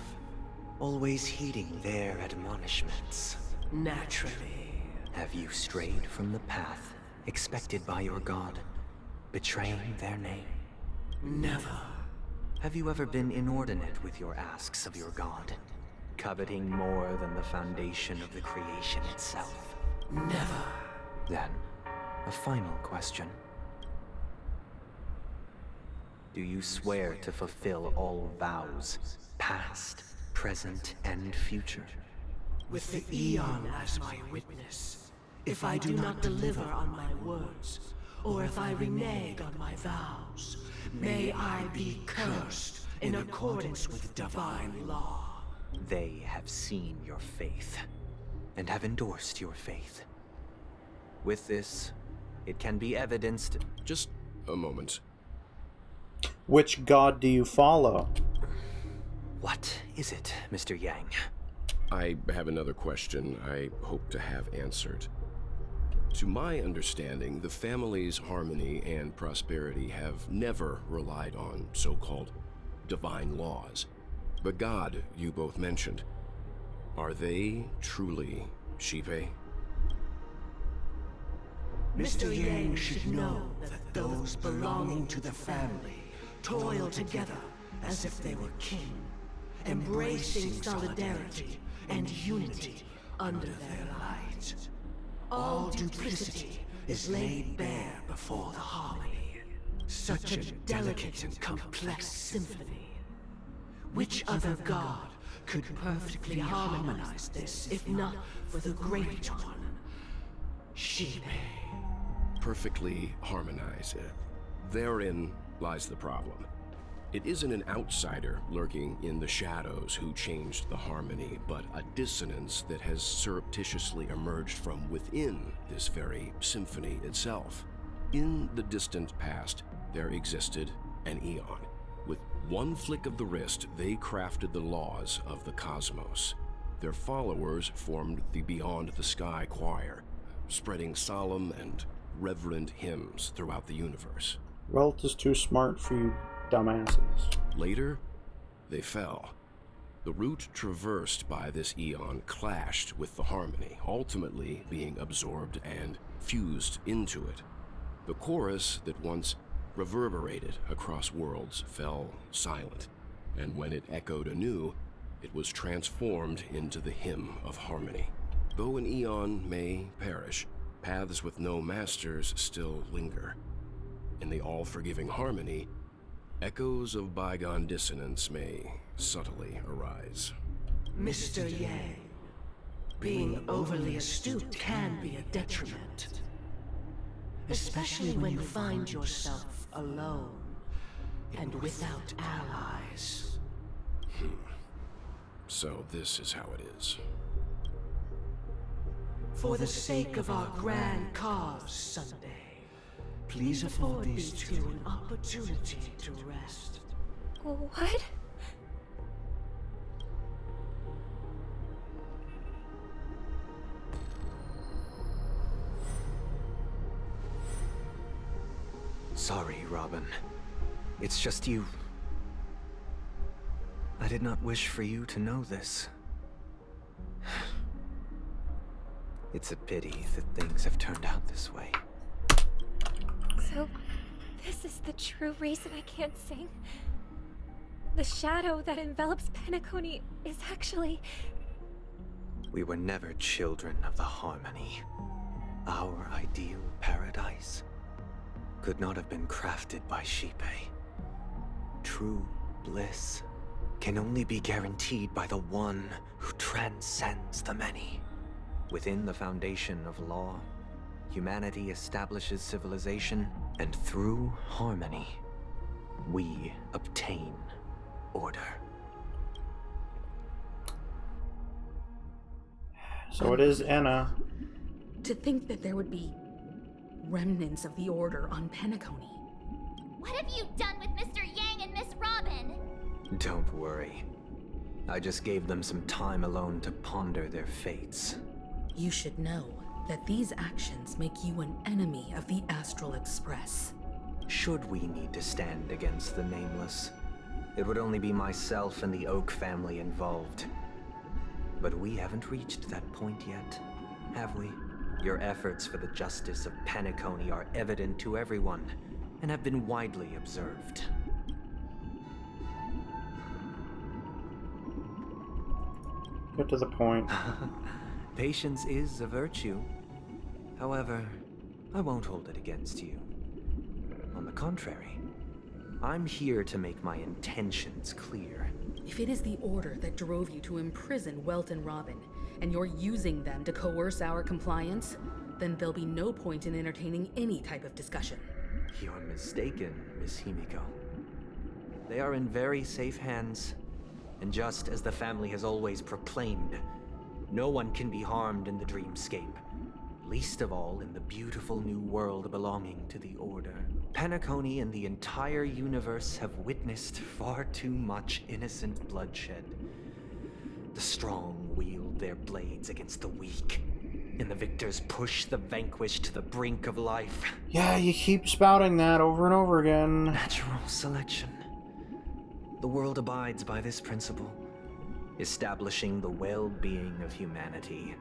always heeding their admonishments? Naturally. Have you strayed from the path expected by your god, betraying their name? Never. Have you ever been inordinate with your asks of your god, coveting more than the foundation of the creation itself? Never. Then, a final question. Do you swear to fulfill all vows, past, present, and future? With the Eon as my witness, if I do not deliver on my words, or if I renege on my vows, may I be cursed in accordance with divine law. They have seen your faith, and have endorsed your faith. With this, it can be evidenced... Just a moment. Which god do you follow? What is it, Mr. Yang? I have another question I hope to have answered. To my understanding, the family's harmony and prosperity have never relied on so-called divine laws. The god you both mentioned, are they truly Shipe? Mr. Yang should know that those belonging to the family toil together as if they were kin, embracing solidarity and unity under their light. All duplicity is laid bare before the harmony. Such a delicate and complex symphony. Which other god could perfectly harmonize this, if not for the great one, Shipe? Perfectly harmonize. Therein lies the problem. It isn't an outsider lurking in the shadows who changed the harmony, but a dissonance that has surreptitiously emerged from within this very symphony itself. In the distant past, there existed an Eon. With one flick of the wrist, they crafted the laws of the cosmos. Their followers formed the Beyond the Sky Choir, spreading solemn and reverent hymns throughout the universe. Welt is too smart for you dumbasses. Later, they fell. The route traversed by this eon clashed with the harmony, ultimately being absorbed and fused into it. The chorus that once reverberated across worlds fell silent, and when it echoed anew, it was transformed into the hymn of harmony. Though an eon may perish, paths with no masters still linger. In the all-forgiving harmony, echoes of bygone dissonance may subtly arise. Mr. Yang, being overly astute can be a detriment. Especially when you find yourself alone and without allies. So this is how it is. For the sake of our grand cause, Sunday, please afford these two an opportunity to rest. What? Sorry, Robin. It's just you. I did not wish for you to know this. It's a pity that things have turned out this way. So, this is the true reason I can't sing? The shadow that envelops Penacony is actually... We were never children of the harmony. Our ideal paradise could not have been crafted by Xipe. True bliss can only be guaranteed by the one who transcends the many. Within the foundation of law, humanity establishes civilization, and through harmony, we obtain order. So it is Enna. To think that there would be remnants of the Order on Penacony. What have you done with Mr. Yang and Miss Robin? Don't worry. I just gave them some time alone to ponder their fates. You should know that these actions make you an enemy of the Astral Express. Should we need to stand against the Nameless, it would only be myself and the Oak family involved. But we haven't reached that point yet, have we? Your efforts for the justice of Penacony are evident to everyone, and have been widely observed. Get to the point. Patience is a virtue. However, I won't hold it against you. On the contrary, I'm here to make my intentions clear. If it is the Order that drove you to imprison Welt and Robin, and you're using them to coerce our compliance, then there'll be no point in entertaining any type of discussion. You're mistaken, Miss Himiko. They are in very safe hands, and just as the family has always proclaimed, no one can be harmed in the dreamscape, least of all in the beautiful new world belonging to the Order. Penacony and the entire universe have witnessed far too much innocent bloodshed. The strong wield their blades against the weak, and the victors push the vanquished to the brink of life. Yeah, you keep spouting that over and over again. Natural selection. The world abides by this principle, establishing the well-being of humanity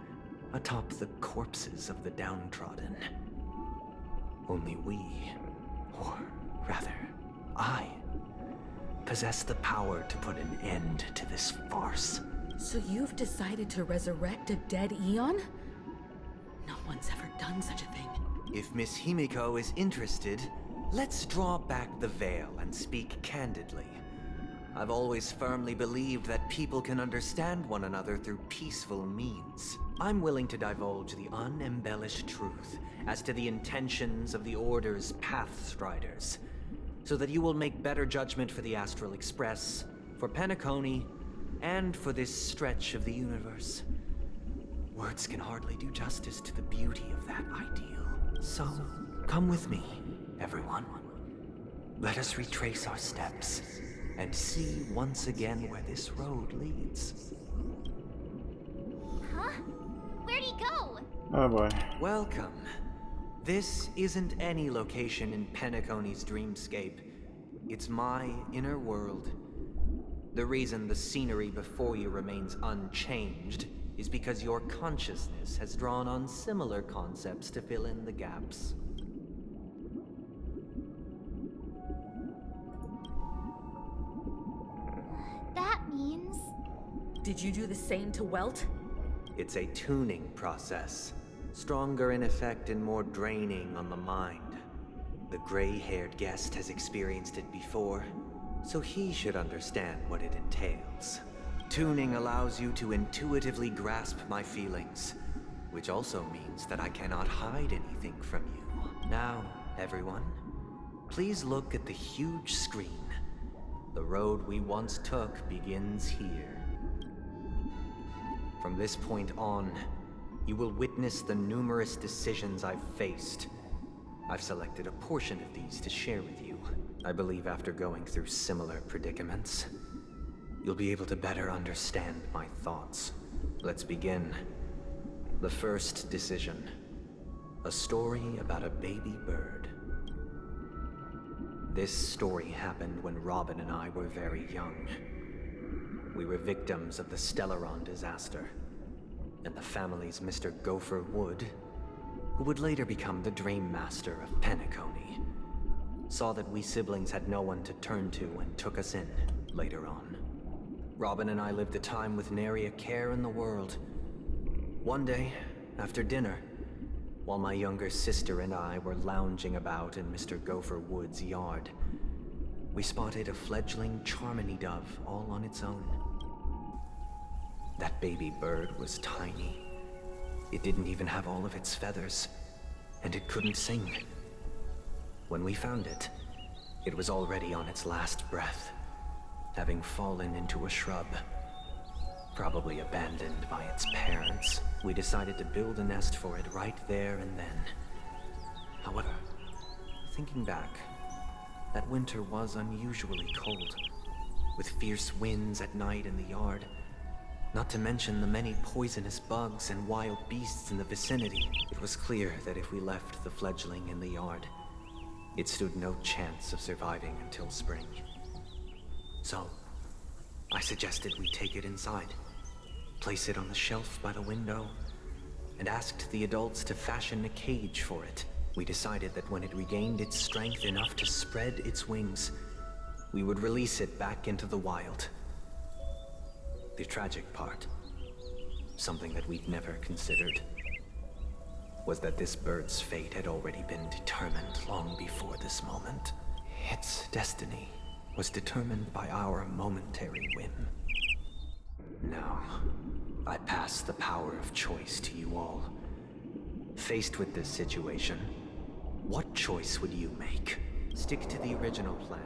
atop the corpses of the downtrodden. Only we, or rather, I, possess the power to put an end to this farce. So you've decided to resurrect a dead Eon? No one's ever done such a thing. If Miss Himiko is interested, let's draw back the veil and speak candidly. I've always firmly believed that people can understand one another through peaceful means. I'm willing to divulge the unembellished truth as to the intentions of the Order's Pathstriders, so that you will make better judgment for the Astral Express, for Penacony, and for this stretch of the universe. Words can hardly do justice to the beauty of that ideal. So, come with me, everyone. Let us retrace our steps and see once again where this road leads. Huh? Where'd he go? Oh boy. Welcome. This isn't any location in Penacony's dreamscape. It's my inner world. The reason the scenery before you remains unchanged is because your consciousness has drawn on similar concepts to fill in the gaps. That means... Did you do the same to Welt? It's a tuning process. Stronger in effect and more draining on the mind. The gray-haired guest has experienced it before, so he should understand what it entails. Tuning allows you to intuitively grasp my feelings, which also means that I cannot hide anything from you. Now, everyone, please look at the huge screen. The road we once took begins here. From this point on, you will witness the numerous decisions I've faced. I've selected a portion of these to share with you. I believe after going through similar predicaments, you'll be able to better understand my thoughts. Let's begin. The first decision. A story about a baby bird. This story happened when Robin and I were very young. We were victims of the Stellaron disaster, and the family's Mr. Gopher Wood, who would later become the Dream Master of Penacony, saw that we siblings had no one to turn to and took us in later on. Robin and I lived a time with nary a care in the world. One day, after dinner, while my younger sister and I were lounging about in Mr. Gopher Wood's yard, we spotted a fledgling Charmony dove all on its own. That baby bird was tiny. It didn't even have all of its feathers, and it couldn't sing. When we found it, it was already on its last breath, having fallen into a shrub. Probably abandoned by its parents, we decided to build a nest for it right there and then. However, thinking back, that winter was unusually cold, with fierce winds at night in the yard, not to mention the many poisonous bugs and wild beasts in the vicinity. It was clear that if we left the fledgling in the yard, it stood no chance of surviving until spring. So, I suggested we take it inside, place it on the shelf by the window, and asked the adults to fashion a cage for it. We decided that when it regained its strength enough to spread its wings, we would release it back into the wild. The tragic part, something that we'd never considered, was that this bird's fate had already been determined long before this moment. Its destiny was determined by our momentary whim. Now, I pass the power of choice to you all. Faced with this situation, what choice would you make? Stick to the original plan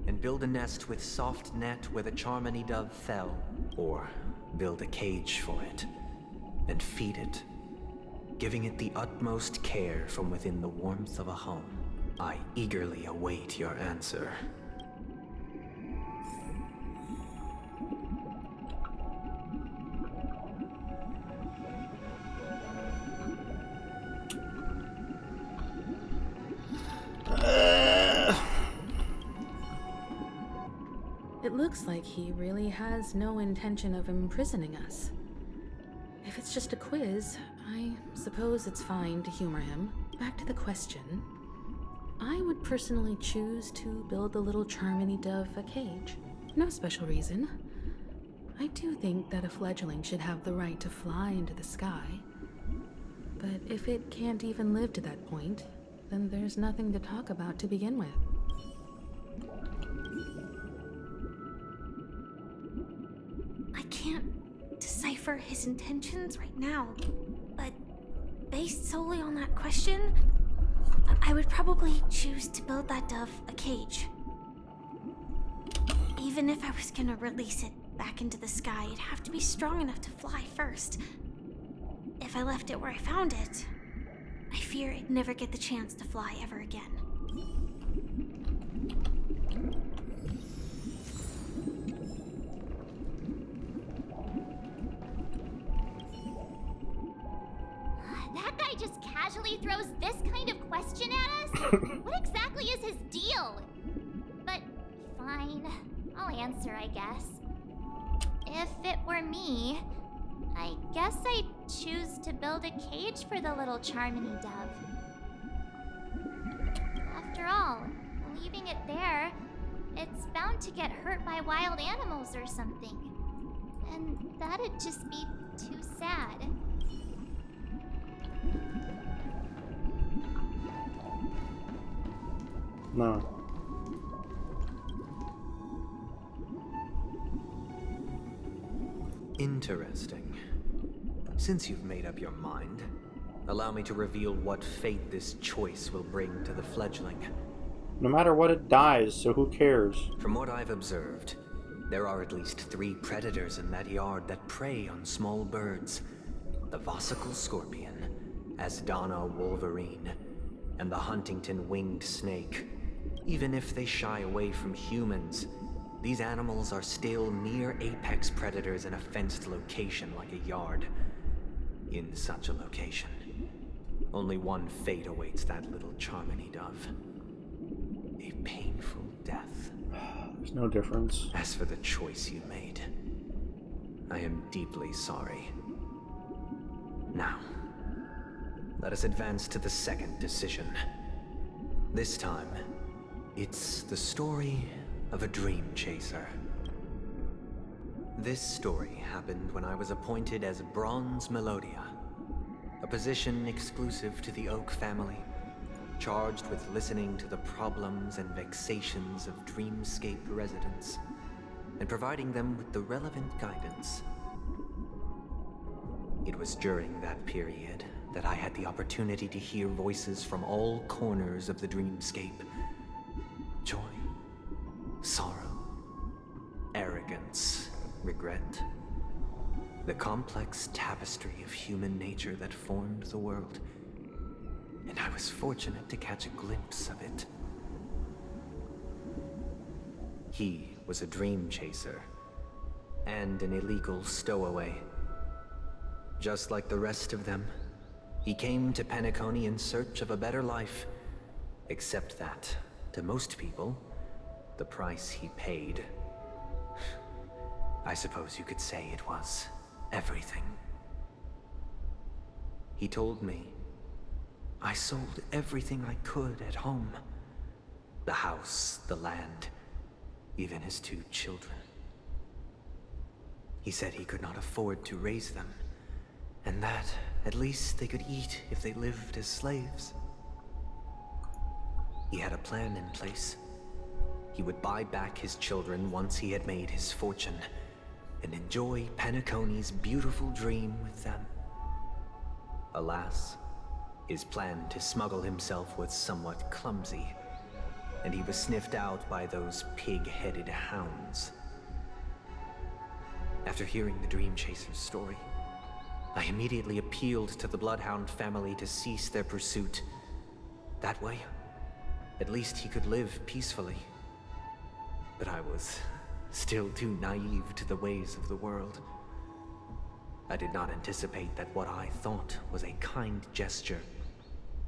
and build a nest with soft net where the Charmony dove fell, or build a cage for it and feed it, giving it the utmost care from within the warmth of a home. I eagerly await your answer. It looks like he really has no intention of imprisoning us. If it's just a quiz, I suppose it's fine to humor him. Back to the question. I would personally choose to build the little Charmony dove a cage. No special reason. I do think that a fledgling should have the right to fly into the sky. But if it can't even live to that point, then there's nothing to talk about to begin with. I can't decipher his intentions right now, but based solely on that question, I would probably choose to build that dove a cage. Even if I was gonna release it back into the sky, it'd have to be strong enough to fly first. If I left it where I found it, I fear it'd never get the chance to fly ever again. That guy just casually throws this kind of question at us? What exactly is his deal? But fine. I'll answer, I guess. If it were me, I guess I'd choose to build a cage for the little Charmony dove. After all, leaving it there, it's bound to get hurt by wild animals or something. And that'd just be too sad. No. Interesting. Since you've made up your mind, allow me to reveal what fate this choice will bring to the fledgling. No matter what, it dies, so who cares? From what I've observed, there are at least 3 predators in that yard that prey on small birds. The Vossicle scorpion, Asdana wolverine, and the Huntington winged snake. Even if they shy away from humans, these animals are still near apex predators in a fenced location like a yard. In such a location, only one fate awaits that little Charmony dove. A painful death. There's no difference. As for the choice you made, I am deeply sorry. Now, let us advance to the second decision. This time, it's the story of a dream chaser. This story happened when I was appointed as Bronze Melodia, a position exclusive to the Oak family, charged with listening to the problems and vexations of Dreamscape residents, and providing them with the relevant guidance. It was during that period that I had the opportunity to hear voices from all corners of the Dreamscape. Joy, sorrow, arrogance, regret. The complex tapestry of human nature that formed the world. And I was fortunate to catch a glimpse of it. He was a dream chaser, and an illegal stowaway. Just like the rest of them, he came to Penacony in search of a better life. Except that, to most people, the price he paid, I suppose you could say it was everything. He told me I sold everything I could at home. The house, the land, even his 2 children. He said he could not afford to raise them, and that at least they could eat if they lived as slaves. He had a plan in place. He would buy back his children once he had made his fortune, and enjoy Penacony's beautiful dream with them. Alas, his plan to smuggle himself was somewhat clumsy, and he was sniffed out by those pig-headed hounds. After hearing the Dream Chaser's story, I immediately appealed to the Bloodhound family to cease their pursuit. That way, at least he could live peacefully. But I was still too naive to the ways of the world. I did not anticipate that what I thought was a kind gesture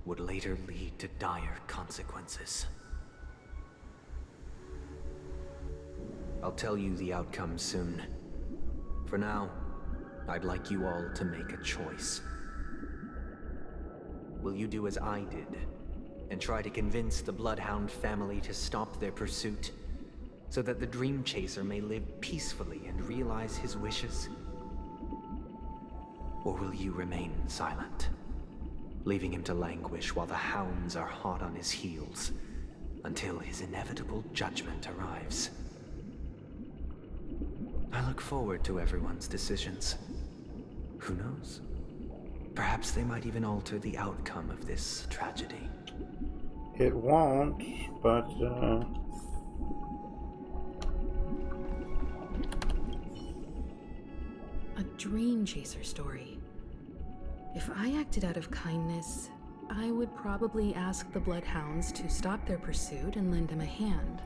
would later lead to dire consequences. I'll tell you the outcome soon. For now, I'd like you all to make a choice. Will you do as I did, and try to convince the Bloodhound family to stop their pursuit, so that the Dream Chaser may live peacefully and realize his wishes? Or will you remain silent, leaving him to languish while the hounds are hot on his heels, until his inevitable judgment arrives? I look forward to everyone's decisions. Who knows? Perhaps they might even alter the outcome of this tragedy. It won't, but, A dream chaser story. If I acted out of kindness, I would probably ask the Bloodhounds to stop their pursuit and lend him a hand.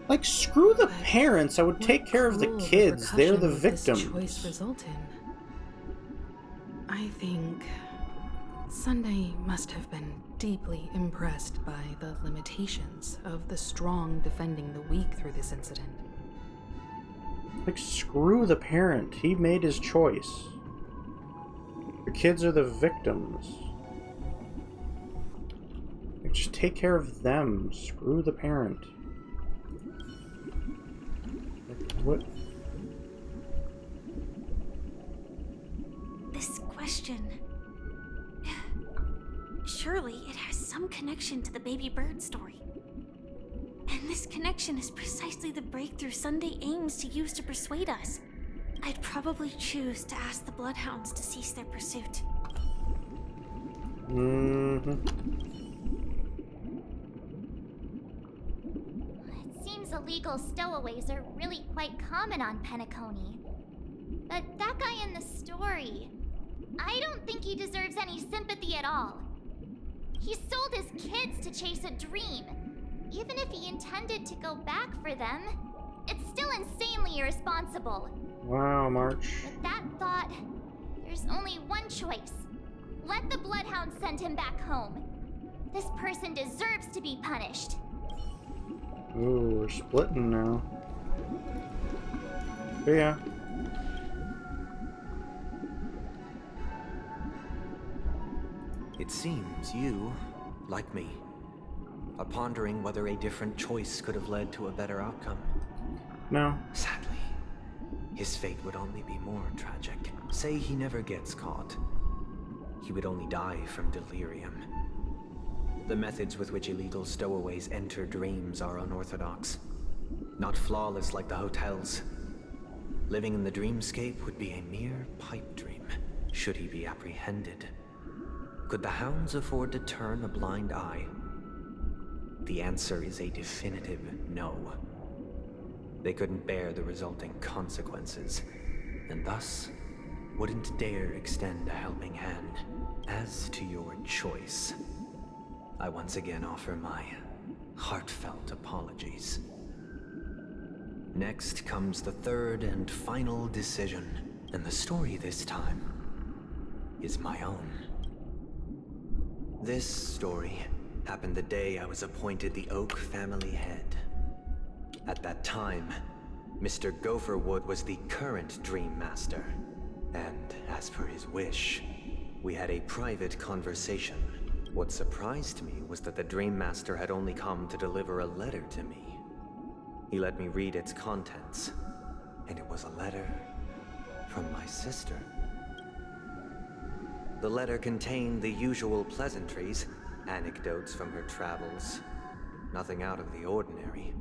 like, screw the parents. I would take care of the kids. They're the victims. This choice result in? I think Sunday must have been deeply impressed by the limitations of the strong defending the weak through this incident. Like, screw the parent. He made his choice. The kids are the victims. Like, just take care of them. Screw the parent. Like, what? This question... Surely it has some connection to the baby bird story. And this connection is precisely the breakthrough Sunday aims to use to persuade us. I'd probably choose to ask the Bloodhounds to cease their pursuit. It seems illegal stowaways are really quite common on Penacony. But that guy in the story, I don't think he deserves any sympathy at all. He sold his kids to chase a dream. Even if he intended to go back for them, it's still insanely irresponsible. Wow, March. With that thought, there's only one choice. Let the Bloodhounds send him back home. This person deserves to be punished. Ooh, we're splitting now. But yeah. It seems you, like me, are pondering whether a different choice could have led to a better outcome. No. Sadly, his fate would only be more tragic. Say he never gets caught. He would only die from delirium. The methods with which illegal stowaways enter dreams are unorthodox. Not flawless like the hotels. Living in the dreamscape would be a mere pipe dream, should he be apprehended. Could the hounds afford to turn a blind eye? The answer is a definitive no. They couldn't bear the resulting consequences, and thus wouldn't dare extend a helping hand. As to your choice, I once again offer my heartfelt apologies. Next comes the third and final decision, and the story this time is my own. This story happened the day I was appointed the Oak family head. At that time, Mr. Gopherwood was the current Dream Master, and as per his wish, we had a private conversation. What surprised me was that the Dream Master had only come to deliver a letter to me. He let me read its contents, and it was a letter from my sister. The letter contained the usual pleasantries, anecdotes from her travels. Nothing out of the ordinary.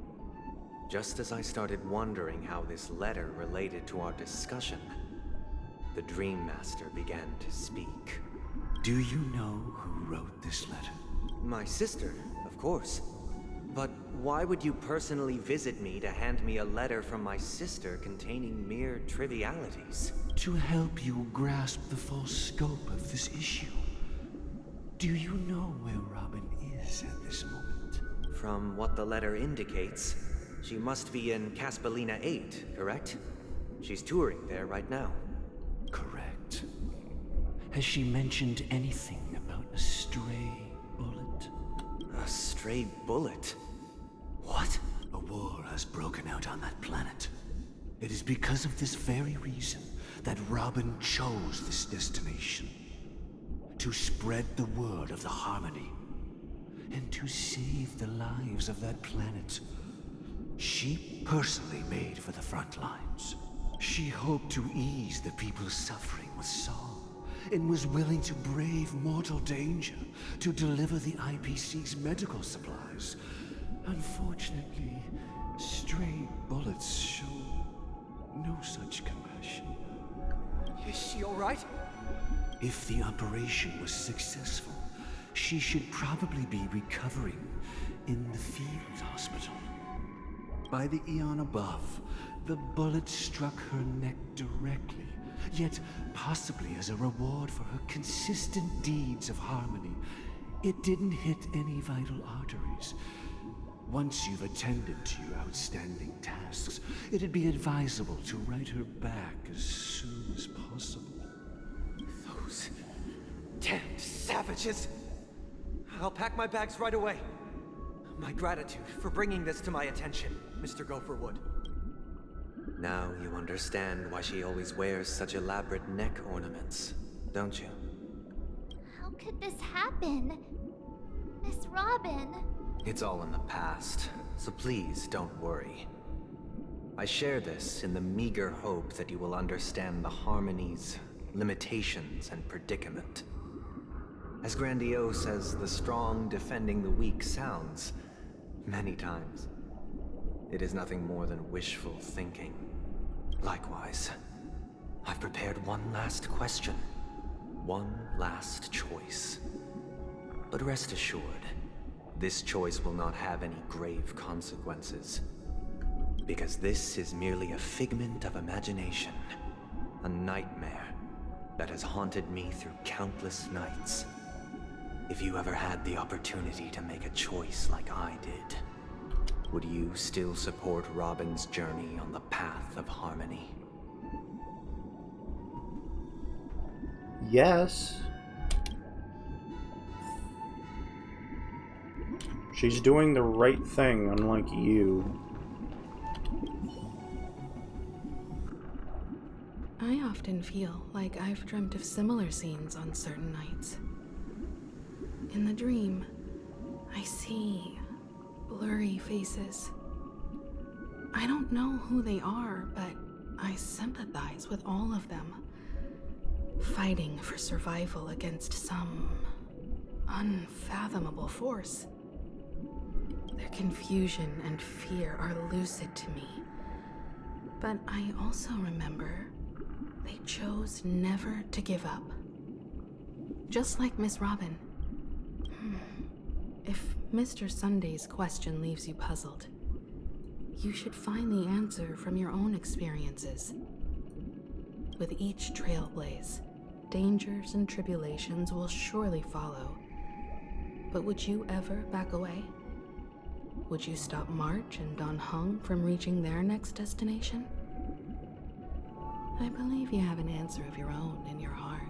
Just as I started wondering how this letter related to our discussion, the Dream Master began to speak. Do you know who wrote this letter? My sister, of course. But why would you personally visit me to hand me a letter from my sister containing mere trivialities? To help you grasp the full scope of this issue. Do you know where Robin is at this moment? From what the letter indicates, she must be in Caspelina 8, correct? She's touring there right now. Correct. Has she mentioned anything about a stray bullet? A stray bullet? What? A war has broken out on that planet. It is because of this very reason that Robin chose this destination. To spread the word of the Harmony. And to save the lives of that planet. She personally made for the front lines. She hoped to ease the people's suffering with song, and was willing to brave mortal danger to deliver the IPC's medical supplies. Unfortunately, stray bullets show no such compassion. Is she all right? If the operation was successful, she should probably be recovering in the field hospital. By the eon above, the bullet struck her neck directly, yet possibly as a reward for her consistent deeds of harmony. It didn't hit any vital arteries. Once you've attended to your outstanding tasks, it'd be advisable to write her back as soon as possible. Those damned savages! I'll pack my bags right away. My gratitude for bringing this to my attention, Mr. Gopherwood. Now you understand why she always wears such elaborate neck ornaments, don't you? How could this happen? Miss Robin. It's all in the past, so please don't worry. I share this in the meager hope that you will understand the harmony's limitations and predicament. As grandiose as the strong defending the weak sounds, many times, it is nothing more than wishful thinking. Likewise, I've prepared one last question, one last choice. But rest assured, this choice will not have any grave consequences. Because this is merely a figment of imagination, a nightmare that has haunted me through countless nights. If you ever had the opportunity to make a choice like I did, would you still support Robin's journey on the path of harmony? Yes. She's doing the right thing, unlike you. I often feel like I've dreamt of similar scenes on certain nights. In the dream, I see blurry faces. I don't know who they are, but I sympathize with all of them, fighting for survival against some unfathomable force. Their confusion and fear are lucid to me, but I also remember they chose never to give up. Just like Miss Robin. If Mr. Sunday's question leaves you puzzled, you should find the answer from your own experiences. With each trailblaze, dangers and tribulations will surely follow. But would you ever back away? Would you stop March and Don Hung from reaching their next destination? I believe you have an answer of your own in your heart.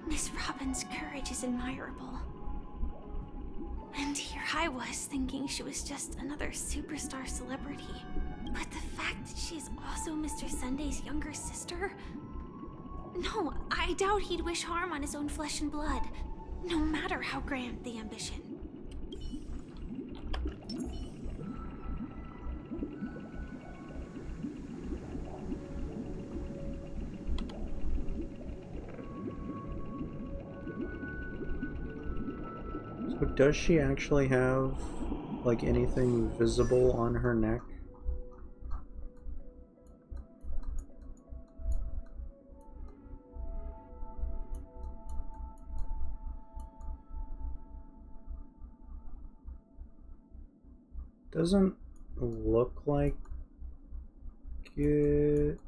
Miss Robin's courage is admirable. And here I was thinking she was just another superstar celebrity. But the fact that she's also Mr. Sunday's younger sister? No, I doubt he'd wish harm on his own flesh and blood, no matter how grand the ambition. So does she actually have, like, anything visible on her neck? Doesn't look like it.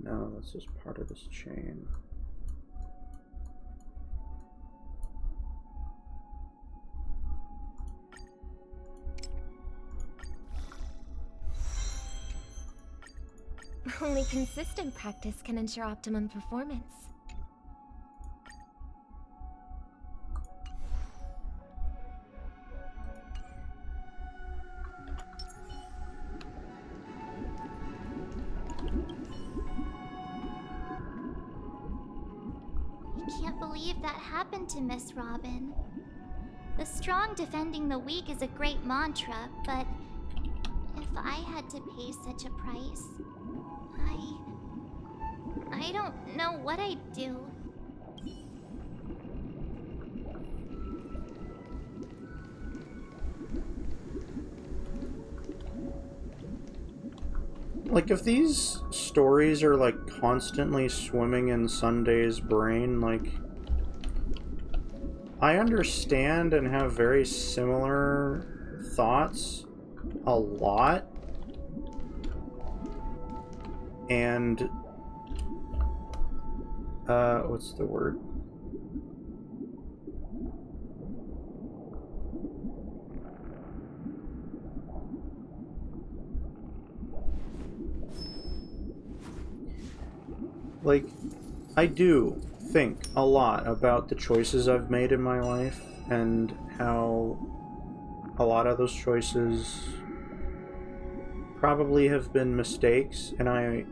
No, that's just part of this chain. Only consistent practice can ensure optimum performance. I can't believe that happened to Miss Robin. The strong defending the weak is a great mantra, but if I had to pay such a price, I don't know what I'd do. Like, if these stories are, like, constantly swimming in Sunday's brain, like, I understand and have very similar thoughts a lot. And, what's the word? like, I do think a lot about the choices I've made in my life and how a lot of those choices probably have been mistakes, and I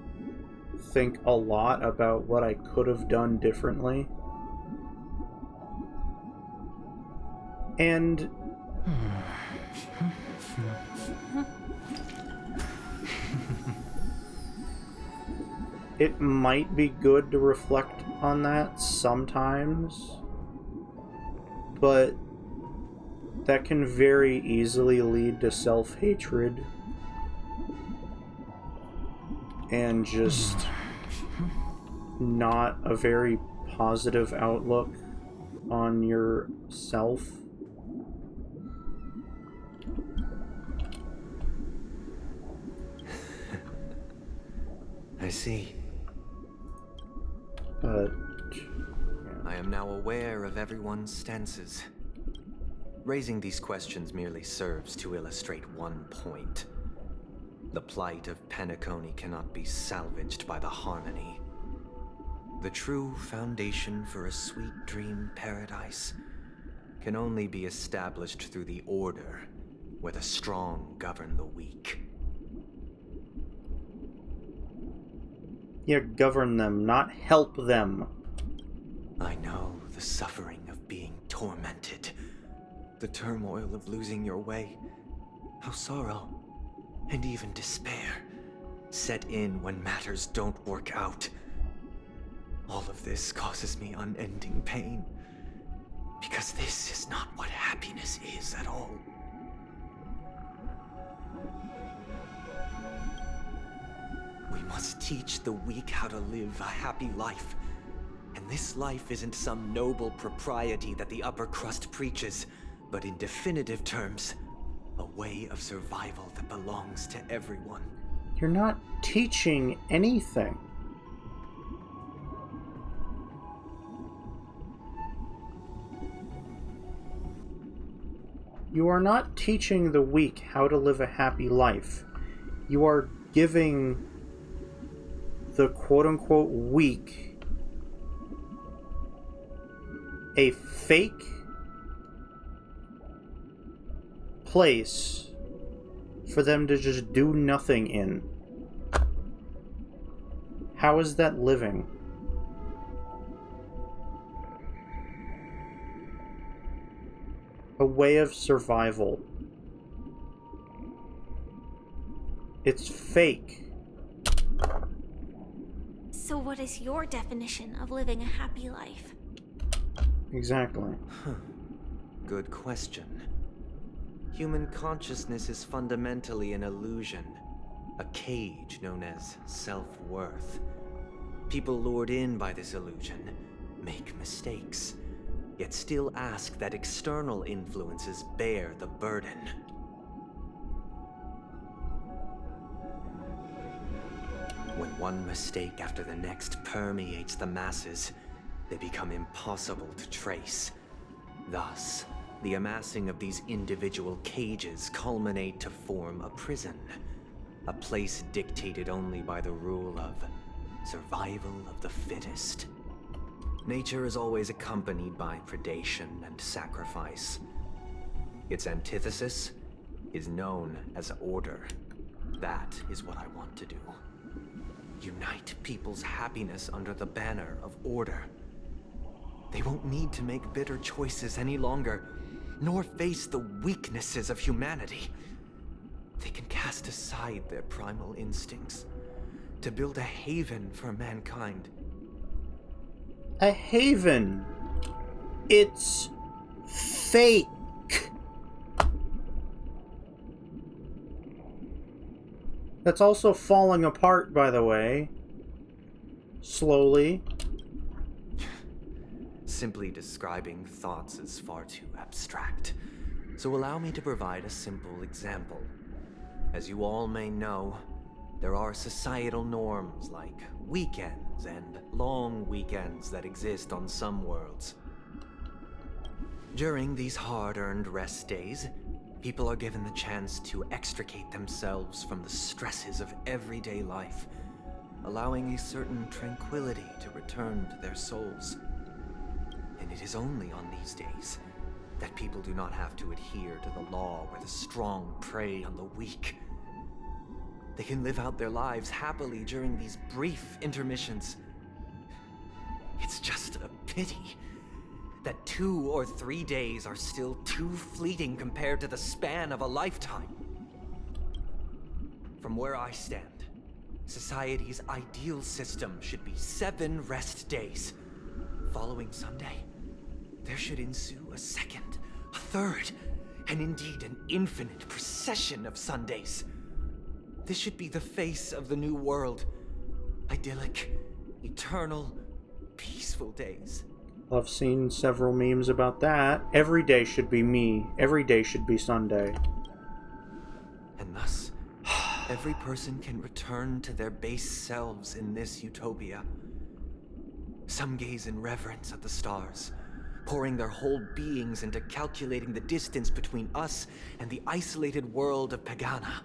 think a lot about what I could have done differently. And it might be good to reflect on that sometimes, but that can very easily lead to self-hatred and just not a very positive outlook on yourself. I see. But I am now aware of everyone's stances. Raising these questions merely serves to illustrate one point. The plight of Penacony cannot be salvaged by the harmony. The true foundation for a sweet dream paradise can only be established through the order where the strong govern the weak. Yeah, govern them, not help them. I know the suffering of being tormented, the turmoil of losing your way, how sorrow and even despair set in when matters don't work out. All of this causes me unending pain, because this is not what happiness is at all. We must teach the weak how to live a happy life. And this life isn't some noble propriety that the upper crust preaches, but in definitive terms, a way of survival that belongs to everyone. You're not teaching anything. You are not teaching the weak how to live a happy life. You are giving the quote-unquote weak a fake place for them to just do nothing in. How is that living? A way of survival. It's fake. So what is your definition of living a happy life? Exactly. Good question. Human consciousness is fundamentally an illusion, a cage known as self-worth. People lured in by this illusion make mistakes, yet still ask that external influences bear the burden. When one mistake after the next permeates the masses, they become impossible to trace. Thus, the amassing of these individual cages culminate to form a prison, a place dictated only by the rule of survival of the fittest. Nature is always accompanied by predation and sacrifice. Its antithesis is known as order. That is what I want to do. Unite people's happiness under the banner of order. They won't need to make bitter choices any longer, nor face the weaknesses of humanity. They can cast aside their primal instincts to build a haven for mankind. A haven. It's fake. That's also falling apart, by the way. Slowly. Simply describing thoughts is far too abstract, so allow me to provide a simple example. As you all may know, there are societal norms like weekends and long weekends that exist on some worlds. During these hard-earned rest days, people are given the chance to extricate themselves from the stresses of everyday life allowing a certain tranquility to return to their souls. And it is only on these days that people do not have to adhere to the law where the strong prey on the weak. They can live out their lives happily during these brief intermissions. It's just a pity that 2 or 3 days are still too fleeting compared to the span of a lifetime. From where I stand, society's ideal system should be 7 rest days. Following Sunday, there should ensue a second, a third, and indeed an infinite procession of Sundays. This should be the face of the new world. Idyllic, eternal, peaceful days. I've seen several memes about that. Every day should be me. Every day should be Sunday. And thus, every person can return to their base selves in this utopia. Some gaze in reverence at the stars, pouring their whole beings into calculating the distance between us and the isolated world of Pagana.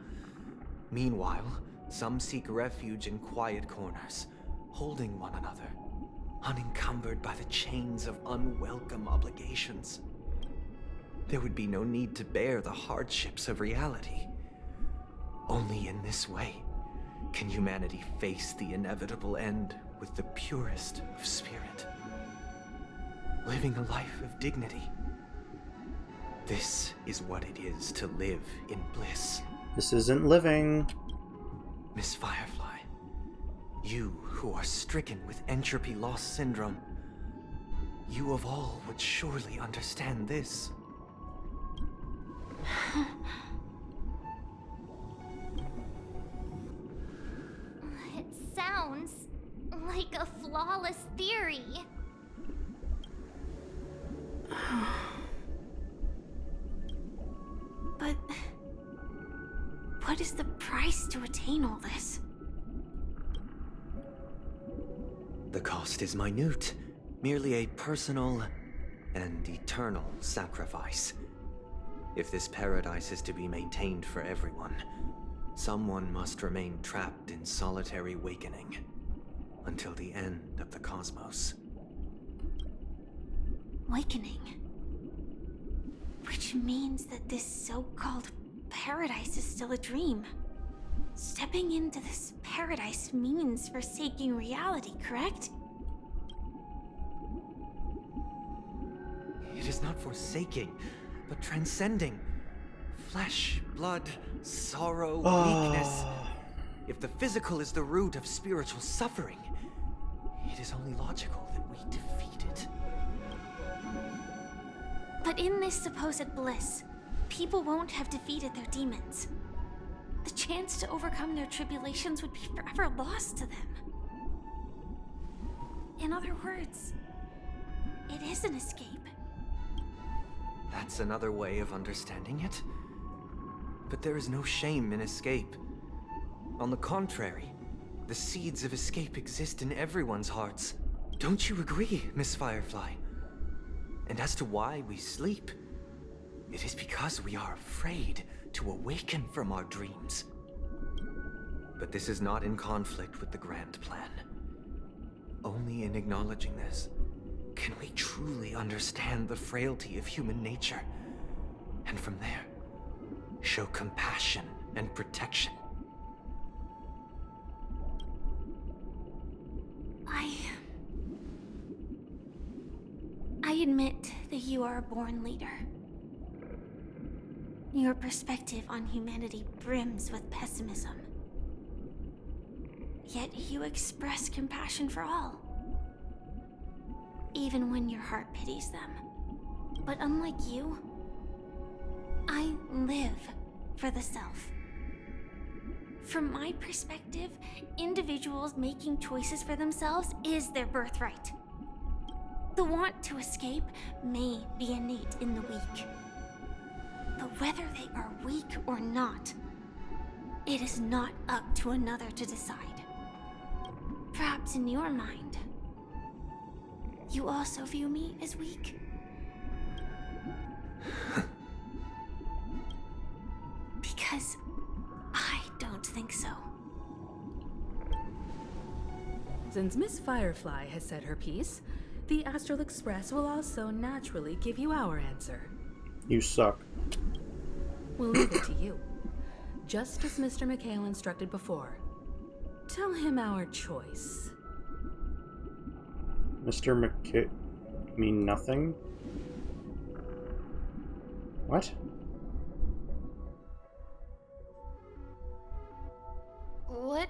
Meanwhile, some seek refuge in quiet corners, holding one another, unencumbered by the chains of unwelcome obligations. There would be no need to bear the hardships of reality. Only in this way can humanity face the inevitable end with the purest of spirit, living a life of dignity. This is what it is to live in bliss. This isn't living. Miss Firefly, you who are stricken with entropy loss syndrome, you of all would surely understand this. It sounds like a flawless theory. But what is the price to attain all this? The cost is minute, merely a personal and eternal sacrifice. If this paradise is to be maintained for everyone, someone must remain trapped in solitary awakening until the end of the cosmos. Awakening. Which means that this so-called paradise is still a dream. Stepping into this paradise means forsaking reality, correct? It is not forsaking, but transcending. Flesh, blood, sorrow, weakness. If the physical is the root of spiritual suffering, it is only logical that we defeat it. But in this supposed bliss, people won't have defeated their demons. The chance to overcome their tribulations would be forever lost to them. In other words, it is an escape. That's another way of understanding it. But there is no shame in escape. On the contrary, the seeds of escape exist in everyone's hearts. Don't you agree, Miss Firefly? And as to why we sleep, it is because we are afraid to awaken from our dreams. But this is not in conflict with the grand plan. Only in acknowledging this can we truly understand the frailty of human nature, and from there, show compassion and protection. I admit that you are a born leader. Your perspective on humanity brims with pessimism. Yet you express compassion for all, even when your heart pities them. But unlike you, I live for the self. From my perspective, individuals making choices for themselves is their birthright. The want to escape may be innate in the weak. But whether they are weak or not, it is not up to another to decide. Perhaps in your mind, you also view me as weak? Because I don't think so. Since Miss Firefly has said her piece, the Astral Express will also naturally give you our answer. You suck. We'll leave it to you. Just as Mr. McHale instructed before. Tell him our choice. Mr. McHale mean nothing? What? What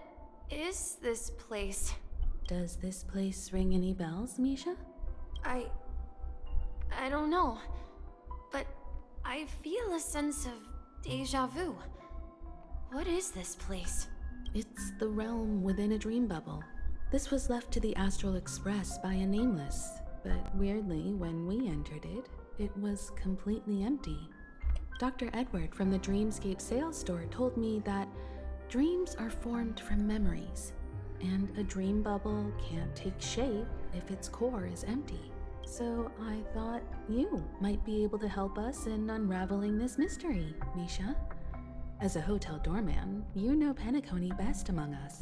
is this place? Does this place ring any bells, Misha? I don't know, but I feel a sense of deja vu. What is this place? It's the realm within a dream bubble. This was left to the Astral Express by a nameless, but weirdly, when we entered it, it was completely empty. Dr. Edward from the Dreamscape sales store told me that dreams are formed from memories, and a dream bubble can't take shape if its core is empty. So I thought you might be able to help us in unraveling this mystery, Misha. As a hotel doorman, you know Penacony best among us.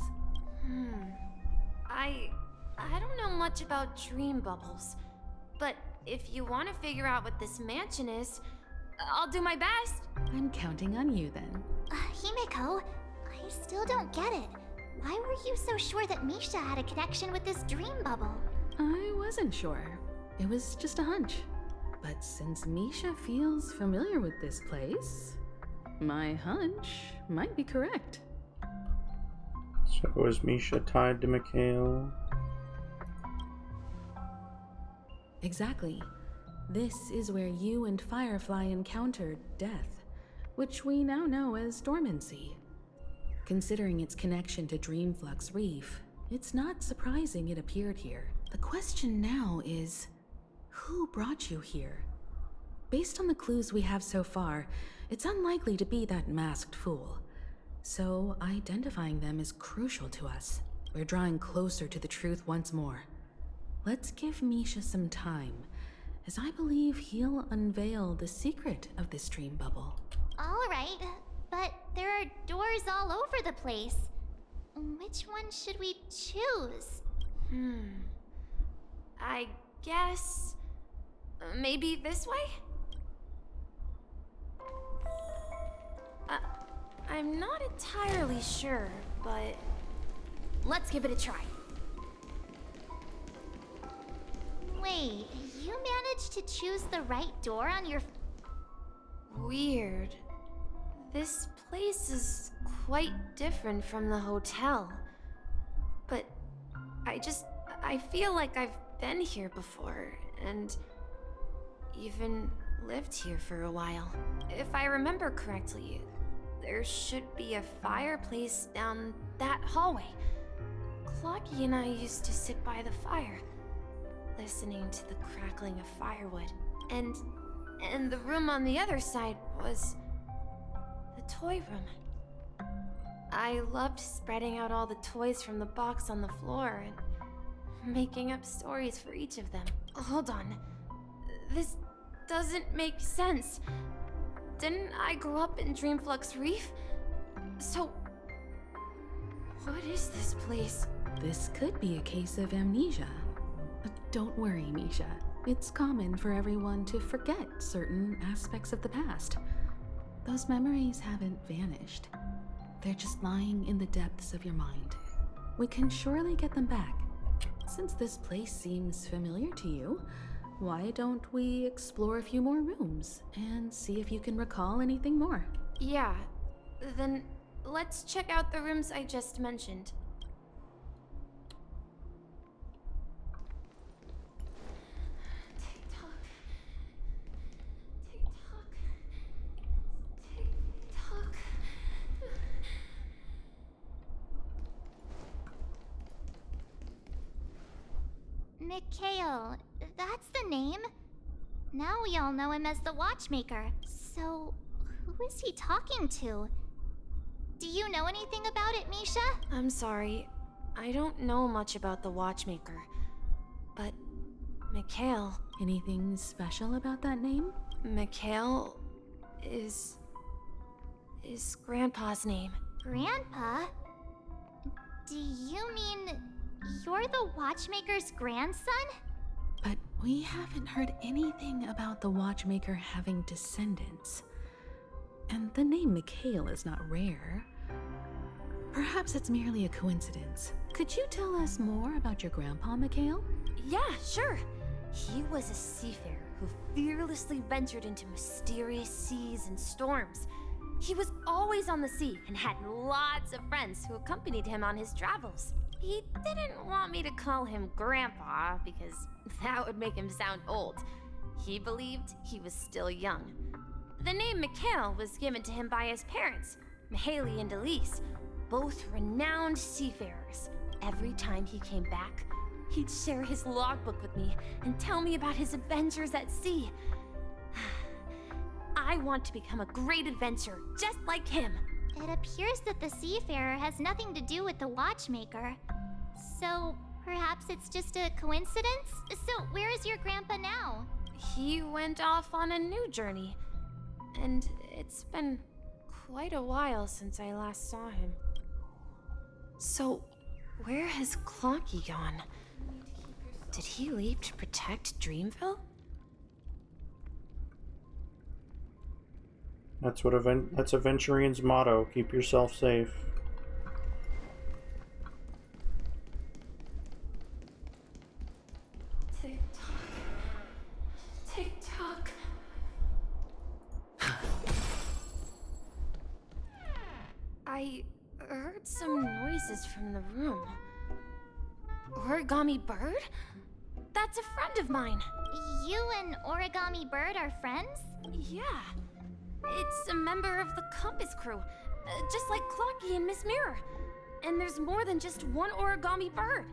I don't know much about dream bubbles, but if you want to figure out what this mansion is, I'll do my best. I'm counting on you then. Himeko, I still don't get it. Why were you so sure that Misha had a connection with this dream bubble? I wasn't sure. It was just a hunch. But since Misha feels familiar with this place, my hunch might be correct. So is Misha tied to McHale? Exactly. This is where you and Firefly encountered death, which we now know as dormancy. Considering its connection to Dreamflux Reef, it's not surprising it appeared here. The question now is, who brought you here? Based on the clues we have so far, it's unlikely to be that masked fool. So identifying them is crucial to us. We're drawing closer to the truth once more. Let's give Misha some time, as I believe he'll unveil the secret of this dream bubble. All right, but there are doors all over the place. Which one should we choose? I guess maybe this way? I'm not entirely sure, but let's give it a try. Wait, you managed to choose the right door on your... Weird. This place is quite different from the hotel. But I feel like I've been here before, and even lived here for a while. If I remember correctly, there should be a fireplace down that hallway. Clocky and I used to sit by the fire, listening to the crackling of firewood. And the room on the other side was the toy room. I loved spreading out all the toys from the box on the floor and making up stories for each of them. Hold on. This doesn't make sense. Didn't I grow up in Dreamflux Reef? So, what is this place? This could be a case of amnesia. Don't worry, Misha. It's common for everyone to forget certain aspects of the past. Those memories haven't vanished. They're just lying in the depths of your mind. We can surely get them back. Since this place seems familiar to you, why don't we explore a few more rooms and see if you can recall anything more? Yeah, then let's check out the rooms I just mentioned. Mikhail, that's the name. Now we all know him as the Watchmaker. So, who is he talking to? Do you know anything about it, Misha? I'm sorry. I don't know much about the Watchmaker. But Mikhail... Anything special about that name? Mikhail is Grandpa's name. Grandpa? Do you mean You're the watchmaker's grandson? But we haven't heard anything about the watchmaker having descendants. And the name Mikhail is not rare. Perhaps it's merely a coincidence. Could you tell us more about your grandpa, Mikhail? Yeah, sure. He was a seafarer who fearlessly ventured into mysterious seas and storms. He was always on the sea and had lots of friends who accompanied him on his travels. He didn't want me to call him Grandpa because that would make him sound old. He believed he was still young. The name Mikhail was given to him by his parents, Mihaly and Elise, both renowned seafarers. Every time he came back, he'd share his logbook with me and tell me about his adventures at sea. I want to become a great adventurer, just like him. It appears that the seafarer has nothing to do with the watchmaker. So, perhaps it's just a coincidence? So, where is your grandpa now? He went off on a new journey. And it's been quite a while since I last saw him. So, where has Clocky gone? Did he leave to protect Dreamville? That's that's a Venturian's motto. Keep yourself safe. Tick-tock. Tick-tock. I heard some noises from the room. Origami Bird? That's a friend of mine. You and Origami Bird are friends? Yeah. It's a member of the Compass crew, just like Clocky and Miss Mirror. And there's more than just one Origami Bird.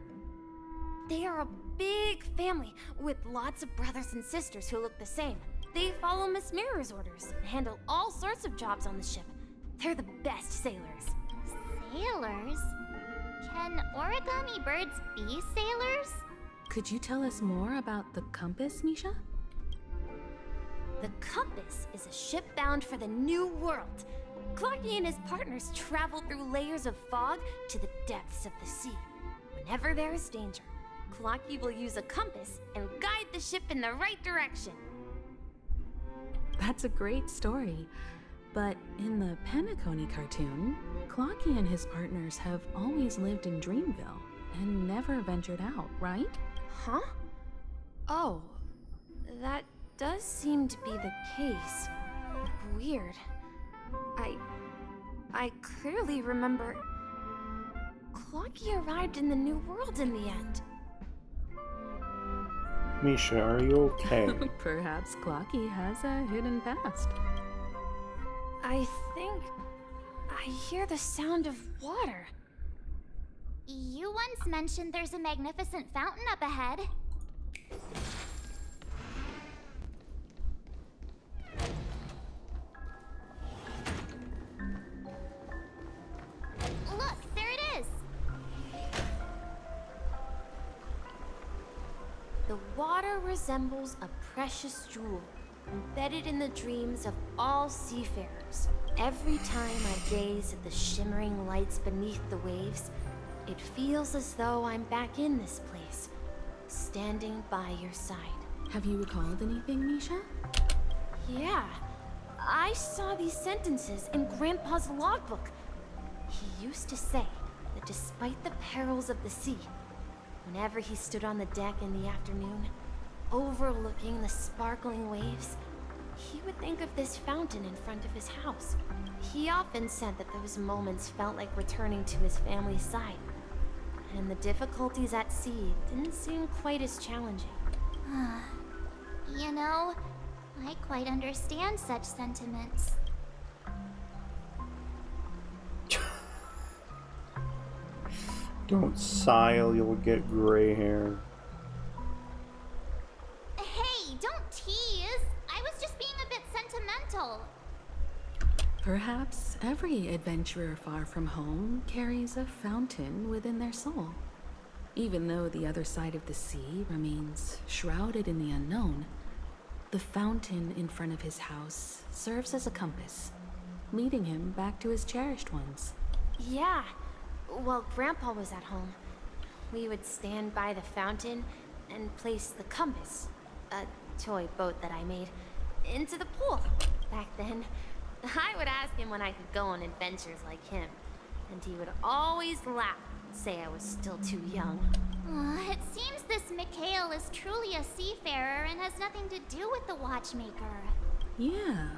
They are a big family with lots of brothers and sisters who look the same. They follow Miss Mirror's orders and handle all sorts of jobs on the ship. They're the best sailors. Sailors? Can Origami Birds be sailors? Could you tell us more about the Compass, Misha? The Compass is a ship bound for the New World. Clocky and his partners travel through layers of fog to the depths of the sea. Whenever there is danger, Clocky will use a compass and guide the ship in the right direction. That's a great story. But in the Penacony cartoon, Clocky and his partners have always lived in Dreamville and never ventured out, right? Huh? Oh, that does seem to be the case. Weird. I clearly remember Clocky arrived in the New World in the end. Misha, are you okay? Perhaps Clocky has a hidden past. I think I hear the sound of water. You once mentioned there's a magnificent fountain up ahead. Look, there it is! The water resembles a precious jewel, embedded in the dreams of all seafarers. Every time I gaze at the shimmering lights beneath the waves, it feels as though I'm back in this place, standing by your side. Have you recalled anything, Misha? Yeah, I saw these sentences in Grandpa's logbook. He used to say that despite the perils of the sea, whenever he stood on the deck in the afternoon, overlooking the sparkling waves, he would think of this fountain in front of his house. He often said that those moments felt like returning to his family's side, and the difficulties at sea didn't seem quite as challenging. You know, I quite understand such sentiments. Don't sigh or you'll get gray hair. Hey, don't tease! I was just being a bit sentimental. Perhaps every adventurer far from home carries a fountain within their soul. Even though the other side of the sea remains shrouded in the unknown, the fountain in front of his house serves as a compass, leading him back to his cherished ones. Yeah, while Grandpa was at home, we would stand by the fountain and place the compass, a toy boat that I made, into the pool. Back then, I would ask him when I could go on adventures like him, and he would always laugh and say I was still too young. It seems this Mikhail is truly a seafarer and has nothing to do with the watchmaker. Yeah.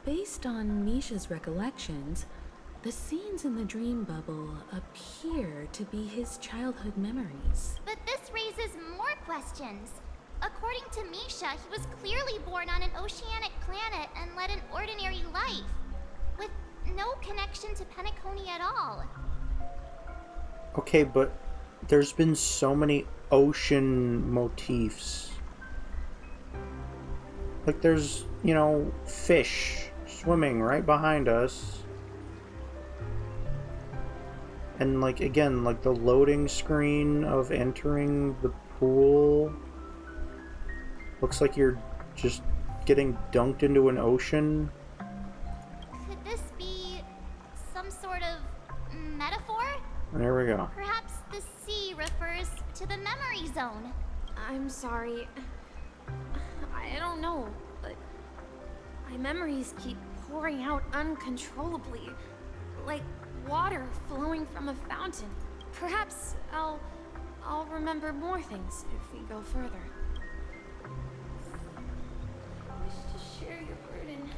Based on Misha's recollections, the scenes in the dream bubble appear to be his childhood memories. But this raises more questions. According to Misha, he was clearly born on an oceanic planet and led an ordinary life, with no connection to Penacony at all. Okay, but there's been so many ocean motifs. Like there's, you know, fish swimming right behind us. And like, again, like the loading screen of entering the pool. Looks like you're just getting dunked into an ocean. Could this be some sort of metaphor? There we go. Perhaps the sea refers to the memory zone. I'm sorry. I don't know, but my memories keep pouring out uncontrollably, like water flowing from a fountain. Perhaps I'll remember more things if we go further. I wish to share your burden.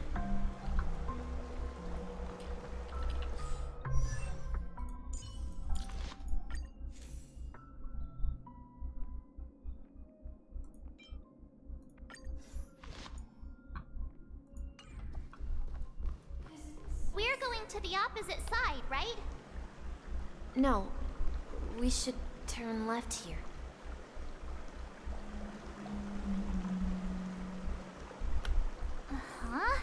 We're going to the opposite side, right? No, we should turn left here. Huh?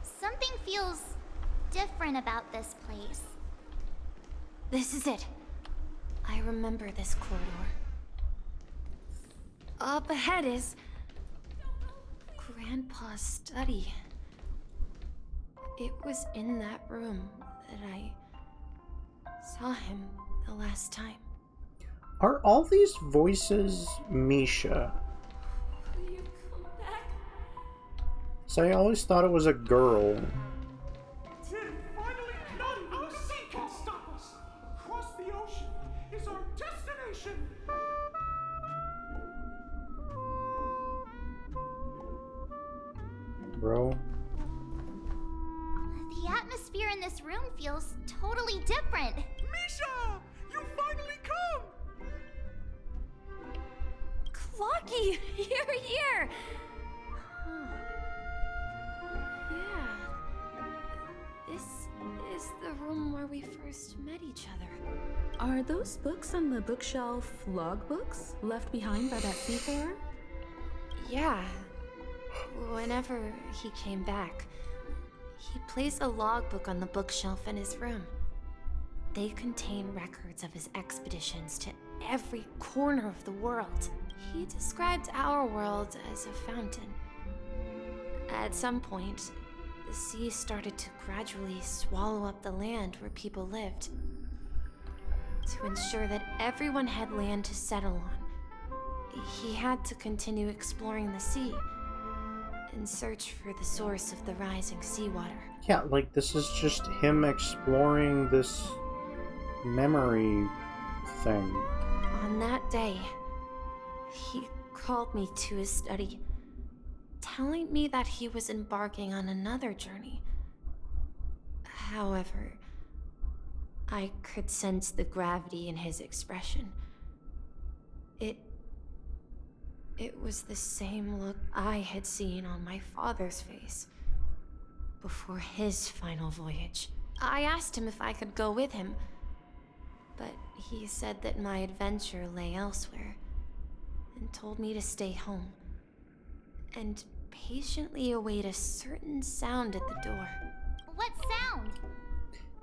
Something feels different about this place. This is it. I remember this corridor. Up ahead is Grandpa's study. It was in that room that I saw him the last time. Are all these voices Misha? Will you come back? So I always thought it was a girl. Tim, finally, nothing on the sea can stop us. Across the ocean is our destination. Bro. The atmosphere in this room feels totally different. Misha! You finally come! Clocky, you're here! Huh. Yeah. This is the room where we first met each other. Are those books on the bookshelf logbooks left behind by that seafarer? Yeah. Whenever he came back, he placed a logbook on the bookshelf in his room. They contain records of his expeditions to every corner of the world. He described our world as a fountain. At some point, the sea started to gradually swallow up the land where people lived. To ensure that everyone had land to settle on, he had to continue exploring the sea in search for the source of the rising seawater. Yeah, like this is just him exploring this memory thing. On that day, he called me to his study, telling me that he was embarking on another journey. However, I could sense the gravity in his expression. It was the same look I had seen on my father's face before his final voyage. I asked him if I could go with him, but he said that my adventure lay elsewhere and told me to stay home and patiently await a certain sound at the door. What sound?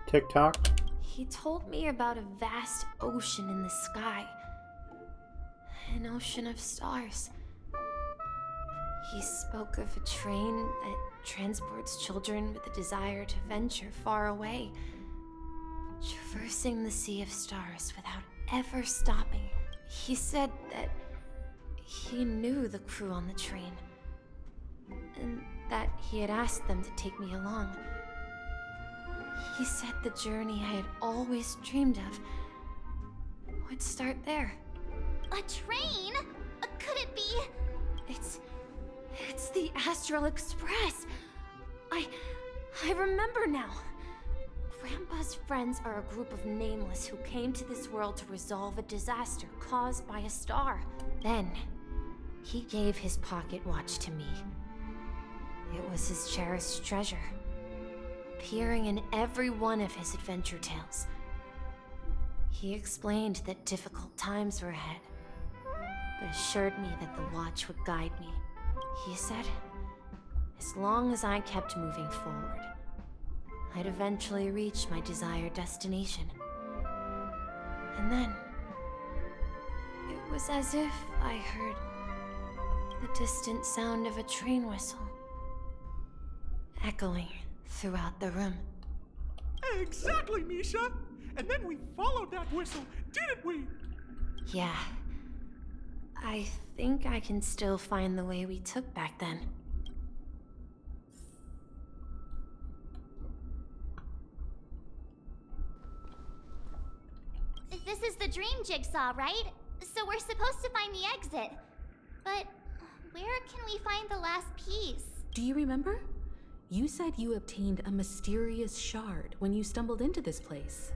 TikTok? He told me about a vast ocean in the sky. An ocean of stars. He spoke of a train that transports children with a desire to venture far away, traversing the sea of stars without ever stopping. He said that he knew the crew on the train, and that he had asked them to take me along. He said the journey I had always dreamed of would start there. A train? Could it be? It's the Astral Express. I remember now. Grandpa's friends are a group of nameless who came to this world to resolve a disaster caused by a star. Then, he gave his pocket watch to me. It was his cherished treasure, appearing in every one of his adventure tales. He explained that difficult times were ahead, but assured me that the watch would guide me. He said, as long as I kept moving forward, I'd eventually reach my desired destination. And then, it was as if I heard the distant sound of a train whistle echoing throughout the room. Exactly, Misha! And then we followed that whistle, didn't we? Yeah. I think I can still find the way we took back then. This is the dream jigsaw, right? So we're supposed to find the exit. But where can we find the last piece? Do you remember? You said you obtained a mysterious shard when you stumbled into this place.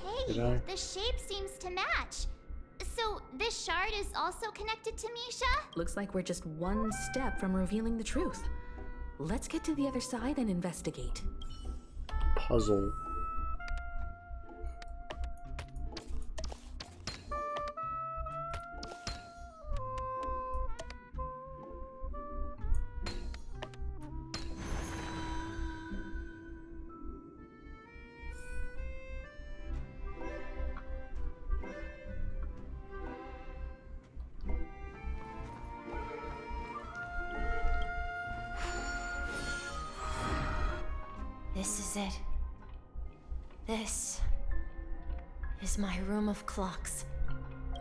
Hey, the shape seems to match. So this shard is also connected to Misha? Looks like we're just one step from revealing the truth. Let's get to the other side and investigate. Puzzle. This is it. This is my room of clocks.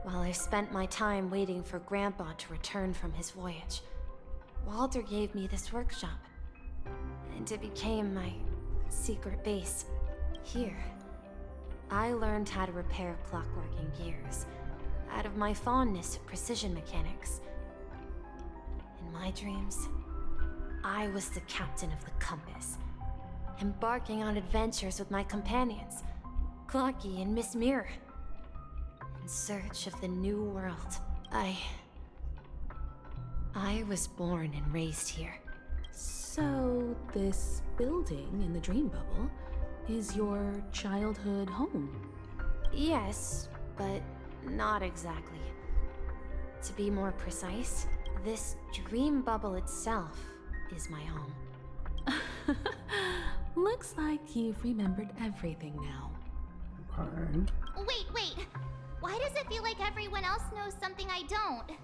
While I spent my time waiting for Grandpa to return from his voyage, Walter gave me this workshop, and it became my secret base. Here, I learned how to repair clockwork and gears out of my fondness of precision mechanics. In my dreams, I was the captain of the compass, embarking on adventures with my companions, Clocky and Miss Mirror, in search of the new world. I was born and raised here. So, this building in the dream bubble is your childhood home? Yes, but not exactly. To be more precise, this dream bubble itself is my home. Looks like you've remembered everything now. Wait. Why does it feel like everyone else knows something I don't?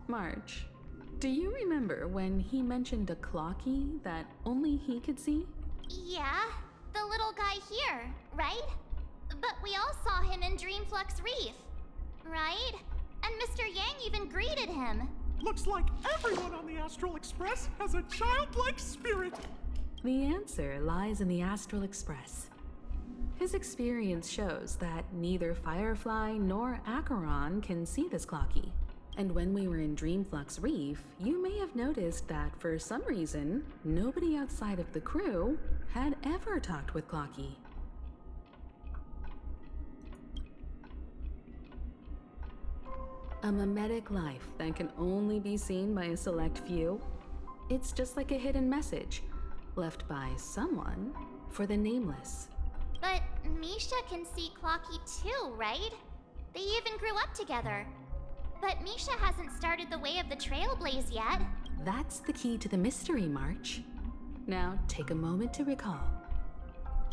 March, do you remember when he mentioned a clocky that only he could see? Yeah, the little guy here, right? But we all saw him in Dreamflux Reef, right? And Mr. Yang even greeted him. Looks like everyone on the Astral Express has a childlike spirit. The answer lies in the Astral Express. His experience shows that neither Firefly nor Acheron can see this clocky. And when we were in Dreamflux Reef, you may have noticed that for some reason, nobody outside of the crew had ever talked with Clocky. A mimetic life that can only be seen by a select few. It's just like a hidden message, left by someone for the nameless. But Misha can see Clocky too, right? They even grew up together. But Misha hasn't started the way of the Trailblaze yet. That's the key to the mystery, March. Now, take a moment to recall.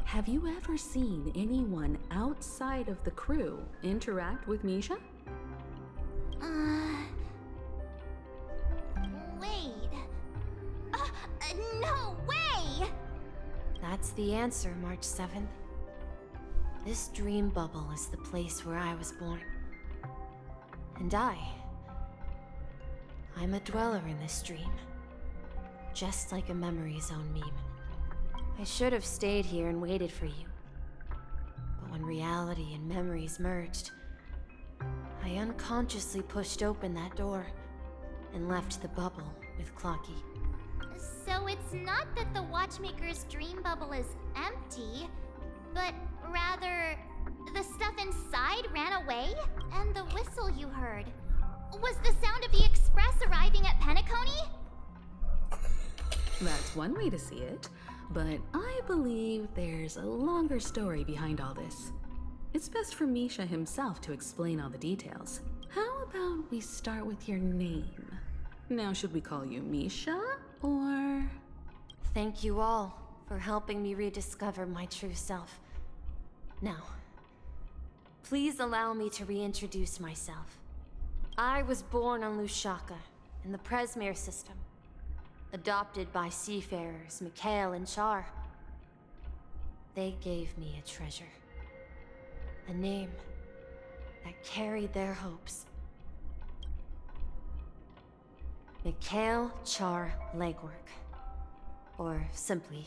Have you ever seen anyone outside of the crew interact with Misha? Wait. No, wait! That's the answer, March 7th. This dream bubble is the place where I was born. And I'm a dweller in this dream. Just like a memory zone meme. I should have stayed here and waited for you. But when reality and memories merged, I unconsciously pushed open that door and left the bubble with Clocky. So it's not that the Watchmaker's dream bubble is empty, but rather the stuff inside ran away? And the whistle you heard was the sound of the express arriving at Penacony? That's one way to see it, but I believe there's a longer story behind all this. It's best for Misha himself to explain all the details. How about we start with your name? Now, should we call you Misha, or...? Thank you all for helping me rediscover my true self. Now, please allow me to reintroduce myself. I was born on Lushaka, in the Presmere system. Adopted by seafarers Mikhail and Char. They gave me a treasure. A name that carried their hopes. Mikhail Char Legwork. Or simply,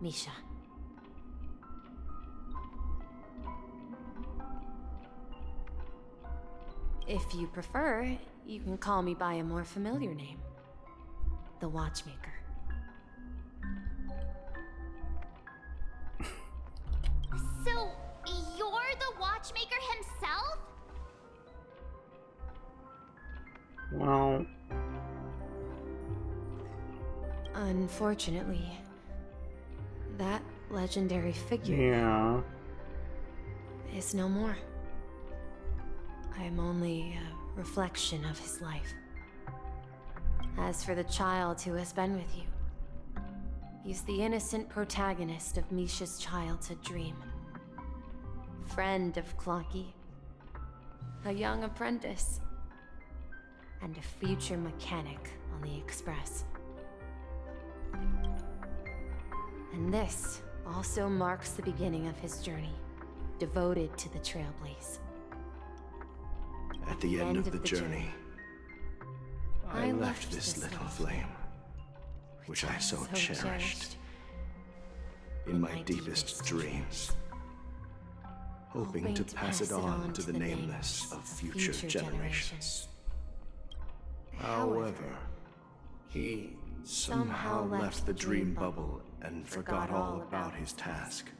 Misha. If you prefer, you can call me by a more familiar name. The Watchmaker. So, you're the Watchmaker himself? Well... Unfortunately, that legendary figure is no more. I am only a reflection of his life. As for the child who has been with you, he's the innocent protagonist of Misha's childhood dream. Friend of Clocky, a young apprentice, and a future mechanic on the Express. And this also marks the beginning of his journey, devoted to the Trailblaze. At the end of the journey, I left this little flame, which I so cherished, in my deepest dreams, hoping to pass it on to the nameless of future generations. However, he somehow left the dream bubble and forgot all about his task.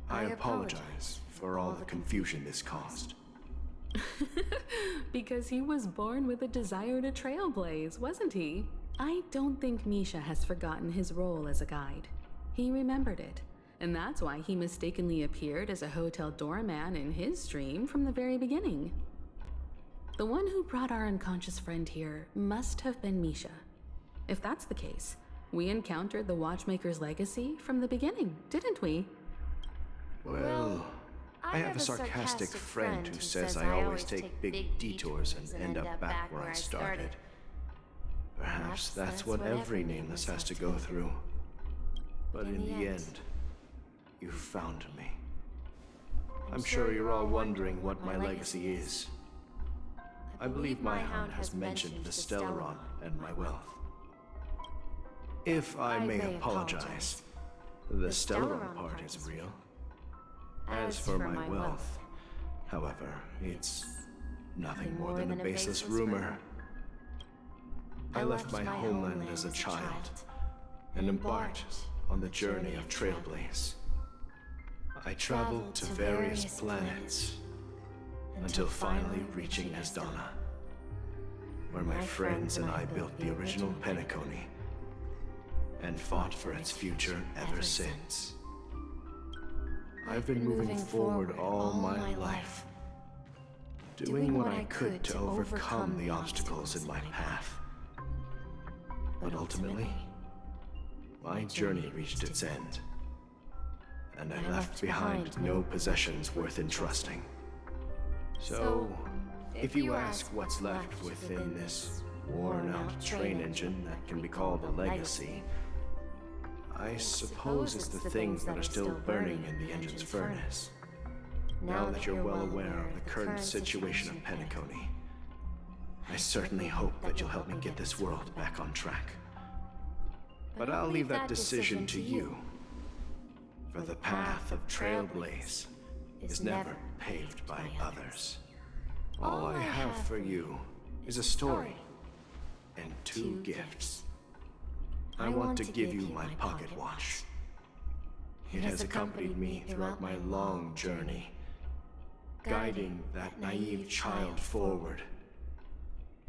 I apologize for all the confusion this caused. Because he was born with a desire to trailblaze, wasn't he? I don't think Misha has forgotten his role as a guide. He remembered it, and that's why he mistakenly appeared as a hotel doorman in his dream from the very beginning. The one who brought our unconscious friend here must have been Misha. If that's the case, we encountered the Watchmaker's legacy from the beginning, didn't we? Well, I have a sarcastic friend who says I always take big detours and end up back where I started. Perhaps that's what every nameless has to go through. But in the end, you found me. I'm sure you're all wondering what my legacy is. I believe my hound has mentioned the Stellaron and my wealth. If I may apologize, the Stellaron part is real. As for my wealth, however, it's nothing more than a baseless rumor. I left my homeland as a child and embarked on the journey of Trailblaze. I traveled to various planets until finally reaching Asdana, where my friends and I built the original Penacony and fought for its future ever since. I've been moving forward all my life, doing what I could to overcome the obstacles in my path. But ultimately, my journey reached its end, and I left behind no possessions worth entrusting. So, if you ask what's left within this worn-out train engine that can be called a legacy, I suppose it's the things that are still burning in the engine's furnace. Now that you're well aware of the current situation of Penacony, I certainly hope that you'll help me get this world back on track. But I'll leave that decision to you. For the path of Trailblaze is never paved by others. All I have for you is a story and 2 gifts. I want to give you my pocket watch. It has accompanied me throughout my long journey, guiding that naive child forward,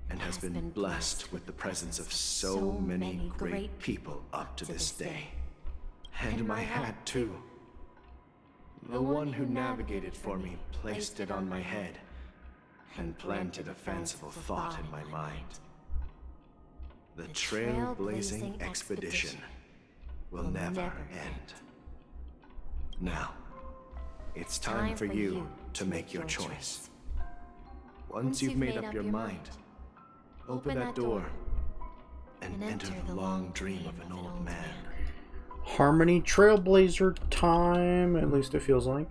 and has been blessed with the presence of so many great people up to this day. And my hat too. The one who navigated for me placed it on my head and planted a fanciful thought in my mind. The trailblazing expedition will never end. Now, it's time for you to make your choice. Once you've made up your mind, open that door and enter the long dream of an old man. Harmony Trailblazer time, at least it feels like.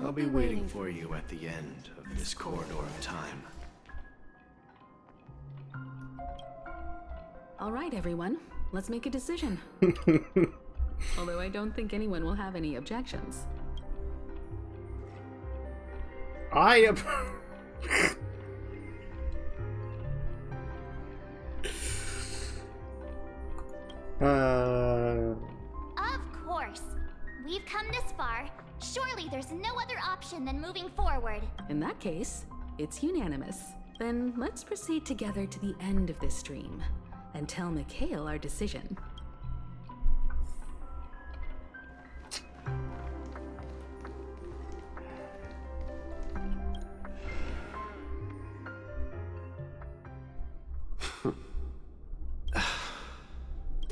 I'll be waiting for you at the end of this corridor of time. All right, everyone. Let's make a decision. Although I don't think anyone will have any objections. Of course. We've come this far. Surely there's no other option than moving forward. In that case, it's unanimous. Then let's proceed together to the end of this stream and tell Mikhail our decision.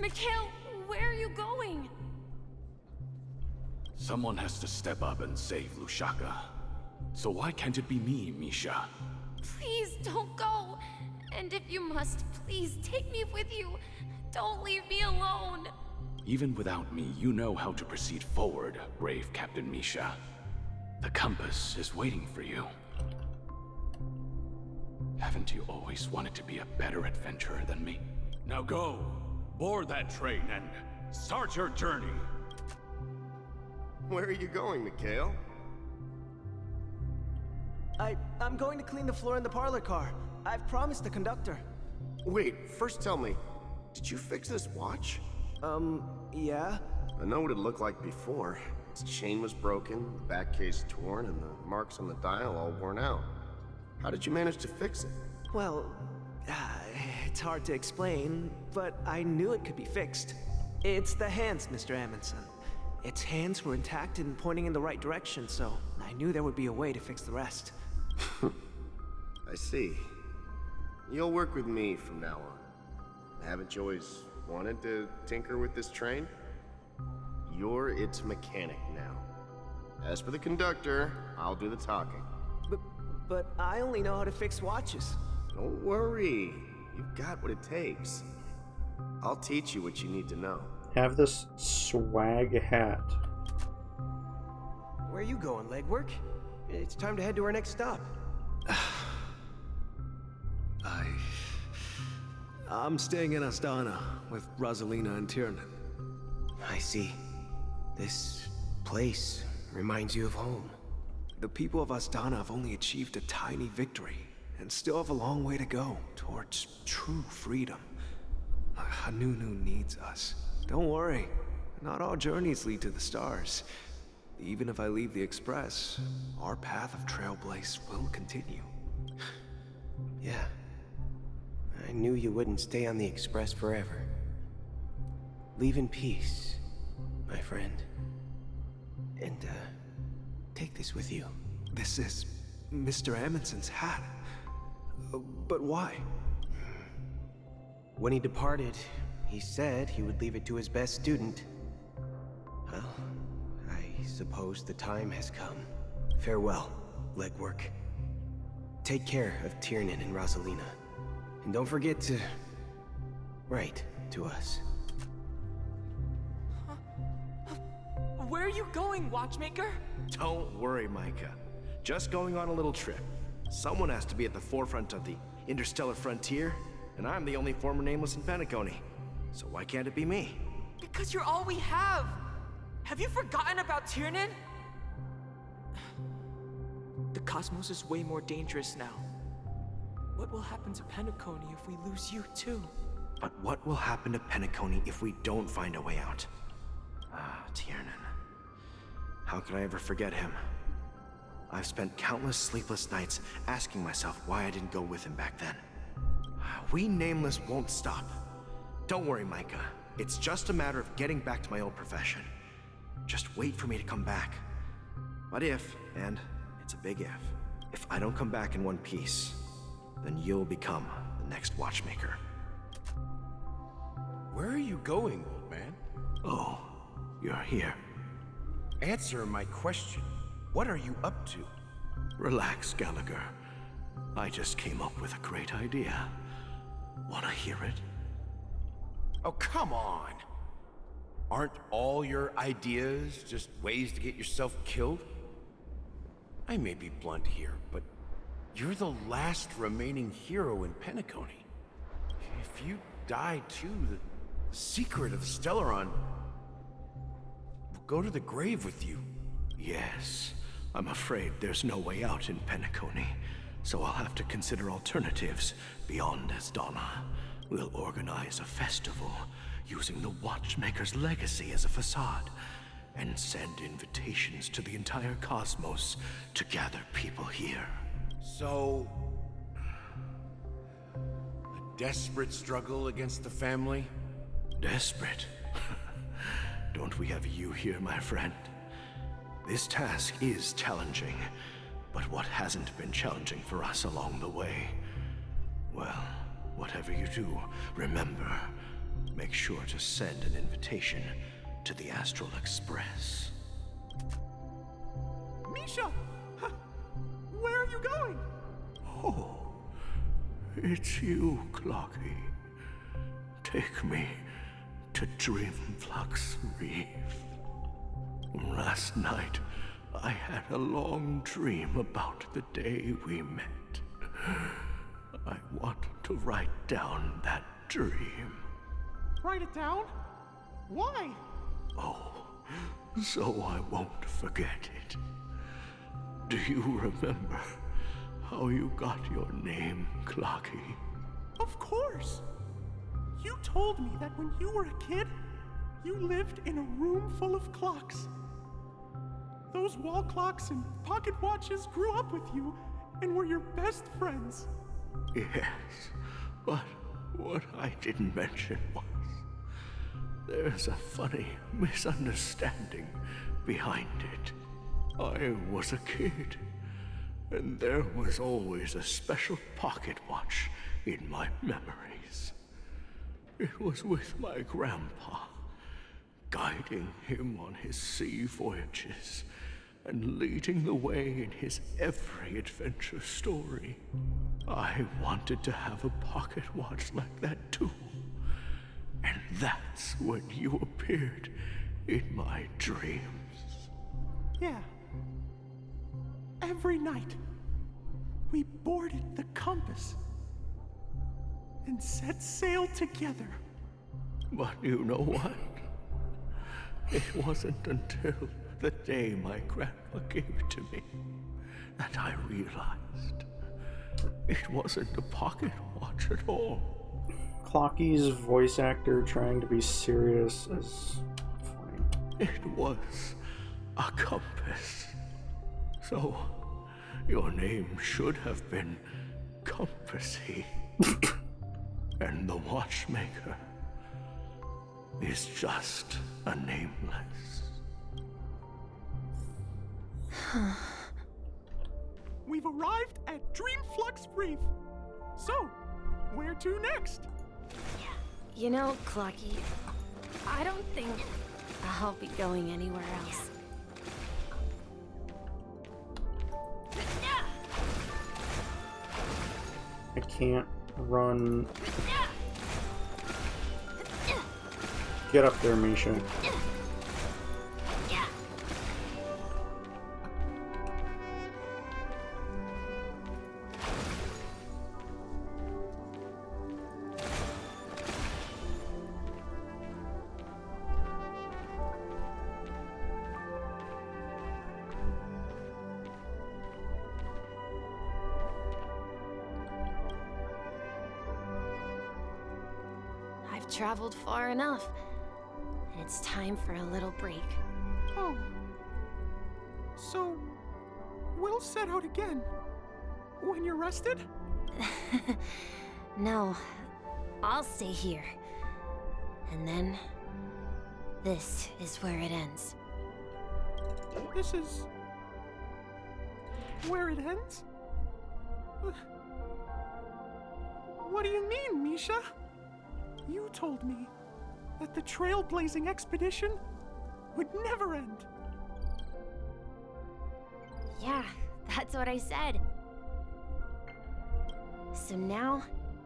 Mikhail, where are you going? Someone has to step up and save Lushaka. So why can't it be me, Misha? Please don't go. And if you must, please take me with you. Don't leave me alone. Even without me, you know how to proceed forward, brave Captain Misha. The compass is waiting for you. Haven't you always wanted to be a better adventurer than me? Now go, board that train and start your journey. Where are you going, Mikhail? I'm going to clean the floor in the parlor car. I've promised the conductor. Wait, first tell me, did you fix this watch? Yeah? I know what it looked like before. Its chain was broken, the back case torn, and the marks on the dial all worn out. How did you manage to fix it? Well, it's hard to explain, but I knew it could be fixed. It's the hands, Mr. Amundsen. Its hands were intact and pointing in the right direction, so I knew there would be a way to fix the rest. I see. You'll work with me from now on. Haven't you always wanted to tinker with this train? You're its mechanic now. As for the conductor, I'll do the talking. But I only know how to fix watches. Don't worry. You've got what it takes. I'll teach you what you need to know. Have this swag hat. Where are you going, legwork? It's time to head to our next stop. I'm staying in Astana with Rosalina and Tiernan. I see. This place reminds you of home. The people of Astana have only achieved a tiny victory and still have a long way to go towards true freedom. Hanunu needs us. Don't worry, not all journeys lead to the stars. Even if I leave the Express, our path of Trailblaze will continue. Yeah. I knew you wouldn't stay on the Express forever. Leave in peace, my friend. And, take this with you. This is Mr. Amundsen's hat. But why? When he departed, he said he would leave it to his best student. Well, I suppose the time has come. Farewell, legwork. Take care of Tiernan and Rosalina. And don't forget to write to us. you going, Watchmaker? Don't worry, Micah. Just going on a little trip. Someone has to be at the forefront of the interstellar frontier, and I'm the only former Nameless in Penacony. So why can't it be me? Because you're all we have. Have you forgotten about Tiernan? The cosmos is way more dangerous now. What will happen to Penacony if we lose you too? But what will happen to Penacony if we don't find a way out? Ah, Tiernan. How could I ever forget him? I've spent countless sleepless nights asking myself why I didn't go with him back then. We Nameless won't stop. Don't worry, Micah. It's just a matter of getting back to my old profession. Just wait for me to come back. But if, and it's a big if I don't come back in one piece, then you'll become the next Watchmaker. Where are you going, old man? Oh, you're here. Answer my question. What are you up to? Relax, Gallagher. I just came up with a great idea. Wanna hear it? Oh, come on. Aren't all your ideas just ways to get yourself killed? I may be blunt here, but you're the last remaining hero in Penacony. If you die too, the secret of Stellaron will go to the grave with you. Yes. I'm afraid there's no way out in Penacony, so I'll have to consider alternatives beyond Asdana. We'll organize a festival using the Watchmaker's legacy as a facade, and send invitations to the entire cosmos to gather people here. So, a desperate struggle against the family? Desperate? Don't we have you here, my friend? This task is challenging, but what hasn't been challenging for us along the way? Well, whatever you do, remember, make sure to send an invitation to the Astral Express. Misha! Where are you going? Oh, it's you, Clocky. Take me to Dreamflux Reef. Last night, I had a long dream about the day we met. I want to write down that dream. Write it down? Why? Oh, so I won't forget it. Do you remember how you got your name, Clocky? Of course! You told me that when you were a kid, you lived in a room full of clocks. Those wall clocks and pocket watches grew up with you and were your best friends. Yes, but what I didn't mention was there's a funny misunderstanding behind it. I was a kid, and there was always a special pocket watch in my memories. It was with my grandpa, guiding him on his sea voyages and leading the way in his every adventure story. I wanted to have a pocket watch like that too. And that's when you appeared in my dreams. Yeah. Every night, we boarded the compass and set sail together. But you know what? It wasn't until the day my grandpa gave it to me that I realized it wasn't a pocket watch at all. Clocky's voice actor trying to be serious is funny. It was a compass. So, your name should have been Compassy. And the Watchmaker is just a nameless. We've arrived at Dreamflux Reef. So, where to next? You know, Clocky, I don't think I'll be going anywhere else. I can't run. Get up there, Misha. traveled far enough. And it's time for a little break. Oh. So, we'll set out again. When you're rested? No, I'll stay here. And then, this is where it ends. This is... where it ends? What do you mean, Misha? You told me that the trailblazing expedition would never end. Yeah, that's what I said. So now,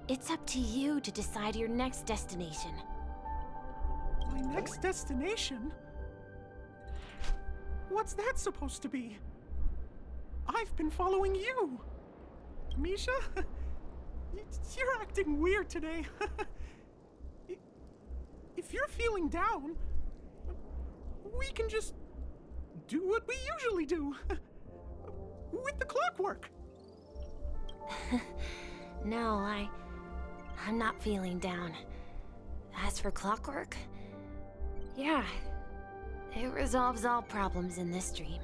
it's up to you to decide your next destination. My next destination? What's that supposed to be? I've been following you. Misha? You're acting weird today. If you're feeling down, we can just do what we usually do. With the clockwork. No, I'm not feeling down. As for clockwork, yeah, it resolves all problems in this dream.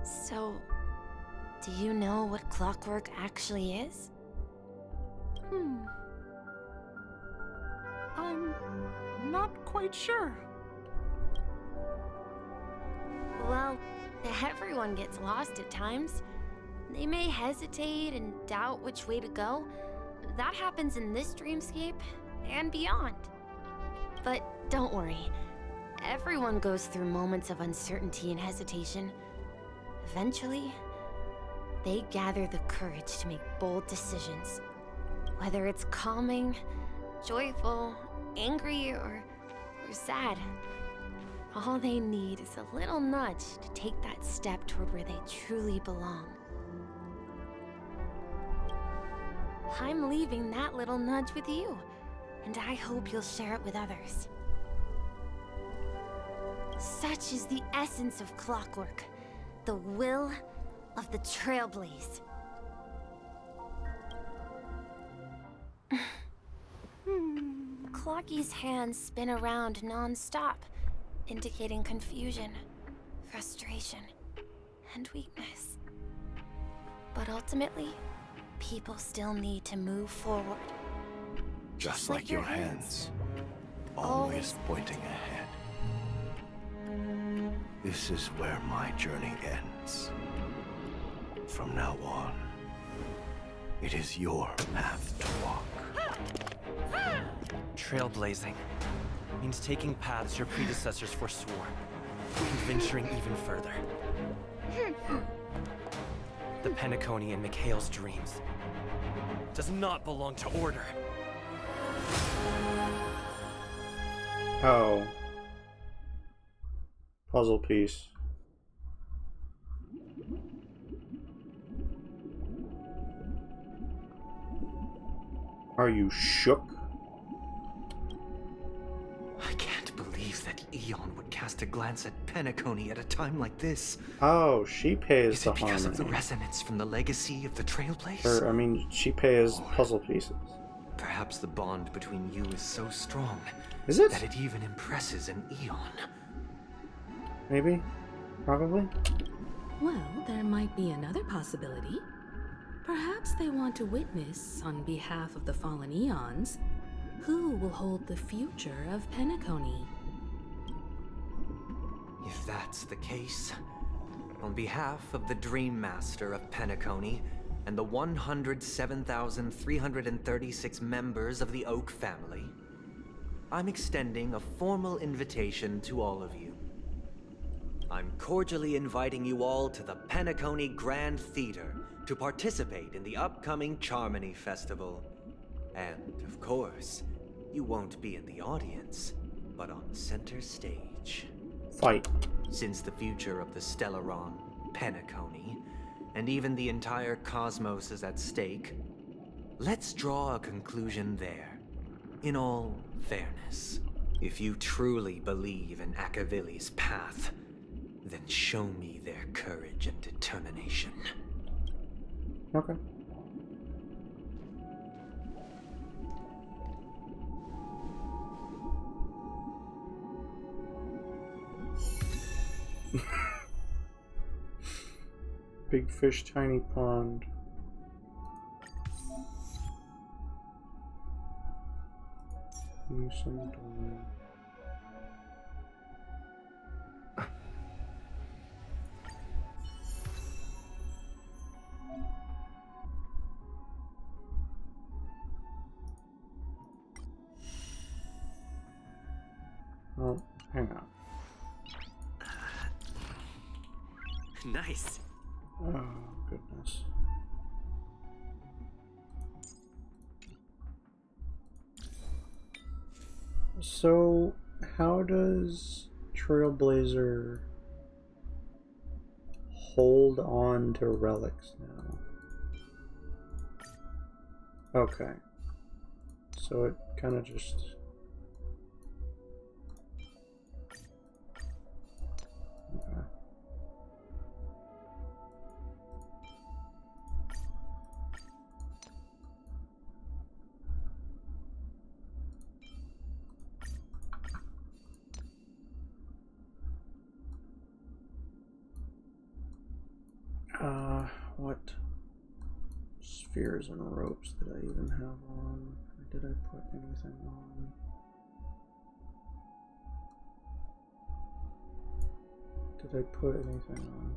So, do you know what clockwork actually is? I'm not quite sure. Well, everyone gets lost at times. They may hesitate and doubt which way to go. That happens in this dreamscape and beyond. But don't worry. Everyone goes through moments of uncertainty and hesitation. Eventually, they gather the courage to make bold decisions. Whether it's calming, joyful, angry, or sad. All they need is a little nudge to take that step toward where they truly belong. I'm leaving that little nudge with you, and I hope you'll share it with others. Such is the essence of clockwork, the will of the Trailblaze. Clocky's hands spin around non-stop, indicating confusion, frustration, and weakness. But ultimately, people still need to move forward. Just like your hands, always pointing ahead. This is where my journey ends. From now on, it is your path to walk. Trailblazing means taking paths your predecessors forswore, and venturing even further. The Penacony in Mikhail's dreams does not belong to Order. Oh. Puzzle piece. Are you shook? I can't believe that Eon would cast a glance at Penacony at a time like this. Oh, she pays Is the it because of the harmony. resonance from the legacy of the Trailblaze? Or, I mean, she pays puzzle pieces. Perhaps the bond between you is so strong Is it? that it even impresses an Eon. Maybe? Probably? Well, there might be another possibility. Perhaps they want to witness, on behalf of the fallen Eons, who will hold the future of Penacony. If that's the case, on behalf of the Dream Master of Penacony and the 107,336 members of the Oak family, I'm extending a formal invitation to all of you. I'm cordially inviting you all to the Penacony Grand Theater to participate in the upcoming Charmony Festival. And, of course, you won't be in the audience, but on center stage. Fight. Since the future of the Stellaron, Penacony, and even the entire cosmos is at stake, let's draw a conclusion there. In all fairness, if you truly believe in Akavili's path, then show me their courage and determination. Okay. Big fish, tiny pond. Some door. Oh, hang on. Nice. Oh, goodness. So, how does Trailblazer hold on to relics now? Okay. So it kind of just... Okay. What spheres and ropes did I even have on? Or did I put anything on? Did I put anything on?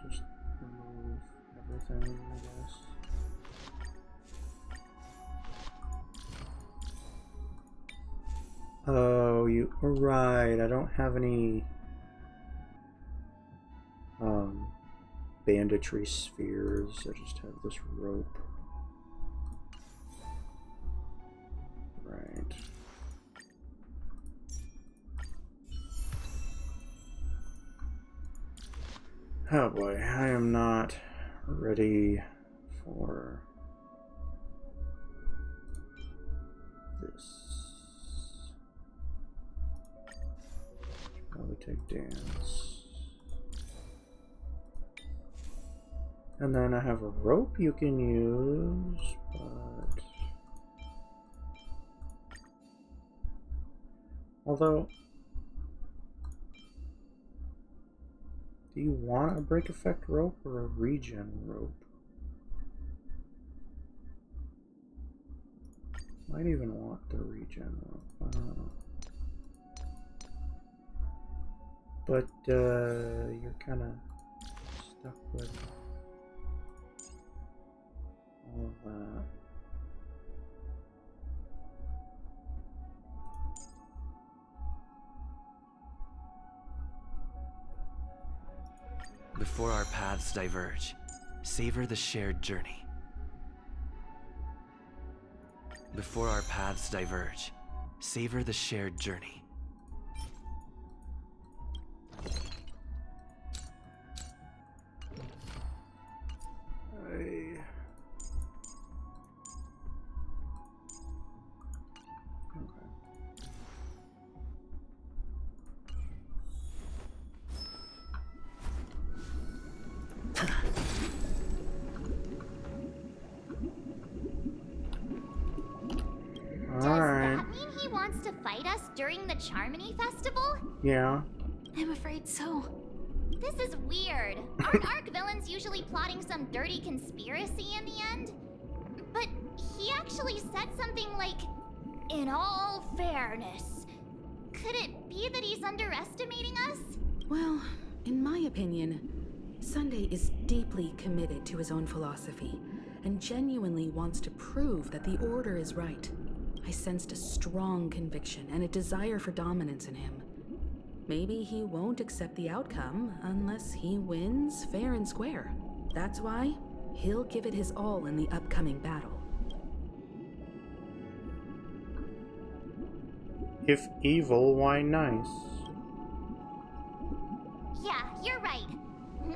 Just remove everything, I guess. Oh, you are right. I don't have any banditry spheres. I just have this rope. Right. Oh boy, I am not ready for this. Probably take dance. And then I have a rope you can use, but... Although... Do you want a break effect rope or a regen rope? Might even want the regen rope. I don't know. But you're kind of stuck with all of that. Before our paths diverge, savor the shared journey. Before our paths diverge, savor the shared journey. To fight us during the Charmony Festival? Yeah. I'm afraid so. This is weird. Aren't Arc villains usually plotting some dirty conspiracy in the end? But he actually said something like, "In all fairness." Could it be that he's underestimating us? Well, in my opinion, Sunday is deeply committed to his own philosophy and genuinely wants to prove that the Order is right. I sensed a strong conviction and a desire for dominance in him. Maybe he won't accept the outcome unless he wins fair and square. That's why he'll give it his all in the upcoming battle. If evil, why nice? Yeah, you're right.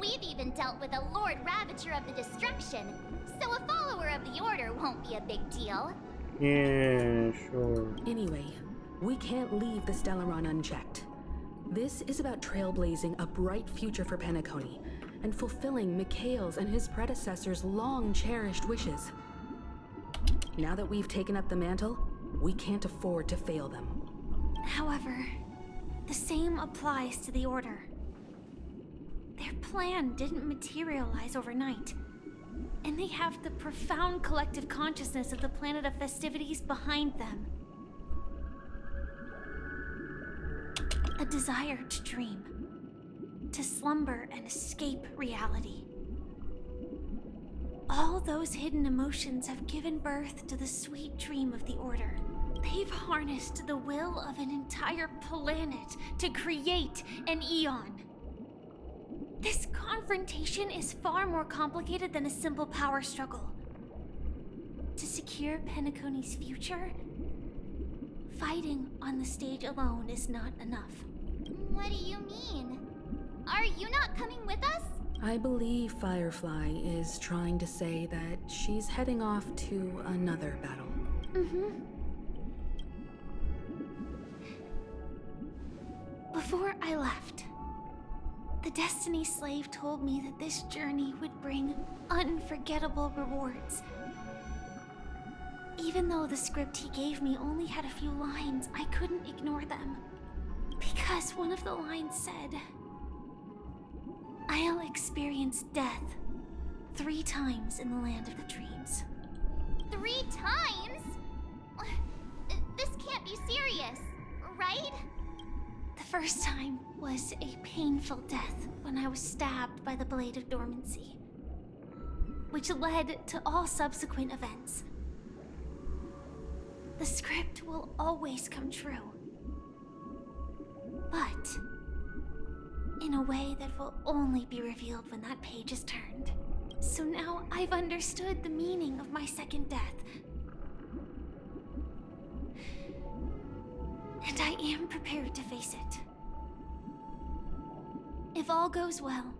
We've even dealt with a Lord Ravager of the Destruction, so a follower of the Order won't be a big deal. Yeah, sure. Anyway, we can't leave the Stellaron unchecked. This is about trailblazing a bright future for Penacony and fulfilling Mikhail's and his predecessors' long-cherished wishes. Now that we've taken up the mantle, we can't afford to fail them. However, the same applies to the Order. Their plan didn't materialize overnight, and they have the profound collective consciousness of the planet of festivities behind them. A desire to dream, to slumber and escape reality. All those hidden emotions have given birth to the sweet dream of the Order. They've harnessed the will of an entire planet to create an eon. This confrontation is far more complicated than a simple power struggle. To secure Penacony's future, fighting on the stage alone is not enough. What do you mean? Are you not coming with us? I believe Firefly is trying to say that she's heading off to another battle. Before I left, the Destiny Slave told me that this journey would bring unforgettable rewards. Even though the script he gave me only had a few lines, I couldn't ignore them. Because one of the lines said, "I'll experience death 3 times in the land of the dreams." 3 times? This can't be serious, right? The first time was a painful death when I was stabbed by the Blade of Dormancy, which led to all subsequent events. The script will always come true, but in a way that will only be revealed when that page is turned. So now I've understood the meaning of my second death. And I am prepared to face it. If all goes well,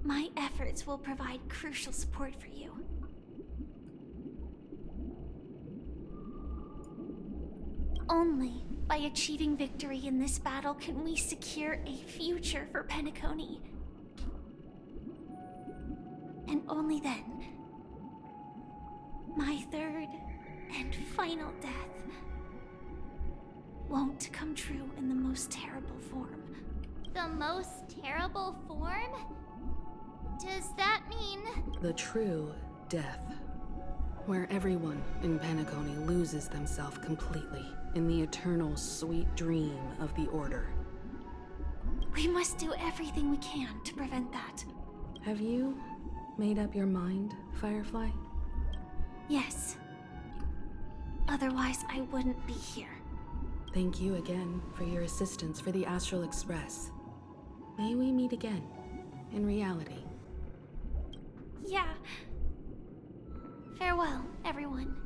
my efforts will provide crucial support for you. Only by achieving victory in this battle can we secure a future for Penacony. And only then, my third and final death won't come true in the most terrible form. The most terrible form? Does that mean... The true death, where everyone in Penacony loses themselves completely in the eternal sweet dream of the Order. We must do everything we can to prevent that. Have you made up your mind, Firefly? Yes. Otherwise, I wouldn't be here. Thank you again for your assistance for the Astral Express. May we meet again, in reality. Yeah. Farewell, everyone.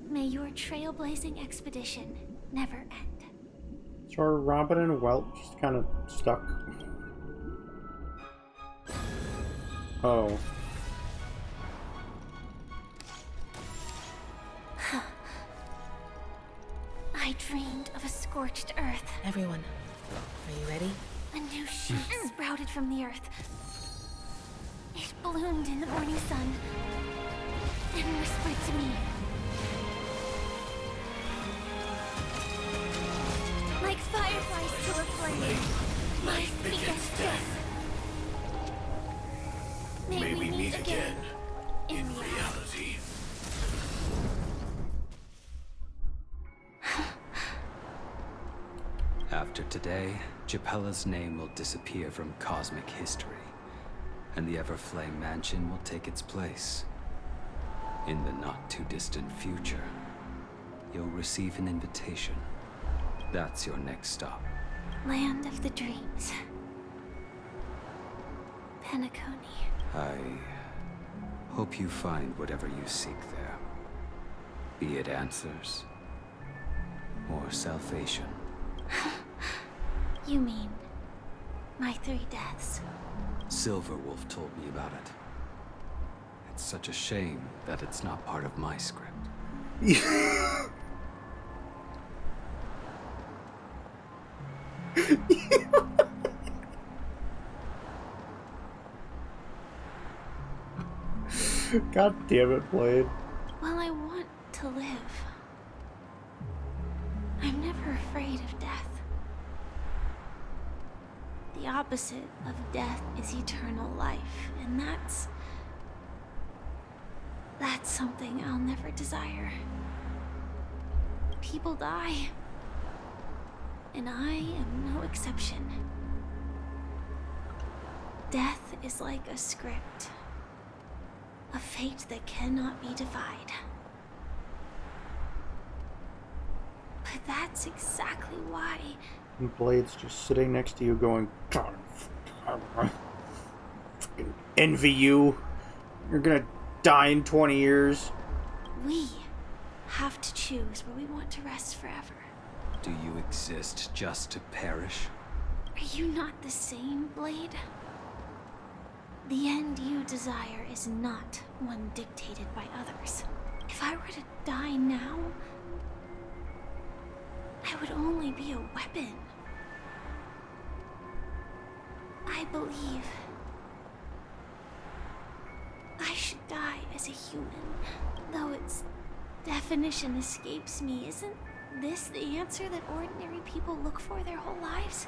May your trailblazing expedition never end. So are Robin and Welt just kind of stuck? Oh. I dreamed of a scorched earth. Everyone, are you ready? A new shoot sprouted from the earth. It bloomed in the morning sun and whispered to me. Like fireflies to a flame, life begets death. May we meet again in reality. After today, Japella's name will disappear from cosmic history, and the Everflame Mansion will take its place. In the not-too-distant future, you'll receive an invitation. That's your next stop. Land of the dreams. Penacony. I hope you find whatever you seek there. Be it answers or salvation. You mean my 3 deaths? Silverwolf told me about it. It's such a shame that it's not part of my script. God damn it, Blade. Well, I want to live. I'm never afraid of death. The opposite of death is eternal life, and that's something I'll never desire. People die, and I am no exception. Death is like a script, a fate that cannot be defied. But that's exactly why. And Blade's just sitting next to you going, fucking envy you. You're gonna die in 20 years. We have to choose where we want to rest forever. Do you exist just to perish? Are you not the same, Blade? The end you desire is not one dictated by others. If I were to die now, I would only be a weapon. I believe I should die as a human, though its definition escapes me. Isn't this the answer that ordinary people look for their whole lives?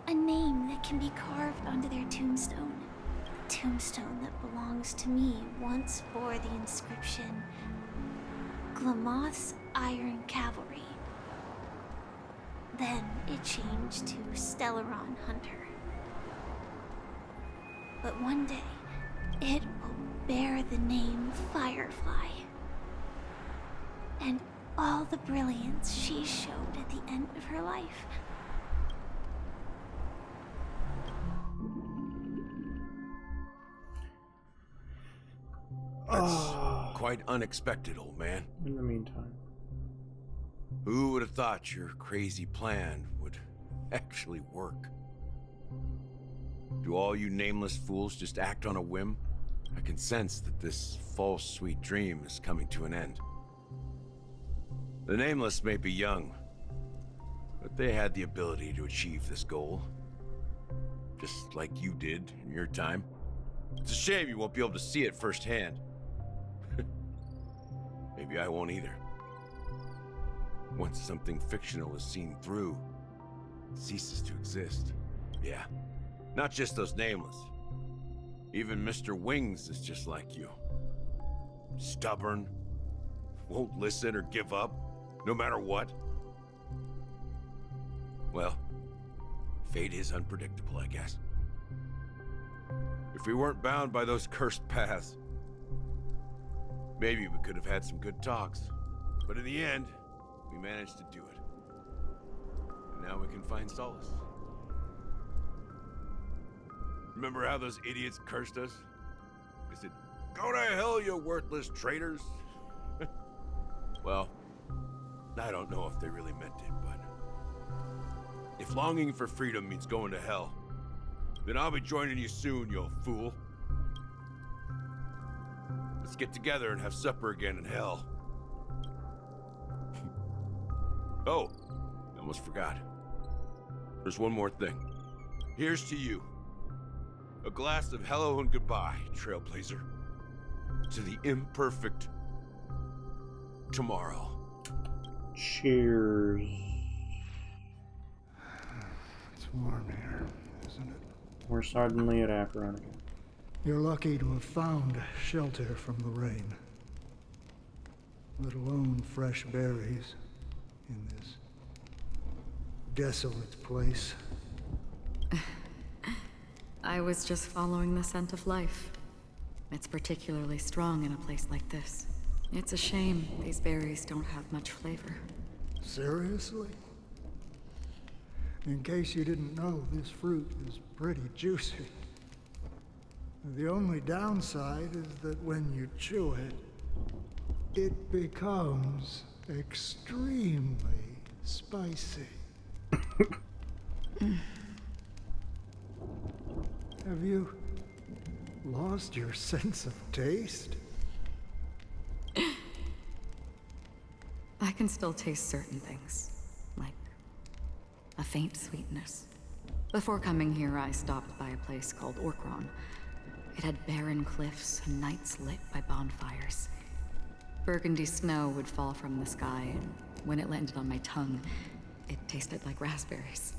A name that can be carved onto their tombstone. A tombstone that belongs to me once bore the inscription, Glamoth's Iron Cavalry. Then it changed to Stellaron Hunter. But one day, it will bear the name Firefly. And all the brilliance she showed at the end of her life. That's quite unexpected, old man. In the meantime. Who would have thought your crazy plan would actually work? Do all you nameless fools just act on a whim? I can sense that this false sweet dream is coming to an end. The nameless may be young, but they had the ability to achieve this goal. Just like you did in your time. It's a shame you won't be able to see it firsthand. Maybe I won't either. Once something fictional is seen through, it ceases to exist. Yeah, not just those nameless. Even Mr. Wings is just like you. Stubborn, won't listen or give up, no matter what. Well, fate is unpredictable, I guess. If we weren't bound by those cursed paths, maybe we could have had some good talks. But in the end, we managed to do it. And now we can find solace. Remember how those idiots cursed us? They said, "Go to hell, you worthless traitors." Well, I don't know if they really meant it, but if longing for freedom means going to hell, then I'll be joining you soon, you fool. Let's get together and have supper again in hell. Oh, I almost forgot. There's one more thing. Here's to you. A glass of hello and goodbye, Trailblazer. To the imperfect tomorrow. Cheers. It's warm here, isn't it? We're suddenly at Acheron again. You're lucky to have found shelter from the rain. Let alone fresh berries in this desolate place. I was just following the scent of life. It's particularly strong in a place like this. It's a shame these berries don't have much flavor. Seriously? In case you didn't know, this fruit is pretty juicy. The only downside is that when you chew it, it becomes extremely spicy. Have you lost your sense of taste? I can still taste certain things, like a faint sweetness. Before coming here, I stopped by a place called Orkron. It had barren cliffs and nights lit by bonfires. Burgundy snow would fall from the sky, and when it landed on my tongue, it tasted like raspberries.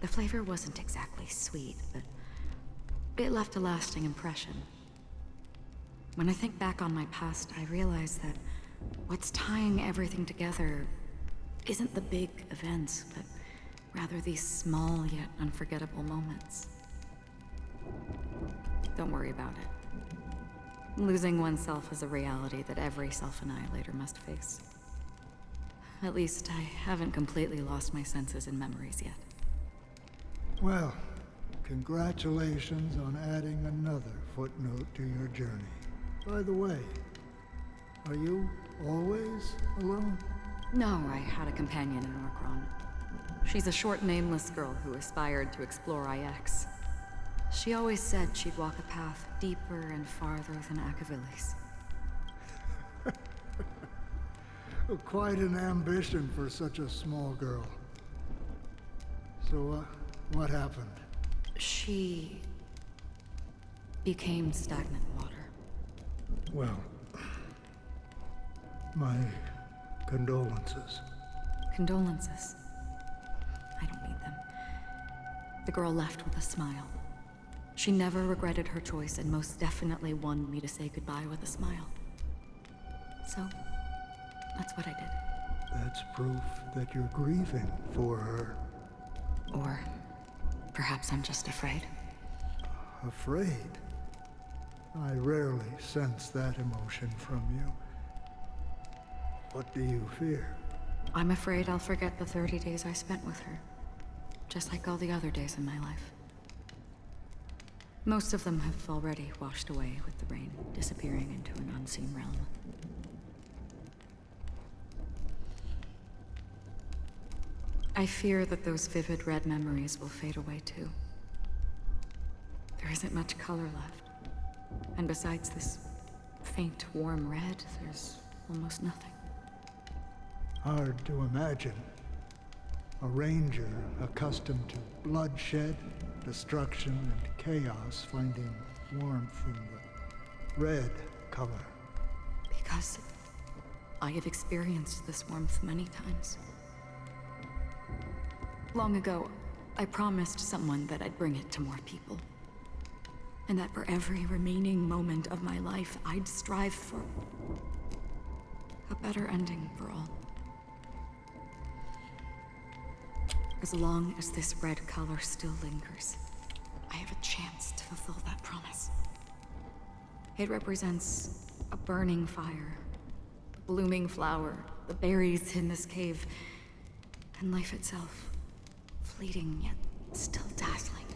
The flavor wasn't exactly sweet, but it left a lasting impression. When I think back on my past, I realize that what's tying everything together isn't the big events, but rather these small yet unforgettable moments. Don't worry about it. Losing oneself is a reality that every self-annihilator must face. At least I haven't completely lost my senses and memories yet. Well, congratulations on adding another footnote to your journey. By the way, are you always alone? No, I had a companion in Orkron. She's a short, nameless girl who aspired to explore IX. She always said she'd walk a path deeper and farther than Akavili's. Quite an ambition for such a small girl. So, what happened? She became stagnant water. Well, my condolences. Condolences? I don't need them. The girl left with a smile. She never regretted her choice and most definitely wanted me to say goodbye with a smile. So, that's what I did. That's proof that you're grieving for her. Or perhaps I'm just afraid. Afraid? I rarely sense that emotion from you. What do you fear? I'm afraid I'll forget the 30 days I spent with her. Just like all the other days in my life. Most of them have already washed away with the rain, disappearing into an unseen realm. I fear that those vivid red memories will fade away too. There isn't much color left. And besides this faint, warm red, there's almost nothing. Hard to imagine. A ranger accustomed to bloodshed, destruction, and chaos finding warmth in the red color. Because I have experienced this warmth many times. Long ago, I promised someone that I'd bring it to more people. And that for every remaining moment of my life, I'd strive for a better ending for all. As long as this red color still lingers, I have a chance to fulfill that promise. It represents a burning fire, a blooming flower, the berries in this cave, and life itself, fleeting yet still dazzling.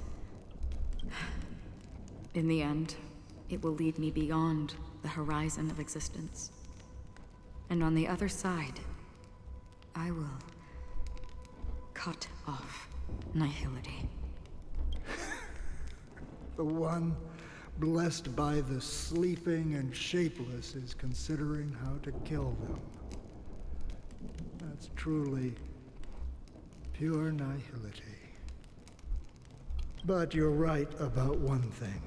In the end, it will lead me beyond the horizon of existence. And on the other side, I will cut off nihility. The one blessed by the sleeping and shapeless is considering how to kill them. That's truly pure nihility. But you're right about one thing.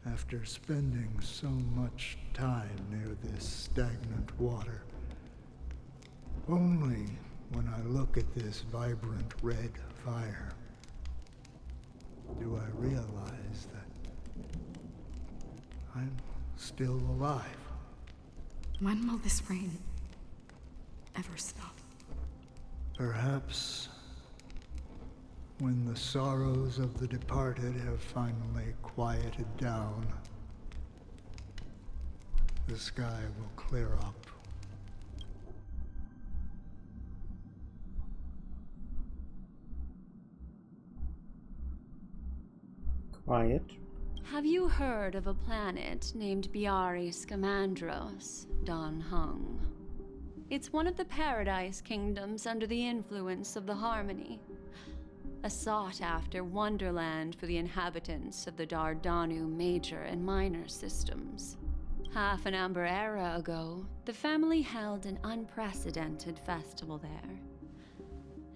After spending so much time near this stagnant water, only when I look at this vibrant red fire do I realize that I'm still alive. When will this rain ever stop? Perhaps when the sorrows of the departed have finally quieted down, the sky will clear up. Quiet. Have you heard of a planet named Biari Scamandros, Don Hung? It's one of the Paradise Kingdoms under the influence of the Harmony. A sought-after wonderland for the inhabitants of the Dardanu Major and Minor systems. Half an Amber Era ago, the family held an unprecedented festival there.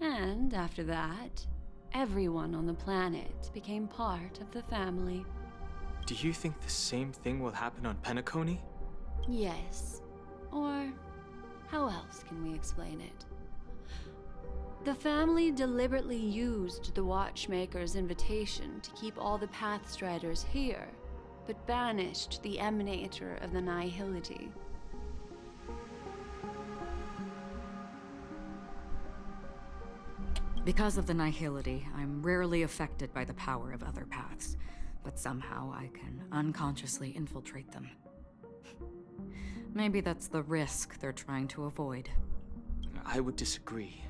And after that, everyone on the planet became part of the family. Do you think the same thing will happen on Penacony? Yes. Or how else can we explain it? The family deliberately used the Watchmaker's invitation to keep all the Pathstriders here, but banished the Emanator of the Nihility. Because of the Nihility, I'm rarely affected by the power of other paths, but somehow I can unconsciously infiltrate them. Maybe that's the risk they're trying to avoid. I would disagree.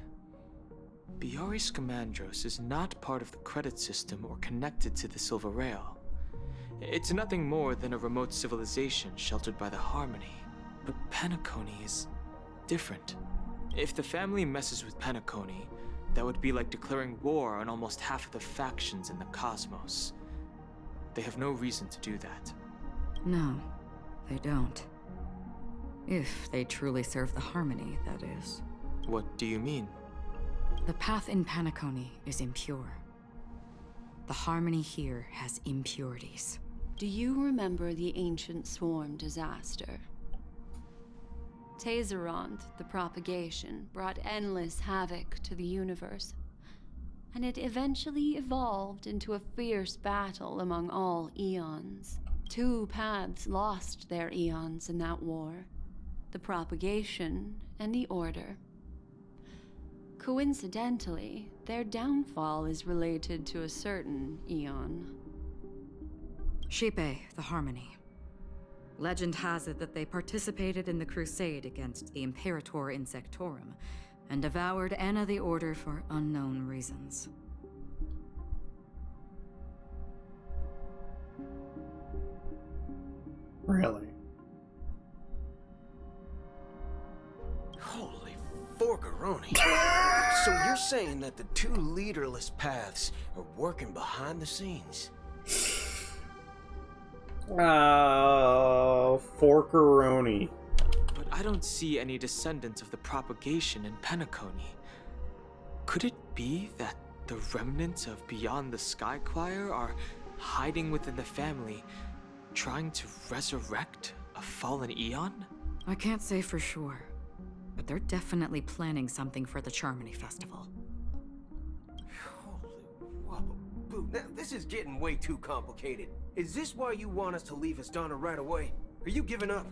Biaris Scamandros is not part of the credit system or connected to the Silver Rail. It's nothing more than a remote civilization sheltered by the Harmony. But Penacony is different. If the family messes with Penacony, that would be like declaring war on almost half of the factions in the cosmos. They have no reason to do that. No, they don't. If they truly serve the Harmony, that is. What do you mean? The path in Penacony is impure. The Harmony here has impurities. Do you remember the Ancient Swarm disaster? Tazeront, the propagation, brought endless havoc to the universe, and it eventually evolved into a fierce battle among all eons. 2 paths lost their eons in that war, the propagation and the Order. Coincidentally, their downfall is related to a certain eon. Shipe, the Harmony. Legend has it that they participated in the crusade against the Imperator Insectorum, and devoured Anna the Order for unknown reasons. Really? Holy forkaroni. So you're saying that the 2 leaderless paths are working behind the scenes? Forkaroni. But I don't see any descendants of the propagation in Penacony. Could it be that the remnants of Beyond the Sky Choir are hiding within the family, trying to resurrect a fallen eon? I can't say for sure, but they're definitely planning something for the Charmony Festival. Holy wabba-boo. Now, this is getting way too complicated. Is this why you want us to leave Astana right away? Are you giving up?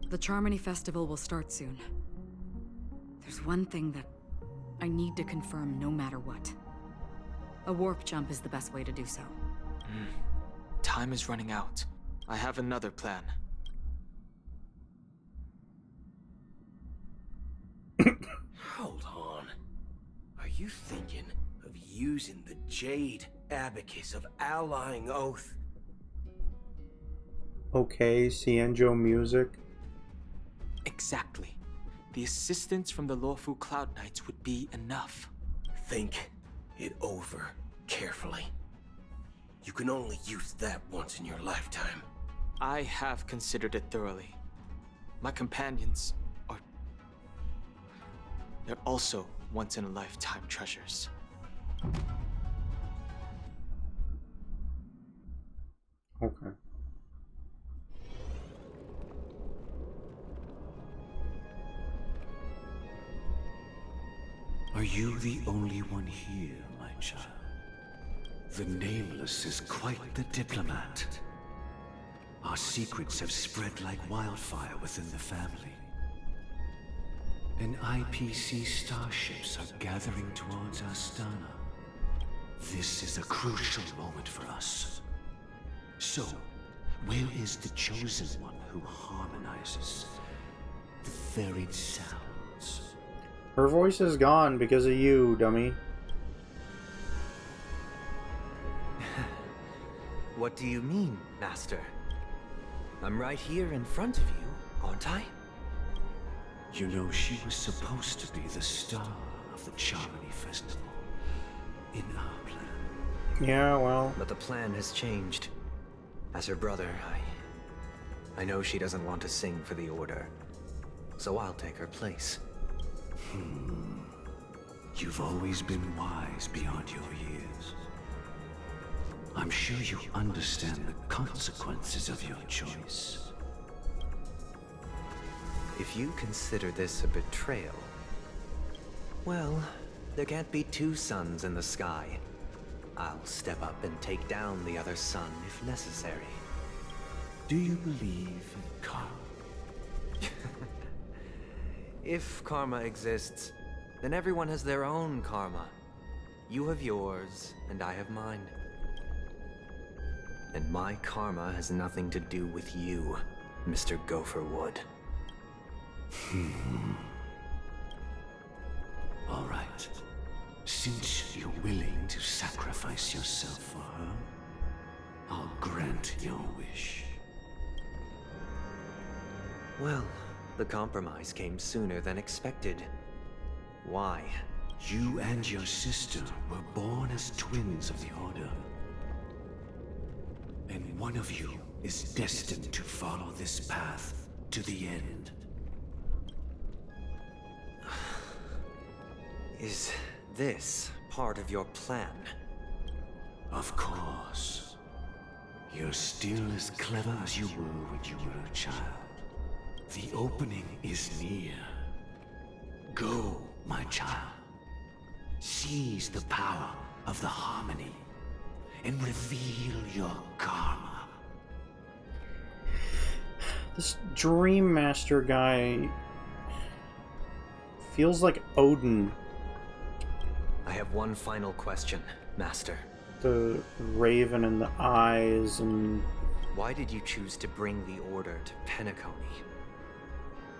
The Charmony Festival will start soon. There's one thing that I need to confirm no matter what. A warp jump is the best way to do so. Time is running out. I have another plan. Hold on. Are you thinking of using the Jade Abacus of Allying Oath? Okay, Cienjo music. Exactly. The assistance from the Lawful Cloud Knights would be enough. Think it over carefully. You can only use that once in your lifetime. I have considered it thoroughly. My companions are... they're also once-in-a-lifetime treasures. Okay. Are you the only one here, my child? The Nameless is quite the diplomat. Our secrets have spread like wildfire within the family. And IPC starships are gathering towards Astana. This is a crucial moment for us. So, where is the Chosen One who harmonizes the varied sounds? Her voice is gone because of you, dummy. What do you mean, Master? I'm right here in front of you, aren't I? You know, she was supposed to be the star of the Charmony Festival. In our plan. Yeah, well. But the plan has changed. As her brother, I know she doesn't want to sing for the Order. So I'll take her place. You've always been wise beyond your years. I'm sure you understand the consequences of your choice. If you consider this a betrayal, well, there can't be two suns in the sky. I'll step up and take down the other sun if necessary. Do you believe in karma? If karma exists, then everyone has their own karma. You have yours, and I have mine. And my karma has nothing to do with you, Mr. Gopherwood. All right. Since you're willing to sacrifice yourself for her, I'll grant your wish. Well, the compromise came sooner than expected. Why? You and your sister were born as twins of the Order. And one of you is destined to follow this path to the end. Is this part of your plan? Of course. You're still as clever as you were when you were a child. The opening is near. Go, my child. Seize the power of the harmony and reveal your karma. This Dream Master guy feels like Odin. I have one final question, Master. The raven and the eyes and... Why did you choose to bring the Order to Penacony?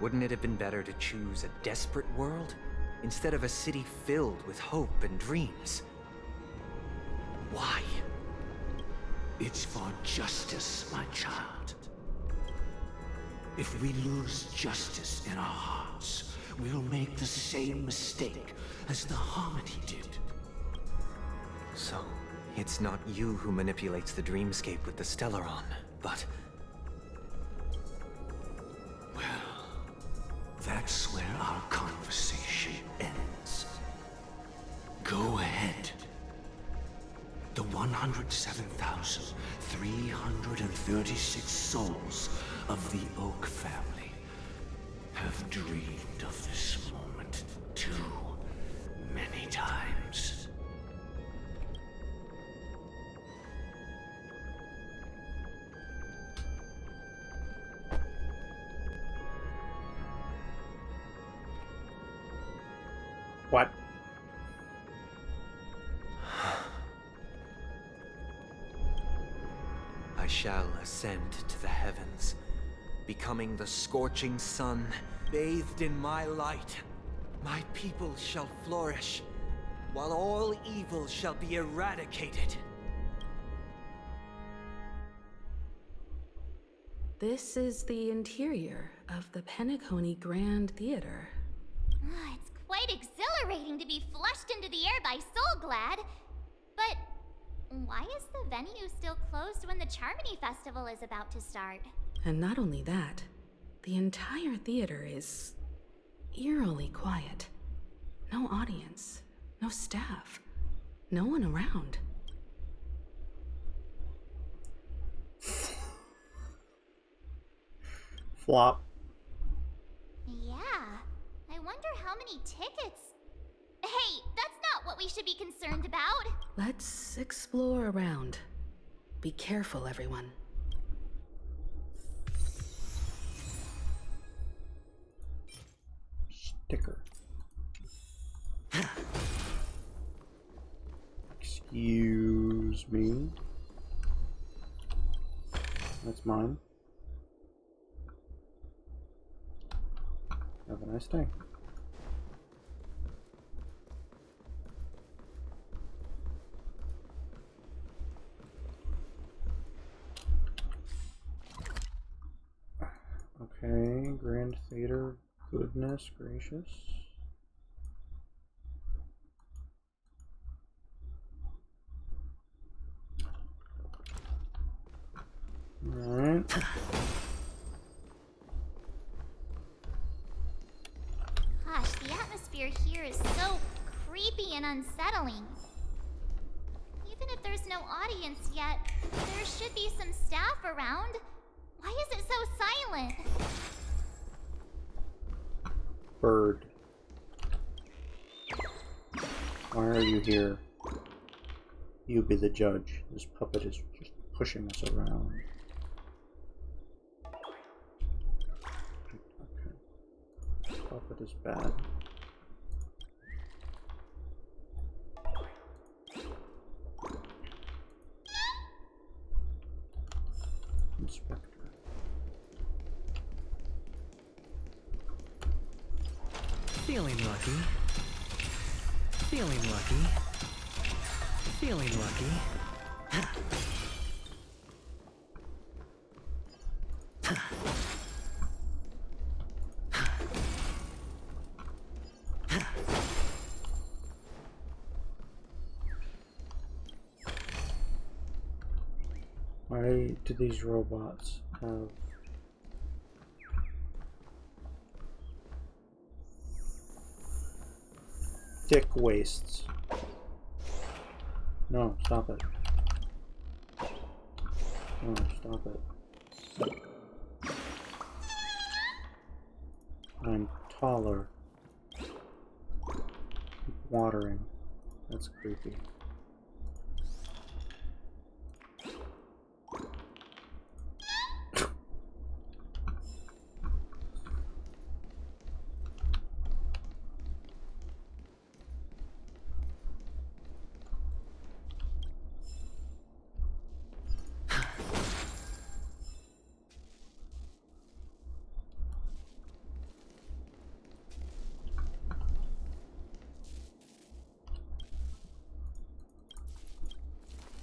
Wouldn't it have been better to choose a desperate world instead of a city filled with hope and dreams? Why? It's for justice, my child. If we lose justice in our hearts, we'll make the same mistake as the Harmony did. So, it's not you who manipulates the dreamscape with the Stellaron, but... Well, that's where our conversation ends. Go ahead. The 107,336 souls of the Oak family have dreamed of this moment too many times. What? I shall ascend to the heavens, becoming the scorching sun, bathed in my light. My people shall flourish, while all evil shall be eradicated. This is the interior of the Penacony Grand Theater. It's quite exhilarating to be flushed into the air by Soulglad. But why is the venue still closed when the Charmony Festival is about to start? And not only that, the entire theater is eerily quiet. No audience, no staff, no one around. Flop. Yeah, I wonder how many tickets... Hey, that's not what we should be concerned about! Let's explore around. Be careful, everyone. Sticker. Excuse me. That's mine. Have a nice day. Okay, Grand Theater, goodness gracious. Alright. Gosh, the atmosphere here is so creepy and unsettling. Even if there's no audience yet, there should be some staff around. Why is it so silent? Bird. Why are you here? You be the judge. This puppet is just pushing us around. Okay. Puppet is bad. Inspector. Feeling lucky. Feeling lucky. Feeling lucky. Why do these robots have thick waists? No, stop it. No, stop it. I'm taller. Watering. That's creepy.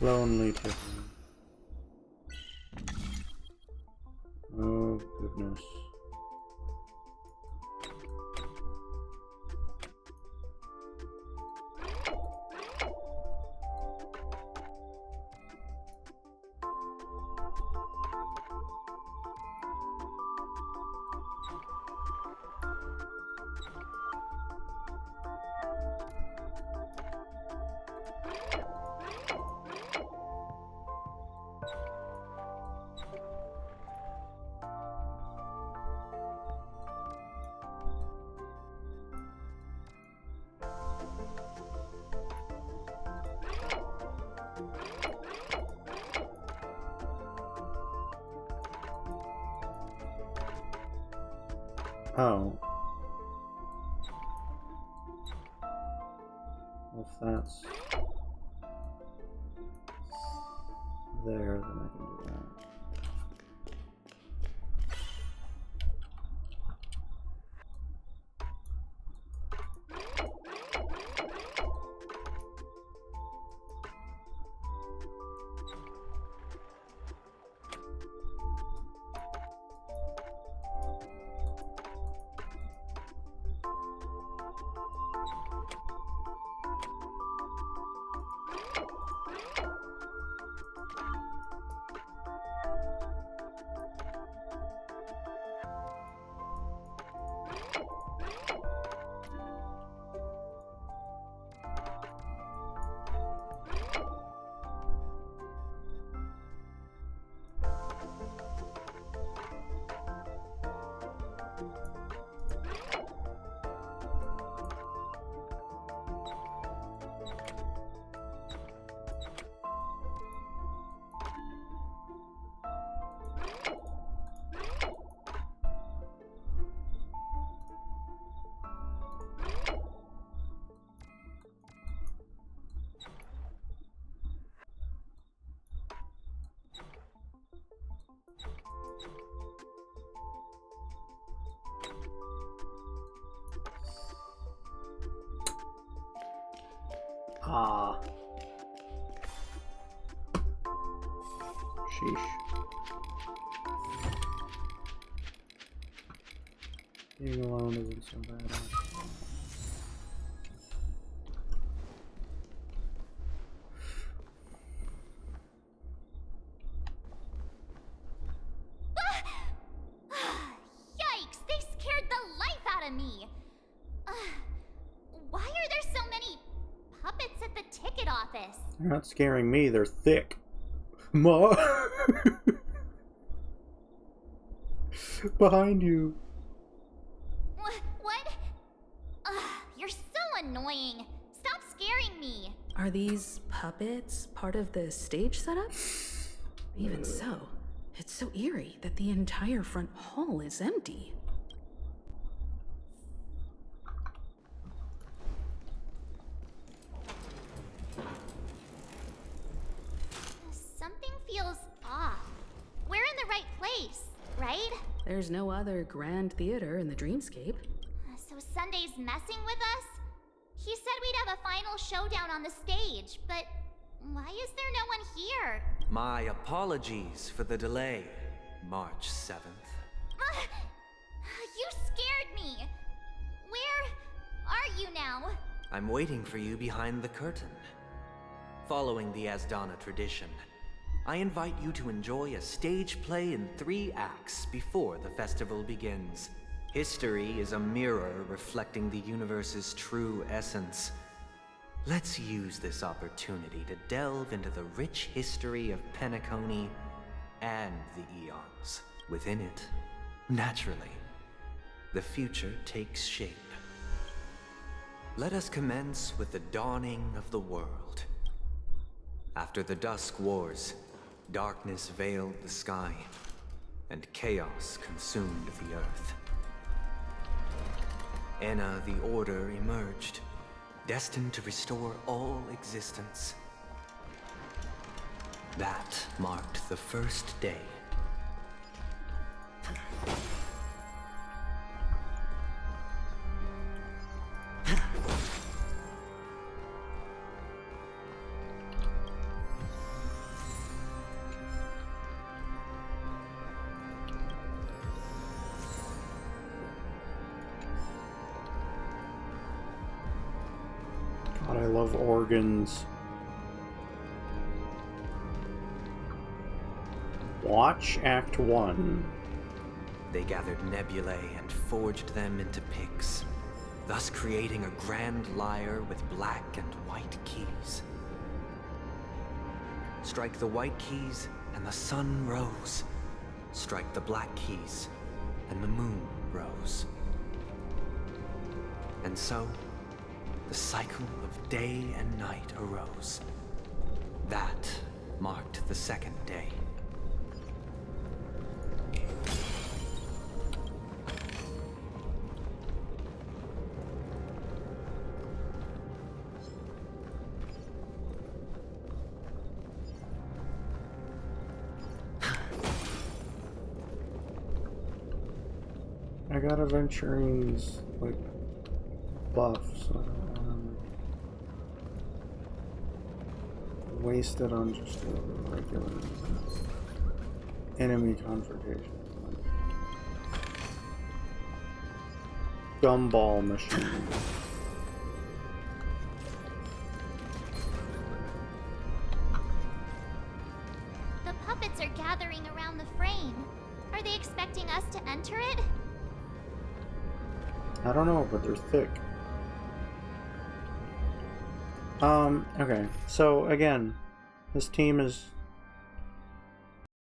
Lonely chicken. Oh goodness. Oh. If that's there, then I can do that. Ah. Sheesh. Being alone isn't so bad. Yikes! They scared the life out of me! Why are there so many They're not scaring me, they're thick. Ma! Behind you. What? You're so annoying. Stop scaring me. Are these puppets part of the stage setup? Even so, it's so eerie that the entire front hall is empty. Something feels off. We're in the right place, right? There's no other grand theater in the dreamscape. So Sunday's messing with us? He said we'd have a final showdown on the stage, but why is there no one here? My apologies for the delay, March 7th. You scared me. Where are you now? I'm waiting for you behind the curtain. Following the Asdana tradition, I invite you to enjoy a stage play in 3 acts before the festival begins. History is a mirror reflecting the universe's true essence. Let's use this opportunity to delve into the rich history of Penacony and the eons within it. Naturally, the future takes shape. Let us commence with the dawning of the world. After the Dusk Wars, darkness veiled the sky, and chaos consumed the earth. Enna the Order emerged, destined to restore all existence. That marked the first day. God, I love organs. Watch Act 1. They gathered nebulae and forged them into picks, thus creating a grand lyre with black and white keys. Strike the white keys and the sun rose. Strike the black keys and the moon rose. And so, the cycle of day and night arose. That marked the second day. I got Aventurine's, like, buff, so I don't want to waste it on just a regular enemy confrontation. Gumball machine. The puppets are gathering around the frame. Are they expecting us to enter it? I don't know, but they're thick. Okay, so again, this team is